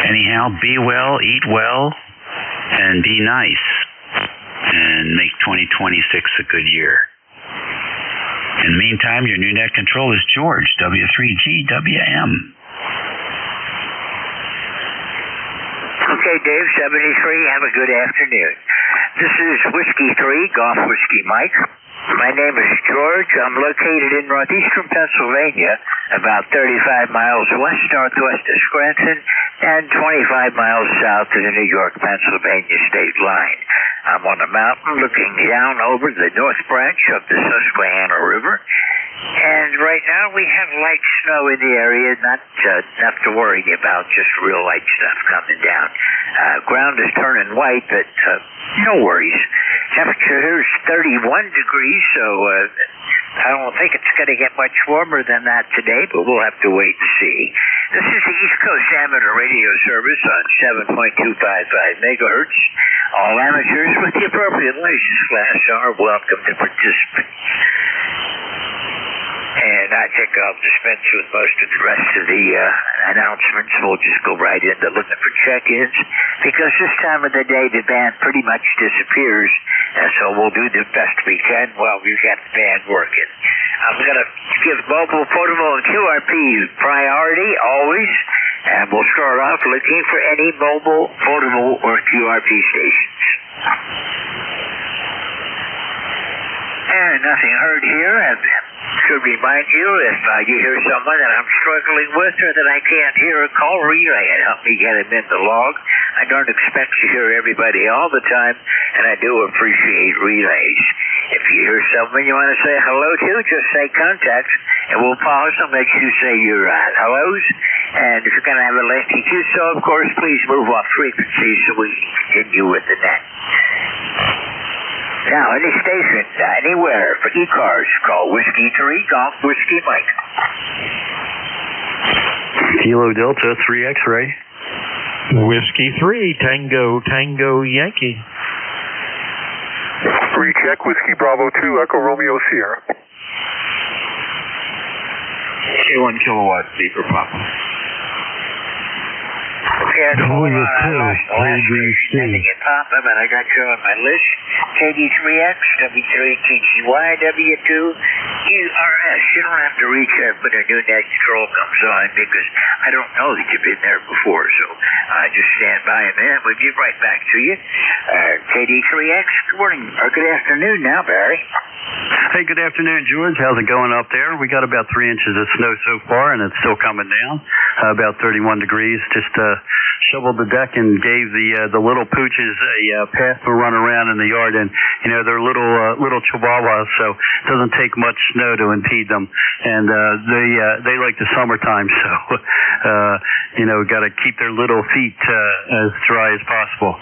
Anyhow, be well, eat well, and be nice, and make 2026 a good year. In the meantime, your new net control is George, W3GWM. Okay, Dave, 73, have a good afternoon. This is Whiskey 3, Golf Whiskey Mike. My name is George. I'm located in northeastern Pennsylvania, about 35 miles west-northwest of Scranton, and 25 miles south of the New York-Pennsylvania state line. I'm on a mountain looking down over the north branch of the Susquehanna River, and right now we have light snow in the area, not enough to worry about, just real light stuff coming down. Ground is turning white, but no worries. Temperature here is 31 degrees, so I don't think it's going to get much warmer than that today, but we'll have to wait and see. This is the East Coast Amateur Radio Service on 7.255 megahertz. All amateurs with the appropriate license class are welcome to participate. And I think I'll dispense with most of the rest of the announcements. We'll just go right into looking for check-ins, because this time of the day the band pretty much disappears, and so we'll do the best we can while we've got the band working. I'm going to give mobile, portable, and QRP priority always, and we'll start off looking for any mobile, portable, or QRP stations. And nothing heard here. I should remind you, if you hear someone that I'm struggling with or that I can't hear a call, relay it. Help me get him in the log. I don't expect to hear everybody all the time, and I do appreciate relays. If you hear someone you want to say hello to, just say contact, and we'll pause and let you say your hellos. And if you're going to have a lengthy do-so, of course, please move off frequency so we can continue with the net. Now, any station, anywhere, for ECARS, call Whiskey 3, Golf Whiskey Mike. Kilo Delta 3 X-ray. Whiskey 3, Tango Yankee. Recheck, Whiskey Bravo 2, Echo Romeo Sierra. K1 kilowatt, Beaver Papa. Okay, I know sending it pop up, and I got you on my list. KD3X, W3TGY, W2, URS. You don't have to reach out when a new net control comes on, because I don't know that you've been there before, so just stand by a minute. We'll get right back to you. KD3X, good morning, or good afternoon now, Barry. Hey, good afternoon, George. How's it going up there? We got about 3 inches of snow so far, and it's still coming down. About 31 degrees. Just shoveled the deck and gave the little pooches a path to run around in the yard. And you know, they're little chihuahuas, so it doesn't take much snow to impede them. And they like the summertime, so you know, got to keep their little feet as dry as possible.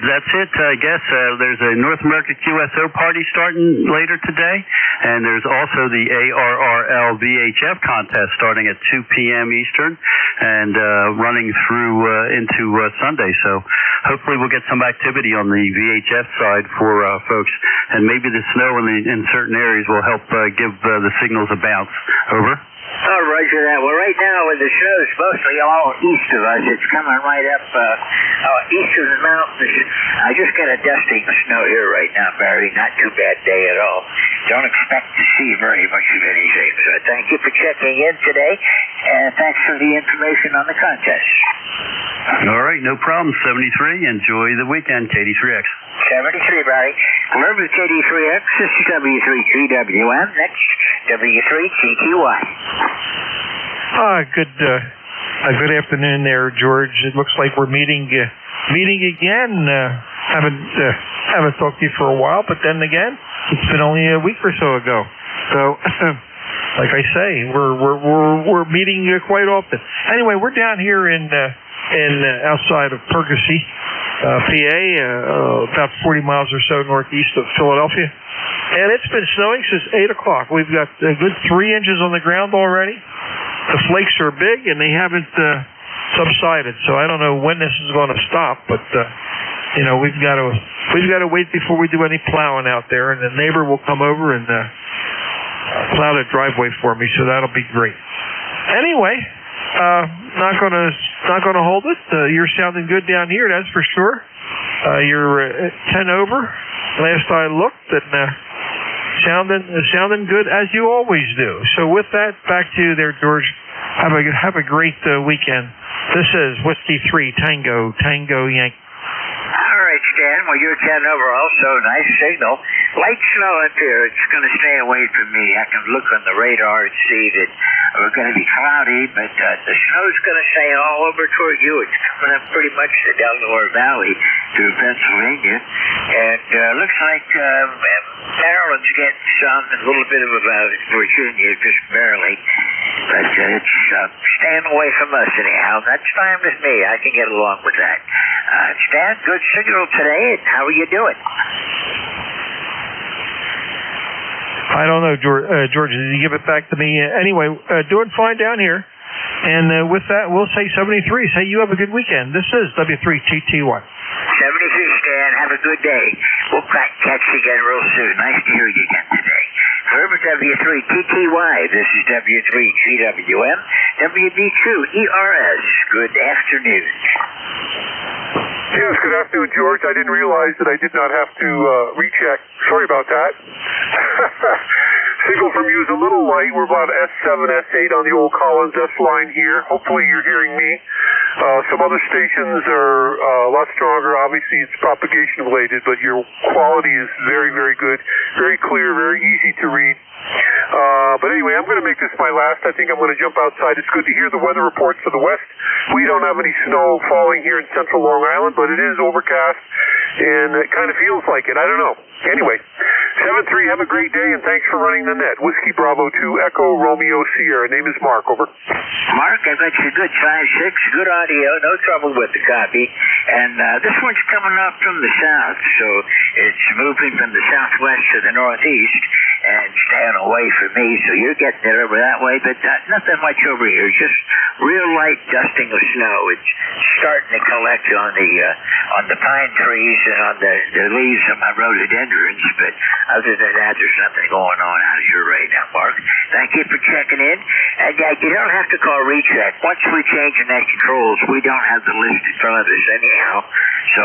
That's it, I guess. There's a North America QSO party starting later today, and there's also the ARRL VHF contest starting at 2 p.m. Eastern and running through into Sunday. So hopefully we'll get some activity on the VHF side for folks, and maybe the snow in certain areas will help give the signals a bounce. Over. Oh, roger that. Well, right now, with the snow's mostly all east of us, it's coming right up east of the mountains. I just got a dusting of snow here right now, Barry. Not too bad day at all. Don't expect to see very much of anything. So thank you for checking in today, and thanks for the information on the contest. All right, no problem. 73. Enjoy the weekend, KD3X. 73, Barry. Hello, with KD3X. This is W3GWM. Next, W3TTY. Good afternoon there, George. It looks like we're meeting again. Haven't talked to you for a while, but then again, it's been only a week or so ago. So, like I say, we're meeting quite often. Anyway, we're down here in outside of Percy, PA, about 40 miles or so northeast of Philadelphia. And it's been snowing since 8 o'clock. We've got a good 3 inches on the ground already. The flakes are big, and they haven't subsided. So I don't know when this is going to stop, but we've got to wait before we do any plowing out there. And the neighbor will come over and plow the driveway for me, so that'll be great. Anyway, not gonna hold it. You're sounding good down here, that's for sure. You're 10 over. Last I looked, and sounding good as you always do. So with that, back to you there, George. Have a great weekend. This is Whiskey 3 Tango Yankee. All right, Stan. Well, you're 10 over also. Nice signal. Light snow up here. It's going to stay away from me. I can look on the radar and see that we're going to be cloudy, but the snow's going to stay all over toward you. It's coming up pretty much the Delaware Valley through Pennsylvania. And looks like Maryland's getting some, a little bit of about Virginia, just barely. But it's staying away from us anyhow. That's fine with me. I can get along with that. Stan, good signal today. And how are you doing? I don't know, George. Did you give it back to me? Anyway, doing fine down here. And with that, we'll say 73. Say you have a good weekend. This is W3TT1. 73, Stan. Have a good day. We'll catch you again real soon. Nice to hear you again today. For W3TTY, this is W3GWM, WB2ERS. Good afternoon. Yes, good afternoon, George. I didn't realize that I did not have to recheck. Sorry about that. Signal from you is a little light. We're about S7, S8 on the old Collins S line here. Hopefully you're hearing me. Some other stations are a lot stronger. Obviously, it's propagation related, but your quality is very, very good. Very clear, very easy to read. But anyway, I'm going to make this my last. I think I'm going to jump outside. It's good to hear the weather reports for the west. We don't have any snow falling here in central Long Island, but it is overcast, and it kind of feels like it. I don't know. Anyway, 7-3, have a great day, and thanks for running the net. Whiskey Bravo 2, Echo Romeo Sierra. Name is Mark, over. Mark, I got you good 5-6, good audio, no trouble with the copy. And this one's coming up from the south, so it's moving from the southwest to the northeast and staying away from me, so you're getting it over that way, but nothing much over here, just real light dusting of snow. It's starting to collect on the pine trees and on the leaves of my rhododendrons, but other than that, there's nothing going on out here right now, Mark. Thank you for checking in, and you don't have to call recheck. Once we change the net controls, we don't have the list in front of us anyhow, so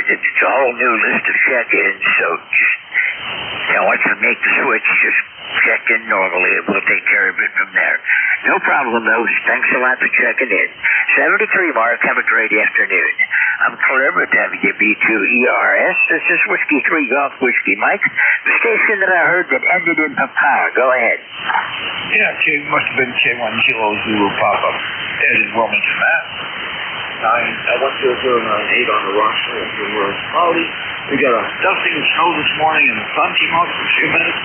it's a whole new list of check-ins, so just once we make the switch, just check in normally, and we'll take care of it from there. No problem, though. Thanks a lot for checking in. 73, Mark. Have a great afternoon. I'm Claire with WB2ERS. This is Whiskey 3 Golf Whiskey Mike, the station that I heard that ended in Papa. Go ahead. Yeah, it must have been K1 Kilo Zulu Papa. Ed in Wilmington, Mass. I went to an 8 on the roster, and we were cloudy. We got a dusting of snow this morning, and the sun came out for a few minutes,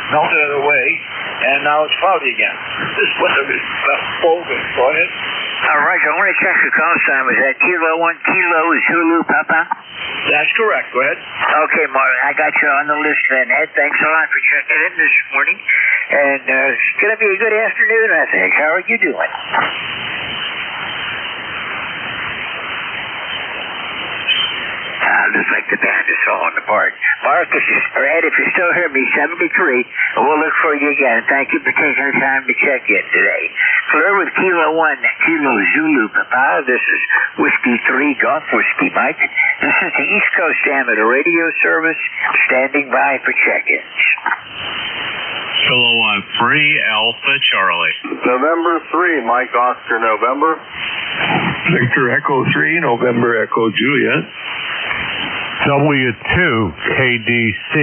melted it away, and now it's cloudy again. This weather is bogus. Go ahead. All right, I want to check the call sign. Was that Kilo 1 Kilo Zulu Papa? That's correct. Go ahead. Okay, Mark, I got you on the list then, Ed. Thanks a lot for checking in this morning. And it's going to be a good afternoon, I think. How are you doing? Looks like the band is falling apart. Mark, Ed, if you still hear me, 73, we'll look for you again. Thank you for taking the time to check in today. Fleur with Kilo 1 Kilo Zulu Papa. This is Whiskey 3 Golf Whiskey Mike. This is the East Coast Amateur Radio Service standing by for check-ins. Kilo 1 3 Alpha Charlie. November 3 Mike Oscar November. Victor Echo 3 November Echo Juliet. W2 KDC,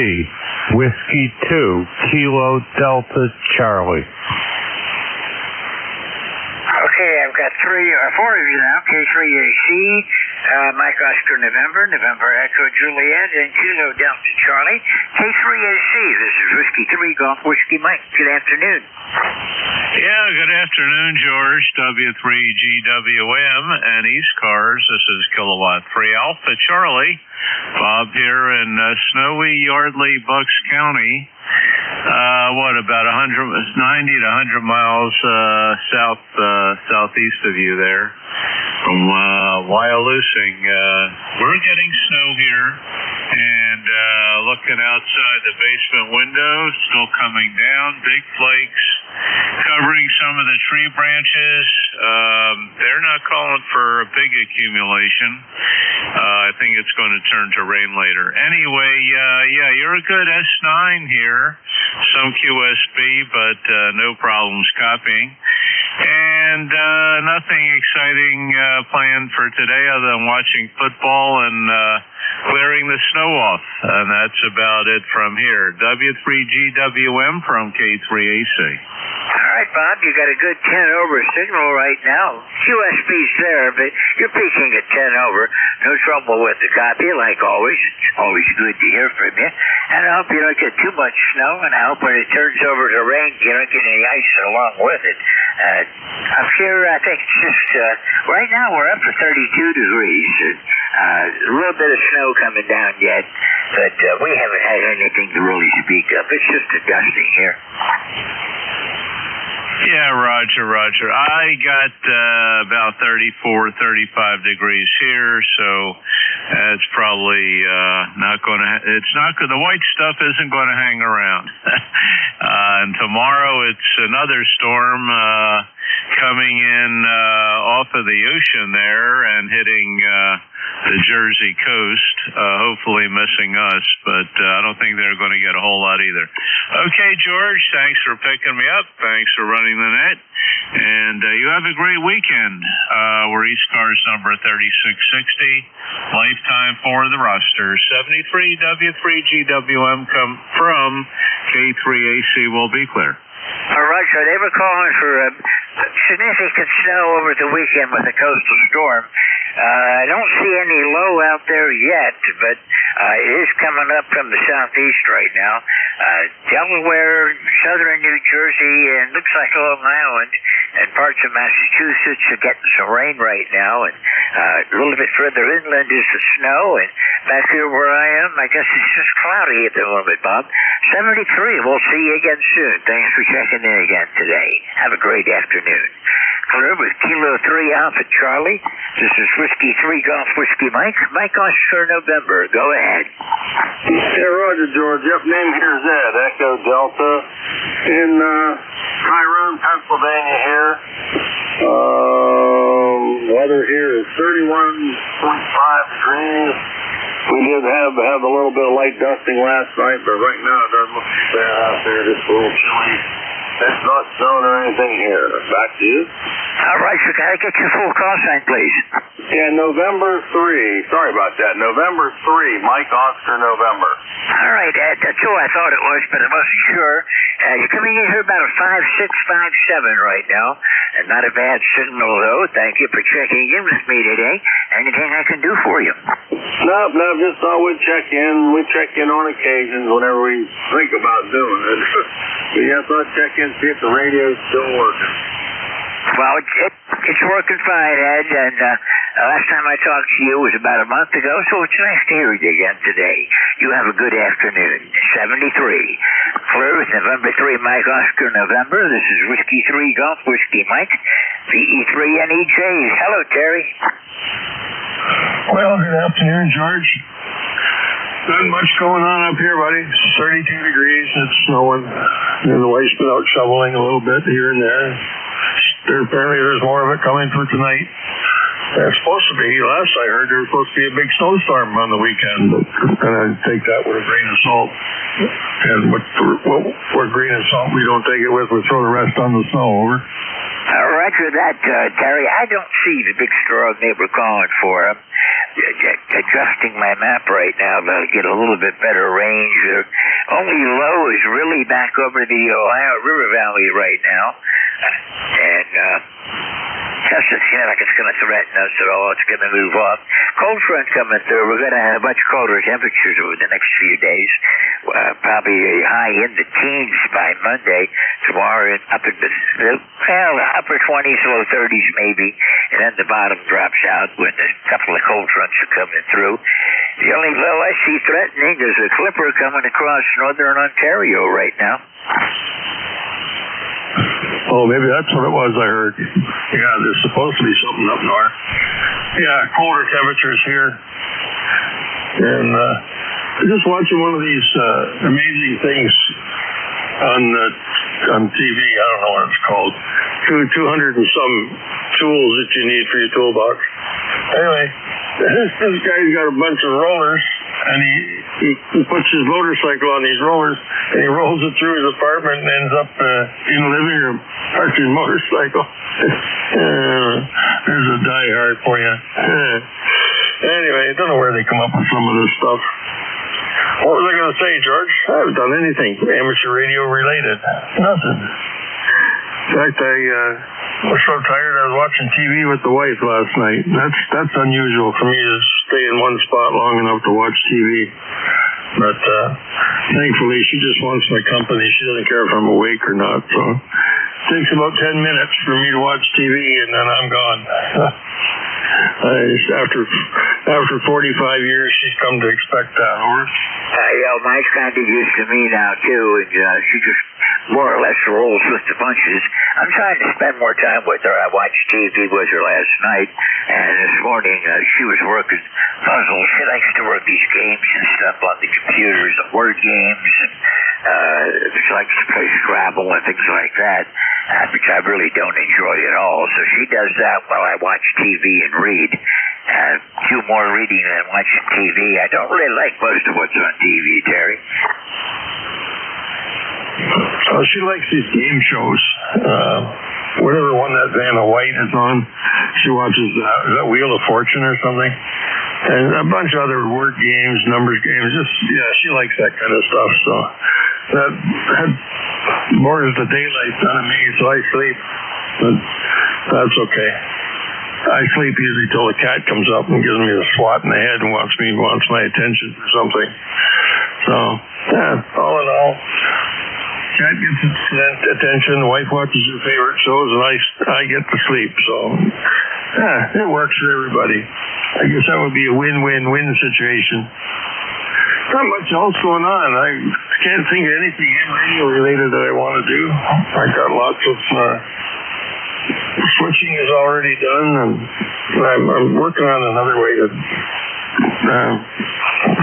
Whiskey 2, Kilo Delta Charlie. Okay, I've got four of you now. K3AC, Mike Oscar November, November Echo Juliet, and Kilo Delta Charlie. K3AC, this is Whiskey 3 Golf Whiskey Mike. Good afternoon. Yeah, good afternoon, George. W3GWM and ECARS. This is Kilowatt 3 Alpha Charlie. Bob here in snowy Yardley, Bucks County. About 90 to 100 miles southeast of you there from Wyalusing. We're getting snow here, and looking outside the basement window, still coming down, big flakes, covering some of the tree branches. They're not calling for a big accumulation. I think it's going to turn to rain later. Anyway, you're a good S9 here. Some QSB, but no problems copying. And nothing exciting planned for today other than watching football and clearing the snow off. And that's about it from here. W3GWM from K3AC. All right, Bob, you got a good 10 over signal right now. QSB's there, but you're peaking at 10 over. No trouble with the copy, like always. It's always good to hear from you. And I hope you don't get too much snow, and I hope when it turns over to rain, you don't get any ice along with it. Up here, I think it's just, right now we're up to 32 degrees. A little bit of snow coming down yet, but we haven't had anything to really speak of. It's just a dusting here. Yeah, Roger. I got about 34, 35 degrees here, so it's probably not going to. The white stuff isn't going to hang around. And tomorrow it's another storm coming in off of the ocean there and hitting the Jersey coast, hopefully missing us, but I don't think they're going to get a whole lot either. Okay, George, thanks for picking me up. Thanks for running the net. And you have a great weekend. We're ECARS number 3660, lifetime for the roster. 73 W3GWM come from K3AC will be clear. All right, so they were calling for significant snow over the weekend with a coastal storm. I don't see any low out there yet, but it is coming up from the southeast right now. Delaware, southern New Jersey, and looks like Long Island and parts of Massachusetts are getting some rain right now. And a little bit further inland is the snow. And back here where I am, I guess it's just cloudy at the moment, Bob. 73. We'll see you again soon. Thanks for checking in again today. Have a great afternoon. Clear with Kilo 3 Alpha Charlie. This is Whiskey 3 Golf Whiskey Mike. Mike Oscar November. Go ahead. Yeah, Roger, George. Yep, name here is Ed, Echo Delta. In Tyrone, Pennsylvania here. Weather here is 31.5 degrees. We did have a little bit of light dusting last night, but right now it doesn't look too bad out there. Just a little chilly. It's not snowing or anything here. Back to you. All right, so can I get your full call sign, please? Yeah, November 3. Sorry about that. November 3, Mike Oscar November. All right, Ed. That's who I thought it was, but I wasn't sure. You're coming in here about a 5657 right now. And not a bad signal, though. Thank you for checking in with me today. Anything I can do for you? No, just thought we'd check in. We check in on occasions whenever we think about doing it. But yeah, I thought check in, see if the radio's still working. Well, it's working fine, Ed, and last time I talked to you was about a month ago, so it's nice to hear you again today. You have a good afternoon. 73. Clear with November 3, Mike Oscar November. This is Whiskey 3 Golf Whiskey Mike. VE3 NEJ. Hello, Terry. Well, good afternoon, George. Not much going on up here, buddy. It's 32 degrees and it's snowing. And the wife's been out shoveling a little bit here and there. Apparently there's more of it coming for tonight. It's supposed to be, last I heard, there was supposed to be a big snowstorm on the weekend, but I'm going to take that with a grain of salt. And with grain of salt, we don't take it with, we throw the rest on the snow, over. Roger that, Terry. I don't see the big storm they were calling for. Adjusting my map right now to get a little bit better range. Only low is really back over the Ohio River Valley right now. And doesn't seem like it's going to threaten us at all. It's going to move off. Cold front coming through. We're going to have much colder temperatures over the next few days. Probably high in the teens by Monday. Tomorrow up in the upper 20s, low 30s maybe. And then the bottom drops out when a couple of cold fronts are coming through. The only low I see threatening is a clipper coming across northern Ontario right now. Oh, maybe that's what it was I heard. Yeah, there's supposed to be something up north. Yeah, colder temperatures here. And just watching one of these amazing things on TV. I don't know what it's called. 200 and some tools that you need for your toolbox. Anyway, this guy's got a bunch of rollers, and he puts his motorcycle on these rollers, and he rolls it through his apartment and ends up in the living room, parked his motorcycle. There's a diehard for you. Anyway, I don't know where they come up with some of this stuff. What was I going to say, George? I haven't done anything amateur radio related. Nothing. In fact, I was so tired I was watching TV with the wife last night. That's unusual for me to stay in one spot long enough to watch TV. But thankfully, she just wants my company. She doesn't care if I'm awake or not. So it takes about 10 minutes for me to watch TV, and then I'm gone. After 45 years, she's come to expect that. Over. Mike's kind of used to me now, too, and she just more or less rolls with the punches. I'm trying to spend more time with her. I watched TV with her last night, and this morning she was working puzzles. She likes to work these games and stuff on the computers, word games, and she likes to play Scrabble and things like that, which I really don't enjoy at all. So she does that while I watch TV and read. Do more reading than watching TV. I don't really like most of what's on TV, Terry. Oh, she likes these game shows. Whatever one that Vanna White is on, she watches is that Wheel of Fortune or something, and a bunch of other word games, numbers games. She likes that kind of stuff. So that bores the daylight out of me. So I sleep. But that's okay. I sleep usually till the cat comes up and gives me a swat in the head and wants my attention for something. So all in all, cat gets its attention, the wife watches her favorite shows, and I get to sleep. So it works for everybody. I guess that would be a win-win-win situation. Not much else going on. I can't think of anything radio related that I want to do. I got lots of switching is already done, and I'm working on another way to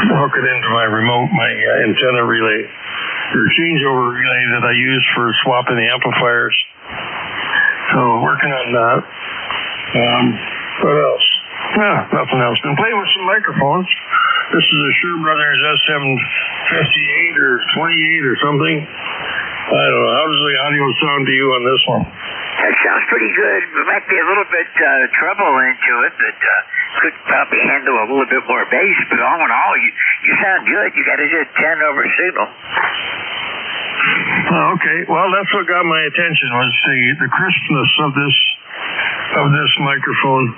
hook it into my remote, my antenna relay, or changeover relay that I use for swapping the amplifiers. So working on that. What else? Nothing else. Been playing with some microphones. This is a Shure Brothers SM58 or 28 or something. I don't know. How does the audio sound to you on this one? That sounds pretty good. There might be a little bit treble into it, but could probably handle a little bit more bass. But all in all, you sound good. You got a good 10 over signal. Okay. Well, that's what got my attention was the crispness of this microphone.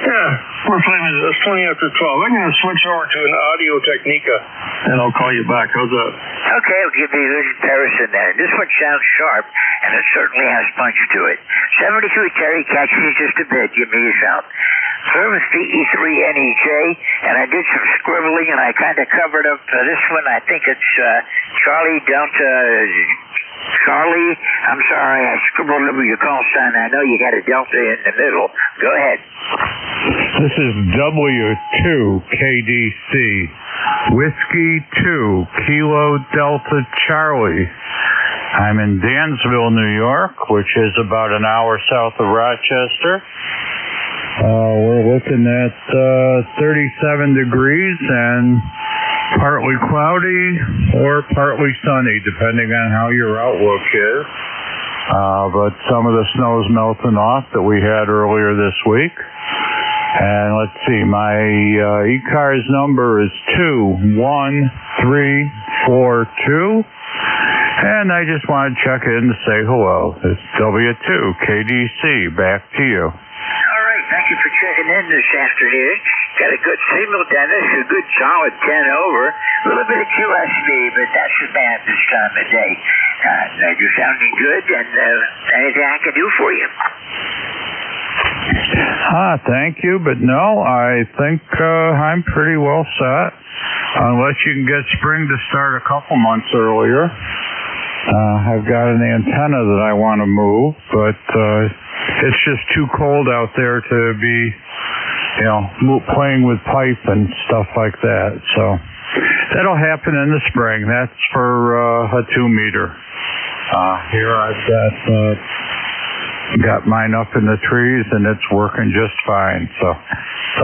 Yeah, we're playing with this 20 after 12. I'm going to switch over to an Audio Technica, and I'll call you back. How's that? Okay, I'll give you a good comparison there. This one sounds sharp, and it certainly has punch to it. 72 Terry catches just a bit. Give me a shout. Service PE3NEJ, and I did some scribbling, and I kind of covered up this one. I think it's Charlie Delta... Charlie, I'm sorry, I scribbled over your call sign. I know you got a delta in the middle. Go ahead. This is W2KDC, Whiskey 2, Kilo Delta Charlie. I'm in Dansville, New York, which is about an hour south of Rochester. We're looking at 37 degrees and partly cloudy or partly sunny, depending on how your outlook is. But some of the snow's melting off that we had earlier this week. And let's see, my ECARS number is 21342. And I just want to check in to say hello. It's W2KDC. Back to you. checking in this afternoon. Got a good signal, Dennis, a good solid 10 over. A little bit of QSD, but that's the bad this time of day. You're sounding good, and anything I can do for you? Thank you, but no, I think I'm pretty well set. Unless you can get spring to start a couple months earlier. I've got an antenna that I want to move, but it's just too cold out there to be, playing with pipe and stuff like that. So that'll happen in the spring. That's for a 2-meter. Here I've got mine up in the trees, and it's working just fine. So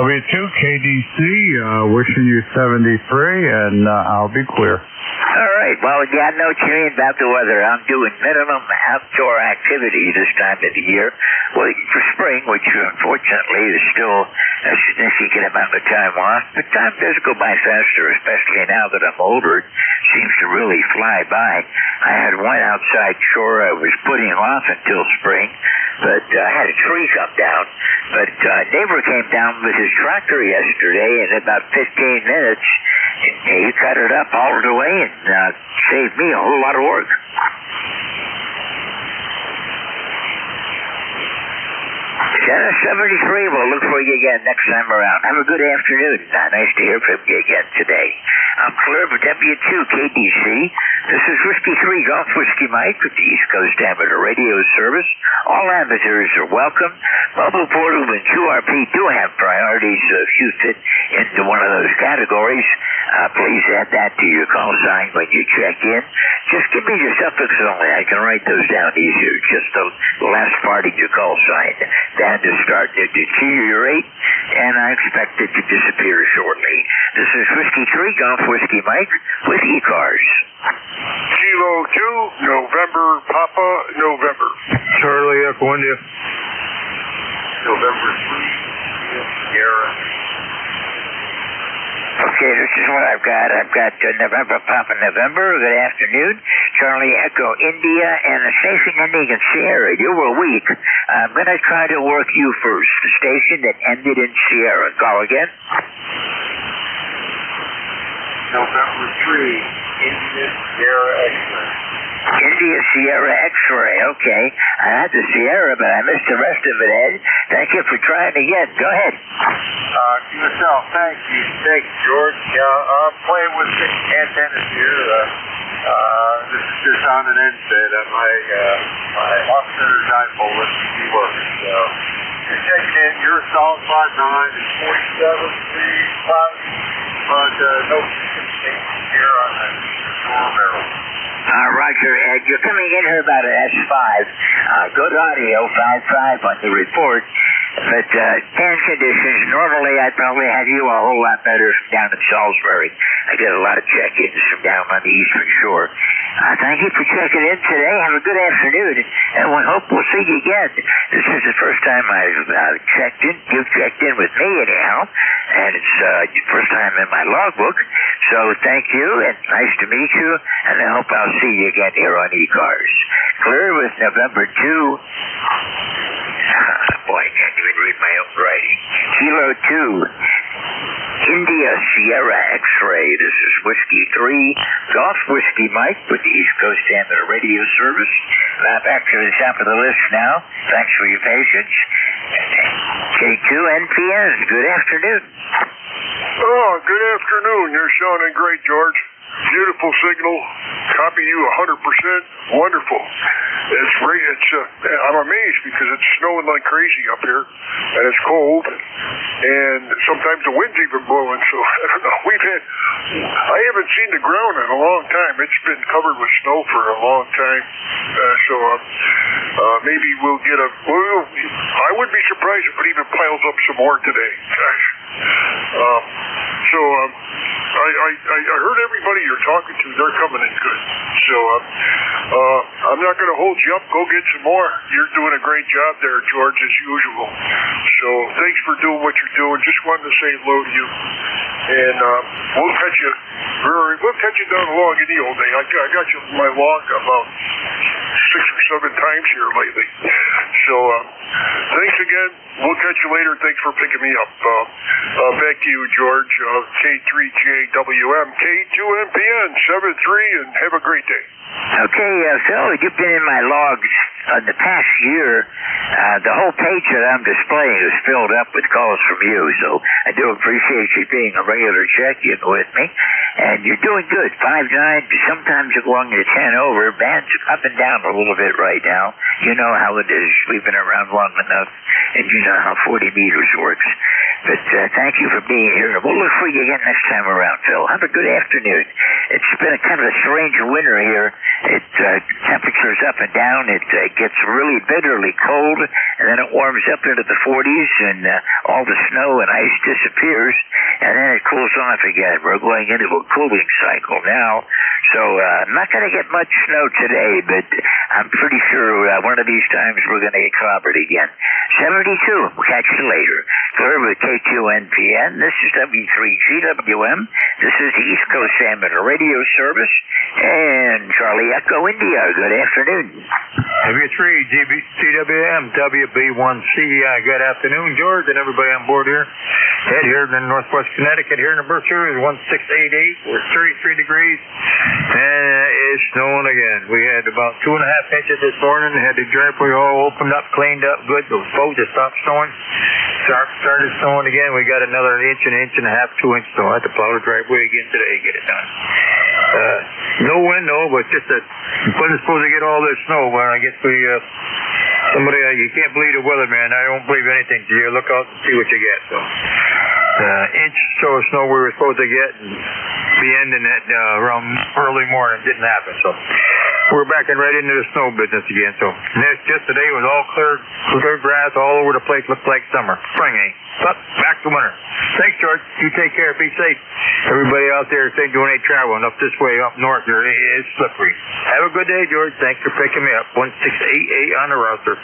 W2 KDC, wishing you 73, and I'll be clear. All right. Well, yeah, I know what you mean about the weather. I'm doing minimum outdoor activity this time of the year. Well, for spring, which unfortunately is still a significant amount of time off. But time does go by faster, especially now that I'm older. It seems to really fly by. I had one outside chore I was putting off until spring, but I had a tree come down. But a neighbor came down with his tractor yesterday in about 15 minutes. And he cut it up all the way and saved me a whole lot of work. Dennis 73, we'll look for you again next time around. Have a good afternoon. Nice to hear from you again today. I'm clear for W2 KDC. This is Whiskey 3 Golf Whiskey Mike with the East Coast Amateur Radio Service. All amateurs are welcome. Mobile Portal and QRP do have priorities if you fit into one of those categories. Please add that to your call sign when you check in. Just give me your suffix only. I can write those down easier. Just the last part of your call sign. That is starting to deteriorate, and I expect it to disappear shortly. This is Whiskey 3 Golf Whiskey Mike with ECARS. Kilo 2, November, Papa, November. Charlie, Echo India. November 3, Sierra. Okay, this is what I've got. I've got November, Papa, November. Good afternoon. Charlie, Echo, India, and the station ending in Sierra. You were weak. I'm going to try to work you first. The station that ended in Sierra. Call again. November 3, India, Sierra, X-ray. India, Sierra, X-ray. Okay. I had the Sierra, but I missed the rest of it, Ed. Thank you for trying again. Go ahead. QSL, thank you. Thanks, George. I'm playing with antennas here. This is just on an NJ2US, and my off-center dipole list to be working. So, you're checking in. You're a solid 5'9", and 47, 3, 5, but no here on the door barrel. Roger, Ed. You're coming in here about an S5. Good audio, 5.5 on the report. But fan conditions, normally I'd probably have you a whole lot better from down in Salisbury. I get a lot of check-ins from down on the Eastern Shore. Thank you for checking in today. Have a good afternoon, and we hope we'll see you again. This is the first time I've checked in. You've checked in with me anyhow, and it's the first time in my logbook. So thank you, and nice to meet you, and I hope I'll see you again here on ECARS. Clear with November 2. Boy, I can't even read my own writing. Kilo 2, India, Sierra, X-ray. This is Whiskey 3, Golf Whiskey Mike with the East Coast Amateur Radio Service. Back to the top of the list now. Thanks for your patience. K2 NPN, good afternoon. Oh, good afternoon. You're sounding great, George. Beautiful signal. Copy you 100%. Wonderful. It's great. I'm amazed because it's snowing like crazy up here, and it's cold, and sometimes the wind's even blowing. So I don't know. I haven't seen the ground in a long time. It's been covered with snow for a long time. Maybe we'll get I would be surprised if it even piles up some more today. Gosh. I heard everybody you're talking to, they're coming in good. So I'm not going to hold you up. Go get some more. You're doing a great job there, George, as usual. So thanks for doing what you're doing. Just wanted to say hello to you. And we'll catch you down along in the old day. I got you my log about 6 or 7 times here lately. So, thanks again. We'll catch you later. Thanks for picking me up. Back to you, George. K3JWM, K2NPN, 73, and have a great day. Okay, Phil, you've been in my logs the past year. The whole page that I'm displaying is filled up with calls from you, so I do appreciate you being a regular check-in with me. And you're doing good. 5-9, sometimes you're going to 10 over. Band's up and down a little bit right now. You know how it is. We've been around long enough, and you know how 40 meters works. But thank you for being here. We'll look for you again next time around, Phil. Have a good afternoon. It's been a kind of a strange winter here. Temperature's up and down. It gets really bitterly cold, and then it warms up into the 40s, and all the snow and ice disappears, and then it cools off again. We're going into a cooling cycle now, so I'm not going to get much snow today, but I'm pretty sure one of these times we're going to get clobbered again. 72. We'll catch you later. Good with K2NPN. This is W3GWM. This is the East Coast Amateur Radio Service, and Charlie Echo India. Good afternoon. W3GWM, WB1CEI. Good afternoon, George, and everybody on board here. Ed here in Northwest Connecticut. Here in the Berkshire is 1688. We're 33 degrees, and it's snowing again. We had about 2.5 inches this morning. Had the driveway all opened up, cleaned up good. It was supposed to stop snowing. Started snowing again. We got another inch and a half, 2 inch snow. I had to plow the driveway again today to get it done. No wind, no, but just that wasn't supposed to get all this snow. But I guess somebody, you can't believe the weather, man. I don't believe anything. You look out and see what you get. So, inch or so of snow we were supposed to get and be ending it around early morning. Didn't happen. So, we're back and right into the snow business again. So, just today was all clear grass all over the place. Looked like summer. Spring ain't. But back to winter. Thanks, George. You take care. Be safe. Everybody out there, if they're doing any traveling up this way, up north here, it's slippery. Have a good day, George. Thanks for picking me up. 1688 on the roster.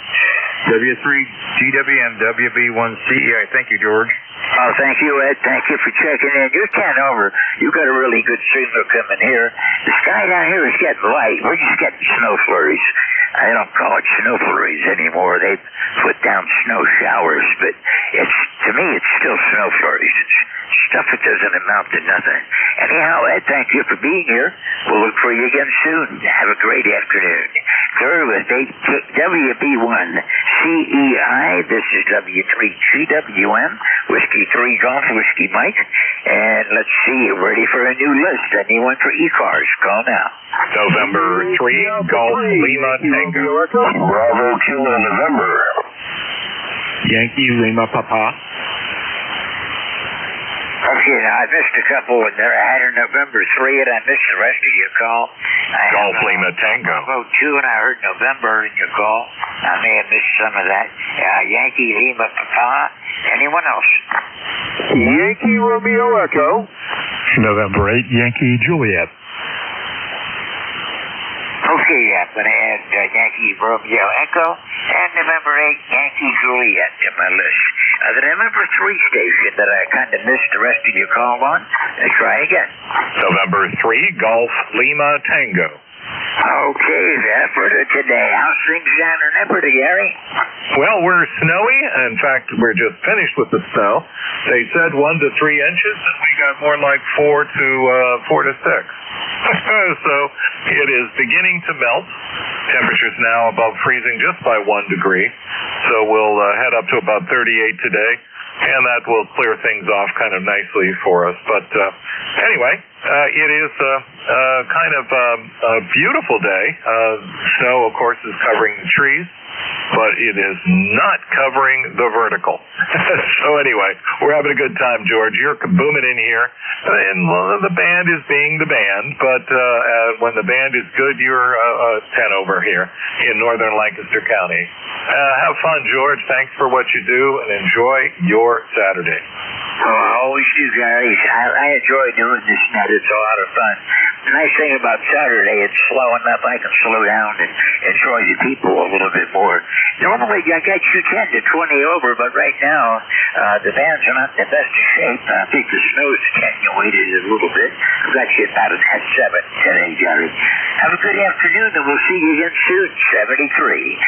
W3GWM, WB1CEI. Thank you, George. Oh, thank you, Ed. Thank you for checking in. You're 10 over. You got a really good signal coming here. The sky down here is getting light. We're just getting snow flurries. I don't call it snow flurries anymore. They've put down snow showers, but to me, it's still snow flurries. It's stuff that doesn't amount to nothing. Anyhow, Ed, thank you for being here. We'll look for you again soon. Have a great afternoon. Third with WB1CEI. This is W3GWM, Whiskey 3 Golf, Whiskey Mike. And let's see, ready for a new list. Anyone for ECARS? Call now. November 3, Golf Lima Tango. Bravo Kilo November. Yankee Lima Papa. Okay, now I missed a couple in there. I had a November 3 and I missed the rest of your call. Golf Lima Tango. Bravo 2 and I heard November in your call. I may have missed some of that. Yankee Lima Papa. Anyone else? Yankee Romeo Echo. November 8, Yankee Juliet. Okay, I'm going to add Yankee Romeo Echo and November 8, Yankee Juliet to my list. The November 3 station that I kind of missed the rest of your call on, let's try again. November 3, Golf Lima Tango. Okay, Ephrata today. How's things down in Ephrata, Gary? Well, we're snowy. In fact, we're just finished with the snow. They said 1 to 3 inches, and we got more like 4 to 6. So it is beginning to melt. Temperature's now above freezing just by 1 degree. So we'll head up to about 38 today, and that will clear things off kind of nicely for us. But anyway, it is kind of a beautiful day. Snow, of course, is covering the trees, but it is not covering the vertical. So anyway, we're having a good time, George. You're booming in here, and the band is being the band, but when the band is good, you're 10 over here in northern Lancaster County. Have fun, George. Thanks for what you do, and enjoy your Saturday. Oh, I always do, Gary. I enjoy doing this net. It's a lot of fun. The nice thing about Saturday, it's slow enough I can slow down and enjoy the people a little bit more. Normally, I get you 10 to 20 over, but right now, the bands are not in the best of shape. I think the snow's attenuated a little bit. I've got you about at 7 today, Gary. Have a good afternoon, and we'll see you again soon. 73.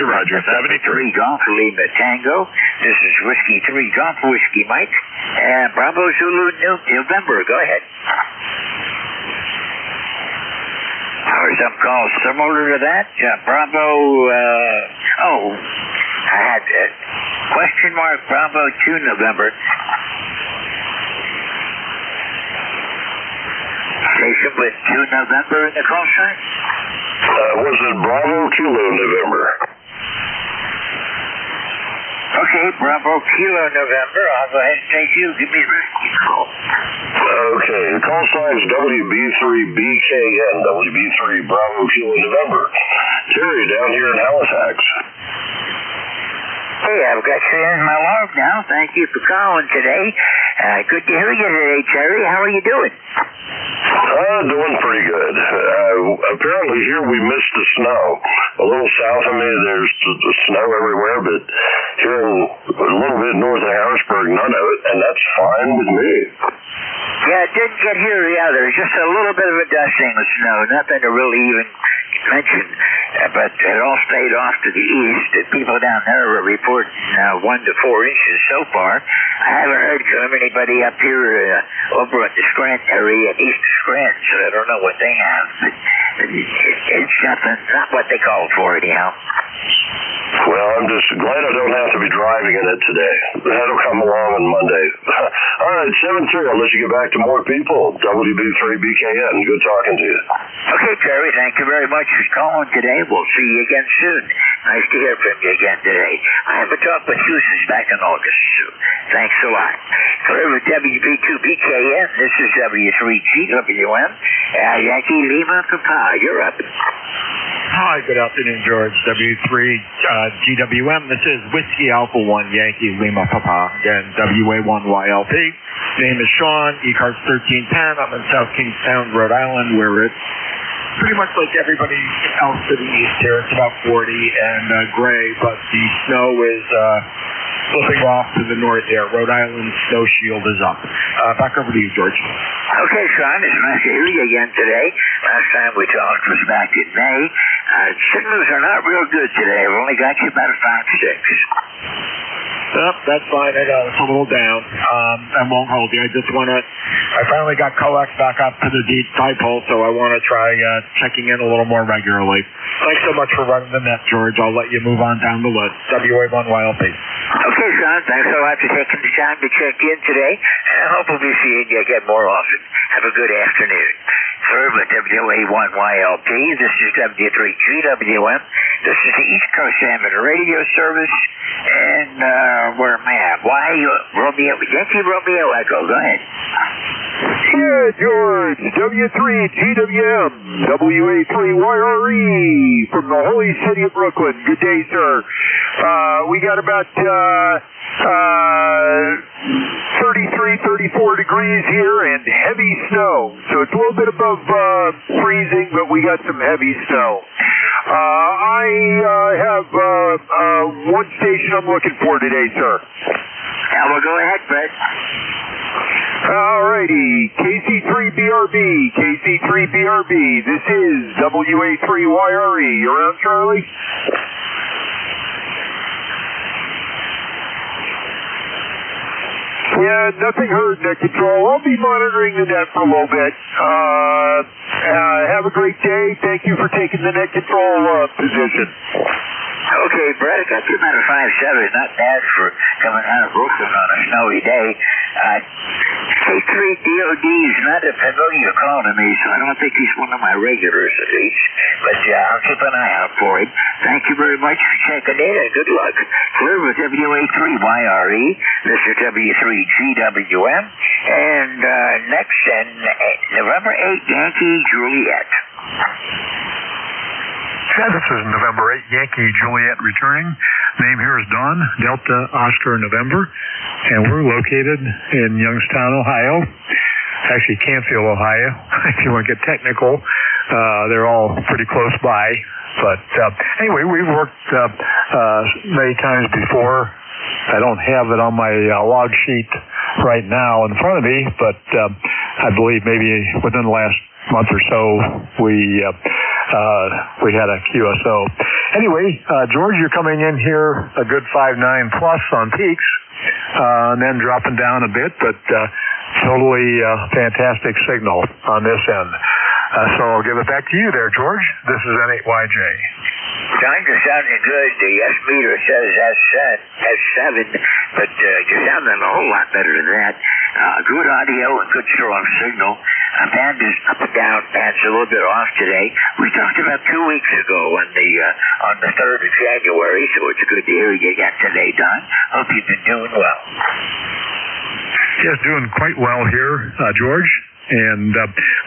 Roger. 73 Golf Lima Tango. This is Whiskey 3 Golf Whiskey Mike. And Bravo Zulu November. Go ahead. Or some calls similar to that. Bravo, I had question mark Bravo 2 November. Station with 2 November in the call sign? Was it Bravo Kilo November? Okay, Bravo Kilo November. I'll go ahead and take you. Give me a rescue call. Okay, the call sign is WB3BKN, WB3 Bravo Kilo November. Terry, down here in Halifax. Hey, I've got you in my log now. Thank you for calling today. Good to hear you today, Terry. How are you doing? Doing pretty good. Apparently here we missed the snow. A little south of me, there's snow everywhere, but here a little bit north of Harrisburg, none of it, and that's fine with me. Yeah, it didn't get here either. Just a little bit of a dusting of snow. Nothing to really even mention. But it all stayed off to the east. People down there were reporting 1 to 4 inches so far. I haven't heard from anybody up here over at the Scranton area, east of Scranton, so I don't know what they have. But it's nothing, not what they called for anyhow. Well, I'm just glad I don't have to be driving in it today. That'll come along on Monday. All right, 7-3. I'll let you get back to more people. WB3BKN. Good talking to you. Okay, Terry. Thank you very much for calling today. We'll see you again soon. Nice to hear from you again today. I have a talk with Houston back in August. So thanks a lot. For WB2BKN, this is W3GWM. Yankee Lima Papa, you're up. Hi, good afternoon, George. W3GWM. This is Whiskey Alpha 1 Yankee Lima Papa. Again, WA1YLP. Name is Sean, ECARS 1310. I'm in South Kingstown, Rhode Island, where it's pretty much like everybody else to the east here. It's about 40 and gray, but the snow is slipping off to the north there. Rhode Island snow shield is up. Back over to you, George. Okay, Sean, it's nice to hear you again today. Last time we talked was back in May. Signals are not real good today. I've only got you about a 5-6. Yep, that's fine. I know it's a little down. I won't hold you. I finally got coax back up to the deep dipole, so I want to try checking in a little more regularly. Thanks so much for running the net, George. I'll let you move on down the list. WA1YLP. Okay, Sean. Thanks a lot for taking the time to check in today. And I hope we'll be seeing you again more often. Have a good afternoon. Serve at WA1YLP. This is W3GWM. This is the East Coast Salmon Radio Service. And where am I at? Yankee Romeo Echo. Go ahead. Yeah, George. W3GWM. WA3YRE from the holy city of Brooklyn. Good day, sir. We got about 33, 34 degrees here and heavy snow. So it's a little bit above freezing, but we got some heavy snow. I have one station I'm looking for today, sir. Yeah, well, go ahead, Brett. Alrighty, KC3BRB, KC3BRB. This is WA3YRE. You around, Charlie? Yeah, nothing heard, net control. I'll be monitoring the net for a little bit. Have a great day. Thank you for taking the net control position. Okay, Brett, I got you about a 5-7. Not bad for coming out of Brooklyn on a snowy day. K3DOD is not a familiar call to me, so I don't think he's one of my regulars at least. But I'll keep an eye out for him. Thank you very much for checking in, and good luck. Clear with WA3YRE. This is W3GWM. And next, November 8, Yankee Juliet. Yeah, this is November 8, Yankee Juliet returning. Name here is Don, Delta Oscar November, and we're located in Youngstown, Ohio. Actually, Canfield, Ohio, if you want to get technical. They're all pretty close by. But anyway, we've worked many times before. I don't have it on my log sheet right now in front of me, but I believe maybe within the last month or so we had a QSO. Anyway, George, you're coming in here a good 5.9 plus on peaks, and then dropping down a bit, but totally fantastic signal on this end. So I'll give it back to you there, George. This is N8YJ. Times are sounding good. The S meter says S7, but you're sounding a whole lot better than that. Good audio and good strong signal. Band is up and down. Band's a little bit off today. We talked about 2 weeks ago on the 3rd of January, so it's good to hear you again today, Don. Hope you've been doing well. Yes, doing quite well here, George. And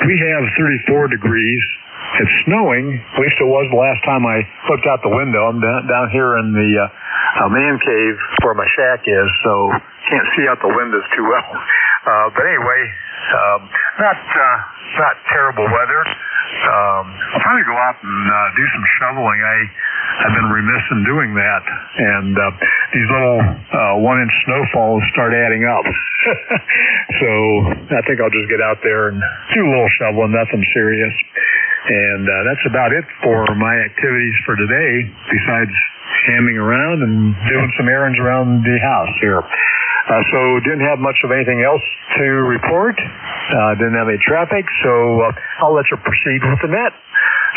we have 34 degrees. It's snowing. At least it was the last time I looked out the window. I'm down here in the man cave where my shack is, so can't see out the windows too well. But anyway, not terrible weather. I'll probably go out and do some shoveling. I've been remiss in doing that, and these little 1-inch snowfalls start adding up. So I think I'll just get out there and do a little shoveling, nothing serious. And that's about it for my activities for today, besides hamming around and doing some errands around the house here. So didn't have much of anything else to report. Didn't have any traffic, so I'll let you proceed with the net.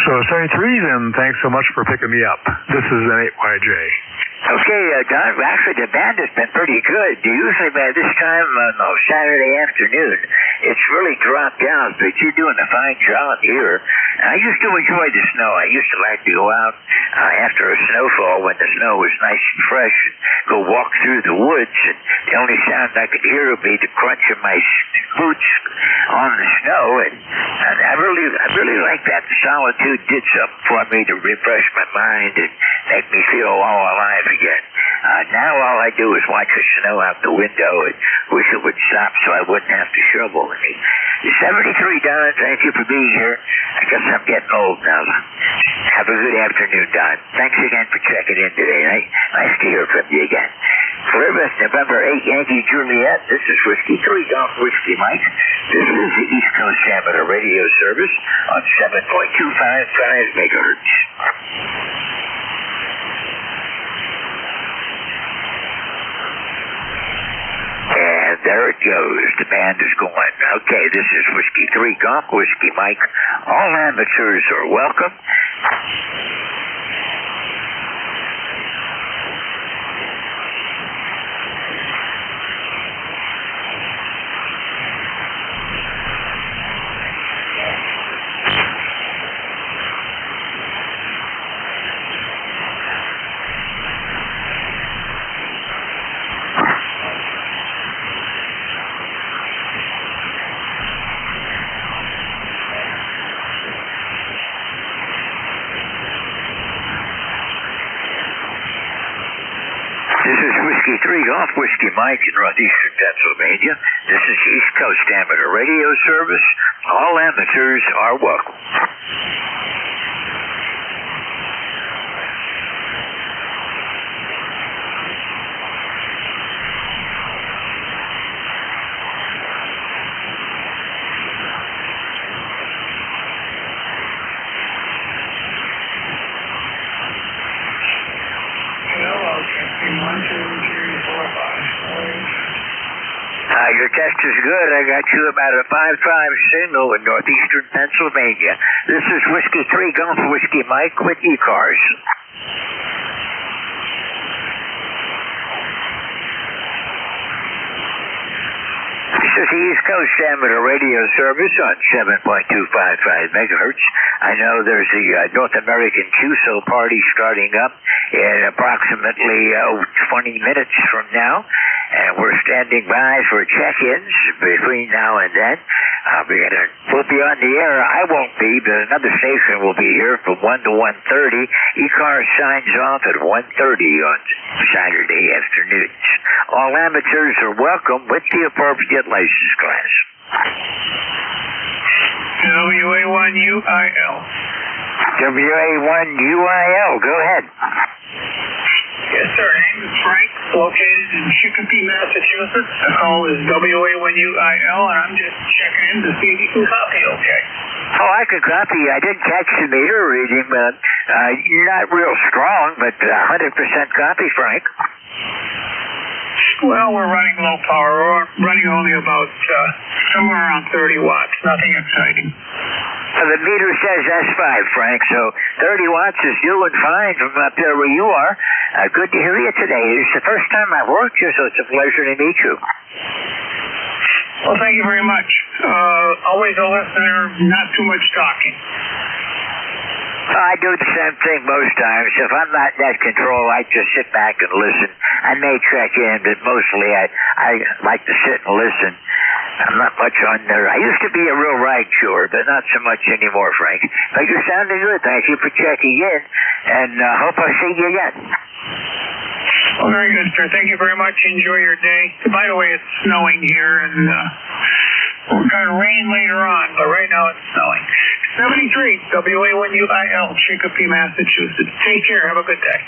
So 73s, and thanks so much for picking me up. This is N8YJ. Okay, Don, actually the band has been pretty good. Usually by this time on Saturday afternoon, it's really dropped down, but you're doing a fine job here. I used to enjoy the snow. I used to like to go out after a snowfall when the snow was nice and fresh and go walk through the woods, and the only sound I could hear would be the crunch of my boots on the snow, and I really like that. The solitude did something for me to refresh my mind and make me feel all alive again. Now all I do is watch the snow out the window and wish it would stop so I wouldn't have to shovel any. 73, Don, thank you for being here. I guess I'm getting old now. Have a good afternoon, Don. Thanks again for checking in today. Nice to hear from you again. Service November 8 Yankee Juliet. This is Whiskey 3 Golf Whiskey Mike. This is the East Coast Amateur Radio Service on 7.255 megahertz. And there it goes. The band is going. Okay, this is Whiskey 3 Golf Whiskey Mike. All amateurs are welcome. Whiskey 3 Golf Whiskey Mike in northeastern Pennsylvania. This is East Coast Amateur Radio Service. All amateurs are welcome. Your test is good. I got you about a 5.5 signal in northeastern Pennsylvania. This is Whiskey 3 Golf Whiskey Mike with ECARS. This is the East Coast Amateur Radio Service on 7.255 megahertz. I know there's the North American QSO party starting up in approximately 20 minutes from now. And and we're standing by for check-ins between now and then. We'll be on the air. I won't be, but another station will be here from 1 to 1:30. ECARS signs off at 1:30 on Saturday afternoons. All amateurs are welcome with the appropriate license class. WA1UIL. WA1UIL, go ahead. Yes, sir. Name is Frank, located in Chicopee, Massachusetts. The call is WA1UIL, and I'm just checking in to see if you can copy okay. Oh, I could copy. I didn't catch the meter reading, but you're not real strong, but 100% copy, Frank. Well, we're running low power. We're running only about somewhere around 30 watts. Nothing exciting. The meter says S5, Frank, so 30 watts is doing fine from up there where you are. Good to hear you today. It's the first time I've worked here, so it's a pleasure to meet you. Well, thank you very much. Always a listener, not too much talking. I do the same thing most times. If I'm not in that control, I just sit back and listen. I may check in, but mostly I like to sit and listen. I'm not much on there. I used to be a real ride chewer, but not so much anymore, Frank. But you're sounding good. Thank you for checking in, and hope I see you again. Well, very good, sir. Thank you very much. Enjoy your day. By the way, it's snowing here, and we're going to rain later on, but right now it's snowing. 73, WA1UIL, Chicopee, Massachusetts. Take care. Have a good day.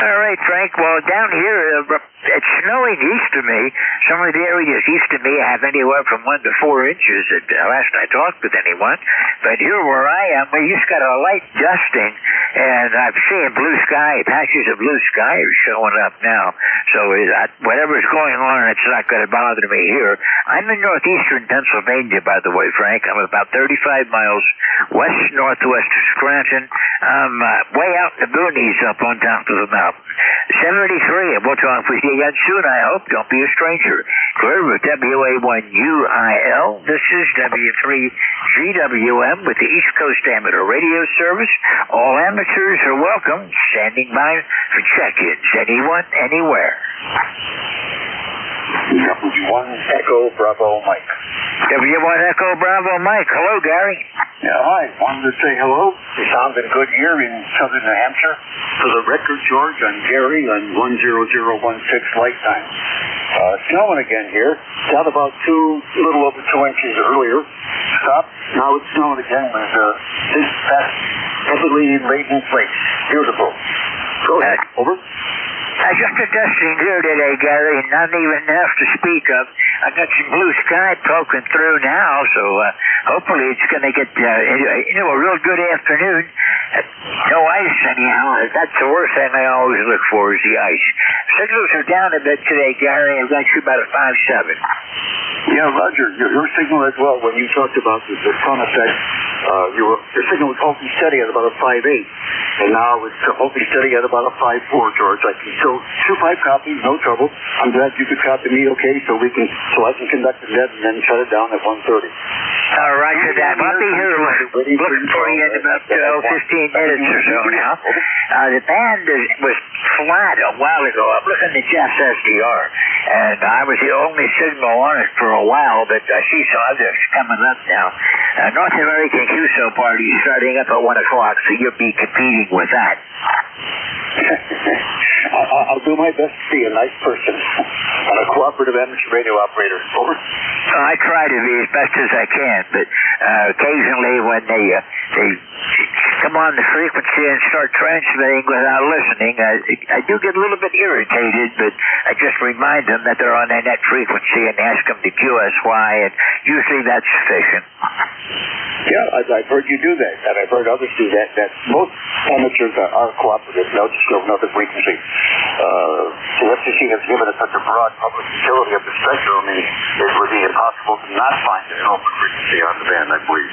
All right, Frank. Well, down here, it's snowing east of me. Some of the areas east of me have anywhere from 1 to 4 inches at last I talked with anyone. But here where I am, we just got a light dusting, and I'm seeing blue sky. Patches of blue sky are showing up now. So whatever's going on, it's not going to bother me here. I'm in northeastern Pennsylvania, by the way, Frank. I'm about 35 miles west-northwest of Scranton. I'm way out in the boonies up on top of the mountain. 73, and we'll talk with you again soon, I hope. Don't be a stranger. Clear with WA1UIL. This is W3GWM with the East Coast Amateur Radio Service. All amateurs are welcome. Standing by for check-ins. Anyone, anywhere. W1 Echo Bravo Mike. W1 Echo Bravo Mike. Hello, Gary. Yeah, hi. Wanted to say hello. You sounded good here in southern New Hampshire. For the record, George, I'm Gary on 10016 Lifetime. Snowing again here. Down about little over 2 inches earlier. Stopped. Now it's snowing again with big, fat, heavily laden flakes. Beautiful. Go ahead. Over. Just a dusting here today, Gary, not even enough to speak of. I got some blue sky poking through now, so hopefully it's going to get, a real good afternoon. No ice, anyhow. That's the worst thing I always look for is the ice. Signals are down a bit today, Gary. I've got you about a 5.7. Yeah, Roger, your signal as well, when you talked about the sun effect, your signal was holding steady at about a 5.8, and now it's holding steady at about a 5.4, George. I can still 2.5 copies, no trouble. I'm glad you could copy me okay, so I can conduct the net and then shut it down at 1:30. Roger that. I'll be here looking for you in about 15 minutes or so now. The band was flat a while ago. I'm looking at Jeff's SDR, and I was the only signal on it for a while, but I see some others coming up now. North American QSO party starting up at 1 o'clock, so you'll be competing with that. I'll do my best to be a nice person and a cooperative amateur radio operator. Over. I try to be as best as I can, but occasionally when they come on the frequency and start transmitting without listening, I do get a little bit irritated, but I just remind them that they're on their net frequency and ask them to QSY, and usually that's sufficient. Yeah, I've heard you do that, and I've heard others do that. That most amateurs are cooperative. They'll just go another frequency. The FCC has given us such a broad public utility of the spectrum, it would be impossible to not find an open frequency on the band, I believe.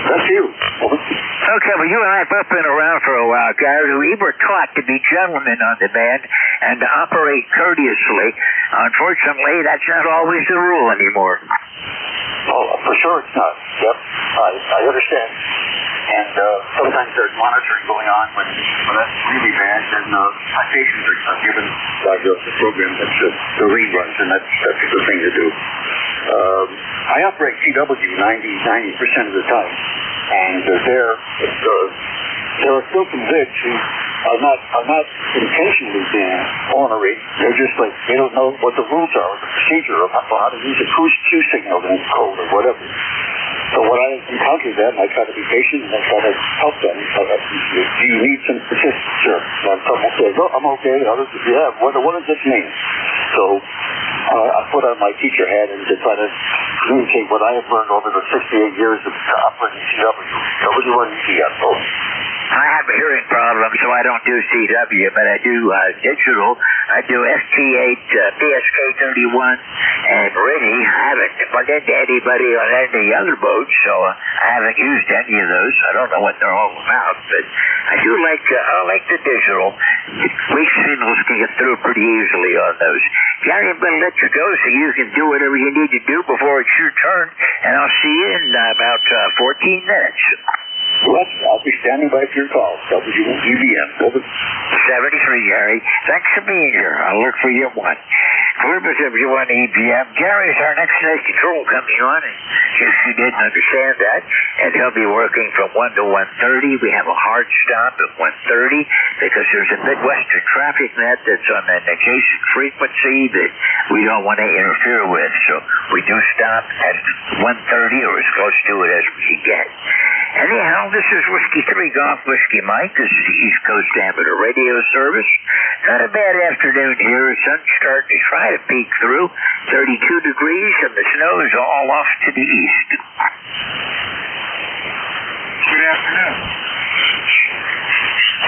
That's you. Over. Okay, well, you and I have both been around for a while, Gary. We were taught to be gentlemen on the band and to operate courteously. Unfortunately, that's not always the rule anymore. Oh, for sure it's not. Yep, I understand. And sometimes there's monitoring going on when that's really bad, then citations are given by the program that's the reruns, and that's a good thing to do. I operate CW 90% of the time, and there are still some vids who are not intentionally being ornery. They're just like, they don't know what the rules are, the procedure of how to use a Q signal in code or whatever. So when I encounter them, I try to be patient and I try to help them. Do you need some statistics? Sure. And someone says, oh, I'm okay. Others, yeah, what does this mean? So I put on my teacher hat and to try to communicate what I have learned over the 68 years of operating CW. W1EDF. I have a hearing problem, so I don't do CW, but I do digital. I do ST8, PSK31, and RIDI. I haven't run into anybody on any other boats, so I haven't used any of those. I don't know what they're all about, but I do like the digital. Weak signals can get through pretty easily on those. Gary, I'm going to let you go so you can do whatever you need to do before it's your turn, and I'll see you in about 14 minutes. Well, I'll be standing by for your call. WEBM. Over. 73, Gary. Thanks for being here. I'll look for you at 1. Columbus W1EBM. Gary's our next night control coming on, and if you didn't understand that, and he'll be working from 1 to 1:30. We have a hard stop at 1:30 because there's a Midwestern traffic net that's on an adjacent frequency that we don't want to interfere with. So we do stop at 1:30 or as close to it as we can get. Anyhow, this is Whiskey 3 Golf Whiskey Mike. This is the East Coast Amateur Radio Service. Not a bad afternoon here. The sun's starting to try to peek through. 32 degrees, and the snow is all off to the east. Good afternoon.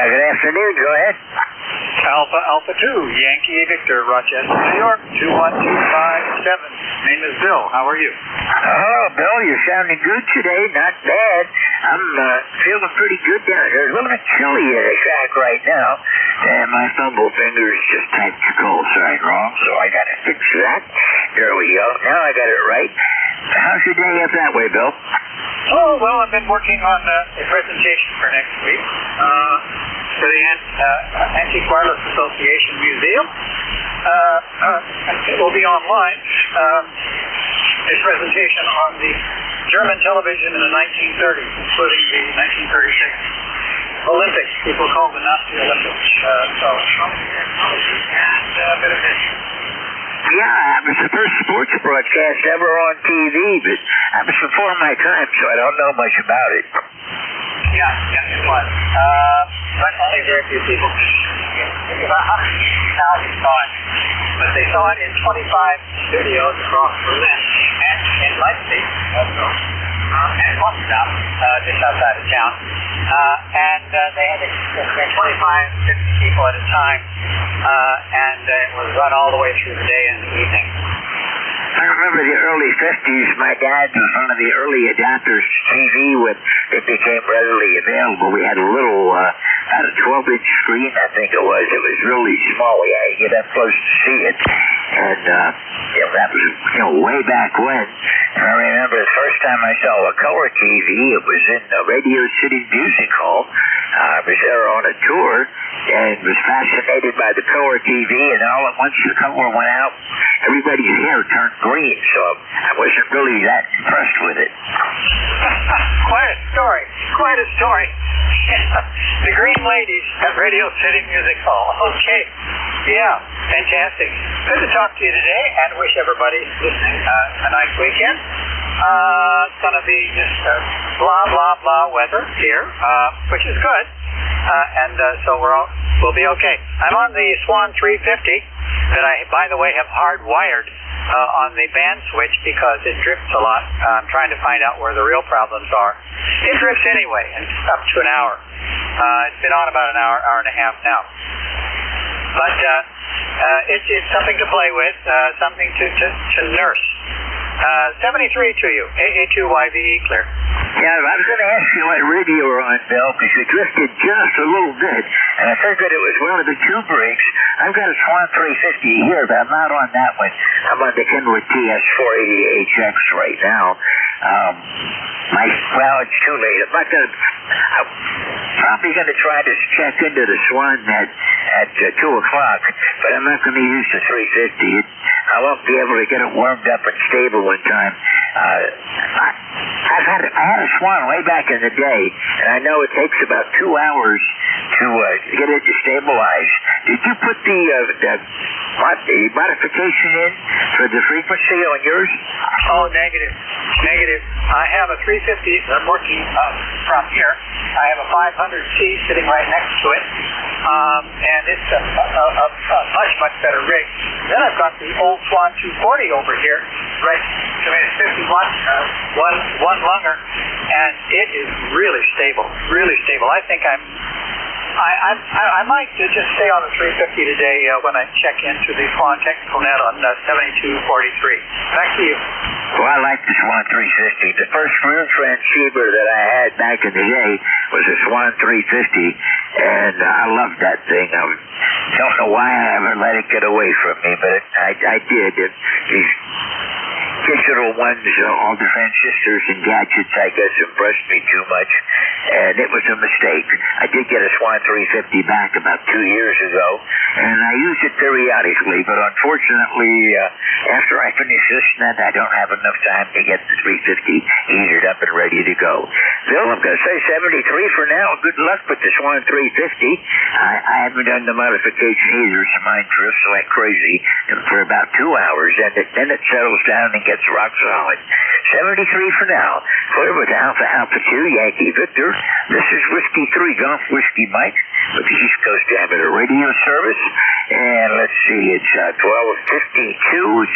Good afternoon. Go ahead. Alpha 2, Yankee Victor, Rochester, New York, 21257. Name is Bill. How are you? Oh, Bill, you're sounding good today. Not bad. I'm feeling pretty good down here. It's a little bit chilly in the shack right now, and my thumble fingers just typed the call sign wrong, so I got to fix that. There we go. Now I got it right. How's your day up that way, Bill? Oh, well, I've been working on a presentation for next week for the Antique Wireless Association Museum. It will be online. A presentation on the German television in the 1930s, including the 1936 Olympics. People call them the Nazi Olympics. So, and a bit of history. Yeah, it was the first sports broadcast ever on TV, but that was before my time, so I don't know much about it. Yeah, it was. But only very few people. About 100,000 saw it. But they saw it in 25 studios across Berlin and in Leipzig also, and Potsdam, just outside of town. And they had 25, 50 people at a time, and it was run all the way through the day and the evening. I remember the early 50s. My dad was one of the early adapters to TV when it became readily available. We had a little, about a 12-inch screen, I think it was. It was really small. We had to get up close to see it. And, that was, way back when. And I remember the first time I saw a color TV, it was in Radio City Music Hall. I was there on a tour and was fascinated by the color TV, and all at once the color went out. Everybody's hair turned green, so I wasn't really that impressed with it. Quite a story. Quite a story. The Green Ladies at Radio City Music Hall. Okay. Yeah, fantastic. Good to talk to you today, and wish everybody listening a nice weekend. It's going to be just blah, blah, blah weather here, which is good. So we'll be okay. I'm on the Swan 350 that I, by the way, have hardwired on the band switch because it drifts a lot. I'm trying to find out where the real problems are. It drifts anyway, and up to an hour. It's been on about an hour and a half now. But it's something to play with, something to nurse. 73 to you. AA2YVE clear. Yeah, I was going to ask you what rig you were on, Bill, because you drifted just a little bit, and I figured it was one of the two rigs. I've got a Swan 350 here, but I'm not on that one. I'm on the Kenwood TS480HX right now. Well, it's too late. I'm probably going to try to check into the Swan at 2 o'clock, but I'm not going to use the 350. I won't be able to get it warmed up and stable in time. I had a Swan way back in the day, and I know it takes about 2 hours to get it to stabilize. Did you put the modification in for the frequency on yours? Oh, negative. I have a 350 I'm working from here. I have a 500C sitting right next to it, and it's a much better rig. Then I've got the old Swan 240 over here, right? I mean, it's 50 watts, one lunger, and it is really stable. I think I might just stay on the 350 today when I check into the Swan Technical Net on 7243. Back to you. Well, I like the Swan 350. The first real transceiver that I had back in the day was a Swan 350, and I loved that thing. I don't know why I ever let it get away from me, but I did. These digital ones, all the transistors and gadgets, I guess, impressed me too much, and it was a mistake. I did get a Swan 350 back about 2 years ago, and I use it periodically, but unfortunately, after I finish this net, I don't have enough time to get the 350 heated up and ready to go. Bill, I'm going to say 73 for now. Good luck with the Swan 350. I haven't done the modification either, so mine drifts like crazy for about 2 hours, and then it settles down and gets rock solid. 73 for now. Clear with Alpha 2 Yankee Victor. This is Whiskey 3 Golf Whiskey Mike with the East Coast Amateur Radio Service. And let's see, it's 12:52,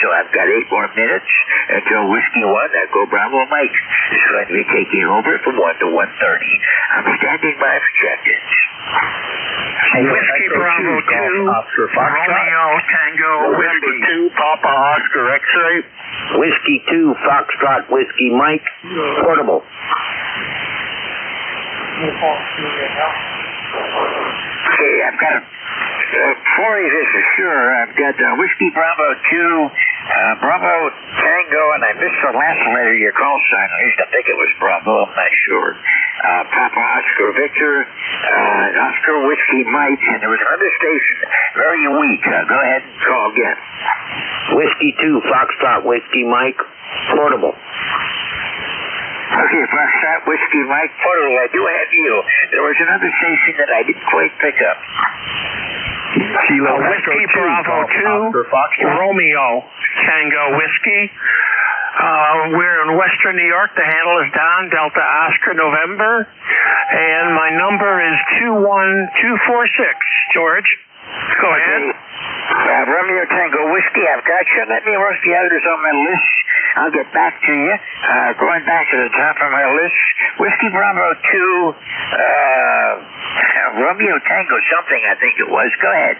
so I've got 8 more minutes until Whiskey 1, Echo Bravo Mike, is going to be taking over from 1 to 1:30. I'm standing by for check-ins. Whiskey Bravo 2, Romeo Tango, Whiskey 2, Papa Oscar X-Ray, Whiskey 2, Foxtrot Whiskey Mike, portable. Okay, I've got before this is sure, I've got Whiskey Bravo 2, Bravo Tango, and I missed the last letter of your call sign. At least I think it was Bravo, I'm not sure. Papa Oscar Victor, Oscar Whiskey Mike, and there was another station, very weak. Go ahead and call again. Whiskey 2, Foxtrot Whiskey Mike, portable. Okay, Foxtrot Whiskey Mike, portable. I do have you. There was another station that I didn't quite pick up. Whiskey Bravo 2, Romeo Tango Whiskey. We're in Western New York. The handle is Don Delta Oscar November, and my number is 21246. George, go ahead. Romeo Tango Whiskey, I've got you. Let me work the others on my list. I'll get back to you. Going back to the top of my list, Whiskey Bravo 2, Romeo Tango something, I think it was. Go ahead.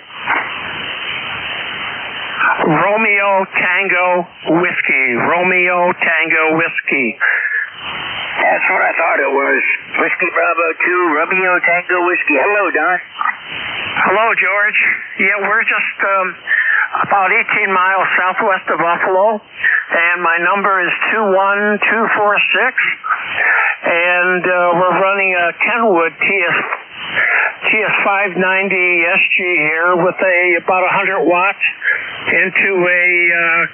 Romeo Tango Whiskey. Romeo Tango Whiskey. That's what I thought it was. Whiskey Bravo 2, Romeo Tango Whiskey. Hello, Don. Hello, George. Yeah, we're just about 18 miles southwest of Buffalo, and my number is 21246, and we're running a Kenwood TS590 SG here with about 100 watts into a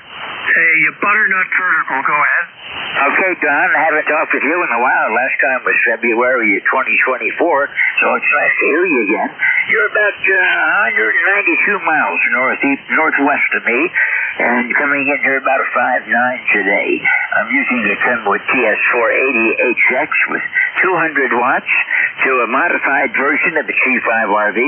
butternut vertical. Go ahead. Okay, Don, I haven't talked with you in a while. Last time was February of 2024, so it's nice to hear you again. You're about 192 miles northwest of me, and coming in here about a 5.9 today. I'm using the Kenwood TS480HX with 200 watts to a modified version of the G5RV.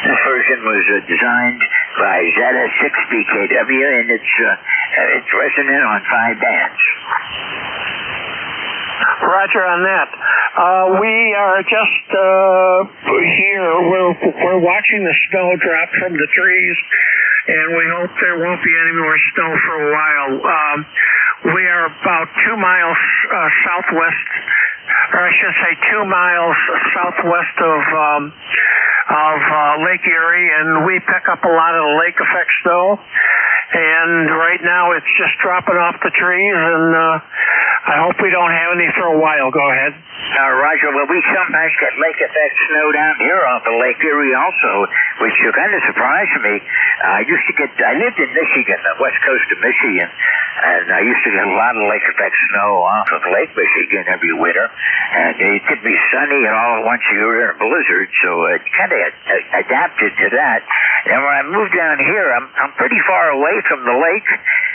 This version was designed by ZS6BKW, and it's resonant on 5 bands. Roger on that. We are just here. We're watching the snow drop from the trees, and we hope there won't be any more snow for a while. We are about 2 miles southwest or I should say 2 miles southwest of Lake Erie, and we pick up a lot of the lake effect snow. And right now it's just dropping off the trees, and I hope we don't have any for a while. Go ahead. Roger, well, we sometimes get lake effect snow down here off of Lake Erie also, which kind of surprised me. I lived in Michigan, the west coast of Michigan, and I used to get a lot of lake effect snow off of Lake Michigan every winter, and it could be sunny, and all at once you were in a blizzard, so it kind of adapted to that. And when I moved down here, I'm pretty far away from the lake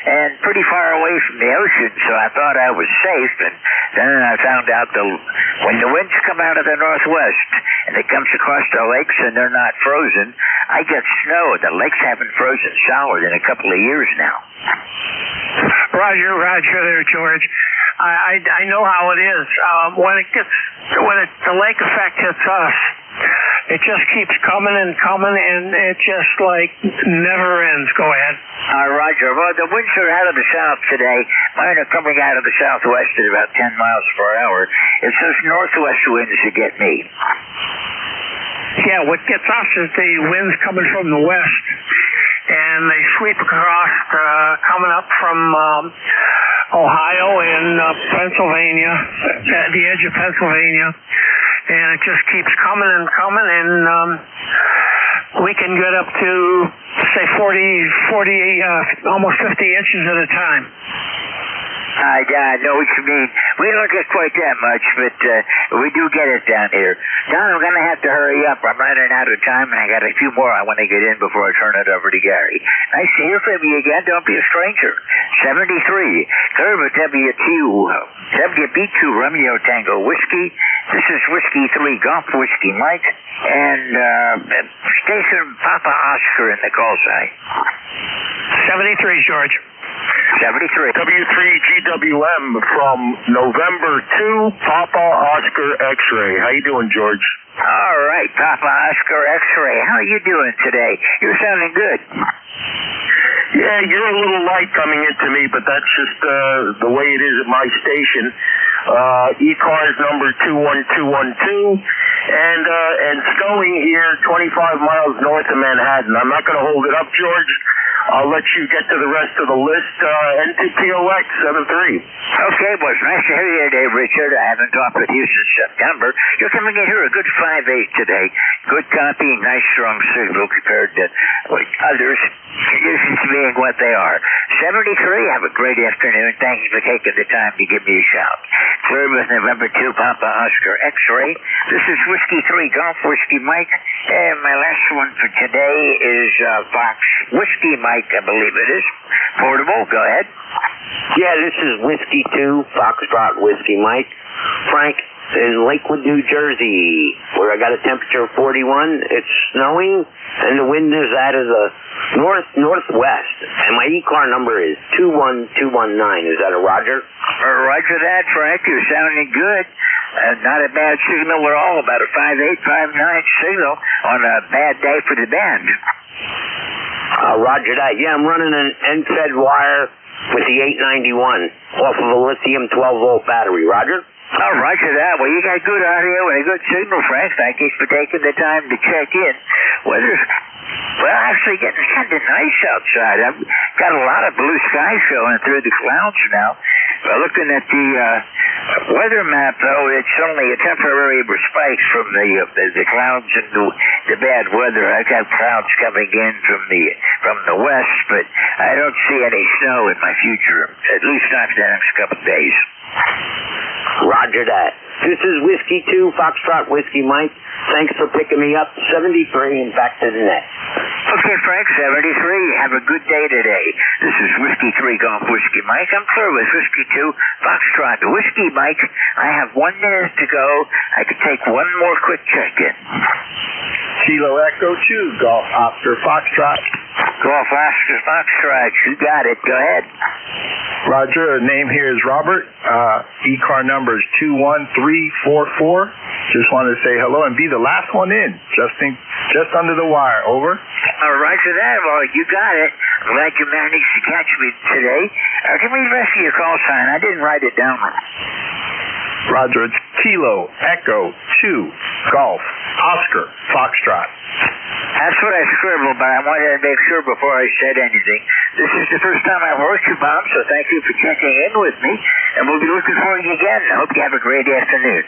and pretty far away from the ocean, so I thought I was safe, and then I found out when the winds come out of the northwest and it comes across the lakes and they're not frozen, I get snow. The lakes haven't frozen solid in a couple of years now. Roger there, George. I know how it is. When the lake effect hits us, it just keeps coming and coming, and it just never ends. Go ahead. Roger. Well, the winds are out of the south today. Mine are coming out of the southwest at about 10 miles per hour. It's those northwest winds that get me. Yeah, what gets us is the winds coming from the west, and they sweep across, coming up from Ohio and Pennsylvania, at the edge of Pennsylvania, and it just keeps coming and coming, and we can get up to, say, 40, almost 50 inches at a time. I know what you mean. We don't get quite that much, but we do get it down here. Don, I'm going to have to hurry up. I'm running out of time, and I got a few more I want to get in before I turn it over to Gary. Nice to hear from you again. Don't be a stranger. 73, curve at WB2 Romeo Tango Whiskey. This is Whiskey 3 Golf Whiskey Mike, and station Papa Oscar in the call sign. 73, George. 73. W3GWM from November 2, Papa Oscar X-Ray. How you doing, George? All right, Papa Oscar X-Ray. How are you doing today? You're sounding good. Yeah, you're a little light coming into me, but that's just the way it is at my station. ECARS number 21212, and snowing here 25 miles north of Manhattan. I'm not going to hold it up, George. I'll let you get to the rest of the list. NTPOX 73. Okay, well, it's nice to hear you today, Richard. I haven't talked with you since September. You're coming in here a good 5.8 today. Good copy, nice strong signal compared to others. Conditions being what they are. 73, have a great afternoon. Thank you for taking the time to give me a shout. Clear with November 2, Papa Oscar X-Ray. This is Whiskey 3 Golf Whiskey Mike. And my last one for today is Fox Whiskey Mike, I believe it is. Portable, go ahead. Yeah, this is Whiskey 2 Foxtrot Whiskey Mike. Frank, in Lakewood, New Jersey, where I got a temperature of 41. It's snowing, and the wind is out of the northwest. And my ECAR number is 21219. Is that a Roger? Roger that, Frank. You're sounding good. Not a bad signal at all. About a 5.8, 5.9 signal on a bad day for the band. Roger that. Yeah, I'm running an NFED wire with the 891 off of a lithium 12-volt battery. Roger? Oh, Roger that. Well, you got good audio and a good signal, Frank. Thank you for taking the time to check in. Weather's, actually getting kind of nice outside. I've got a lot of blue sky showing through the clouds now. Looking at the weather map, though, it's only a temporary respite from the clouds and the bad weather. I've got clouds coming in from the west, but I don't see any snow in my future, at least not for the next couple of days. Roger that. This is Whiskey 2 Foxtrot Whiskey Mike. Thanks for picking me up. 73 and back to the net. Okay, Frank, 73. Have a good day today. This is Whiskey 3 Golf Whiskey Mike. I'm clear with Whiskey 2 Foxtrot Whiskey Mike. I have 1 minute to go. I can take one more quick check-in. Kilo Echo 2 Golf Oscar Foxtrot. Golf Oscar Foxtrot. You got it. Go ahead. Roger, name here is Robert. ECAR number is 21344. Just wanted to say hello and be the last one in, just under the wire. Over. Roger that. Well, you got it. I'm glad you managed to catch me today. Give me the rest of your call sign. I didn't write it down. Roger, it's Kilo, Echo, 2, Golf, Oscar, Foxtrot. That's what I scribbled, but I wanted to make sure before I said anything. This is the first time I've worked you, Bob, so thank you for checking in with me, and we'll be looking for you again. I hope you have a great afternoon.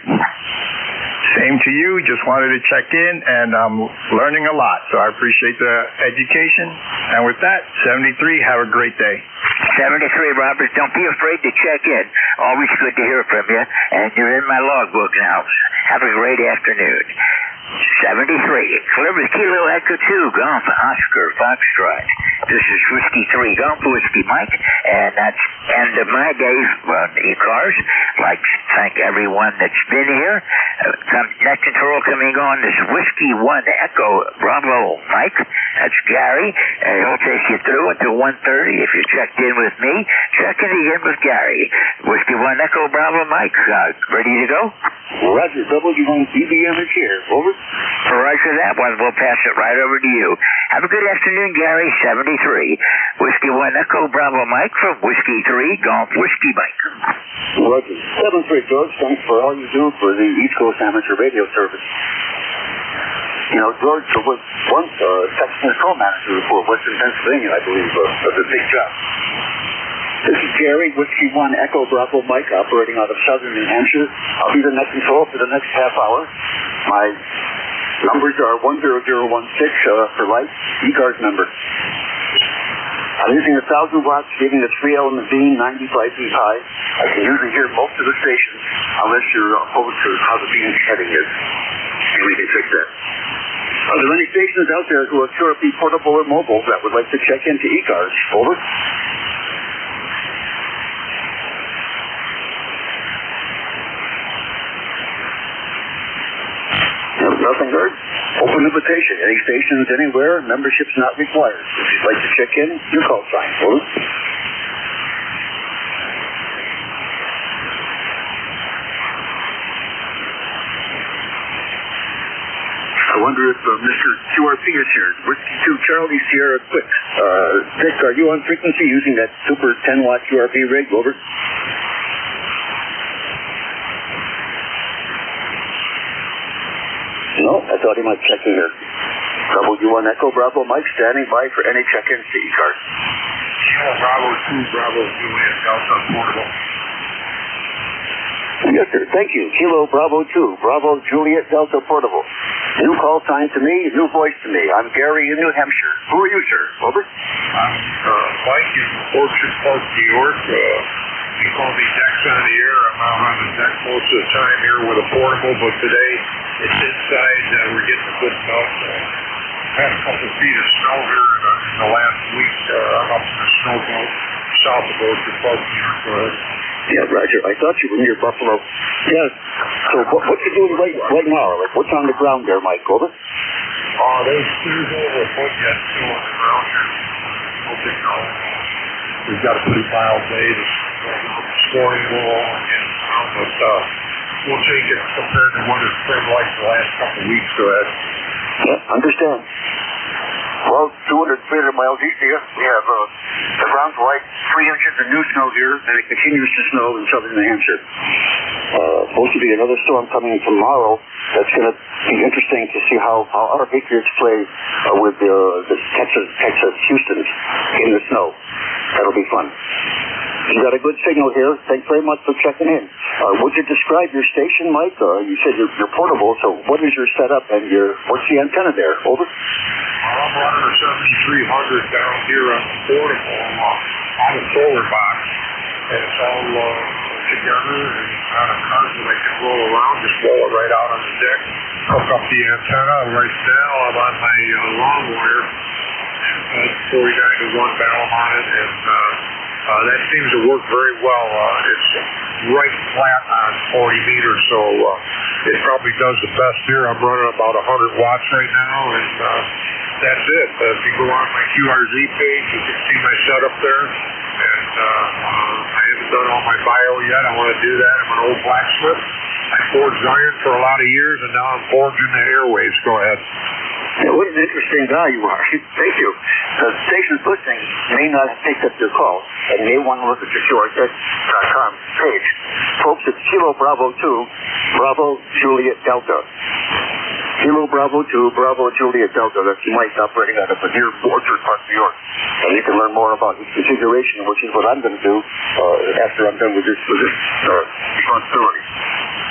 Same to you. Just wanted to check in, and I'm learning a lot, so I appreciate the education. And with that, 73, have a great day. 73, Robert. Don't be afraid to check in. Always good to hear from you, and you're in my logbook now. Have a great afternoon. 73. Clever Kilo Echo 2, Golf, Oscar, Foxtrot. This is Whiskey 3, Golf, Whiskey Mike, and that's end of my day on ECARS. I'd like to thank everyone that's been here. Net control coming on is Whiskey 1, Echo, Bravo, Mike. That's Gary, and he'll take you through until 1:30. If you checked in with me, check in again with Gary. Whiskey 1, Echo, Bravo, Mike. Ready to go? Roger, W1 BBM is here. Over. Roger that one. We'll pass it right over to you. Have a good afternoon, Gary. 73. Whiskey 1, Echo, Bravo, Mike from Whiskey 3, Golf, Whiskey Mike. Roger. 73, George. Thanks for all you do for the East Coast Amateur Radio Service. You know, George was once a section control manager for Western Pennsylvania, I believe, of the big job. This is Gary, Whiskey 1, Echo, Bravo, Mike, operating out of southern New Hampshire. I'll be the net control for the next half hour. My numbers are 10016 for light, ECARS number. I'm using 1,000 watts, giving the 3-element beam 95 feet high. I can usually hear most of the stations, unless you're opposed to how the beam's heading is. And we can fix that. Are there any stations out there who are QRP portable or mobile that would like to check into ECARS? Over. Nothing heard? Open invitation. Any stations anywhere, membership's not required. If you'd like to check in, your call sign. Over. I wonder if Mr. QRP is here. Whiskey 2, Charlie, Sierra, Quick. Dick, are you on frequency using that super 10-watt QRP rig? Over. No, I thought he might check in here. W1 Echo, Bravo, Mike, standing by for any check-ins to ECARS. Kilo Bravo 2, Bravo Juliet, Delta Portable. Yes, sir. Thank you. Kilo Bravo 2, Bravo Juliet, Delta Portable. New call sign to me, new voice to me. I'm Gary in New Hampshire. Who are you, sir? Over. I'm Mike in Orchard Park, New York. They call me Dex on the air. I'm out on the deck most of the time here with a portable, but today it's inside. We're getting a good melt. Had a couple feet of snow here in the last week. I'm up in the snow belt south of Orchard Park, New York. Go ahead. Yeah, Roger. I thought you were near Buffalo. Yeah. So what you doing right now? Like, what's on the ground there, Mike? Over. There's over a foot yet still on the ground here. No big problem. We've got a pretty mild day. This morning we'll all get down, but we'll take it compared to what it's been like the last couple of weeks. Go ahead. Yeah, understand. Well, 200, 300 miles east of you, we have the ground's like 3 inches of new snow here, and it continues to snow in southern New Hampshire. Supposed to be another storm coming tomorrow. That's going to be interesting to see how our Patriots play with the Texas Houstons in the snow. That'll be fun. You got a good signal here. Thanks very much for checking in. Would you describe your station, Mike? You said you're portable, so what is your setup and what's the antenna there? Over. I'm running a 7300 down here on the portable on a solar box, and it's all together and on a cart that I can roll around, just roll it right out on the deck, hook up the antenna. Right now I'm on my long wire, 49 to 1 balance on it, and that seems to work very well. It's right flat on 40 meters, so it probably does the best here. I'm running about 100 watts right now, and that's it. If you go on my QRZ page, you can see my setup there. And I haven't done all my bio yet. I want to do that. I'm an old blacksmith. I forged iron for a lot of years, and now I'm forging the airwaves. Go ahead. Yeah, what an interesting guy you are. Thank you. The stations listening may not have picked up your call and may want to look at your QRZ.com page. Folks, it's Kilo Bravo 2, Bravo Juliet Delta. Kilo Bravo 2, Bravo Juliet Delta. That's Mike operating out of near Orchard Park, New York. And you can learn more about his configuration, which is what I'm going to do after I'm done with this responsibility.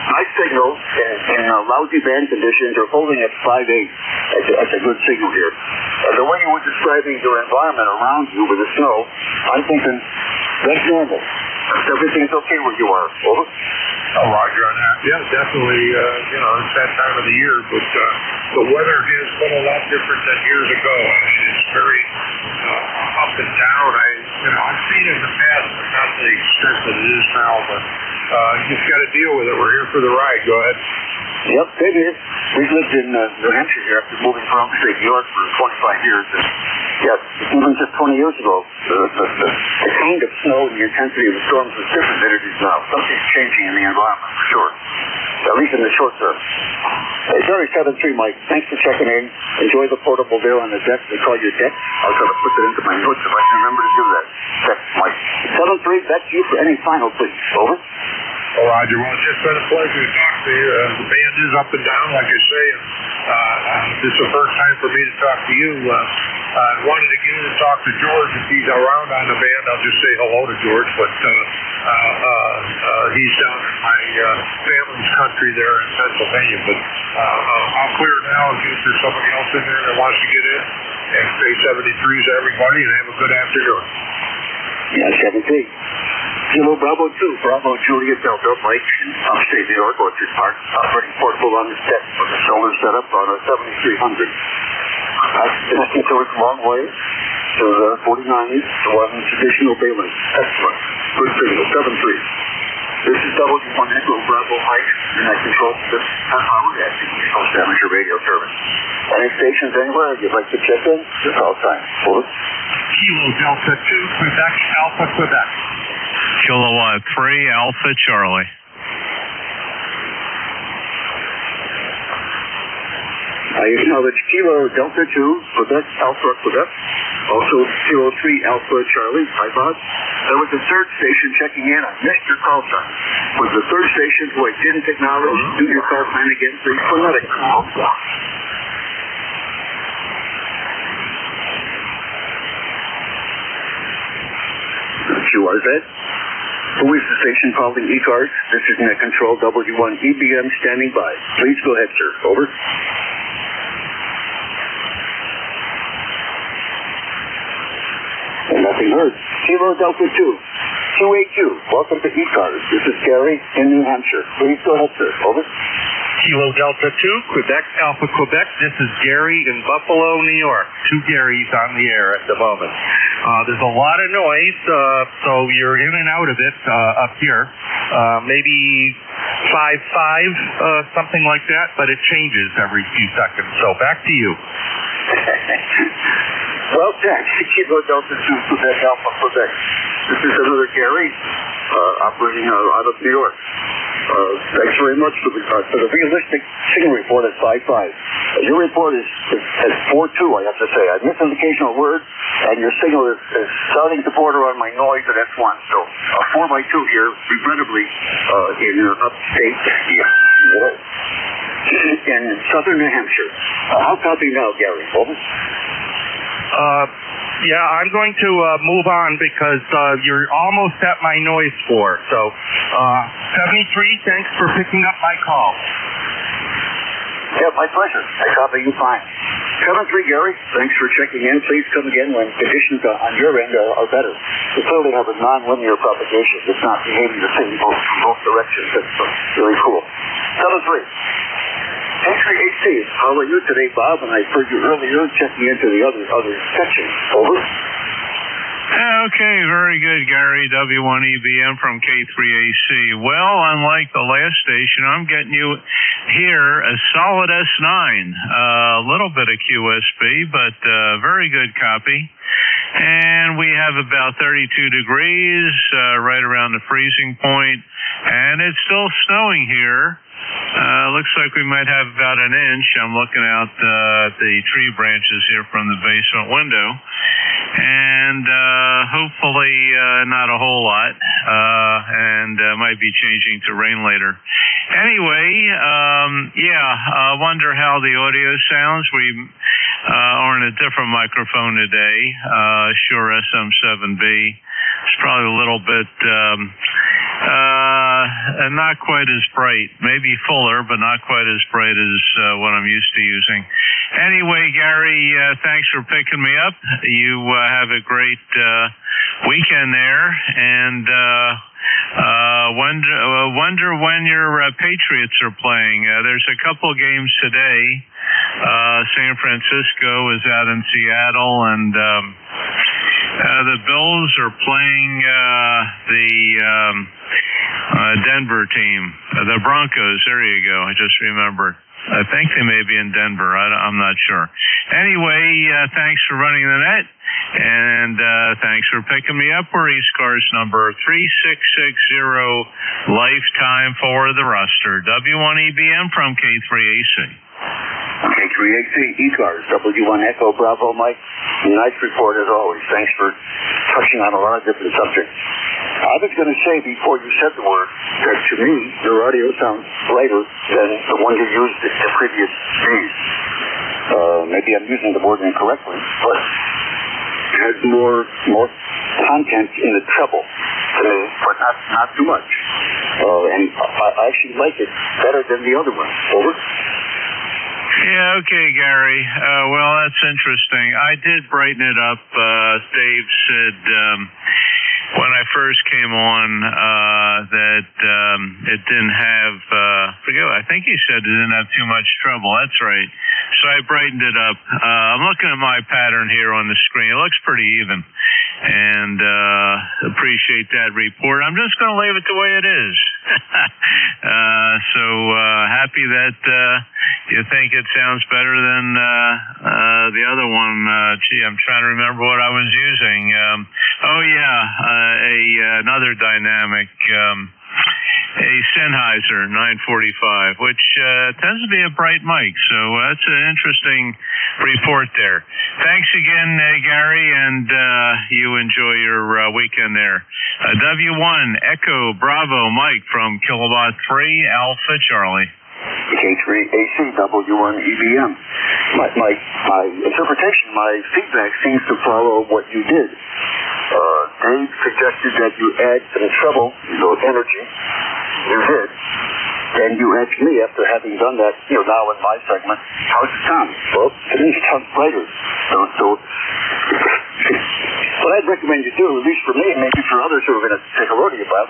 My signal in lousy band conditions are holding at 5.8. That's a good signal here. The way you were describing your environment around you with the snow, I'm thinking that's normal. Everything's okay where you are. Over. Roger on that. Yeah, definitely. It's that time of the year, but the weather has been a lot different than years ago. I mean, it's very up and down. I've seen it in the past, but not to the extent that it is now. But you just got to deal with it. We're here for the ride. Go ahead. Yep, same here. We've lived in New Hampshire here after moving from upstate New York for 25 years. And yeah, even just 20 years ago, the kind of snow and the intensity of the storms was different than it is now. Something's changing in the environment, for sure. At least in the short term. Jerry 73, Mike, thanks for checking in. Enjoy the portable there on the deck. They call your deck. I'll try to put it into my notes if I can remember to do that. Thanks, Mike. 73, back to you for any final, please. Over. Roger. Well, it's just been a pleasure to talk to you. The band is up and down, like I say. This is the first time for me to talk to you. I wanted to get in and talk to George. If he's around on the band, I'll just say hello to George. But he's down in my family's country there in Pennsylvania. But I'll clear it now in case there's somebody else in there that wants to get in. And say 73 to everybody, and have a good afternoon. Yeah, 73. Kilo Bravo 2, Bravo Juliet Delta, Mike, in upstate New York, Orchard Park, operating portable on the deck with a solar setup on a 7300. I've connected to it a long way to the 49 to one traditional Bayless. Excellent. Good signal, 73. This is W1 Echo Bravo Mike, and I control this half-hour at the East Coast Amateur Radio Service. Any stations anywhere you'd like to check in? Just all time. Over. Kilo Delta 2, Quebec, Alpha, Quebec. Kilowatt 3, Alpha Charlie. I acknowledge Kilo Delta 2, Quebec, Alpha, Quebec. Also Kilo 3, Alpha Charlie. Hi, Bob. There was a third station checking in. I missed your call time. Was the third station who I didn't acknowledge? Do your call time again, please. Phonetic. QRZ. Who is the station calling ECARS? This is Net Control W1 EBM standing by. Please go ahead, sir. Over. And nothing heard. Kilo Delta 2. QAQ. Welcome to ECARS. This is Gary in New Hampshire. Please go ahead, sir. Over. Kilo Delta 2, Quebec, Alpha, Quebec. This is Gary in Buffalo, New York. 2 Garys on the air at the moment. There's a lot of noise, so you're in and out of it up here. Maybe 5.5, something like that, but it changes every few seconds. So back to you. Well, thanks. Kilo Delta 2, Quebec, Alpha, Quebec. This is another Gary operating out of New York. Thanks very much for the realistic signal report at 5.5. Your report has 4.2, I have to say. I missed an occasional word, and your signal is starting to border on my noise at S1. So 4x2 here, regrettably, in upstate in southern New Hampshire. How copy now, Gary? Over. Yeah, I'm going to move on because you're almost at my noise floor. So, 73, thanks for picking up my call. Yeah, my pleasure. I copy you fine. 73, Gary, thanks for checking in. Please come again when conditions on your end are better. You clearly have a non-linear propagation. It's not behaving the same from both directions. That's really cool. 73. H3HC, how are you today, Bob? And I heard you earlier checking into the other section. Over. Okay, very good, Gary. W1EBM from K3AC. Well, unlike the last station, I'm getting you here a solid S9. A little bit of QSB, but very good copy. And we have about 32 degrees, right around the freezing point, and it's still snowing here. Looks like we might have about an inch. I'm looking out the tree branches here from the basement window. And and hopefully not a whole lot, and might be changing to rain later. Anyway, I wonder how the audio sounds. We are on a different microphone today, Shure SM7B. It's probably a little bit not quite as bright, maybe fuller, but not quite as bright as what I'm used to using. Anyway, Gary, thanks for picking me up. You have a great weekend there, and wonder when your Patriots are playing. There's a couple games today. San Francisco is out in Seattle, and the Bills are playing the Denver team, the Broncos. There you go. I just remembered. I think they may be in Denver. I'm not sure. Anyway, thanks for running the net, and thanks for picking me up. We're ECARS number 3660, lifetime for the roster. W1EBM from K3AC. K3AC, ECARS, W1 Echo Bravo Mike. Nice report as always. Thanks for touching on a lot of different subjects. I was going to say before you said the word that to me your audio sounds brighter than the one you used the previous days. Maybe I'm using the word incorrectly, but it has more content in the treble to me, but not too much. And I actually like it better than the other one. Over. Yeah, okay, Gary. Well, that's interesting. I did brighten it up. Dave said when I first came on that it didn't have, I think he said it didn't have too much trouble. That's right. So I brightened it up. I'm looking at my pattern here on the screen. It looks pretty even. And appreciate that report. I'm just going to leave it the way it is. So happy that you think it sounds better than the other one. I'm trying to remember what I was using. Another dynamic, a Sennheiser 945, which tends to be a bright mic. So that's an interesting report there. Thanks again, Gary, and you enjoy your weekend there. W1 Echo Bravo Mike from Kilowatt 3 Alpha Charlie. K3AC W1 EBM. My interpretation, my feedback seems to follow what you did. Dave suggested that you add some treble, energy. You did. Then you asked me, after having done that, now in my segment, how's it sound? Well, to me it sounds brighter. So what I'd recommend you do, at least for me and maybe for others who are going to take a load of you about,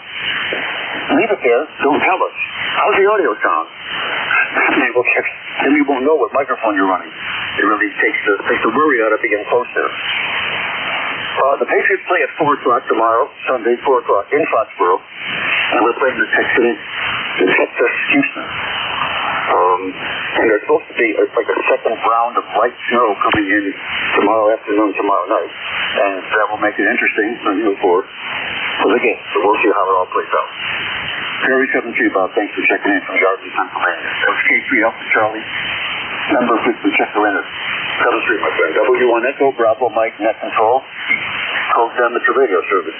leave it there, don't tell us. How's the audio sound? Then we won't know what microphone you're running. It really takes the worry out of being close there. The Patriots play at 4 o'clock tomorrow, Sunday, 4 o'clock in Foxborough, and we're playing the Texas Houston. And there's supposed to be like a second round of light snow coming in tomorrow afternoon, tomorrow night, and that will make it interesting for the game. So we'll see how it all plays out. Gary 73, Bob, thanks for checking in from Yardley, Pennsylvania. That was K3 Alpha Charlie. Number 6, check the renter. 73, my friend. W1 Echo, Bravo Mike, net control. Code amateur radio service.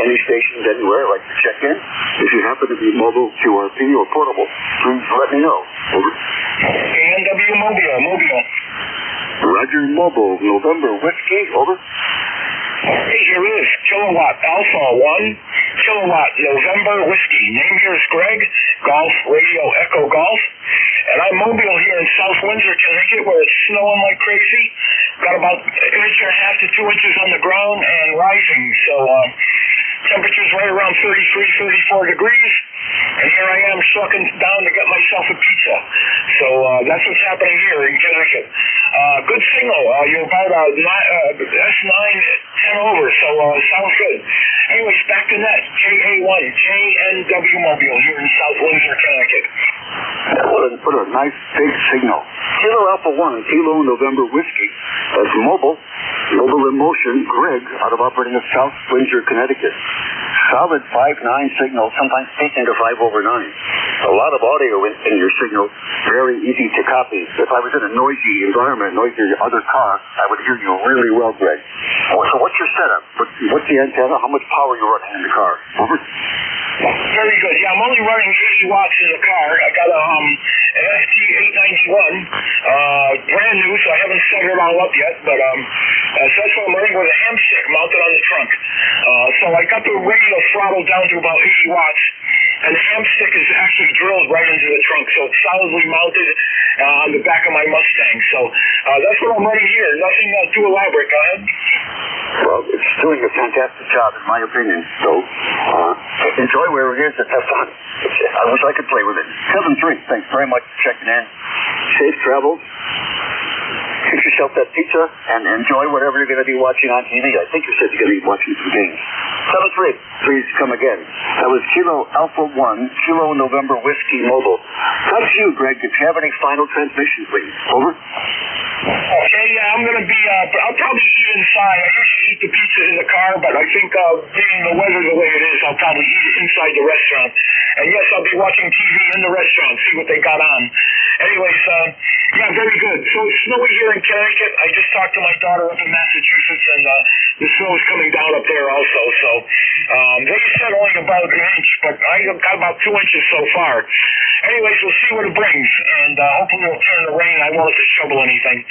Any stations anywhere like to check in? If you happen to be mobile, QRP, or portable, please let me know. Over. ANW Mobile. Roger Mobile, November Whiskey, over. Hey, here is Kilowatt Alpha 1, Kilowatt November Whiskey. Name here is Greg, Golf Radio Echo Golf. And I'm mobile here in South Windsor, Connecticut, where it's snowing like crazy. Got about 1.5 to 2 inches on the ground and rising. So temperature's right around 33, 34 degrees. And here I am sucking down to get myself a pizza. So that's what's happening here in Connecticut. Good signal. You're about S9 10 over, so sounds good. Anyways, back to net. JA1, JNW Mobile here in South Windsor, Connecticut. What a nice big signal. Kilo Alpha 1, Kilo November Whiskey. That's mobile in motion, Greg, out of operating of South Windsor, Connecticut. Solid 5-9 signal, sometimes peaking to 5 over 9. A lot of audio in your signal, very easy to copy. If I was in a noisy environment, noisy other car, I would hear you really well, Greg. So what's your setup? What's the antenna? How much power are you running in the car? Over. Very good. Yeah, I'm only running 80 watts in the car. I got an ST891, brand new, so I haven't set it all up yet, but so that's what I'm running with a ham stick mounted on the trunk. So I got the radio throttled down to about 80 watts, and the ham stick is actually drilled right into the trunk, so it's solidly mounted on the back of my Mustang. So that's what I'm running here. Nothing too elaborate. Go ahead. Well, it's doing a fantastic job, in my opinion. So enjoy where it is and have fun. I wish I could play with it. 7-3, thanks very much for checking in. Safe travels. Fix yourself that pizza and enjoy whatever you're going to be watching on TV. I think you said you're going to be watching some games. 7-3, please come again. That was Kilo Alpha 1, Kilo November Whiskey Mobile. Up to you, Greg, if you have any final transmission, please. Over. Okay, yeah, I'm going to be, I'll probably eat inside. I usually eat the pizza in the car, but I think being the weather the way it is, I'll probably eat it inside the restaurant. And yes, I'll be watching TV in the restaurant, see what they got on. Anyways, yeah, very good. So it's snowy here in Connecticut. I just talked to my daughter up in Massachusetts, and the snow is coming down up there also. So they said only about an inch, but I got about 2 inches so far. Anyways, we'll see what it brings, and hopefully it'll turn to rain. I won't have to shovel anything.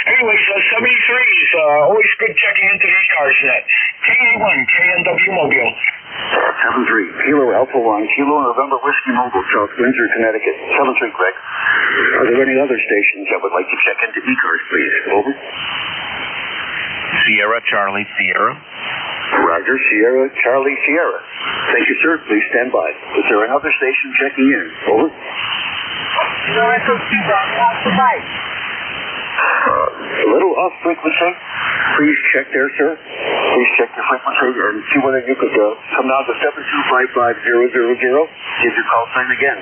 Anyways, 73s, always good checking into the ECARS net. KA1, KNW Mobile. 7-3, Kilo Alpha 1, Kilo November Whiskey Mobile, South Windsor, Connecticut. 7-3, Greg. Are there any other stations that would like to check into ECARS, please? Over. Sierra, Charlie, Sierra. Roger, Sierra, Charlie, Sierra. Thank you, sir. Please stand by. Is there another station checking in? Over. A little off frequency. Please check there, sir. Please check your frequency and see whether you could come down to 7255000. Give your call sign again.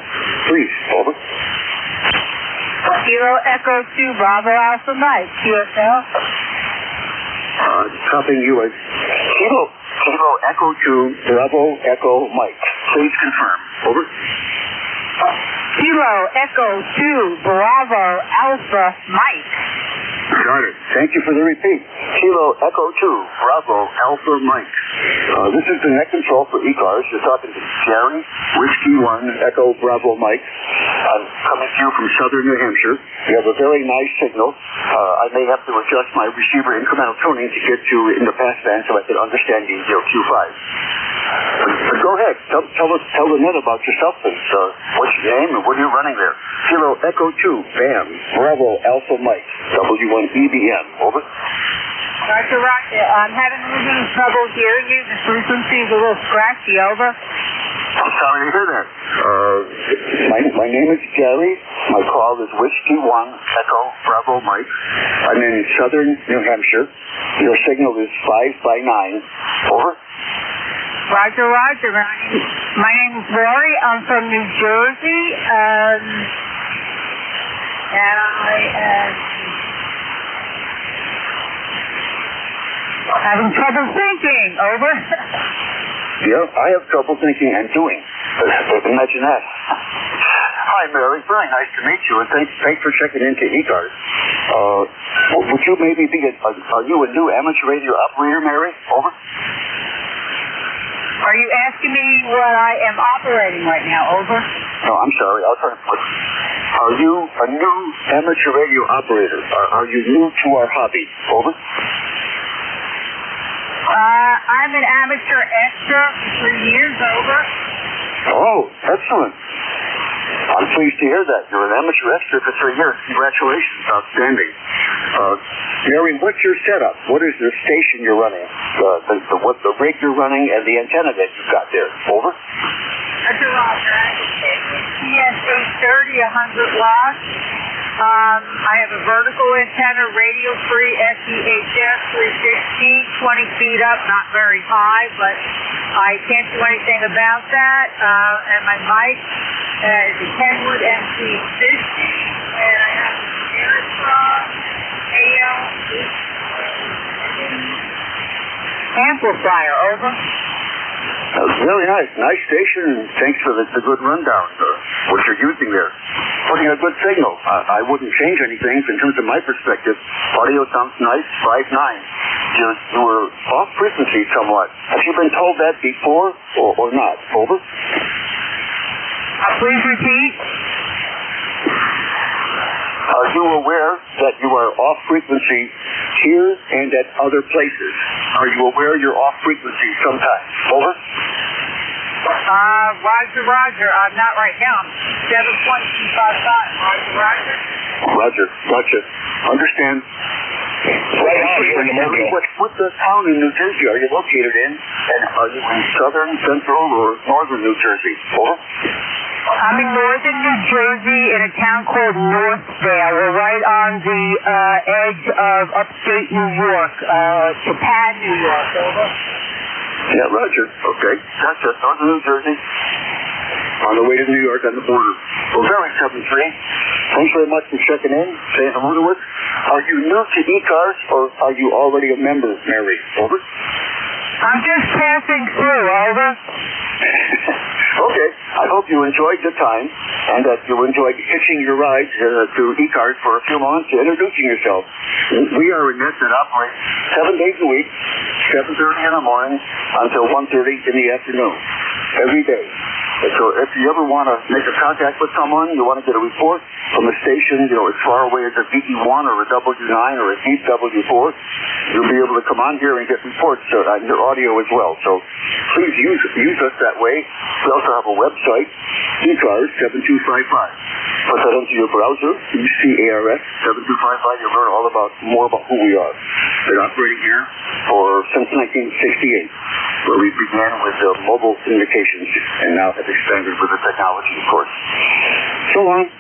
Please. Over. Kilo Echo 2 Bravo Alpha Mike. QSL. Copying you as Kilo Echo 2 Bravo Echo Mike. Please confirm. Over. Kilo Echo 2 Bravo Alpha Mike. Got it. Thank you for the repeat. Kilo Echo 2 Bravo Alpha Mike. This is the net control for ECARS. You're talking to Jerry, Whiskey 1 Echo Bravo Mike. I'm coming to you from southern New Hampshire. You have a very nice signal. I may have to adjust my receiver incremental tuning to get you in the passband so I can understand you Q5. But go ahead. Tell the net about yourself, please. What's your name and what are you running there? Kilo Echo 2 BAM Bravo Alpha Mike W1EBM. Over. Roger, Roger. I'm having a little bit of trouble hearing you. The frequency is a little scratchy. Over. I'm sorry to hear that. My name is Jerry. My call is Whiskey 1 Echo Bravo Mike. I'm in southern New Hampshire. Your signal is 5 by 9. Over. Roger, Roger. My name is Lori. I'm from New Jersey. And I am having trouble thinking. Over. Yeah, I have trouble thinking and doing. Imagine that. Hi, Mary. Very nice to meet you, and thanks for checking into ECARS. Would you maybe be are you a new amateur radio operator, Mary? Over. Are you asking me what I am operating right now? Over. No, I'm sorry. I'll try to put. Are you a new amateur radio operator? Are you new to our hobby? Over. I'm an amateur extra for 3 years. Over. Oh, excellent. I'm pleased to hear that. You're an amateur extra for 3 years. Congratulations. Outstanding. Mary, what's your setup? What is the station you're running? The rig you're running and the antenna that you've got there. Over. Roger, Roger. CS830, 100 watts. I have a vertical antenna, radio free, SEHF 360, 20 feet up, not very high, but I can't do anything about that. And my mic is a Kenwood MC50, and I have a Aerotron AL amplifier. Over. Very nice. Nice station, and thanks for the good rundown, what you're using there. Putting a good signal. I wouldn't change anything in terms of my perspective. Audio sounds nice, 5.9. You were off frequency somewhat. Have you been told that before or not? Over? Please repeat. Are you aware that you are off frequency here and at other places? Are you aware you're off frequency sometimes? Over? Roger. I'm not right now. 7.255. Roger. Roger. Gotcha. Understand. Right on here in the mobile. What town in New Jersey are you located in? And are you in southern, central, or northern New Jersey? Over? I'm in northern New Jersey in a town called Northdale. We're right on the edge of upstate New York, Japan, New York. Over. Yeah, Roger. Okay. Gotcha. Northern New Jersey. On the way to New York on the border. Well, very 7-3. Thanks very much for checking in, saying hello to us. Are you new to ECARS or are you already a member, Mary? Over? I'm just passing through. Over. Okay. I hope you enjoyed the time and that you enjoyed hitching your ride to ECARS for a few months, introducing yourself. We are a net that operates 7 days a week, 7:30 in the morning until 1:30 in the afternoon, every day. So if you ever want to make a contact with someone, you want to get a report from a station, as far away as a VE1 or a W9 or a deep W4, you'll be able to come on here and get reports on your audio as well. So please use us that way. We also have a website, ECARS 7255. Put that into your browser, ECARS 7255. You'll learn more about who we are. Been operating here since 1968, where we began with mobile communications and now have expanded with the technology, of course. So long.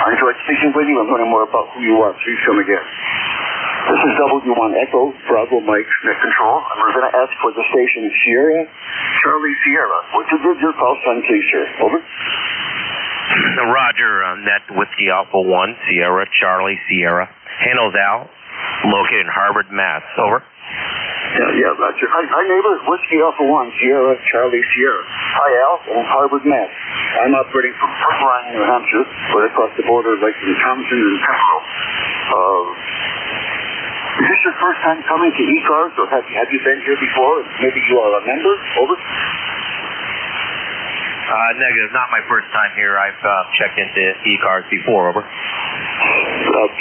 I enjoyed speaking with you and learning more about who you are. Please come again. This is W1 Echo, Bravo Mike, net control, and we're going to ask for the station Sierra, Charlie Sierra. Would you give your call sign, please, sir? Over. Roger, net Whiskey Alpha 1, Sierra, Charlie Sierra. Handles Al, located in Harvard, Mass. Over. Yeah, Roger. Hi, neighbor. Whiskey Alpha 1, Sierra, Charlie Sierra. Hi, Al, in Harvard, Mass. I'm operating from Brookline, New Hampshire, right across the border, like in Townsend and Pepperell. Is this your first time coming to ECARS, or have you been here before? Maybe you are a member? Over. Negative. Not my first time here. I've checked into ECARS before. Over.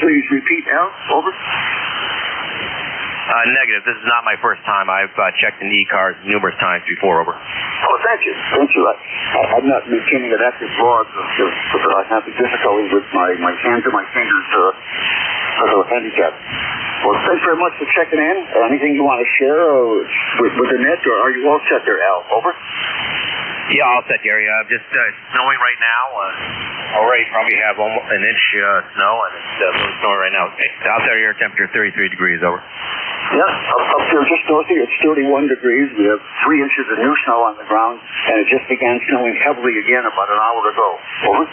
Please repeat, Al. Over. Negative. This is not my first time. I've checked in ECARS numerous times before. Over. Oh, thank you. I'm not maintaining an active log because I have difficulty with my hands and my fingers because of a handicap. Well, thanks very much for checking in. Anything you want to share with the net, or are you all set there, Al? Over. Yeah, all set, Gary. Just snowing right now. Already probably have almost an inch snow, and it's snowing right now. Outside air temperature 33 degrees. Over. Yeah, up here just north of you, it's 31 degrees. We have 3 inches of new snow on the ground, and it just began snowing heavily again about an hour ago. Over.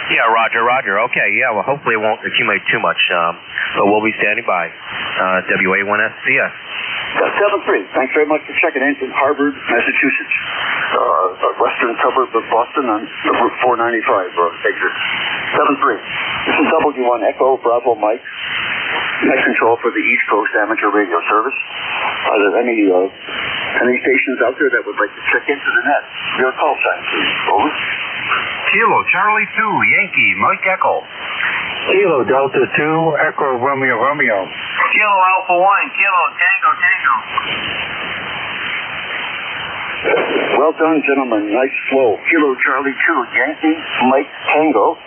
Yeah, Roger. Okay, yeah, well, hopefully it won't accumulate too much, but we'll be standing by. WA1SCS. 7-3. Thanks very much for checking in from Harvard, Massachusetts. Western suburb of Boston on the Route 495 exit. 7-3. This is W1 Echo, Bravo Mike. Net control for the East Coast Amateur Radio Service. Are there any stations out there that would like to check into the net? Your call sign, please. Over. Kilo Charlie 2, Yankee, Mike Echo. Kilo Delta 2, Echo Romeo. Kilo Alpha 1, Kilo Tango. Well done, gentlemen. Nice flow. Kilo Charlie 2, Yankee, Mike Tango.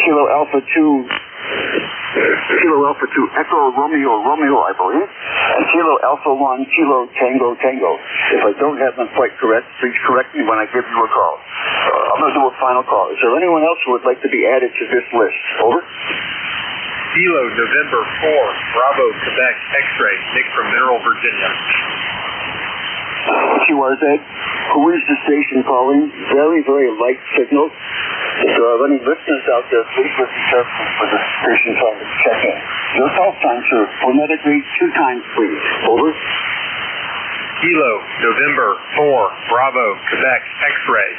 Kilo Alpha 2, Echo Romeo, I believe. And Kilo Alpha 1, Kilo Tango. If I don't have them quite correct, please correct me when I give you a call. I'm going to do a final call. Is there anyone else who would like to be added to this list? Over. Kilo November 4, Bravo Quebec X-ray, Nick from Mineral, Virginia. QRZ, who is the station calling? Very, very light signal. If there are any listeners out there, please listen carefully for the station trying to check in. Your call sign, sir, phonetically 2 times, please. Over. Kilo, November 4, Bravo, Quebec, X-ray.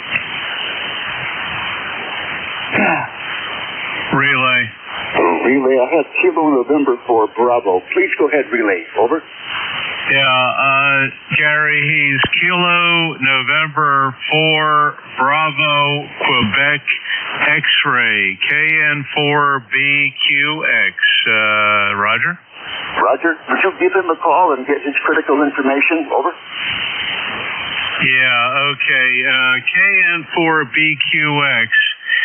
Relay. Relay, I had Kilo, November 4, Bravo. Please go ahead, relay. Over. Yeah, Gary, he's Kilo, November 4, Bravo, Quebec, X-ray, KN4BQX. Roger? Roger. Would you give him a call and get his critical information? Over. Yeah, okay. KN4BQX.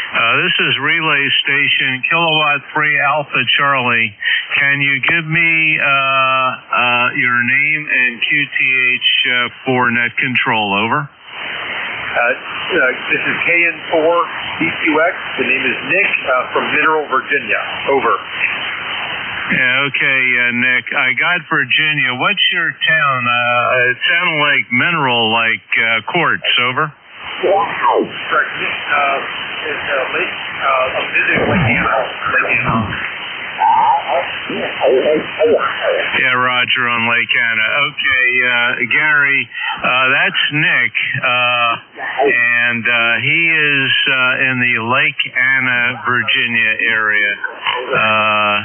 This is Relay Station, Kilowatt 3 Alpha Charlie. Can you give me your name and QTH for net control? Over. This is KN4BQX. The name is Nick from Mineral, Virginia. Over. Yeah, okay, Nick. I got Virginia. What's your town? It sounded like mineral, like quartz. Over. Correct. It's Lake, I'm visiting Lake Anna. Yeah, Roger on Lake Anna. Okay, Gary, that's Nick, and he is in the Lake Anna, Virginia area.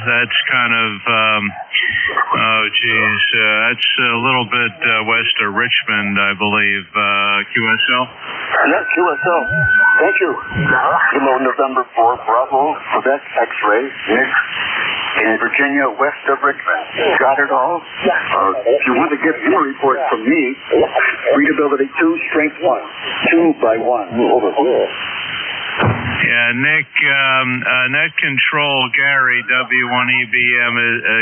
That's kind of, that's a little bit west of Richmond, I believe. QSL? Yeah, QSL. Thank you. Kilo, November 4, Bravo, Quebec, X-ray, Nick. In Virginia, west of Richmond. Got it all? If you want to get your report from me, readability 2, strength 1. 2 by 1. Over. Yeah, Nick, net control, Gary, W1EBM,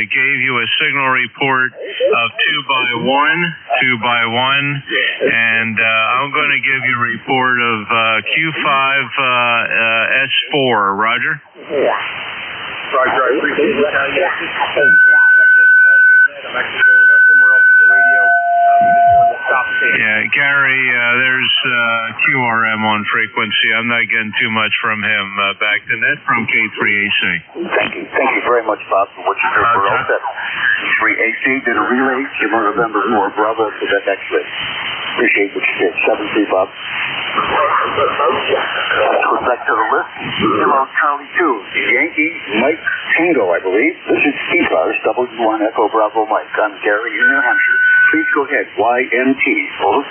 gave you a signal report of 2 by 1, and I'm going to give you a report of Q5S4. Roger? Roger, I appreciate it. I'm actually going somewhere else on the radio. Yeah, Gary, there's QRM on frequency. I'm not getting too much from him. Back to net from K3AC. Thank you. Thank you very much, Bob, for what you did for all set. K3AC did a relay, Kilo, November 4, Bravo, Quebec, X-ray. Appreciate what you did. 7-3, Bob. Let's go back to the list. Kilo, Charlie 2, Yankee, Mike, Tango, I believe. This is ECARS, W1 Echo Bravo Mike. I'm Gary in New Hampshire. Please go ahead. YMT. Over.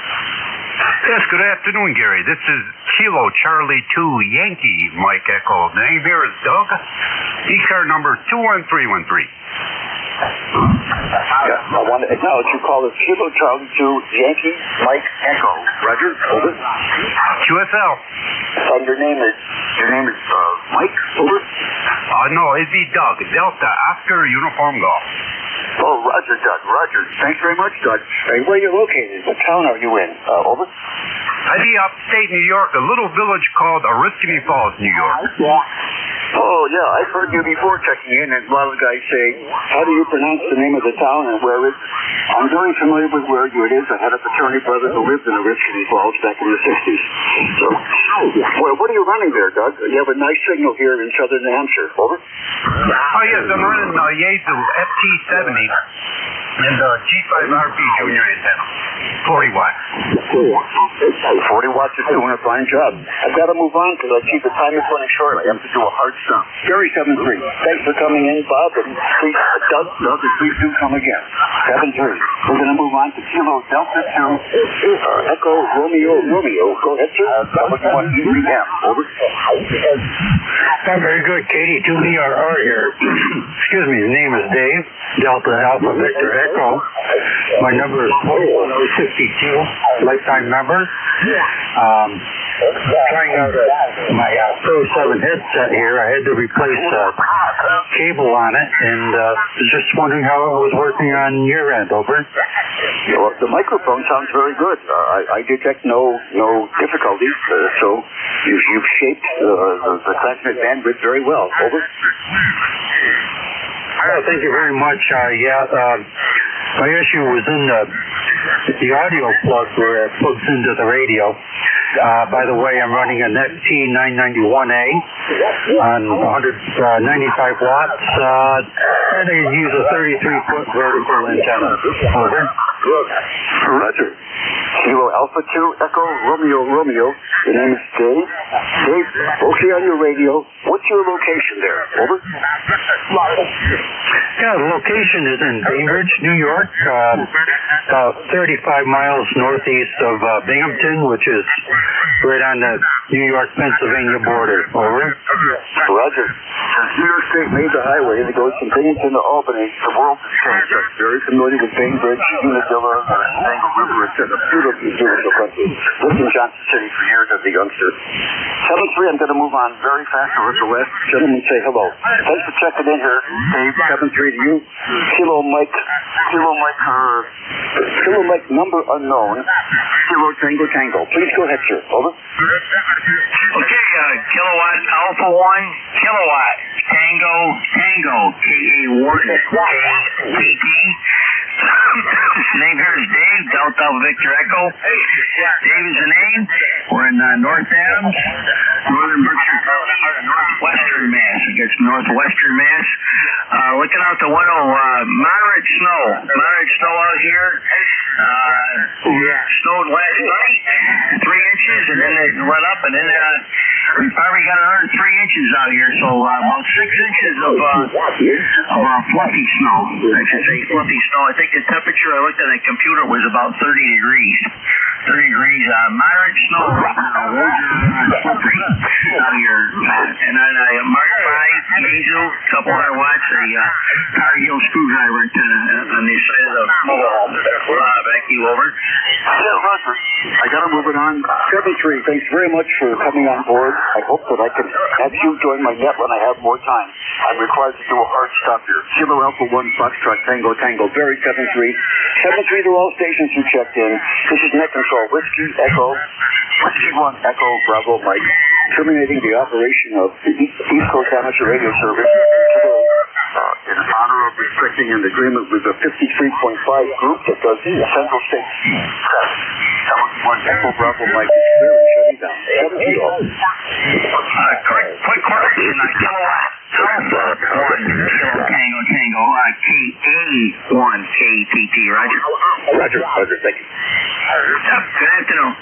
Yes, good afternoon, Gary. This is Kilo Charlie 2 Yankee Mike Echo. The name here is Doug. ECAR number 21313. Yeah, I want to acknowledge you call it Kilo Charlie 2 Yankee Mike Echo. Roger. Over. QSL. And your name is Mike. Over. No, it'd be Doug. Delta Oscar Uniform Golf. Oh, Roger, Doug. Roger. Thanks very much, Doug. Hey, where are you located? What town are you in? Over. I'd be upstate New York, a little village called Oriskany Falls, New York. Oh, yeah, I've heard you before checking in, and a lot of guys say, how do you pronounce the name of the town and where it is? I'm very familiar with where it is. I had a fraternity brother who lived in Oriskany Falls back in the 60s. So, what are you running there, Doug? You have a nice signal here in southern New Hampshire. Over. Oh, yes, I'm running Yaesu FT70 and G5RP junior antenna. 40 watts. 40 watts is doing a fine job. I've got to move on because I see the time is running short. I have to do a hard stop. Gary 7-3. Thanks for coming in, Bob, and please, Doug, and please do come again. 7-3. We're going to move on to Kilo Delta 2 Echo Romeo. Go ahead, sir. W1EBM. Over. I'm very good. Katie 2ERR here. Excuse me. The name is Dave. Delta Alpha Victor Echo. My number is 4162. Lifetime member. Trying out my Pro 7 headset here. I had to replace a cable on it, and just wondering how it was working on your end. Over. Well, the microphone sounds very good. I detect no difficulties, so you've shaped the transmit bandwidth very well. Over. Thank you very much. My issue was in the audio plug where it plugs into the radio. By the way, I'm running a Net T991A on 195 watts, and I use a 33-foot vertical antenna. Over. Roger. Kilo Alpha 2 Echo Romeo Romeo. Your name is Dave. Dave, okay on your radio. What's your location there? Over. Yeah, the location is in Bainbridge, New York, about 35 miles northeast of Binghamton, which is right on the New York-Pennsylvania border. Over. Roger. Since New York State made the highway that goes from Binghamton to Albany, the world has changed. I'm very familiar with Bainbridge, Unadilla, Tangle River. It's a beautiful, beautiful country. Lived in Johnson City for years as a youngster. 7-3, I'm going to move on very fast. I'll let the last gentleman say hello. Thanks for checking in here, Dave. 7-3 to you. Kilo Mike number unknown. Kilo Tango Tango. Please go ahead, sir. Over. Okay, Kilowatt Alpha 1, Kilowatt Tango Tango, KA1, KTT. Name here is Dave, Delta Victor Echo. Dave is the name. We're in North Adams, Northern Berkshire County, Northwestern Mass. I guess Northwestern Mass. Looking out the window, moderate snow. Moderate snow out here. Snowed last night, 3 inches, and then it went up, and then we probably got another 3 inches out here, so about 6 inches of fluffy snow. I should say fluffy snow. I think the temperature I looked at the computer was about 30 degrees. 30 degrees, moderate snow right now. Slippery out here. And then Mark 5, Yaesu, couple hundred watts, a Cargill screwdriver on the side of the mobile. Back you over. Yeah, Roger. I got to move it on. 7-3, thanks very much for coming on board. I hope that I can have you join my net when I have more time. I'm required to do a hard stop here. Kilo Alpha 1 Foxtrot Tango Tango. Very 7-3. 7-3 to all stations who checked in. This is Net Control. Whiskey Echo 1 Echo Bravo Mike. Terminating the operation of the East Coast Amateur Radio Service today in honor of respecting an agreement with the 53.5 group that does Central States. 1 Echo Bravo Mike is clearly shutting down. 7-0. Quick correction. Kilowatt Alpha 1 Kilo Tango Tango, KA1 KTT. Roger. Roger. Thank you. Good afternoon.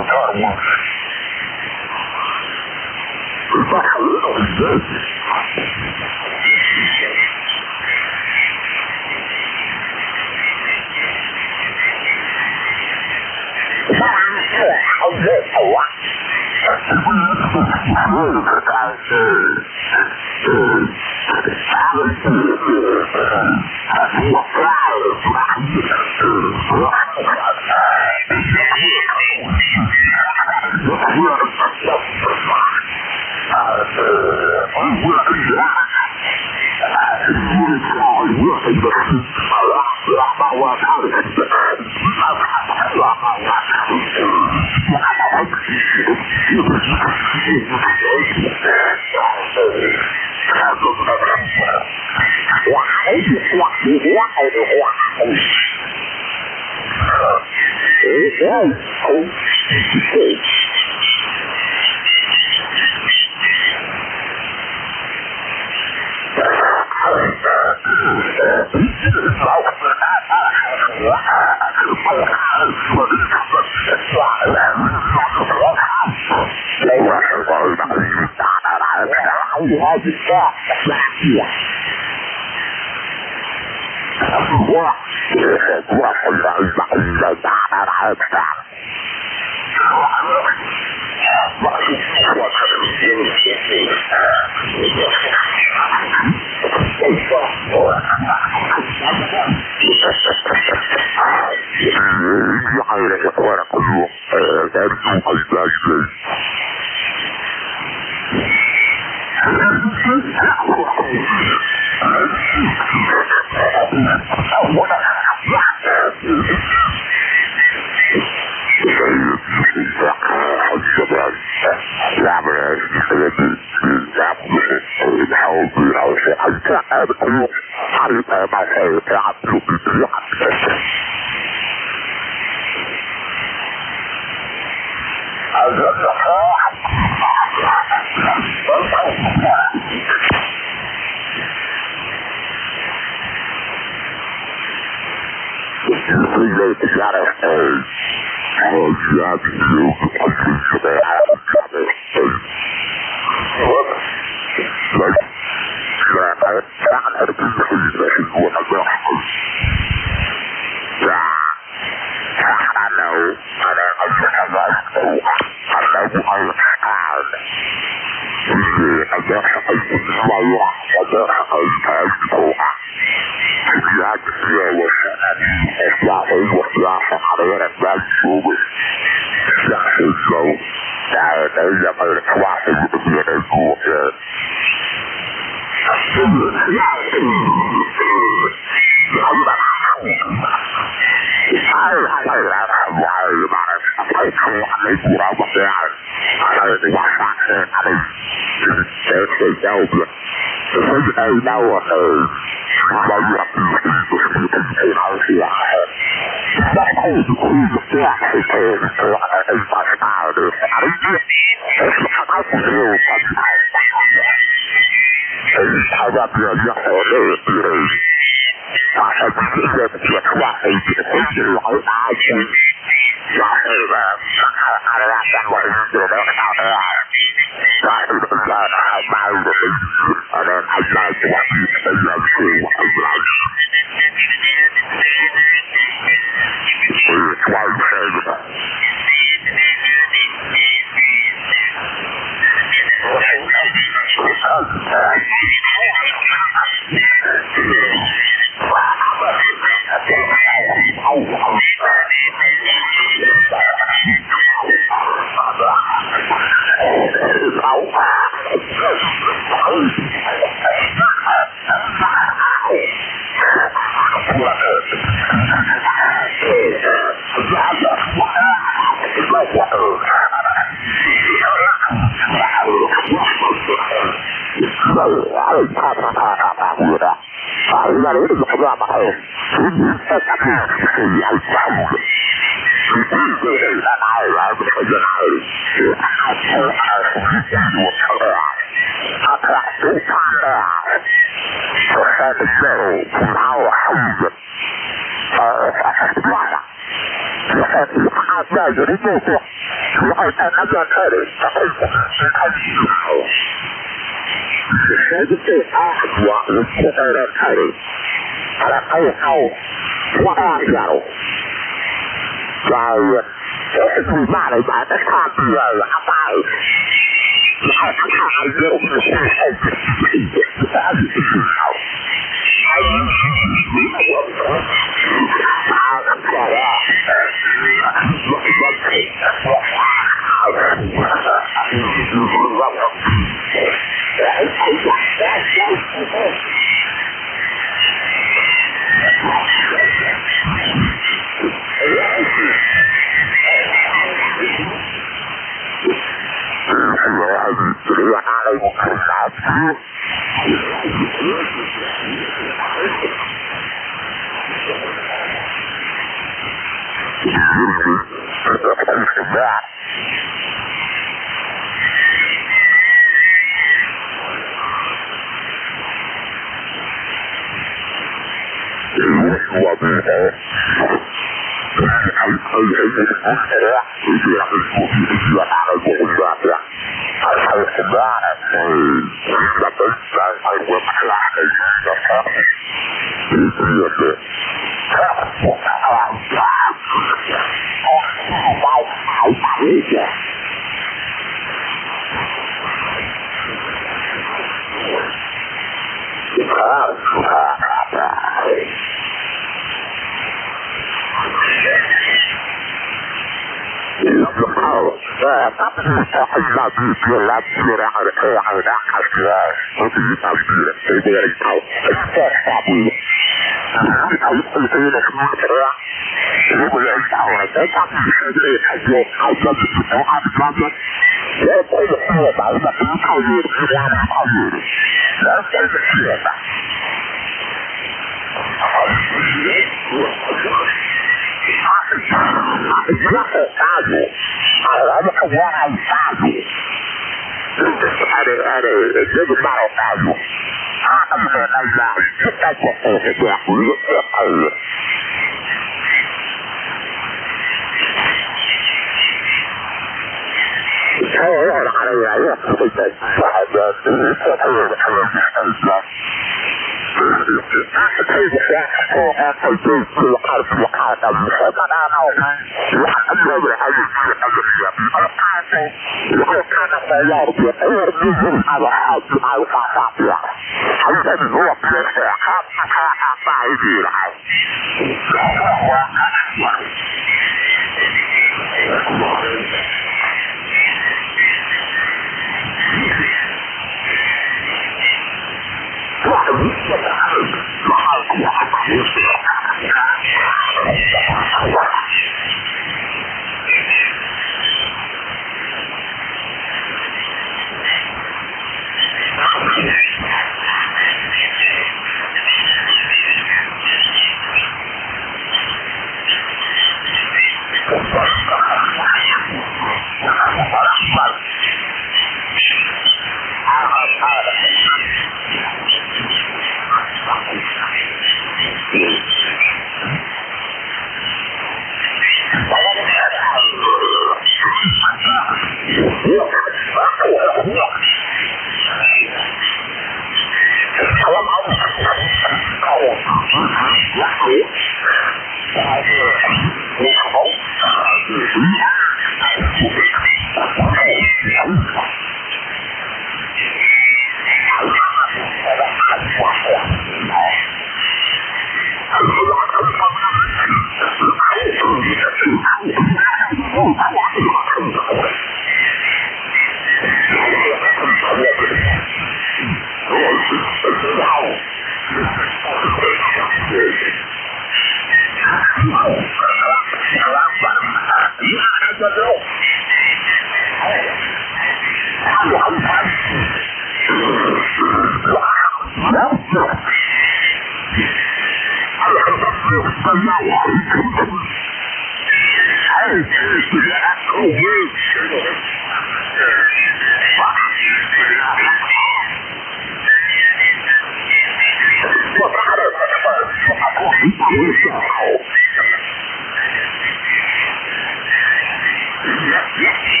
Yeah.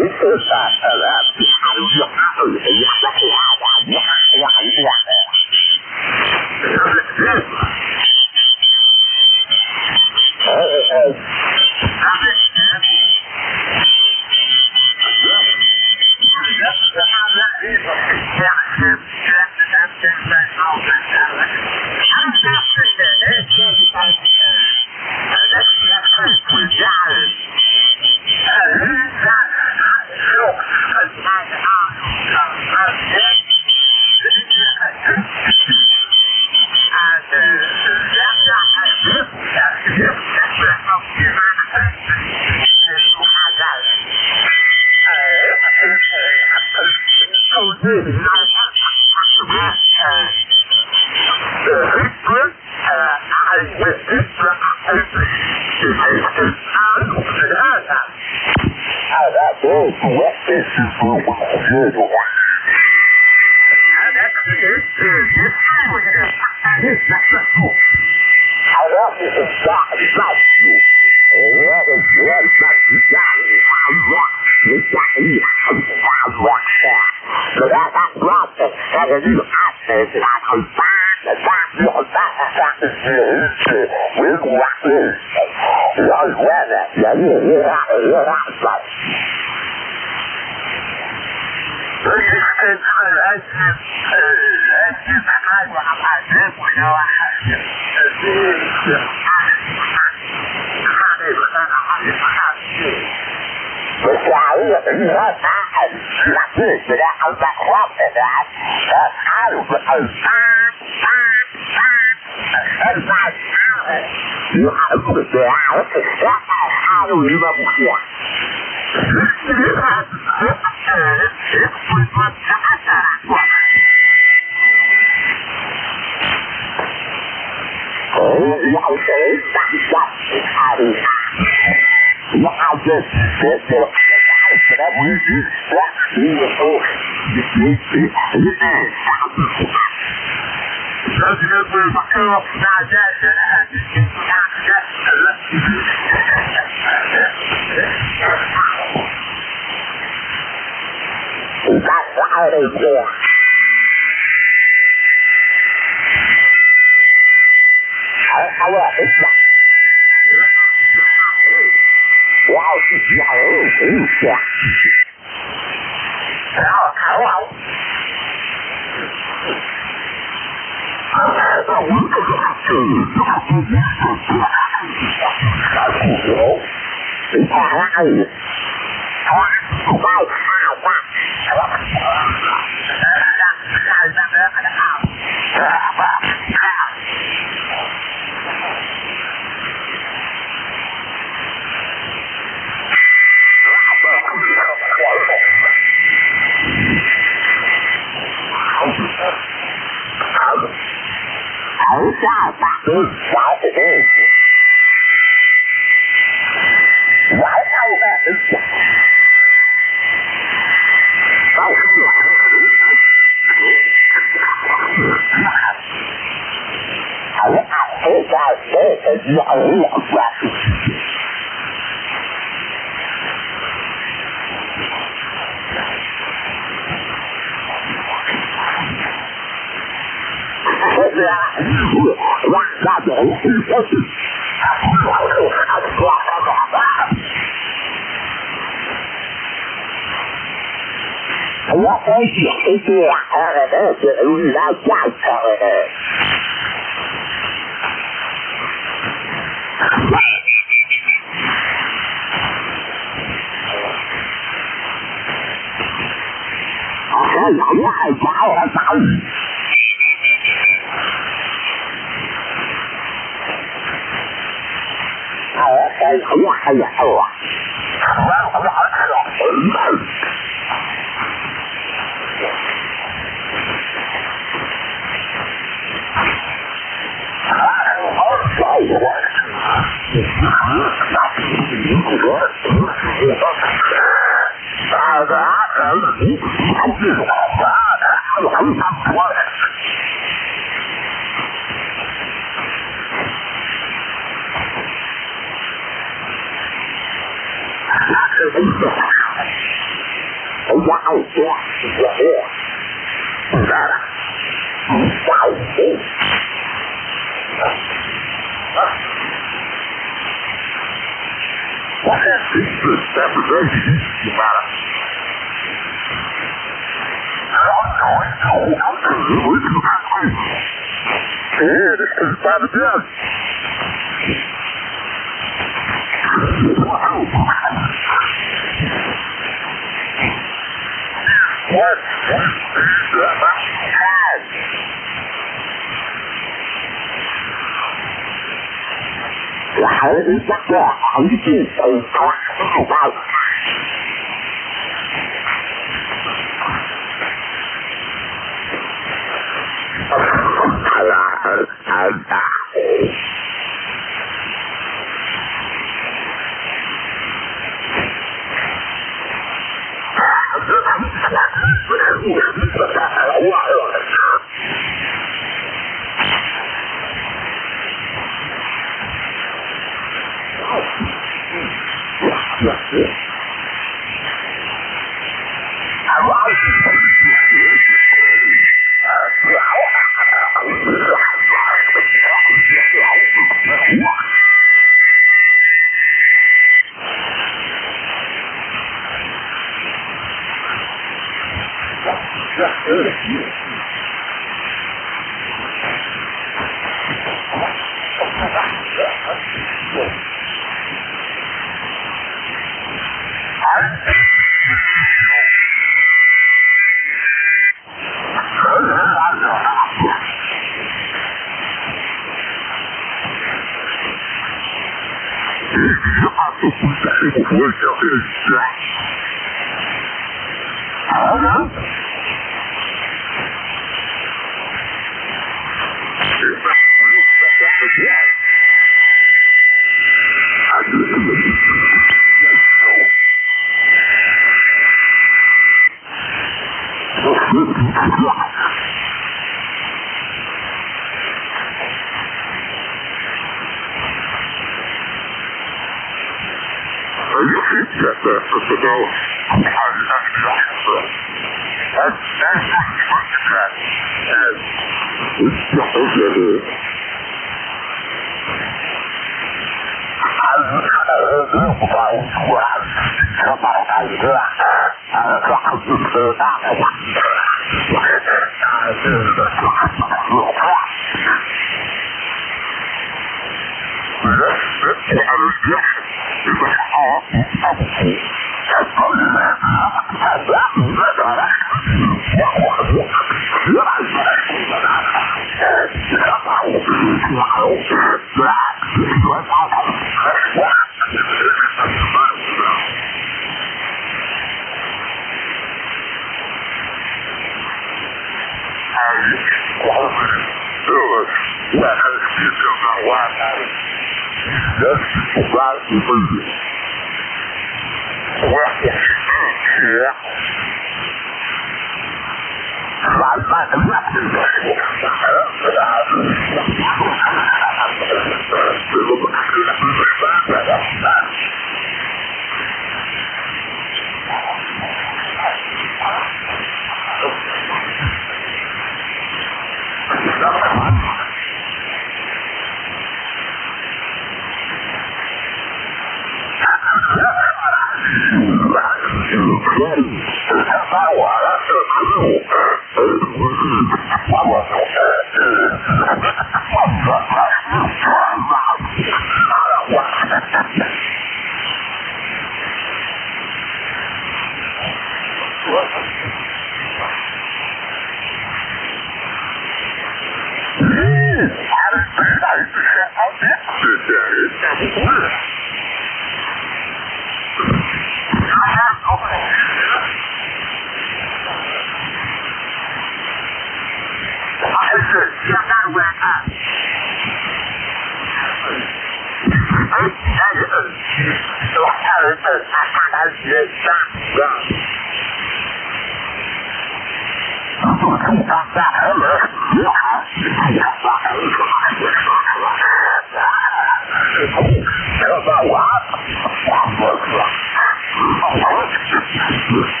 Hello?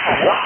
What?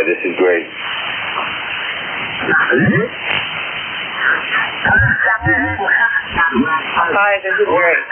this is great. Hi, this is great.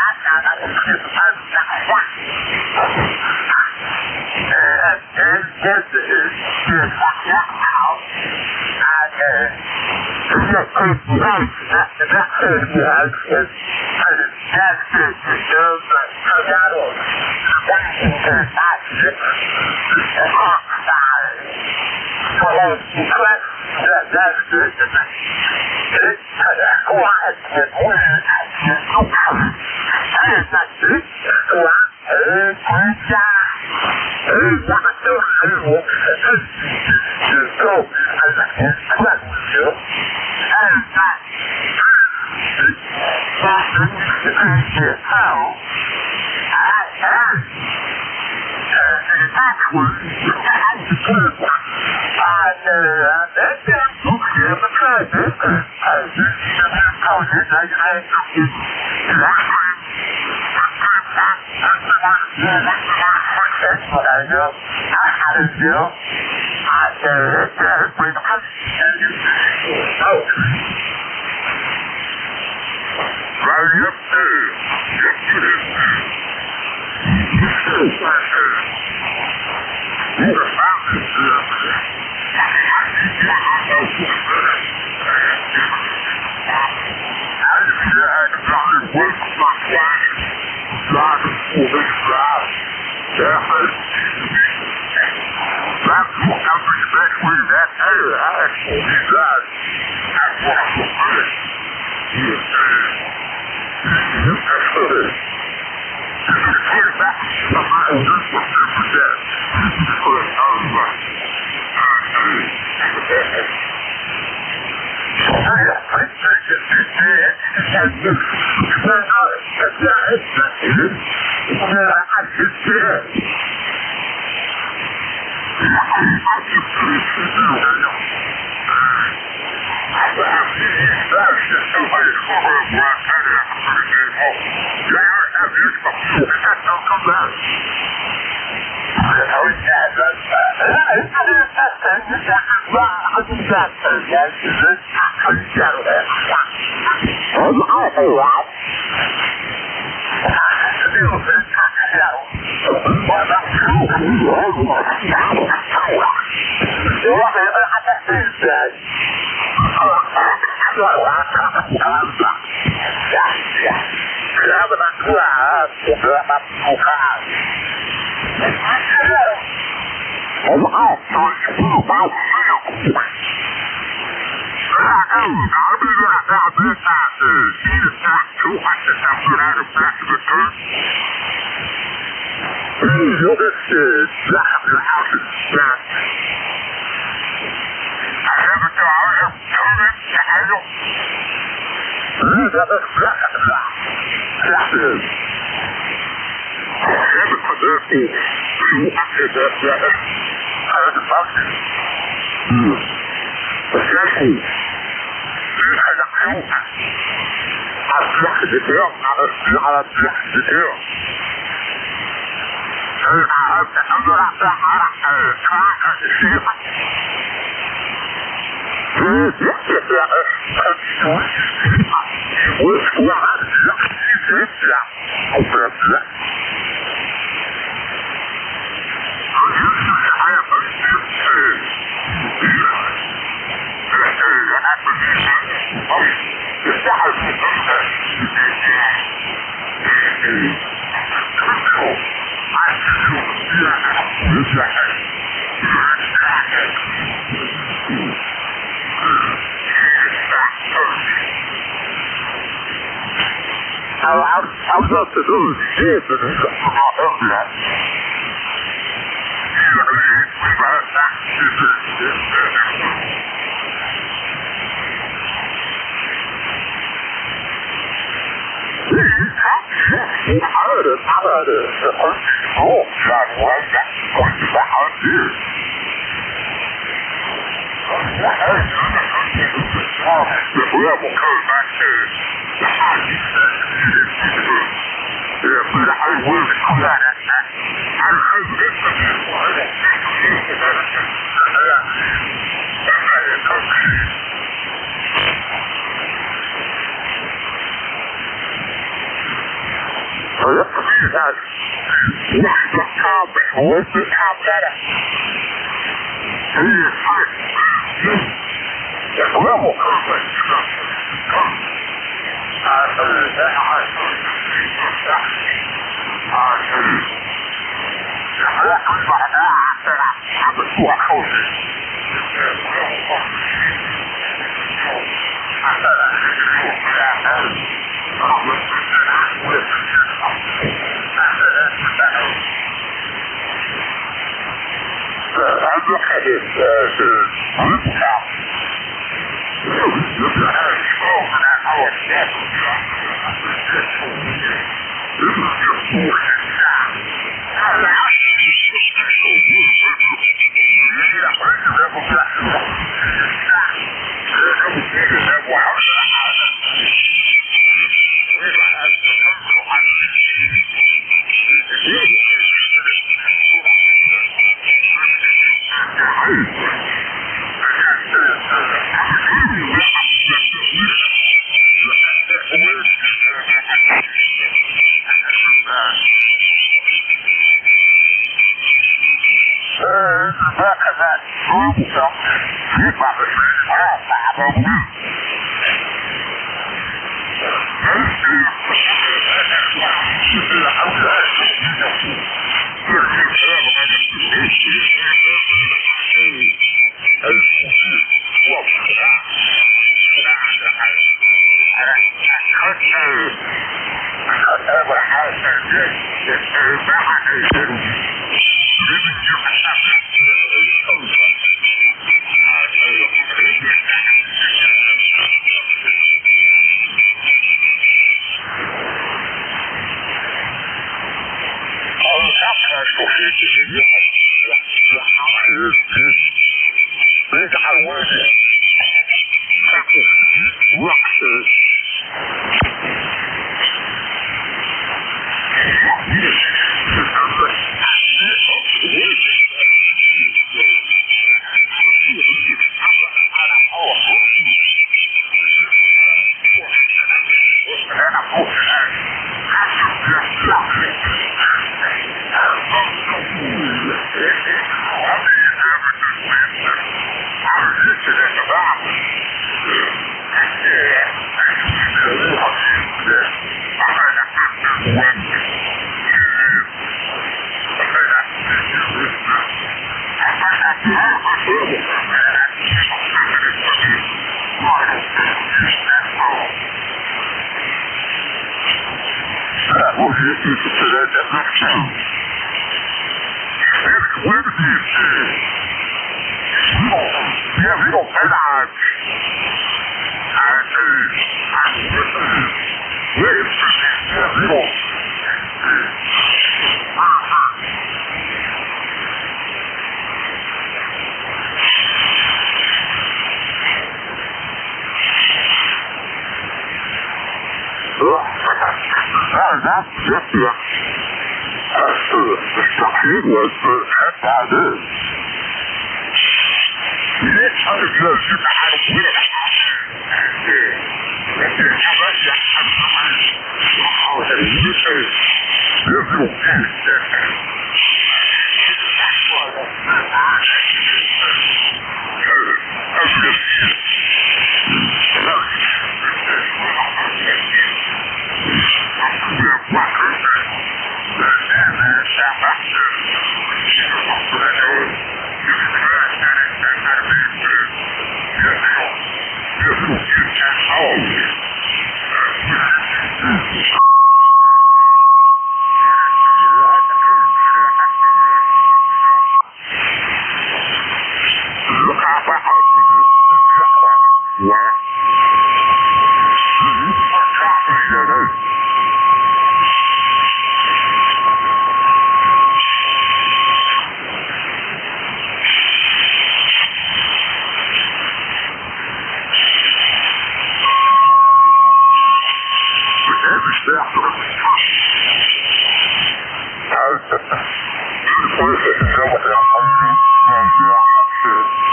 Perfect.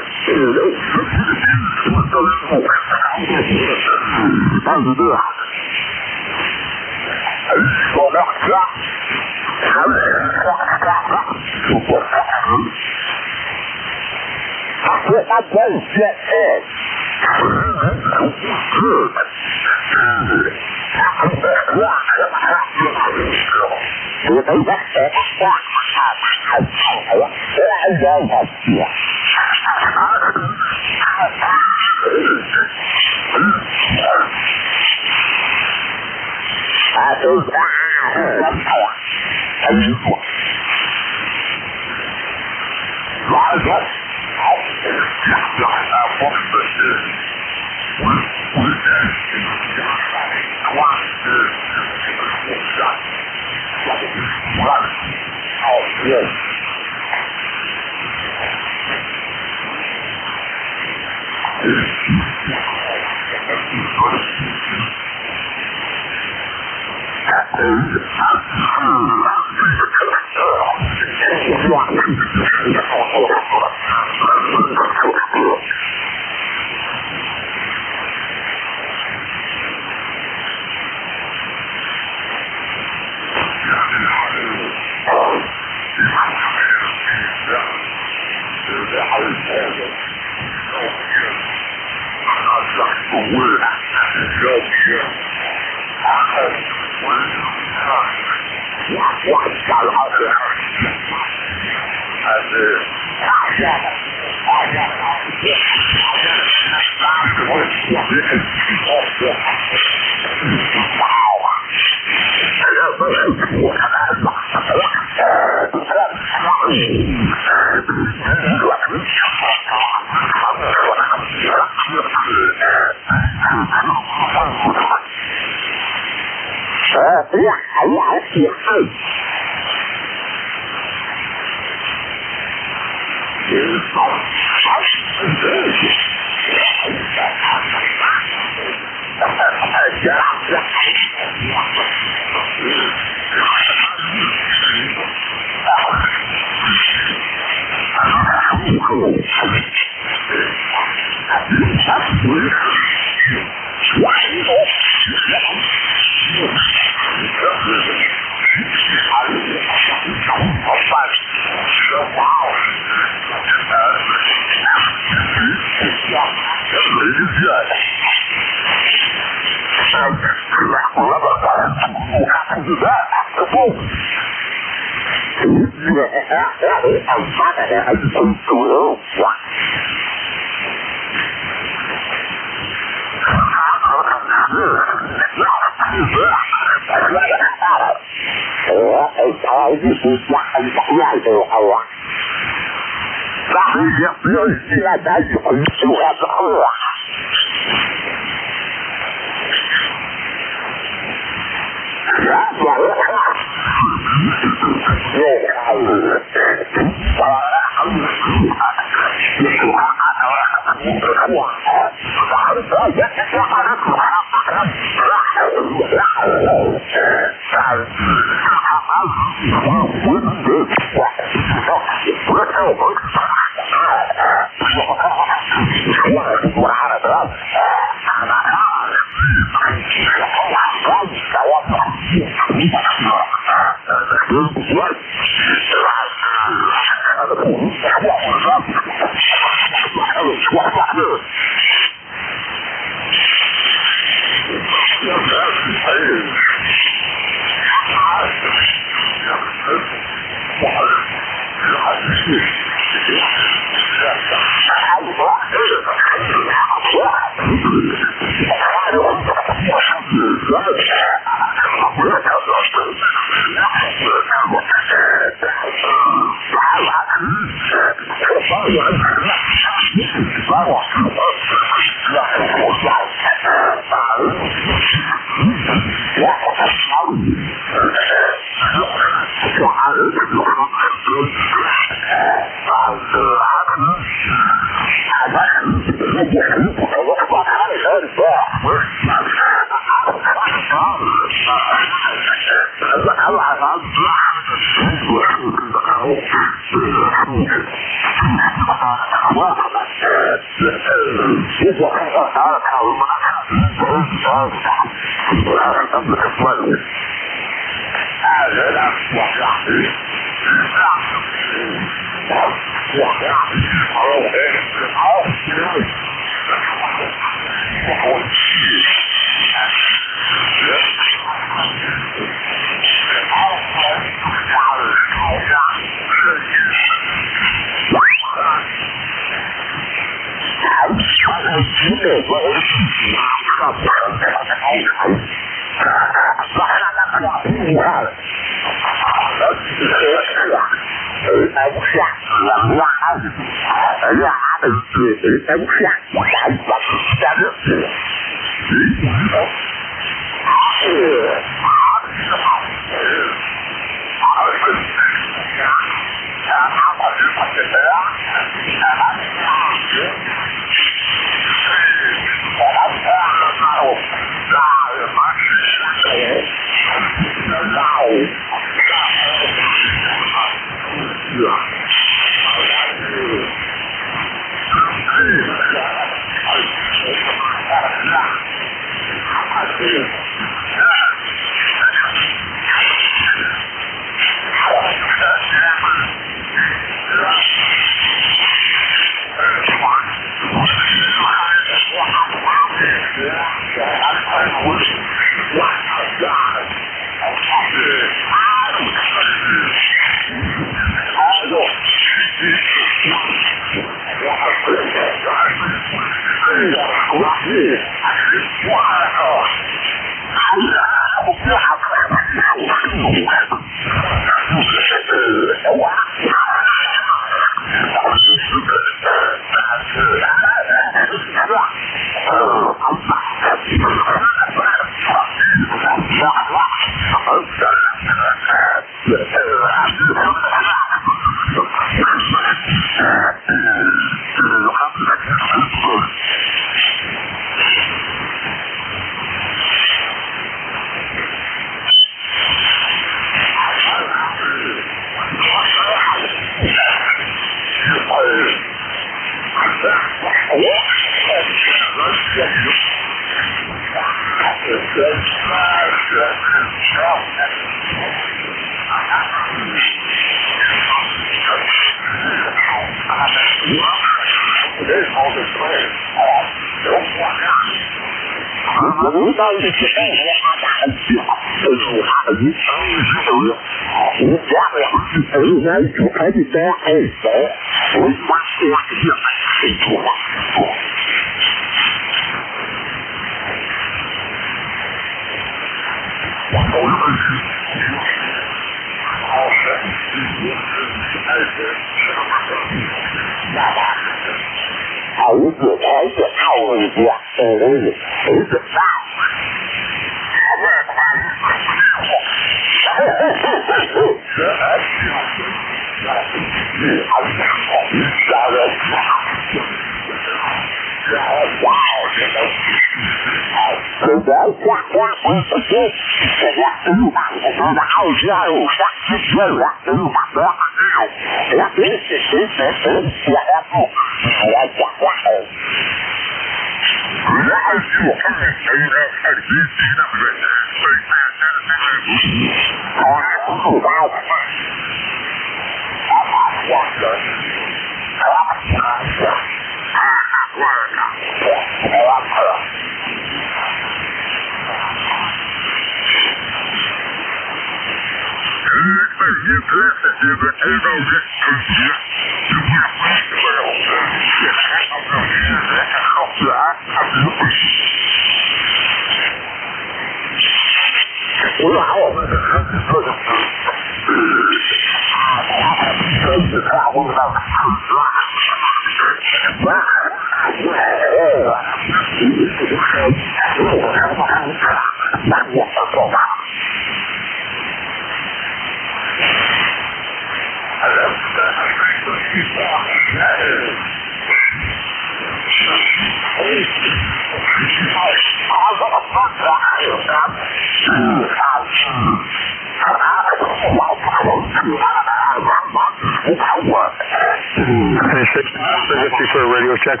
350 for a radio check.